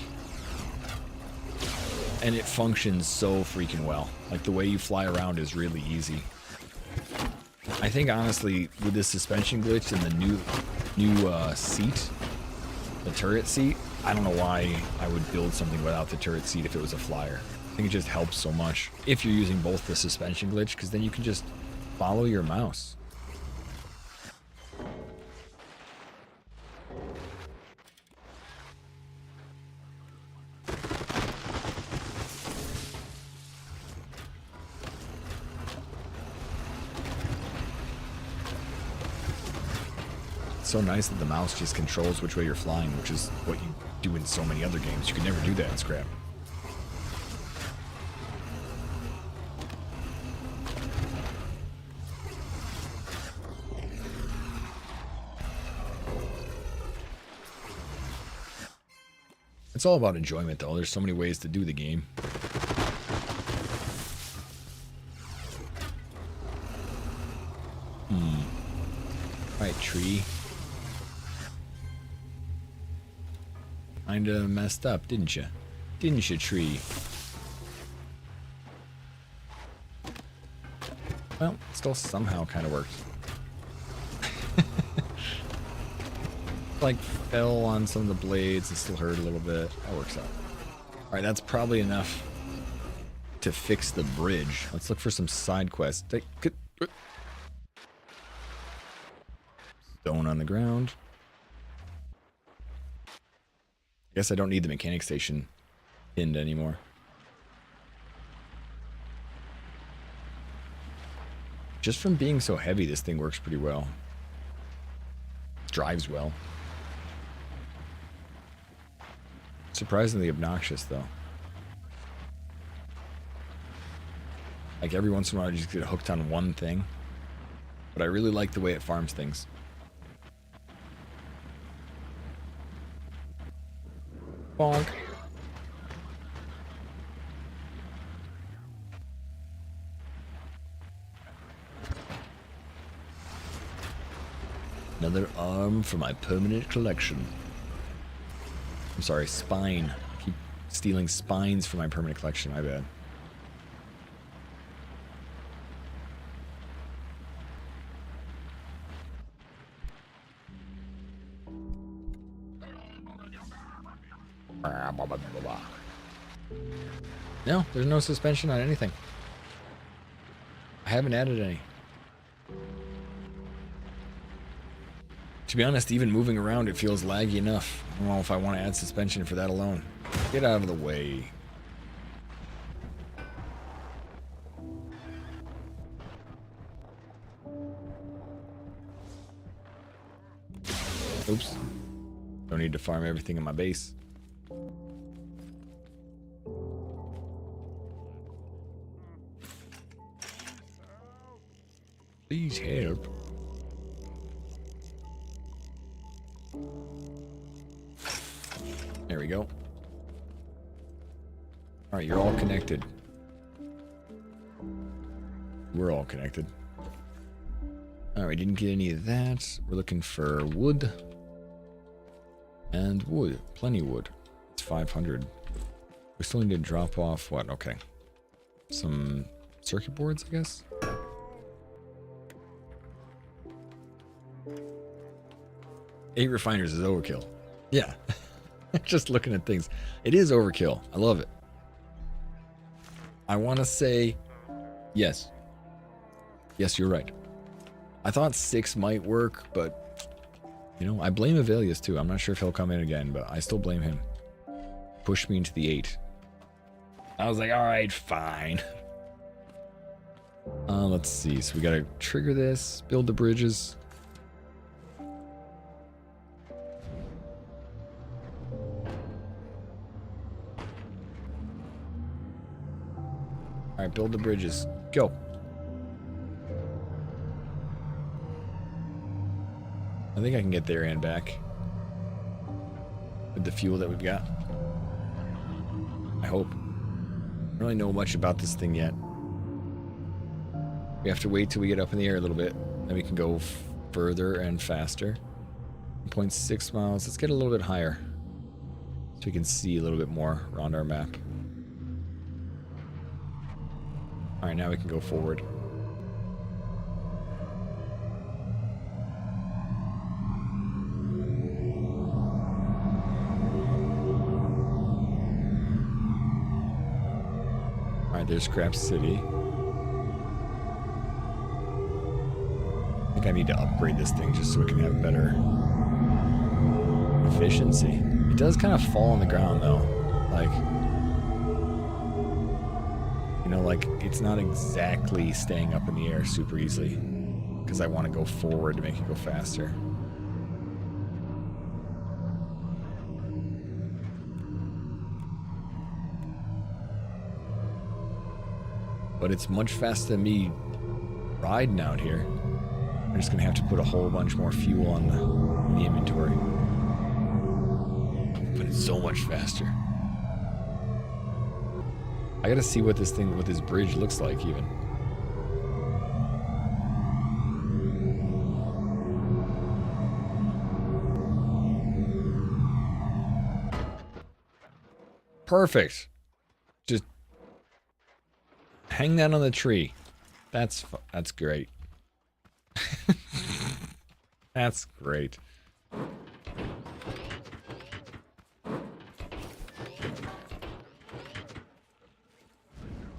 And it functions so freaking well. Like, the way you fly around is really easy. I think, honestly, with this suspension glitch and the new seat, The turret seat, I don't know why I would build something without the turret seat if it was a flyer. I think it just helps so much if you're using both the suspension glitch, because then you can just follow your mouse. It's so nice that the mouse just controls which way you're flying, which is what you do in so many other games. You could never do that in Scrap. It's all about enjoyment, though. There's so many ways to do the game. Right, tree. Kinda messed up, didn't you? Didn't you, tree? Well, it still somehow kind of worked. Like, fell on some of the blades and still hurt a little bit. That works out. Alright, that's probably enough to fix the bridge. Let's look for some side quests. Stone on the ground. Guess I don't need the mechanic station pinned anymore. Just from being so heavy, this thing works pretty well. Drives well. Surprisingly obnoxious, though. Like, every once in a while I just get hooked on one thing. But I really like the way it farms things. Bonk. Another arm for my permanent collection. I'm sorry, spine. I keep stealing spines from my permanent collection, my bad. No, there's no suspension on anything. I haven't added any. To be honest, even moving around, it feels laggy enough. I don't know if I want to add suspension for that alone. Get out of the way. Oops. Don't need to farm everything in my base. Please help. There we go. Alright, you're all connected. We're all connected. Alright, didn't get any of that. We're looking for wood. And wood. Plenty of wood. It's 500. We still need to drop off what? Okay. Some circuit boards, I guess? Eight refiners is overkill. Yeah. Just looking at things. It is overkill. I love it. I want to say yes. Yes, you're right. I thought 6 might work, but you know, I blame Avelius too. I'm not sure if he'll come in again, but I still blame him. Push me into the 8. I was like, all right, fine. Let's see. So we got to trigger this, build the bridges. Alright, build the bridges. Go. I think I can get there and back. With the fuel that we've got. I hope. I don't really know much about this thing yet. We have to wait till we get up in the air a little bit. Then we can go further and faster. 1.6 miles. Let's get a little bit higher. So we can see a little bit more around our map. Alright, now we can go forward. Alright, there's Scrap City. I think I need to upgrade this thing just so it can have better efficiency. It does kind of fall on the ground though. Like, you know, like it's not exactly staying up in the air super easily because I want to go forward to make it go faster. But it's much faster than me riding out here. I'm just gonna have to put a whole bunch more fuel on the inventory. But it's so much faster. I gotta see what this thing, what this bridge looks like even. Perfect. Just hang that on the tree. That's great. That's great.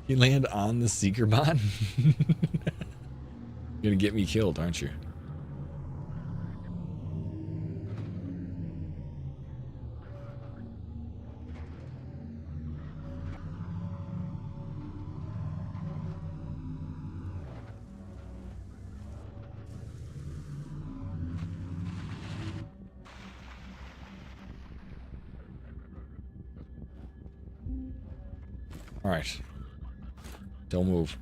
You land on the Seeker bot? You're gonna get me killed, aren't you? All right. Don't move.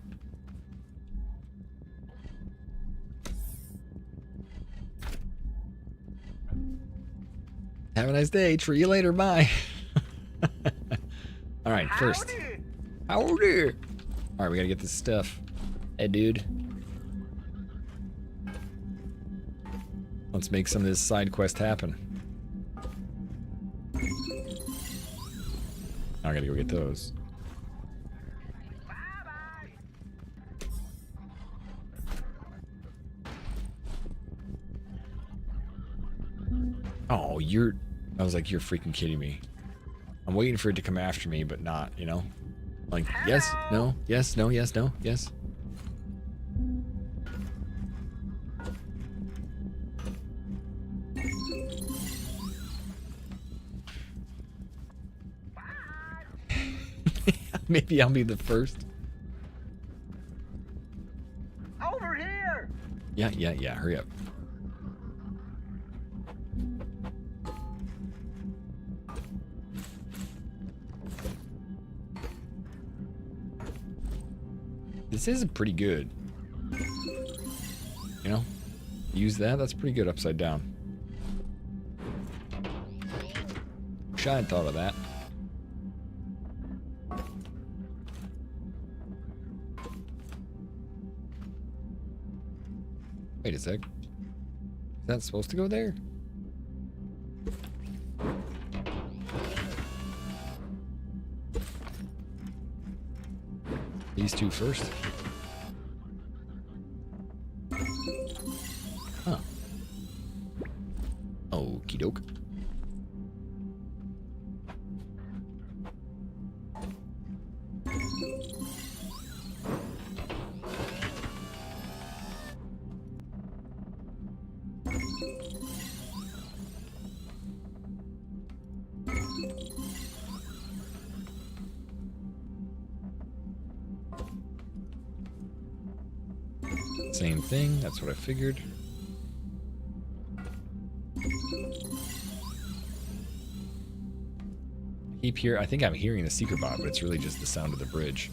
Have a nice day. Treat you later. Bye. All right, first. Howdy. All right, we gotta get this stuff. Hey, dude. Let's make some of this side quest happen. Now I gotta go get those. Oh, I was like, you're freaking kidding me. I'm waiting for it to come after me, but not, you know? Like, yes, no, yes, no, yes, no, yes. Maybe I'll be the first. Over here! Yeah, hurry up. This is pretty good. You know? Use that, that's pretty good upside down. Wish I had thought of that. Wait a sec. Is that supposed to go there? These two first. Huh. Okie doke. Same thing, that's what I figured. I think I'm hearing the Seeker bot, but it's really just the sound of the bridge.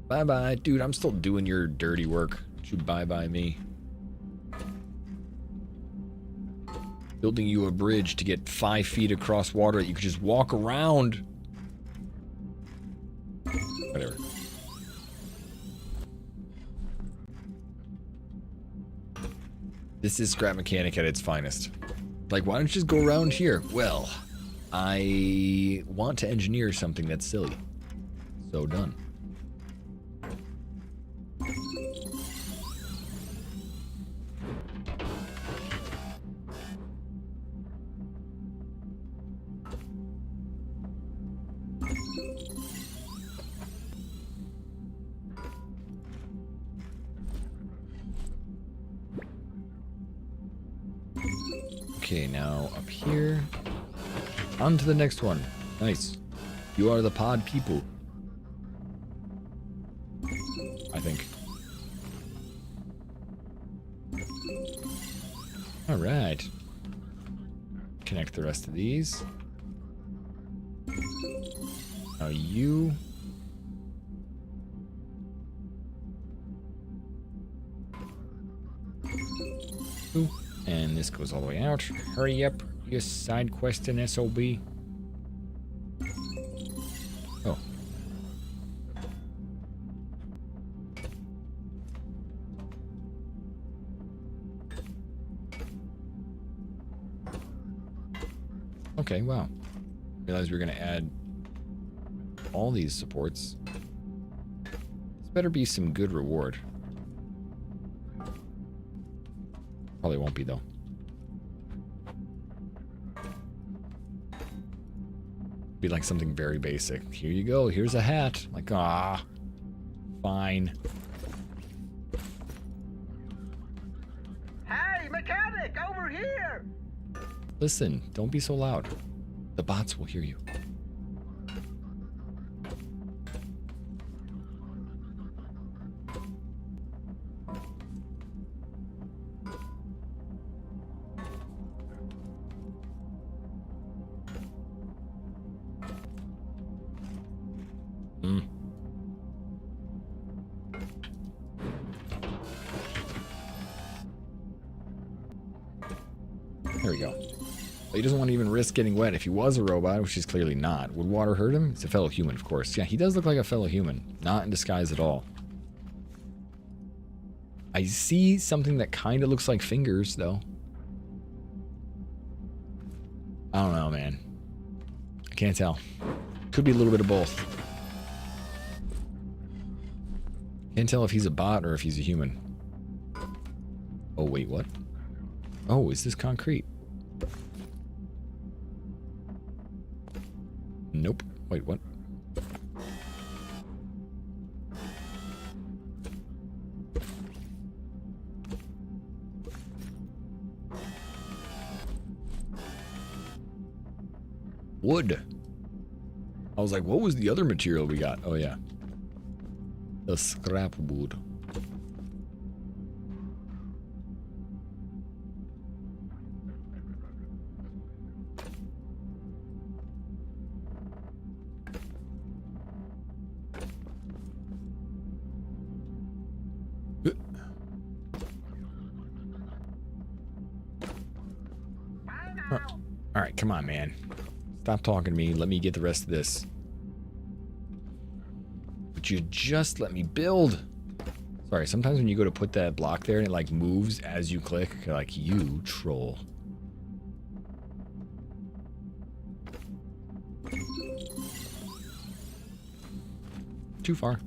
Bye-bye. Dude, I'm still doing your dirty work. You bye-bye me. Building you a bridge to get 5 feet across water that you could just walk around. Whatever. This is Scrap Mechanic at its finest. Like, why don't you just go around here? Well, I want to engineer something that's silly. So done. Okay, now up here. On to the next one. Nice. You are the pod people. I think. Alright. Connect the rest of these. Now you. Ooh. And this goes all the way out. Hurry up, you side quest in SOB. Oh. Okay, wow. Realized we were gonna add all these supports. This better be some good reward. Probably won't be, though. Be like something very basic. Here you go. Here's a hat. Like, ah. Fine. Hey, mechanic, over here! Listen, don't be so loud. The bots will hear you. There we go. But he doesn't want to even risk getting wet. If he was a robot, which he's clearly not, would water hurt him? He's a fellow human, of course. Yeah, he does look like a fellow human. Not in disguise at all. I see something that kind of looks like fingers, though. I don't know, man. I can't tell. Could be a little bit of both. Can't tell if he's a bot or if he's a human. Oh, wait, what? Oh, is this concrete? Nope. Wait, what? Wood. I was like, what was the other material we got? Oh, yeah. The scrap wood. All right, come on, man. Stop talking to me. Let me get the rest of this. But you just let me build. Sorry, sometimes when you go to put that block there and it like moves as you click, you're like, you troll. Too far.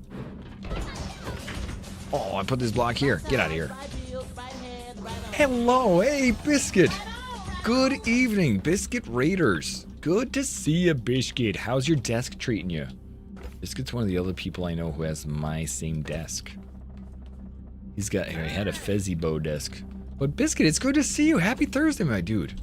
Oh, I put this block here. Get out of here. Hello, hey, Biscuit. Good evening, Biscuit Raiders. Good to see you, Biscuit. How's your desk treating you? Biscuit's one of the other people I know who has my same desk. He had a Fezzy Bow desk. But Biscuit, it's good to see you. Happy Thursday, my dude.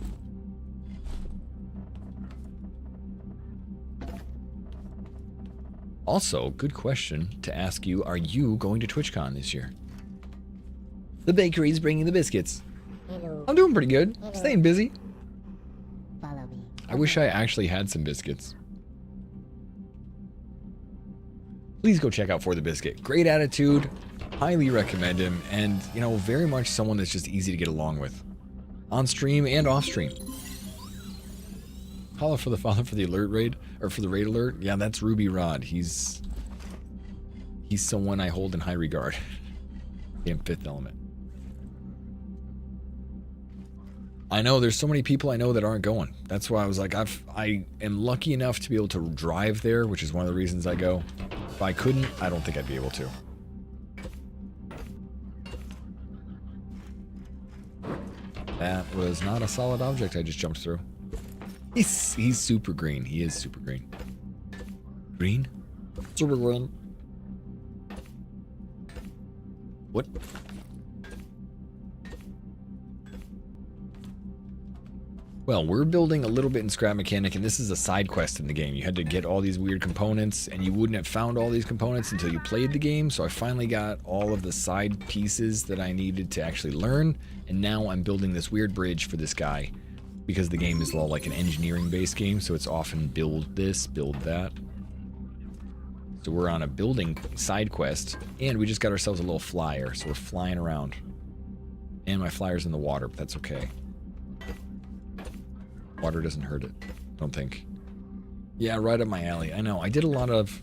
Also, good question to ask you, are you going to TwitchCon this year? The bakery's bringing the biscuits. Hello. I'm doing pretty good. Hello. Staying busy. Follow me. I wish I actually had some biscuits. Please go check out For the Biscuit. Great attitude. Highly recommend him. And, you know, very much someone that's just easy to get along with. On stream and off stream. Holla for the father for the alert raid. Or for the raid alert. Yeah, that's Ruby Rod. He's someone I hold in high regard. In Fifth Element. I know there's so many people I know that aren't going. That's why I was like, I am lucky enough to be able to drive there, which is one of the reasons I go. If I couldn't, I don't think I'd be able to. That was not a solid object I just jumped through. He's super green. He is super green. Green? Super green. What? Well, we're building a little bit in Scrap Mechanic, and this is a side quest in the game. You had to get all these weird components, and you wouldn't have found all these components until you played the game, so I finally got all of the side pieces that I needed to actually learn, and now I'm building this weird bridge for this guy, because the game is all like an engineering-based game, so it's often build this, build that. So we're on a building side quest, and we just got ourselves a little flyer, so we're flying around. And my flyer's in the water, but that's okay. Water doesn't hurt it, I don't think. Yeah, right up my alley. I know, I did a lot of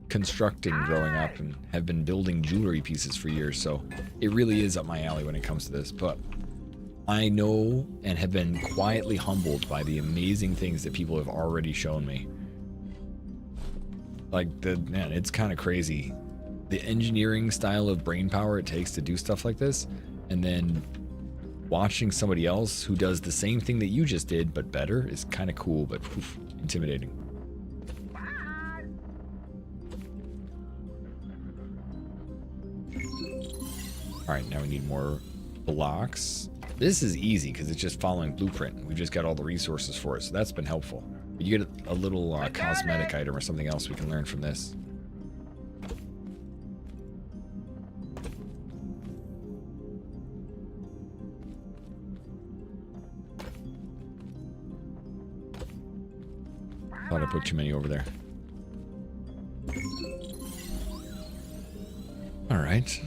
constructing growing up and have been building jewelry pieces for years, so it really is up my alley when it comes to this, but I know and have been quietly humbled by the amazing things that people have already shown me. Like, man, it's kind of crazy. The engineering style of brain power it takes to do stuff like this, and then watching somebody else who does the same thing that you just did, but better, is kind of cool, but oof, intimidating. Alright, now we need more blocks. This is easy because it's just following blueprint. We've just got all the resources for it, so that's been helpful. But you get a little cosmetic item or something else we can learn from this. Thought I put too many over there. Alright.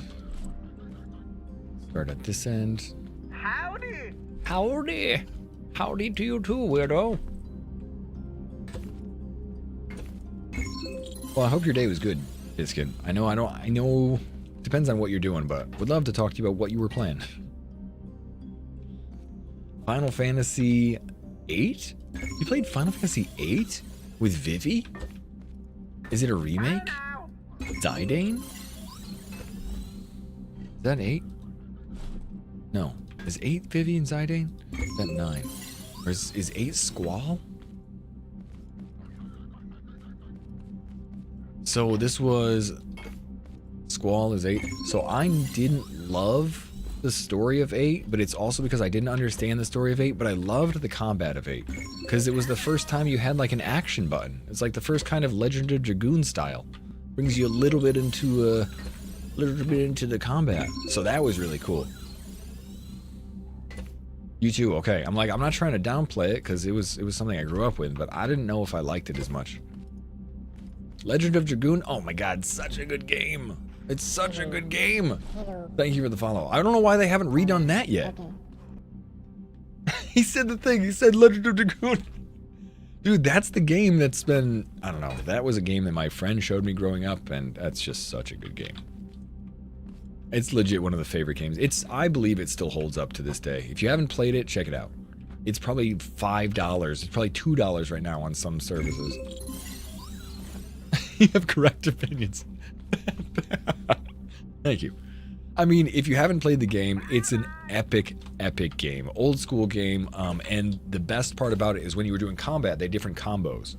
Start at this end. Howdy! Howdy! Howdy to you too, weirdo. Well, I hope your day was good, Biscuit. I know, depends on what you're doing, but would love to talk to you about what you were playing. Final Fantasy VIII? You played Final Fantasy VIII? With Vivi? Is it a remake? Zidane? Is that 8? No. Is 8 Vivi and Zidane? Is that 9? Or is 8 Squall? So this was... Squall is 8. So I didn't love the story of 8, but it's also because I didn't understand the story of 8, but I loved the combat of 8. Because it was the first time you had like an action button. It's like the first kind of Legend of Dragoon style. Brings you a little bit into the combat. So that was really cool. You too, okay. I'm not trying to downplay it because it was something I grew up with, but I didn't know if I liked it as much. Legend of Dragoon, oh my god, such a good game. It's such a good game. Hello. Thank you for the follow. I don't know why they haven't redone that yet. Okay. He said the thing, he said Legend of Dragoon. Dude, that's the game that's been, I don't know, that was a game that my friend showed me growing up, and that's just such a good game. It's legit one of the favorite games. I believe it still holds up to this day. If you haven't played it, check it out. It's probably $5. It's probably $2 right now on some services. You have correct opinions. Thank you. I mean, if you haven't played the game, it's an epic, epic game. Old school game, and the best part about it is when you were doing combat, they had different combos.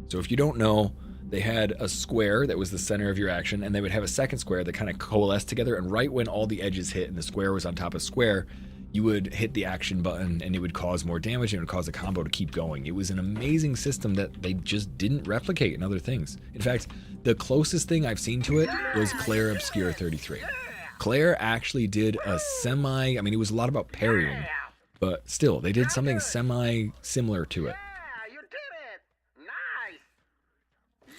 So if you don't know, they had a square that was the center of your action, and they would have a second square that kind of coalesced together, and right when all the edges hit and the square was on top of square, you would hit the action button and it would cause more damage and it would cause the combo to keep going. It was an amazing system that they just didn't replicate in other things. In fact, the closest thing I've seen to it was Claire Obscure 33. Claire actually did a I mean, it was a lot about parrying, but still, they did something semi-similar to it. Yeah, you did it! Nice!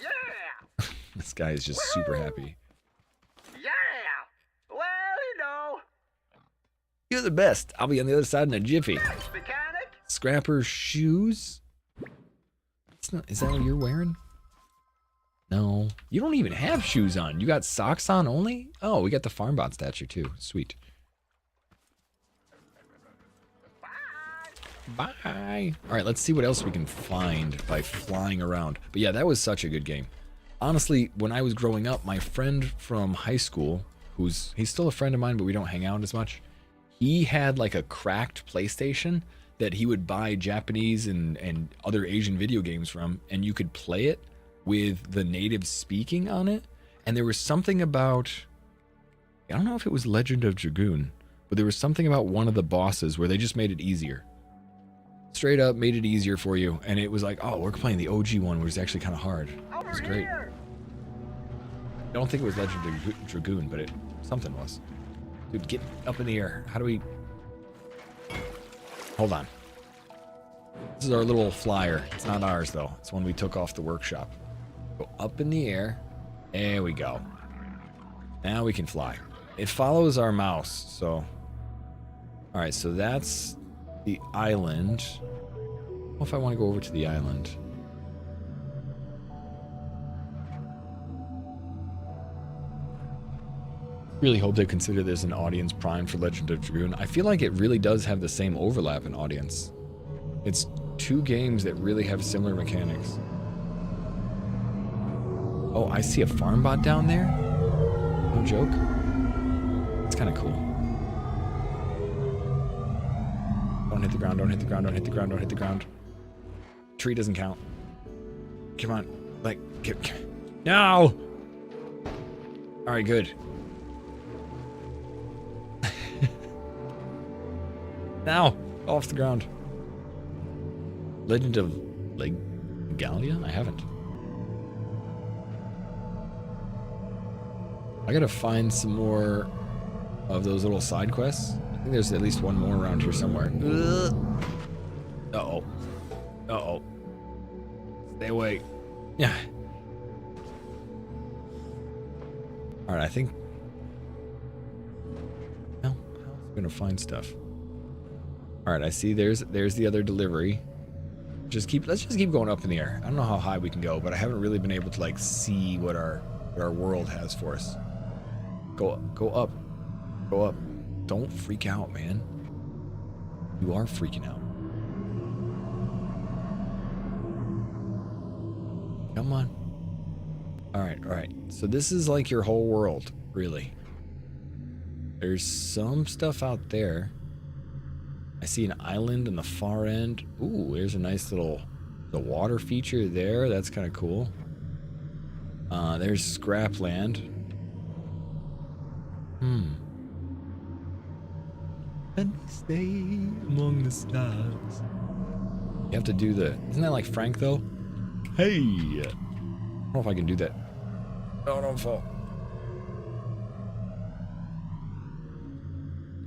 Yeah! This guy is just super happy. Yeah! Well, you know. You're the best. I'll be on the other side in a jiffy. Thanks, mechanic. Scrapper's shoes? Is that what you're wearing? No. You don't even have shoes on. You got socks on only? Oh, we got the Farmbot statue too. Sweet. Bye. All right, let's see what else we can find by flying around. But yeah, that was such a good game. Honestly, when I was growing up, my friend from high school, he's still a friend of mine, but we don't hang out as much. He had like a cracked PlayStation that he would buy Japanese and other Asian video games from, and you could play it with the native speaking on it. And there was something about, I don't know if it was Legend of Dragoon, but there was something about one of the bosses where they just made it easier. Straight up made it easier for you. And it was like, oh, we're playing the OG one, which is actually kind of hard. It Over was great. here. I don't think it was Legend of Dragoon, but something was. Dude, get up in the air. How do we... Hold on. This is our little flyer. It's not ours, though. It's one we took off the workshop. Go up in the air. There we go. Now we can fly. It follows our mouse, so... Alright, so that's the island. I don't know if I want to go over to the island. Really hope they consider this an audience prime for Legend of Dragoon. I feel like it really does have the same overlap in audience. It's two games that really have similar mechanics. Oh, I see a farm bot down there? No joke? It's kind of cool. Don't hit the ground, don't hit the ground, don't hit the ground, don't hit the ground. Tree doesn't count. Come on. Like, no! Alright, good. Now, off the ground. Legend of Legalia? I haven't. I gotta find some more of those little side quests. I think there's at least one more around here somewhere. Uh-oh. Uh-oh. Stay away. Yeah. Alright, I think... Well, how else am I gonna find stuff? Alright, I see there's the other delivery. Let's just keep going up in the air. I don't know how high we can go, but I haven't really been able to like see what our world has for us. Go up. Go up. Don't freak out, man. You are freaking out. Come on. Alright. So this is like your whole world, really. There's some stuff out there. I see an island in the far end. Ooh, there's a nice little the water feature there. That's kind of cool. There's Scrapland. And stay among the stars. You have to do the... Isn't that like Frank, though? Hey! I don't know if I can do that. Oh, don't fall.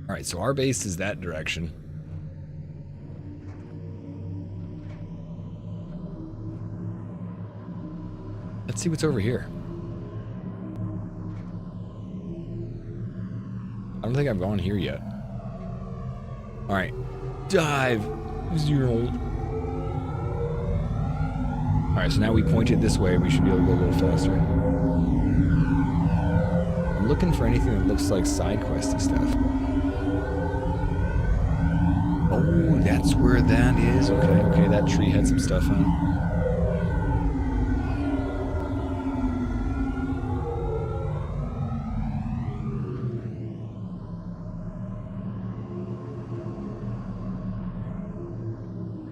Alright, so our base is that direction. Let's see what's over here. I don't think I've gone here yet. Alright. Dive! Zero. Alright, so now we pointed this way. We should be able to go a little faster. I'm looking for anything that looks like side questy stuff. Oh, that's where that is. Okay, that tree had some stuff on it.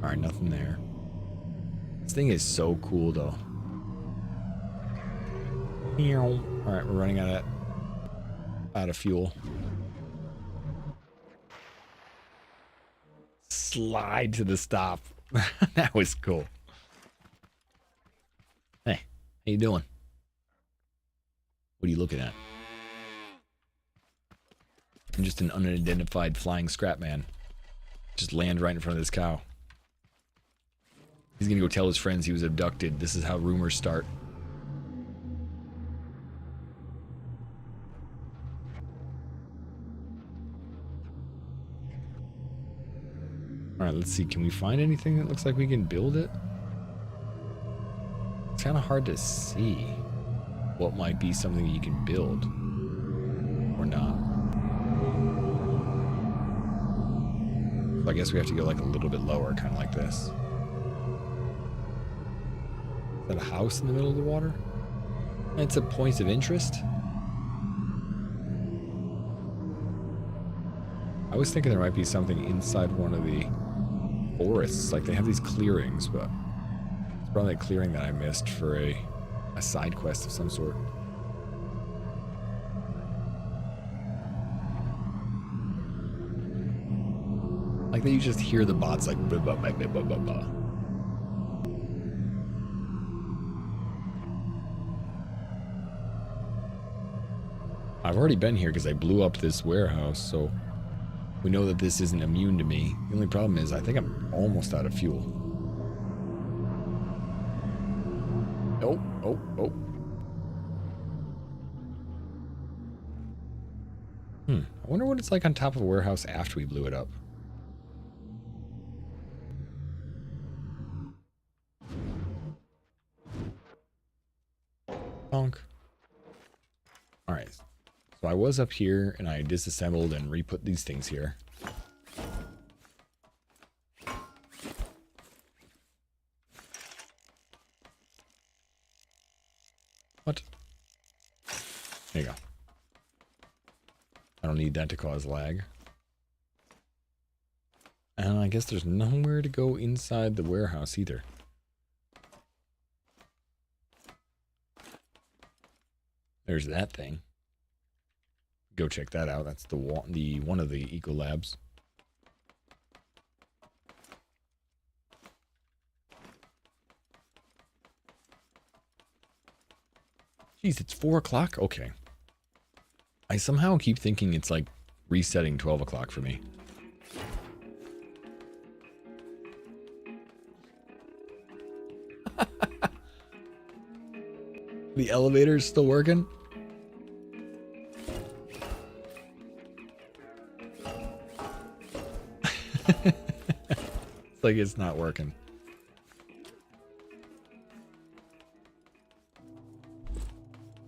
Alright, nothing there. This thing is so cool, though. Alright, we're running out of fuel. Slide to the stop. That was cool. Hey, how you doing? What are you looking at? I'm just an unidentified flying scrap man. Just land right in front of this cow. He's gonna go tell his friends he was abducted. This is how rumors start. Alright, let's see. Can we find anything that looks like we can build it? It's kind of hard to see what might be something you can build. Or not. So I guess we have to go like a little bit lower, kind of like this. Is that a house in the middle of the water? It's a point of interest. I was thinking there might be something inside one of the forests. Like they have these clearings, but it's probably a clearing that I missed for a A side quest of some sort. Like that you just hear the bots like blah, blah, blah, blah, blah, blah, blah. I've already been here because I blew up this warehouse, so we know that this isn't immune to me. The only problem is I think I'm almost out of fuel. Oh, oh, oh. I wonder what it's like on top of a warehouse after we blew it up. Bonk. Alright. So I was up here and I disassembled and re-put these things here. What? There you go. I don't need that to cause lag. And I guess there's nowhere to go inside the warehouse either. There's that thing. Go check that out. That's the one of the Eco Labs. Jeez, it's 4 o'clock? Okay. I somehow keep thinking it's like resetting 12 o'clock for me. The elevator's still working? It's like it's not working.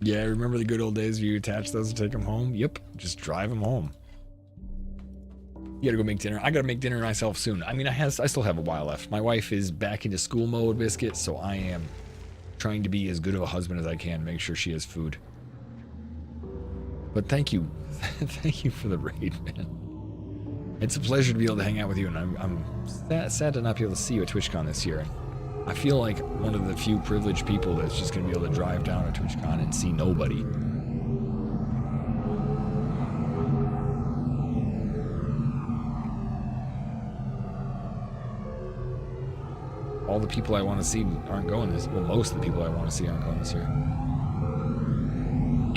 Yeah, remember the good old days where you attach those and take them home? Yep, just drive them home. You gotta go make dinner. I gotta make dinner myself soon. I mean, I still have a while left. My wife is back into school mode, Biscuit, so I am trying to be as good of a husband as I can, make sure she has food. But thank you. Thank you for the raid, man. It's a pleasure to be able to hang out with you, and I'm sad to not be able to see you at TwitchCon this year. I feel like one of the few privileged people that's just going to be able to drive down to TwitchCon and see nobody. All the people I want to see aren't going this. Well, most of the people I want to see aren't going this year.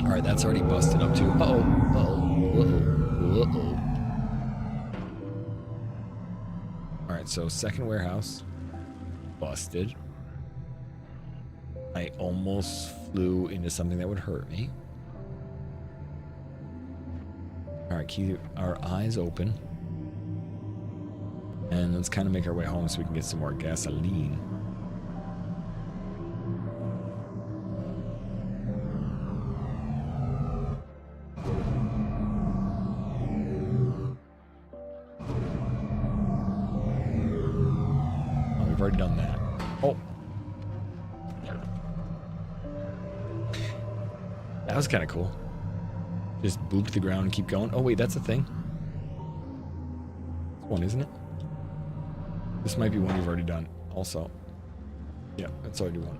All right, that's already busted up too. Uh-oh, uh-oh, uh-oh, uh-oh. All right, so second warehouse. Busted. I almost flew into something that would hurt me. Alright, keep our eyes open. And let's kind of make our way home so we can get some more gasoline. Oh, we've already done that. Oh. That was kind of cool. Just boop the ground and keep going. Oh, wait, that's a thing. That's one, isn't it? This might be one you've already done also. Yeah, that's already one.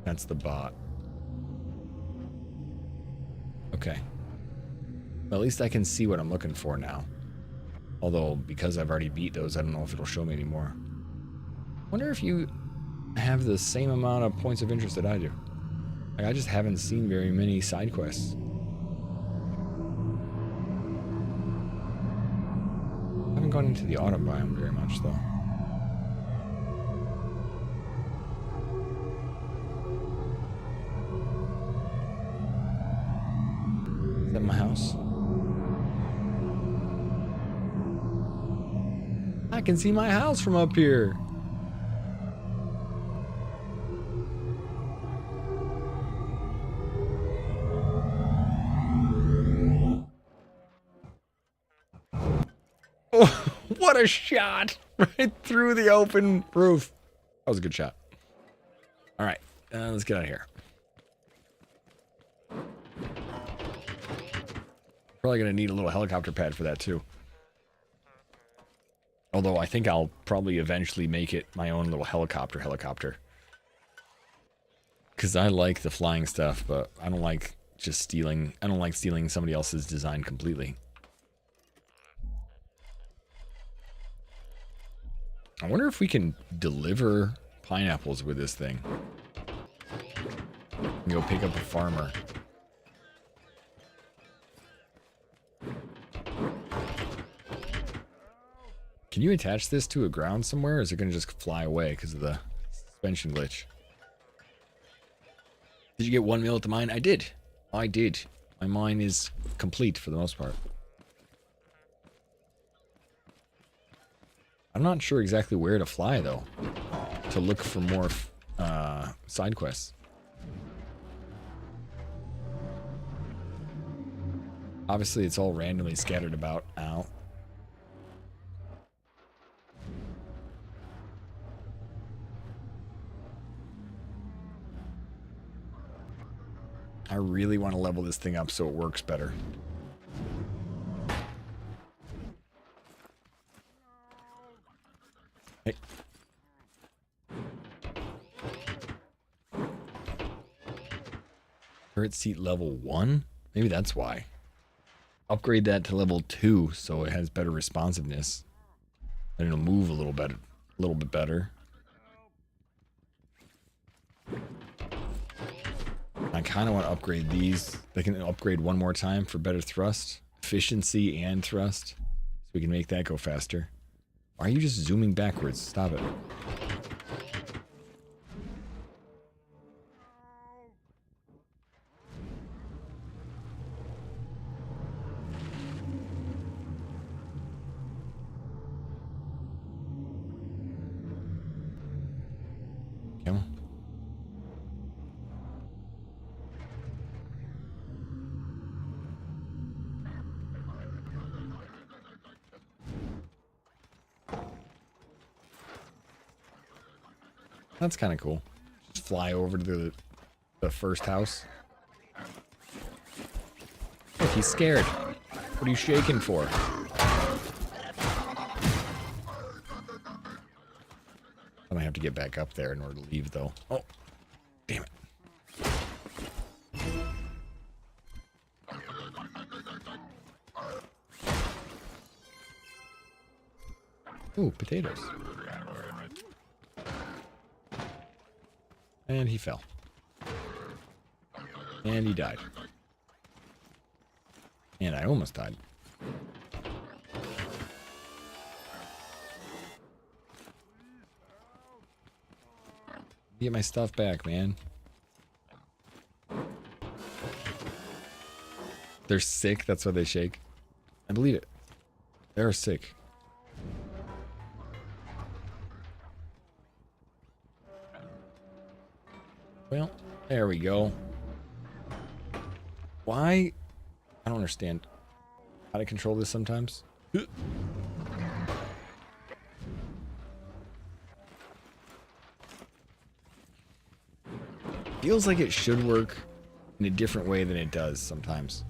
That's the bot. Okay. Well, at least I can see what I'm looking for now. Although, because I've already beat those, I don't know if it'll show me anymore. Wonder if you have the same amount of points of interest that I do. Like, I just haven't seen very many side quests. I haven't gone into the autumn biome very much, though. Is that my house? I can see my house from up here. Oh, what a shot! Right through the open roof. That was a good shot. All right, let's get out of here. Probably gonna need a little helicopter pad for that too. Although I think I'll probably eventually make it my own little helicopter. Because I like the flying stuff, but I don't like just stealing. I don't like stealing somebody else's design completely. I wonder if we can deliver pineapples with this thing. Go pick up a farmer. Can you attach this to a ground somewhere, or is it going to just fly away because of the suspension glitch? Did you get 1 mil at the mine? I did. I did. My mine is complete for the most part. I'm not sure exactly where to fly, though, to look for more side quests. Obviously, it's all randomly scattered about out. I really want to level this thing up so it works better. Hey. Turret seat level 1? Maybe that's why. Upgrade that to level 2 so it has better responsiveness. And it'll move a little bit better. I kind of want to upgrade these. They can upgrade one more time for better thrust, efficiency, and thrust. So we can make that go faster. Why are you just zooming backwards? Stop it. Come on. That's kind of cool. Just fly over to the first house. Look, he's scared. What are you shaking for? I might have to get back up there in order to leave, though. Oh, damn it. Ooh, potatoes. And he fell. And he died. And I almost died. Get my stuff back, man. They're sick, that's why they shake. I believe it. They're sick. Well, there we go. Why? I don't understand how to control this sometimes. Feels like it should work in a different way than it does sometimes.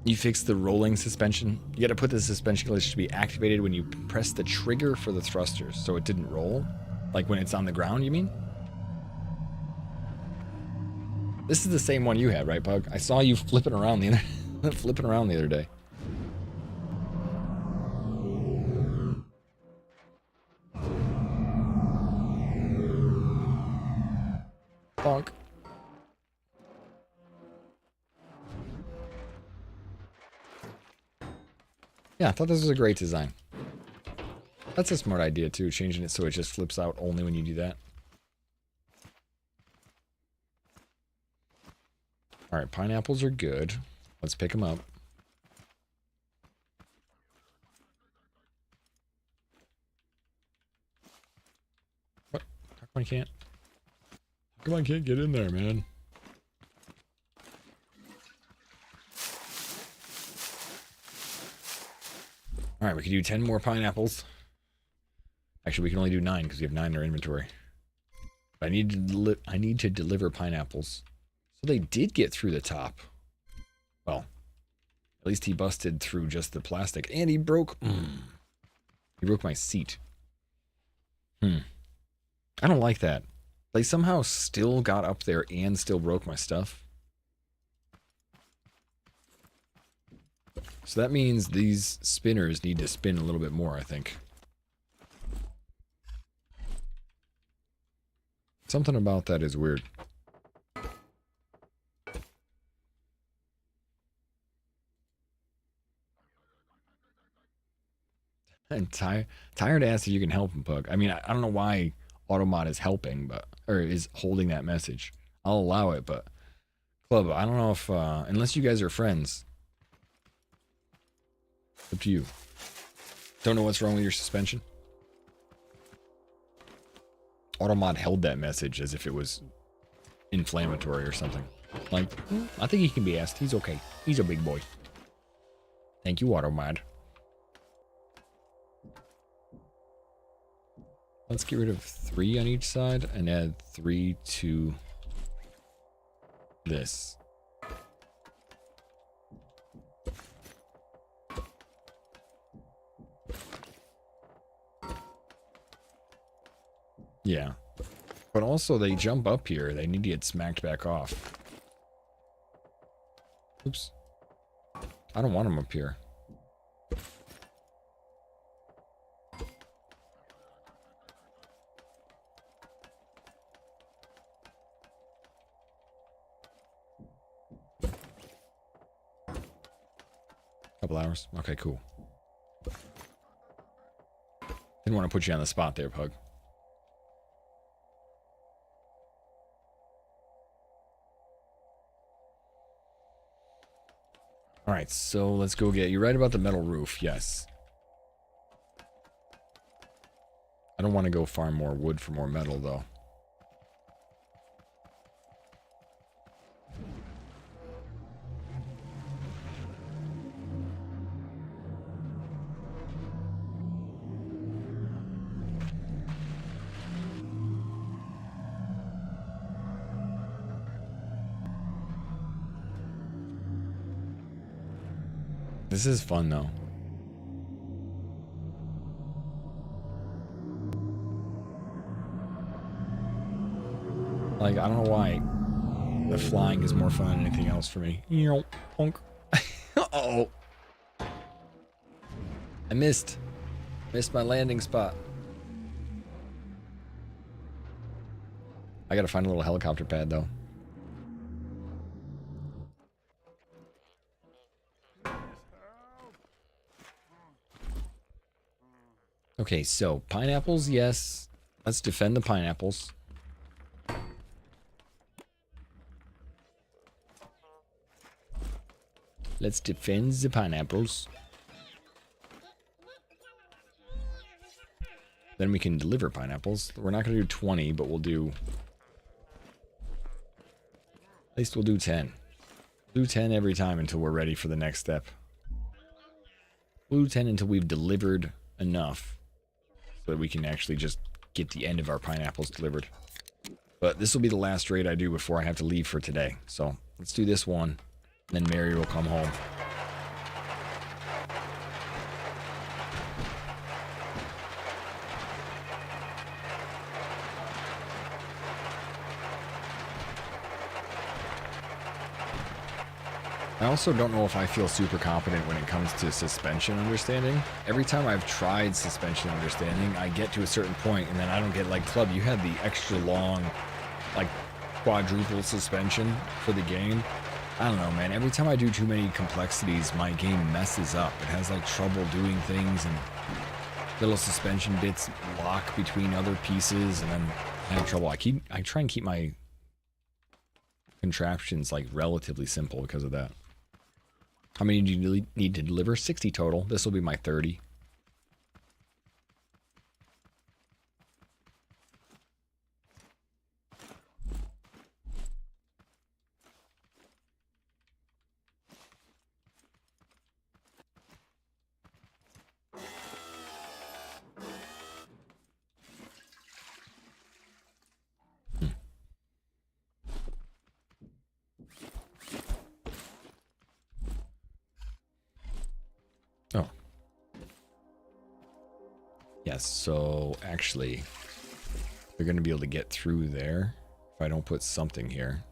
You fix the rolling suspension. You gotta put the suspension glitch to be activated when you press the trigger for the thrusters, so it didn't roll. Like when it's on the ground, you mean? This is the same one you had, right, Pug? I saw you flipping around the other day. Bonk. Yeah, I thought this was a great design. That's a smart idea too, changing it so it just flips out only when you do that. Alright, pineapples are good. Let's pick them up. What? How come I can't? How come I can't get in there, man? Alright, we can do 10 more pineapples. Actually, we can only do 9 because we have 9 in our inventory. But I need to deliver pineapples. So they did get through the top. Well, at least he busted through just the plastic. And he broke... he broke my seat. I don't like that. They somehow still got up there and still broke my stuff. So that means these spinners need to spin a little bit more, I think. Something about that is weird. And tired ass if you can help him, Pug. I mean, I don't know why Automod is helping, but or is holding that message. I'll allow it, but Club, I don't know if unless you guys are friends. Up to you. Don't know what's wrong with your suspension. Automod held that message as if it was inflammatory or something. Like, I think he can be asked. He's okay. He's a big boy. Thank you, Automod. Let's get rid of 3 on each side and add 3 to this. Yeah. But also they jump up here. They need to get smacked back off. Oops. I don't want them up here. Couple hours. Okay, cool. Didn't want to put you on the spot there, Pug. Alright, so let's go get... You're right about the metal roof, yes. I don't want to go farm more wood for more metal, though. This is fun, though. Like, I don't know why the flying is more fun than anything else for me. Uh-oh. I missed my landing spot. I gotta find a little helicopter pad, though. Okay, so pineapples, yes. Let's defend the pineapples. Let's defend the pineapples. Then we can deliver pineapples. We're not going to do 20, but we'll do... At least we'll do 10. Do 10 every time until we're ready for the next step. We'll do 10 until we've delivered enough. So that we can actually just get the end of our pineapples delivered. But this will be the last raid I do before I have to leave for today. So let's do this one. Then Mary will come home. I also don't know if I feel super competent when it comes to suspension understanding. Every time I've tried suspension understanding, I get to a certain point and then I don't get, like, Club, you had the extra long, like, quadruple suspension for the game. I don't know, man. Every time I do too many complexities, my game messes up. It has, like, trouble doing things and little suspension bits lock between other pieces and then I have trouble. I try and keep my contraptions, like, relatively simple because of that. How many do you need to deliver? 60 total. This will be my 30. Yes, so actually, they're going to be able to get through there if I don't put something here.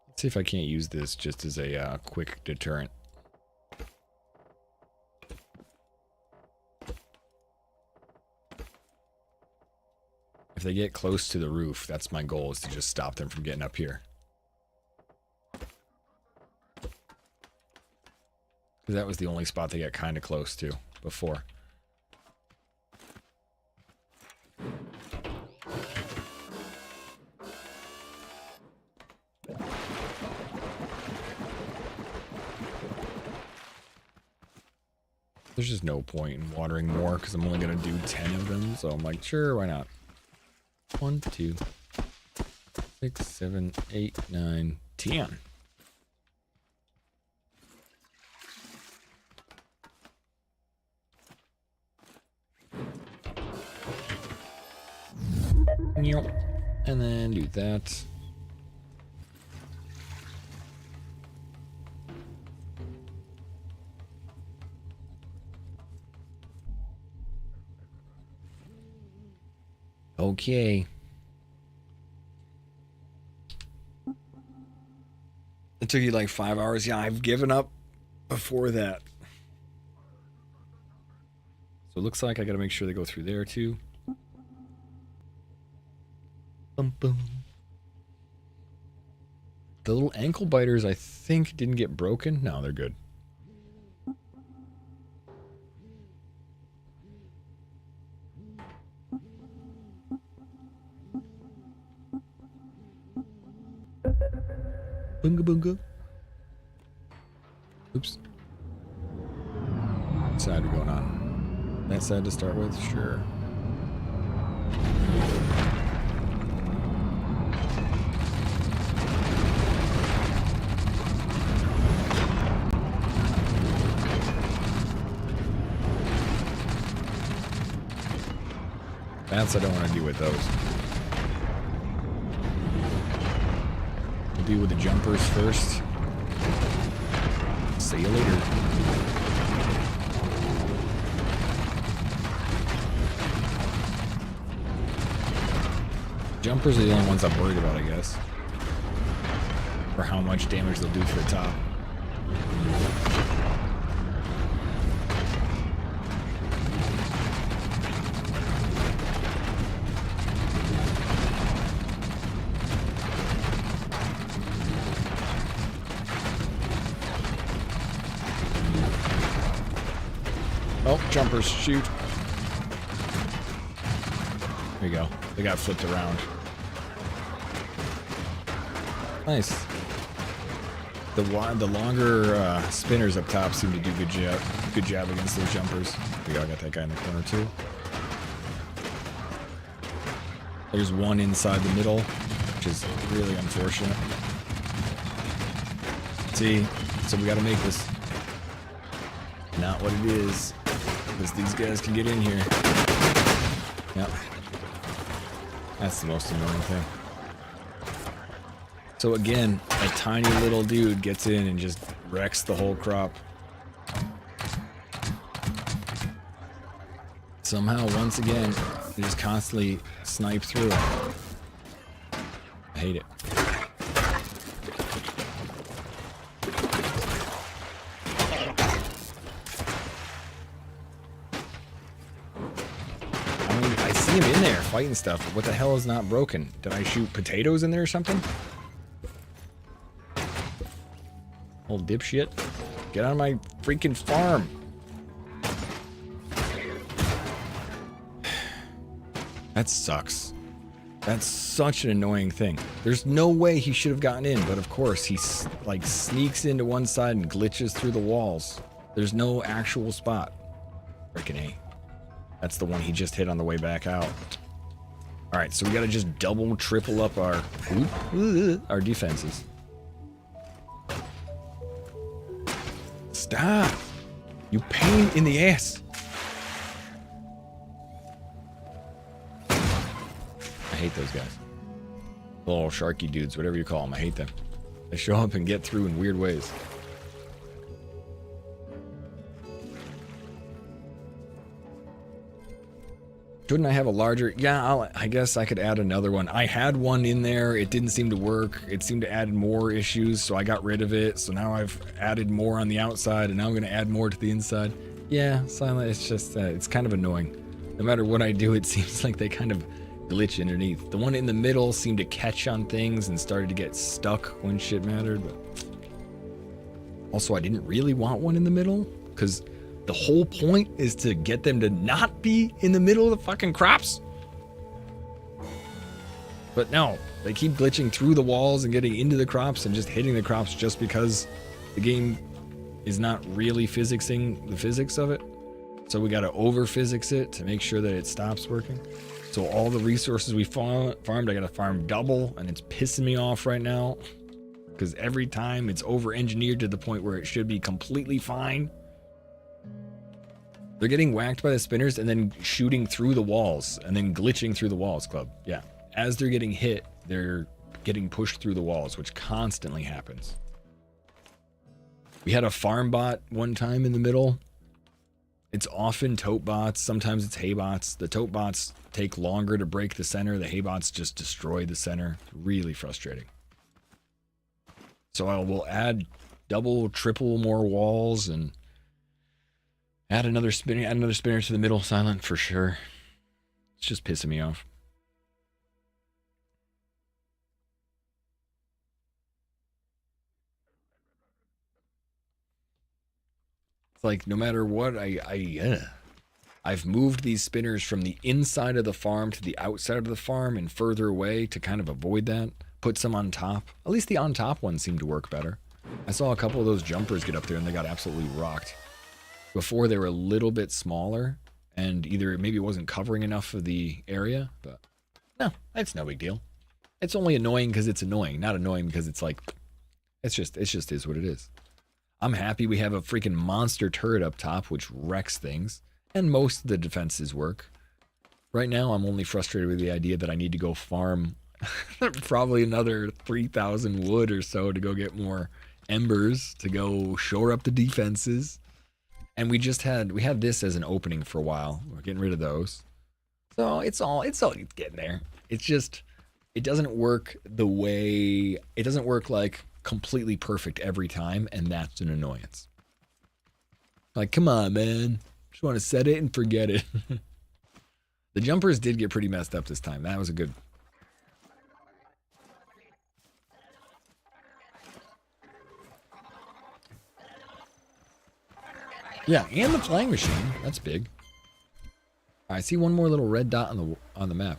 Let's see if I can't use this just as a quick deterrent. If they get close to the roof, that's my goal, is to just stop them from getting up here. Because that was the only spot they got kind of close to before. There's just no point in watering more because I'm only going to do 10 of them. So I'm like, sure, why not? 1, 2, 6, 7, 8, 9, 10. And then do that. Okay. It took you like 5 hours. Yeah, I've given up before that. So it looks like I got to make sure they go through there too. Bum, bum. The little ankle biters, I think, didn't get broken. No, they're good. Bunga bunga. Oops. What side are we going on? That side to start with? Sure. That's I don't want to deal with those. We'll deal with the jumpers first. See you later. Jumpers are the only ones I'm worried about, I guess. For how much damage they'll do to the top. Oh, jumpers, shoot. There you go. They got flipped around. Nice. The longer spinners up top seem to do good job against those jumpers. There you go, I got that guy in the corner too. There's one inside the middle, which is really unfortunate. See, so we gotta make this not what it is. Because these guys can get in here. Yep. That's the most annoying thing. So again, a tiny little dude gets in and just wrecks the whole crop. Somehow, once again, they just constantly snipe through. I hate it. In there fighting stuff, but what the hell is not broken? Did I shoot potatoes in there or something? Old dipshit. Get on my freaking farm. That sucks. That's such an annoying thing. There's no way he should have gotten in, but of course he like sneaks into one side and glitches through the walls. There's no actual spot. Freaking A. That's the one he just hit on the way back out. All right, so we got to just double, triple up our defenses. Stop! You pain in the ass. I hate those guys. Little sharky dudes, whatever you call them. I hate them. They show up and get through in weird ways. Shouldn't I have a larger? Yeah, I guess I could add another one. I had one in there. It didn't seem to work. It seemed to add more issues, so I got rid of it. So now I've added more on the outside, and now I'm going to add more to the inside. Yeah, Silent, it's just, it's kind of annoying. No matter what I do, it seems like they kind of glitch underneath. The one in the middle seemed to catch on things and started to get stuck when shit mattered. But also, I didn't really want one in the middle, because the whole point is to get them to not be in the middle of the fucking crops. But no, they keep glitching through the walls and getting into the crops and just hitting the crops just because the game is not really physicsing the physics of it. So we got to over physics it to make sure that it stops working. So all the resources we farmed, I got to farm double, and it's pissing me off right now because every time it's over engineered to the point where it should be completely fine. They're getting whacked by the spinners and then shooting through the walls and then glitching through the walls, Club. Yeah. As they're getting hit, they're getting pushed through the walls, which constantly happens. We had a farm bot one time in the middle. It's often tote bots. Sometimes it's hay bots. The tote bots take longer to break the center. The hay bots just destroy the center. Really frustrating. So I will add double, triple more walls and add another spinner to the middle, Silent, for sure. It's just pissing me off. It's like no matter what, I've moved these spinners from the inside of the farm to the outside of the farm and further away to kind of avoid that. Put some on top. At least the on top ones seem to work better. I saw a couple of those jumpers get up there and they got absolutely rocked. Before they were a little bit smaller and either maybe it wasn't covering enough of the area, but no, it's no big deal. It's only annoying because it's annoying, not annoying because it's like, it's just is what it is. I'm happy we have a freaking monster turret up top, which wrecks things, and most of the defenses work. Right now, I'm only frustrated with the idea that I need to go farm probably another 3,000 wood or so to go get more embers to go shore up the defenses. And we had this as an opening for a while. We're getting rid of those. So it's all getting there. It's just, it doesn't work like completely perfect every time, and that's an annoyance. Like, come on, man. Just want to set it and forget it. The jumpers did get pretty messed up this time. That was a good. Yeah, and the flying machine. That's big. I see one more little red dot on the map.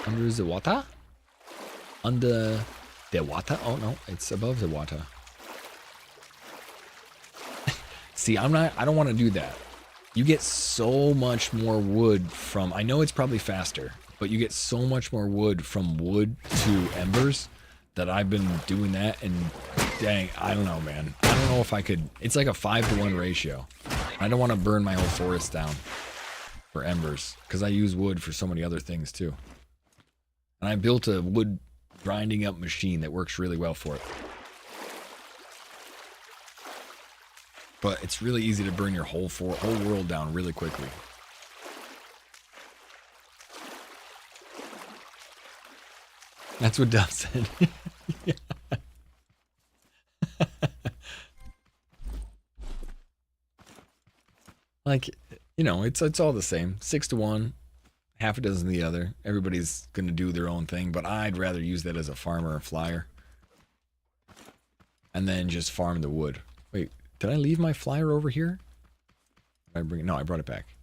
Under the water? Under the water? Oh no, it's above the water. See, I don't want to do that. You get so much more wood from, I know it's probably faster, but you get so much more wood from wood to embers that I've been doing that, and dang, I don't know, man. I don't know if I could, it's like a 5-to-1 ratio. I don't want to burn my whole forest down for embers, because I use wood for so many other things too. And I built a wood grinding up machine that works really well for it. But it's really easy to burn your whole world down really quickly. That's what Duff said. Yeah. Like, you know, it's all the same. 6-to-1, half a dozen the other. Everybody's gonna do their own thing, but I'd rather use that as a farmer or flyer. And then just farm the wood. Wait, did I leave my flyer over here? Did I bring it? No, I brought it back.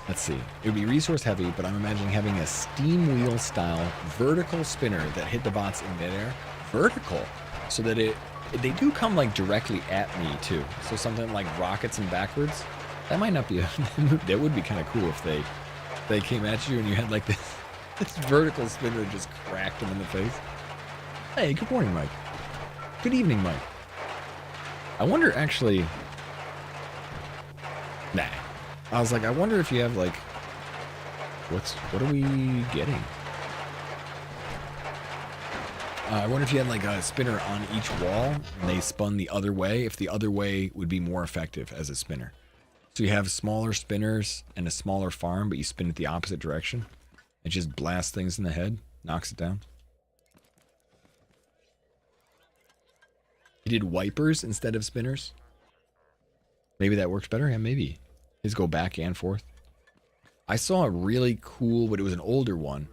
Let's see. It would be resource heavy, but I'm imagining having a steam wheel style vertical spinner that hit the bots in midair. Vertical. So that they do come like directly at me too. So something like rockets and backwards. That might not be that would be kind of cool if they came at you and you had like this vertical spinner that just cracked them in the face. Hey, good morning, Mike. Good evening, Mike. I wonder actually. Nah. I was like, I wonder if you have like. What are we getting? I wonder if you had like a spinner on each wall and they spun the other way, if the other way would be more effective as a spinner. So you have smaller spinners and a smaller farm, but you spin it the opposite direction. It just blasts things in the head, knocks it down. You did wipers instead of spinners? Maybe that works better? Yeah, maybe. His go back and forth. I saw a really cool, but it was an older one.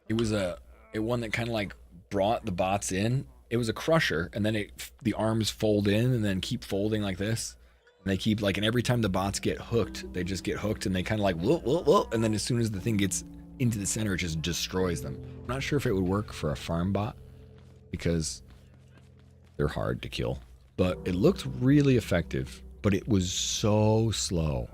It was a one that kind of like brought the bots in. It was a crusher, and then the arms fold in and then keep folding like this. And they keep like, and every time the bots get hooked, they just get hooked and they kind of like, whoa, whoa, whoa. And then as soon as the thing gets into the center, it just destroys them. I'm not sure if it would work for a farm bot because they're hard to kill. But it looked really effective, but it was so slow.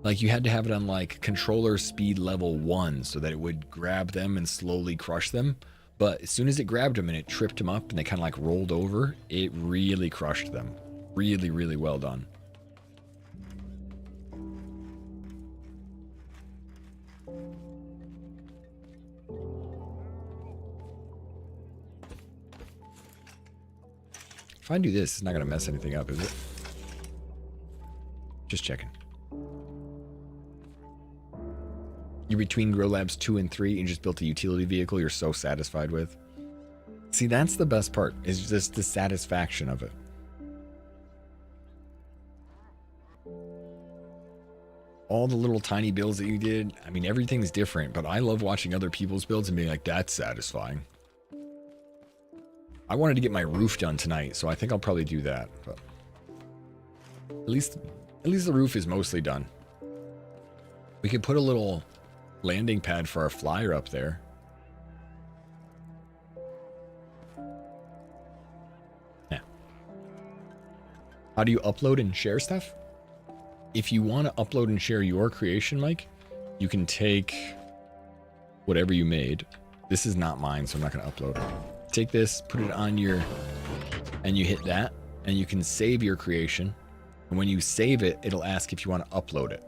Like you had to have it on like controller speed level 1 so that it would grab them and slowly crush them. But as soon as it grabbed them and it tripped them up and they kind of like rolled over, it really crushed them. Really, really well done. If I do this, it's not going to mess anything up, is it? Just checking. You're between Grow Labs 2 and 3 and just built a utility vehicle you're so satisfied with. See, that's the best part, is just the satisfaction of it. All the little tiny builds that you did, I mean, everything's different, but I love watching other people's builds and being like, that's satisfying. I wanted to get my roof done tonight, so I think I'll probably do that. But at least the roof is mostly done. We could put a little landing pad for our flyer up there. Yeah. How do you upload and share stuff? If you want to upload and share your creation, Mike, you can take whatever you made. This is not mine, so I'm not going to upload it. Take this, put it on your, and you hit that, and you can save your creation. And when you save it, it'll ask if you want to upload it.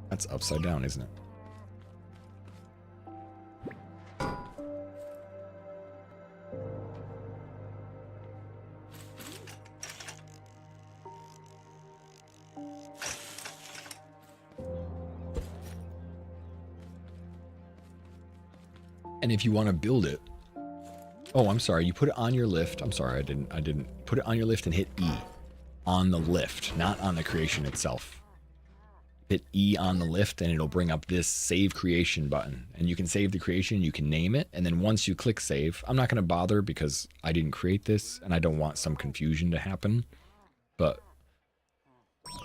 That's upside down, isn't it? And if you want to build it, oh, I'm sorry, you put it on your lift. I'm sorry, I didn't put it on your lift and hit E on the lift, not on the creation itself. Hit E on the lift and it'll bring up this save creation button, and you can save the creation, you can name it, and then once you click save, I'm not going to bother because I didn't create this and I don't want some confusion to happen, but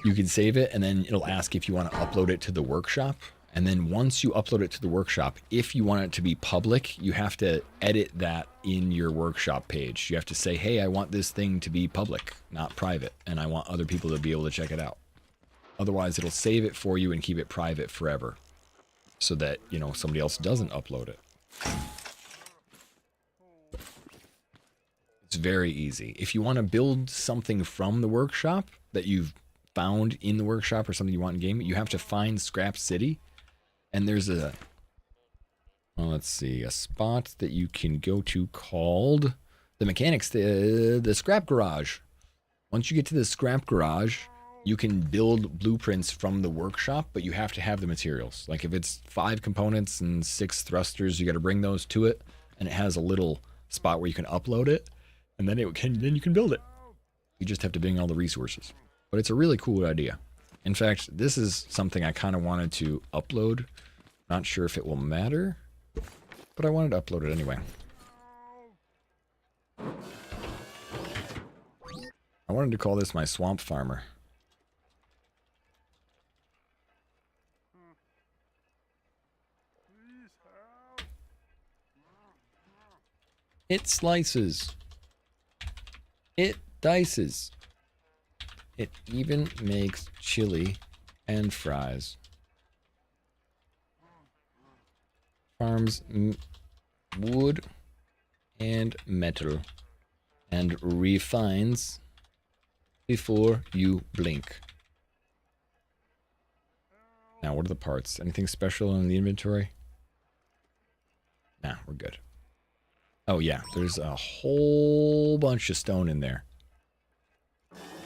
you can save it and then it'll ask if you want to upload it to the workshop. And then once you upload it to the workshop, if you want it to be public, you have to edit that in your workshop page. You have to say, hey, I want this thing to be public, not private, and I want other people to be able to check it out. Otherwise, it'll save it for you and keep it private forever so that, you know, somebody else doesn't upload it. It's very easy. If you want to build something from the workshop that you've found in the workshop or something you want in game, you have to find Scrap City. And there's a, well, let's see, a spot that you can go to called the mechanics, the scrap garage. Once you get to the scrap garage, you can build blueprints from the workshop, but you have to have the materials. Like if it's 5 components and 6 thrusters, you got to bring those to it, and it has a little spot where you can upload it, and then you can build it. You just have to bring all the resources. But it's a really cool idea. In fact, this is something I kind of wanted to upload. Not sure if it will matter, but I wanted to upload it anyway. I wanted to call this my swamp farmer. It slices. It dices. It even makes chili and fries. Farms wood and metal and refines before you blink. Now, what are the parts? Anything special in the inventory? Nah, we're good. Oh yeah, there's a whole bunch of stone in there.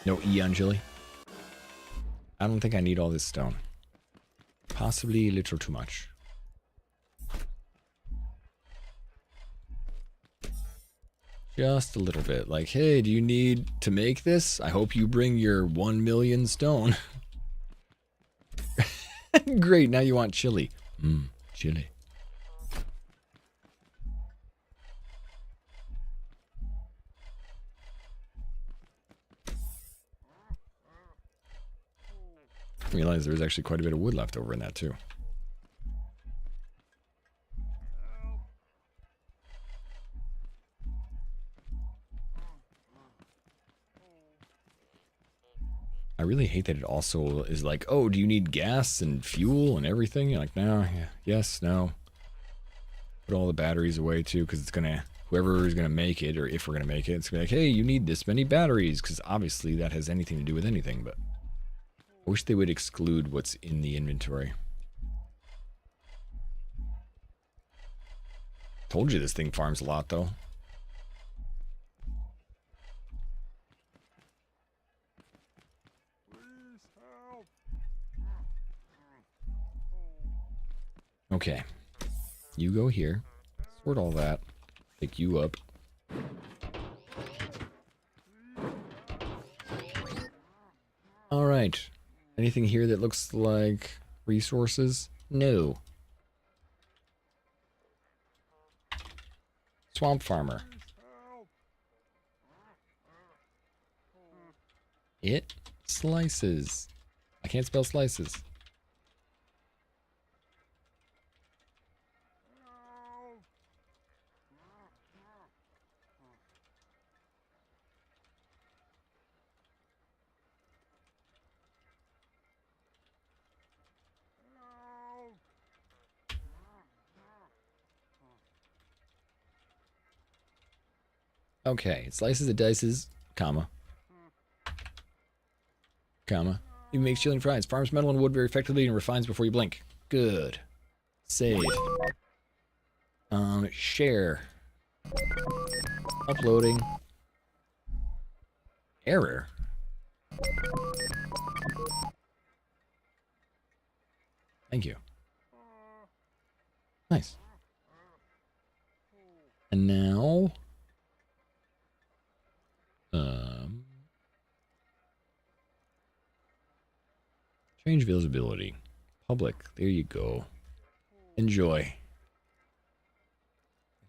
No E on Jilly? I don't think I need all this stone. Possibly a little too much. Just a little bit. Like, hey, do you need to make this? I hope you bring your 1 million stone. Great, now you want chili. Chili. I realized there was actually quite a bit of wood left over in that too. I really hate that it also is like, oh, do you need gas and fuel and everything? You're like, no, yeah, yes, no. Put all the batteries away too, because it's gonna, whoever is gonna make it, or if we're gonna make it, it's gonna be like, hey, you need this many batteries, because obviously that has anything to do with anything, but I wish they would exclude what's in the inventory. Told you this thing farms a lot, though. Okay. You go here. Sort all that. Pick you up. Alright. Anything here that looks like resources? No. Swamp farmer. It slices. I can't spell slices. Okay, it slices, it dices, comma. Comma. Even makes chili and fries. Farms metal and wood very effectively and refines before you blink. Good. Save. Share. Uploading. Error. Thank you. Nice. And now... change visibility. Public. There you go. Enjoy. I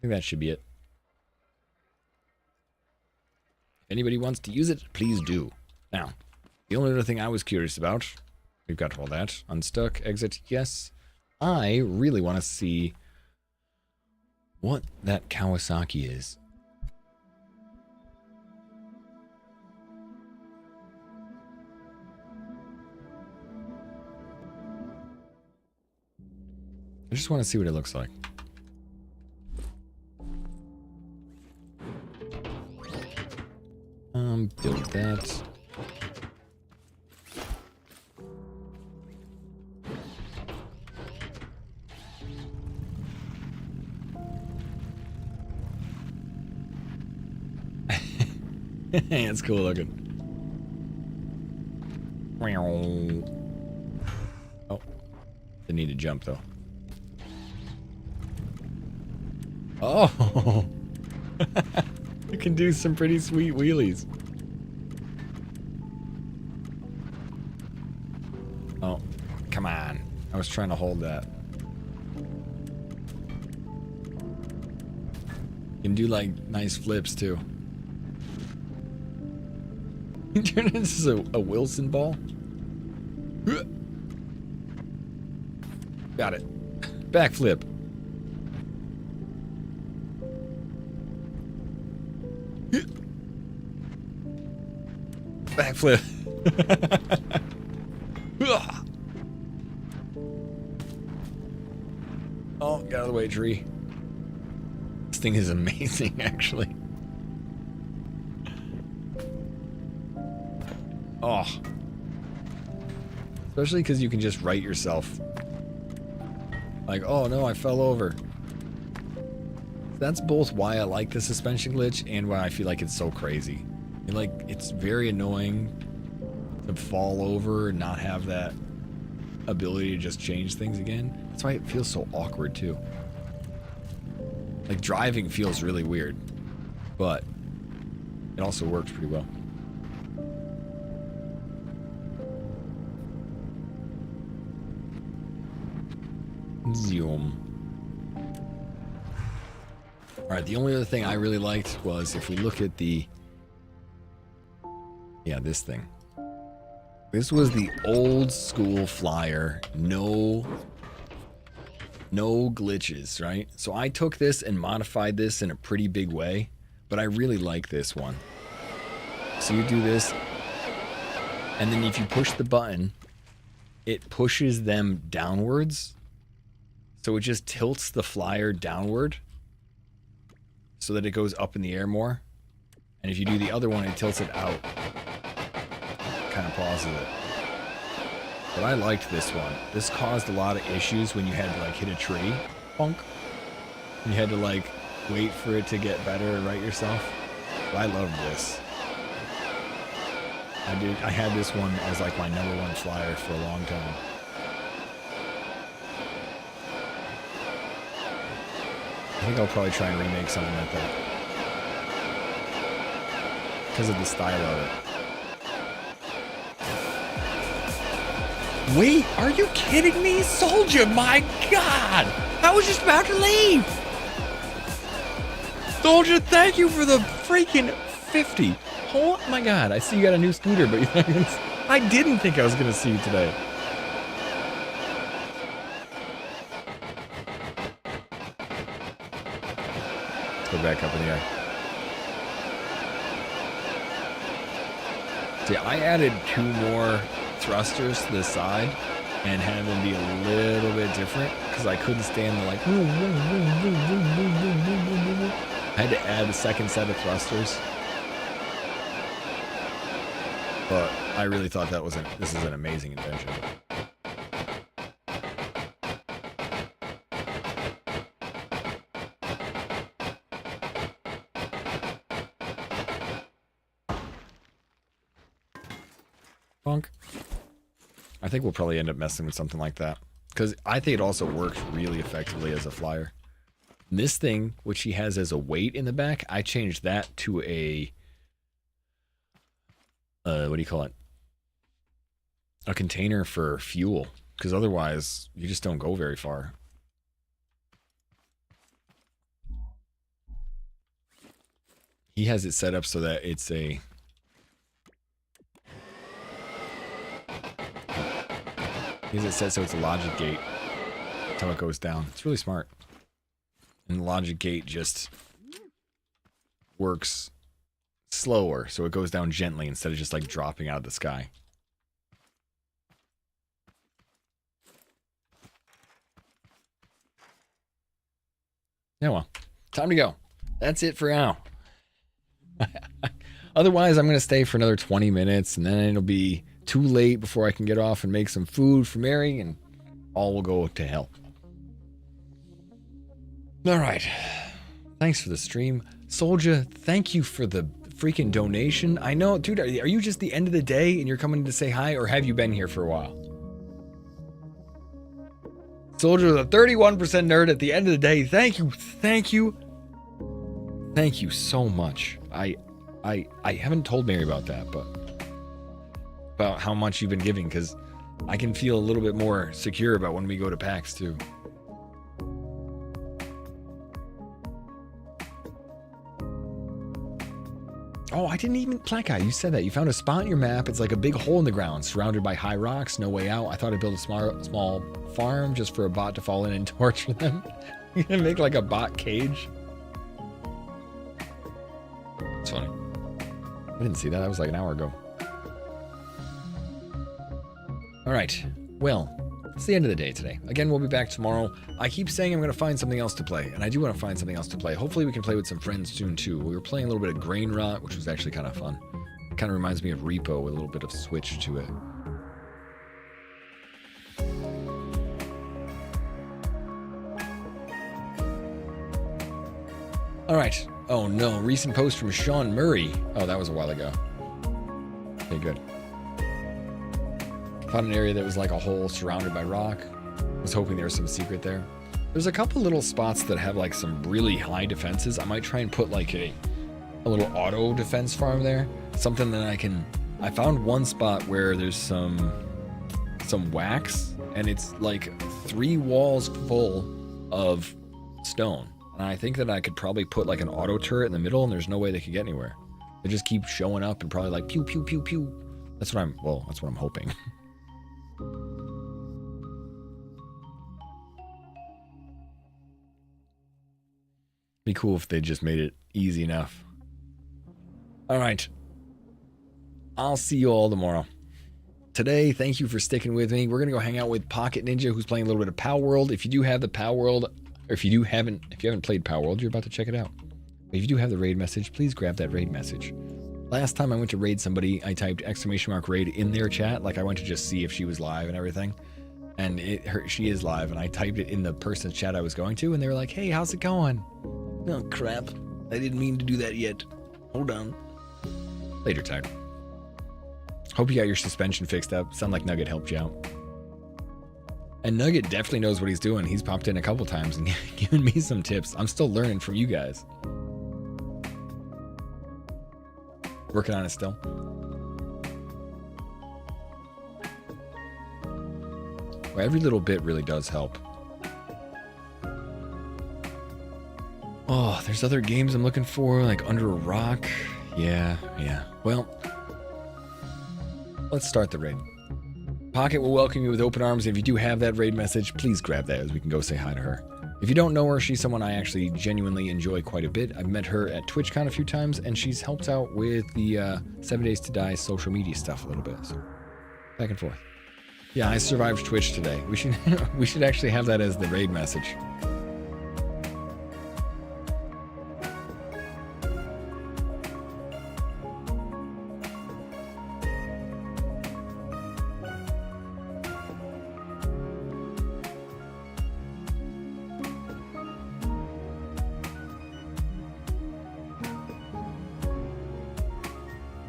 think that should be it. If anybody wants to use it, please do. Now, the only other thing I was curious about, we've got all that. Unstuck, exit, yes. I really want to see what that Kawasaki is. I just want to see what it looks like. Build that. It's cool looking. Oh, they need to jump though. Oh, you can do some pretty sweet wheelies. Oh, come on. I was trying to hold that. You can do like nice flips too. You turn it into a Wilson ball. Got it. Backflip. Backflip. Oh, get out of the way, tree. This thing is amazing, actually. Oh. Especially because you can just right yourself. Like, oh no, I fell over. That's both why I like the suspension glitch and why I feel like it's so crazy. And like, it's very annoying to fall over and not have that ability to just change things again. That's why it feels so awkward too. Like, driving feels really weird, but it also works pretty well. Zoom. Alright, the only other thing I really liked was if we look at the... Yeah, this thing. This was the old school flyer. No glitches, right? So I took this and modified this in a pretty big way, but I really like this one. So you do this, and then if you push the button, it pushes them downwards. So it just tilts the flyer downward so that it goes up in the air more. And if you do the other one, it tilts it out. Kind of pauses it. But I liked this one. This caused a lot of issues when you had to like hit a tree. Bonk. You had to like wait for it to get better and right yourself. But I loved this. I had this one as like my #1 flyer for a long time. I think I'll probably try and remake something like that. Because of the style of it. Wait, are you kidding me? Soldier, my God! I was just about to leave! Soldier, thank you for the freaking 50. Oh my God, I see you got a new scooter, but I didn't think I was going to see you today. Let's go back up in the air. See, I added 2 more thrusters to the side and had them be a little bit different because I couldn't stand the like. I had to add a second set of thrusters. But I really thought this is an amazing invention. Bonk. I think we'll probably end up messing with something like that. Because I think it also works really effectively as a flyer. This thing, which he has as a weight in the back, I changed that to a... what do you call it? A container for fuel. Because otherwise, you just don't go very far. He has it set up so that it's a... He has it set so it's a logic gate. That's how it goes down. It's really smart. And the logic gate just works slower, so it goes down gently instead of just like dropping out of the sky. Yeah, well, time to go. That's it for now. Otherwise, I'm going to stay for another 20 minutes, and then it'll be too late before I can get off and make some food for Mary, and all will go to hell. All right. Thanks for the stream. Soldier, thank you for the freaking donation. I know, dude, are you just the end of the day and you're coming to say hi, or have you been here for a while? Soldier, the 31% nerd at the end of the day. Thank you. Thank you. Thank you so much. I haven't told Mary about that, but about how much you've been giving, because I can feel a little bit more secure about when we go to PAX too. Oh, I didn't even... Black Guy, you said that. You found a spot in your map. It's like a big hole in the ground, surrounded by high rocks, no way out. I thought I'd build a small farm just for a bot to fall in and torture them. You're gonna make like a bot cage? It's funny. I didn't see that. That was like an hour ago. All right. Well, it's the end of the day today. Again, we'll be back tomorrow. I keep saying I'm going to find something else to play, and I do want to find something else to play. Hopefully we can play with some friends soon, too. We were playing a little bit of Grain Rot, which was actually kind of fun. Kind of reminds me of Repo with a little bit of switch to it. All right. Oh no, recent post from Sean Murray. Oh, that was a while ago. Okay, good. Found an area that was like a hole surrounded by rock. Was hoping there was some secret there. There's a couple little spots that have like some really high defenses. I might try and put like a little auto defense farm there. Something that I found one spot where there's some wax and it's like 3 walls full of stone. And I think that I could probably put like an auto turret in the middle and there's no way they could get anywhere. They just keep showing up and probably like pew, pew, pew, pew. That's what I'm hoping. Be cool if they just made it easy enough. All right. I'll see you all tomorrow. Today, thank you for sticking with me. We're going to go hang out with Pocket Ninja, who's playing a little bit of Power World. If you do have the Power World, or if you haven't played Power World, you're about to check it out. If you do have the raid message, please grab that raid message. Last time I went to raid somebody, I typed !raid in their chat. Like I went to just see if she was live and everything. And she is live, and I typed it in the person's chat I was going to, and they were like, hey, how's it going? Oh, crap. I didn't mean to do that yet. Hold on. Later, Tide. Hope you got your suspension fixed up. Sound like Nugget helped you out. And Nugget definitely knows what he's doing. He's popped in a couple times and given me some tips. I'm still learning from you guys. Working on it still. Well, every little bit really does help. Oh, there's other games I'm looking for, like Under a Rock. Yeah. Well, let's start the raid. Pocket will welcome you with open arms. If you do have that raid message, please grab that as we can go say hi to her. If you don't know her, she's someone I actually genuinely enjoy quite a bit. I've met her at TwitchCon a few times, and she's helped out with the 7 Days to Die social media stuff a little bit. So, back and forth. Yeah, I survived Twitch today. We should actually have that as the raid message.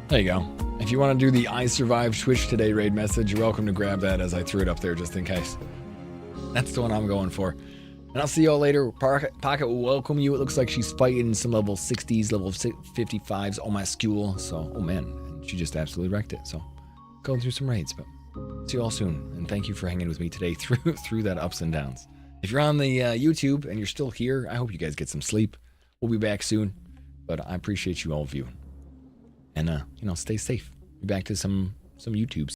There you go. If you want to do the I survived Twitch today raid message, you're welcome to grab that as I threw it up there just in case. That's the one I'm going for. And I'll see y'all later. Pocket will welcome you. It looks like she's fighting some level 60s, level 55s on my school. So, oh man, she just absolutely wrecked it. So, going through some raids. But see you all soon. And thank you for hanging with me today through that ups and downs. If you're on the YouTube and you're still here, I hope you guys get some sleep. We'll be back soon. But I appreciate you all viewing. And, stay safe. Be back to some YouTubes.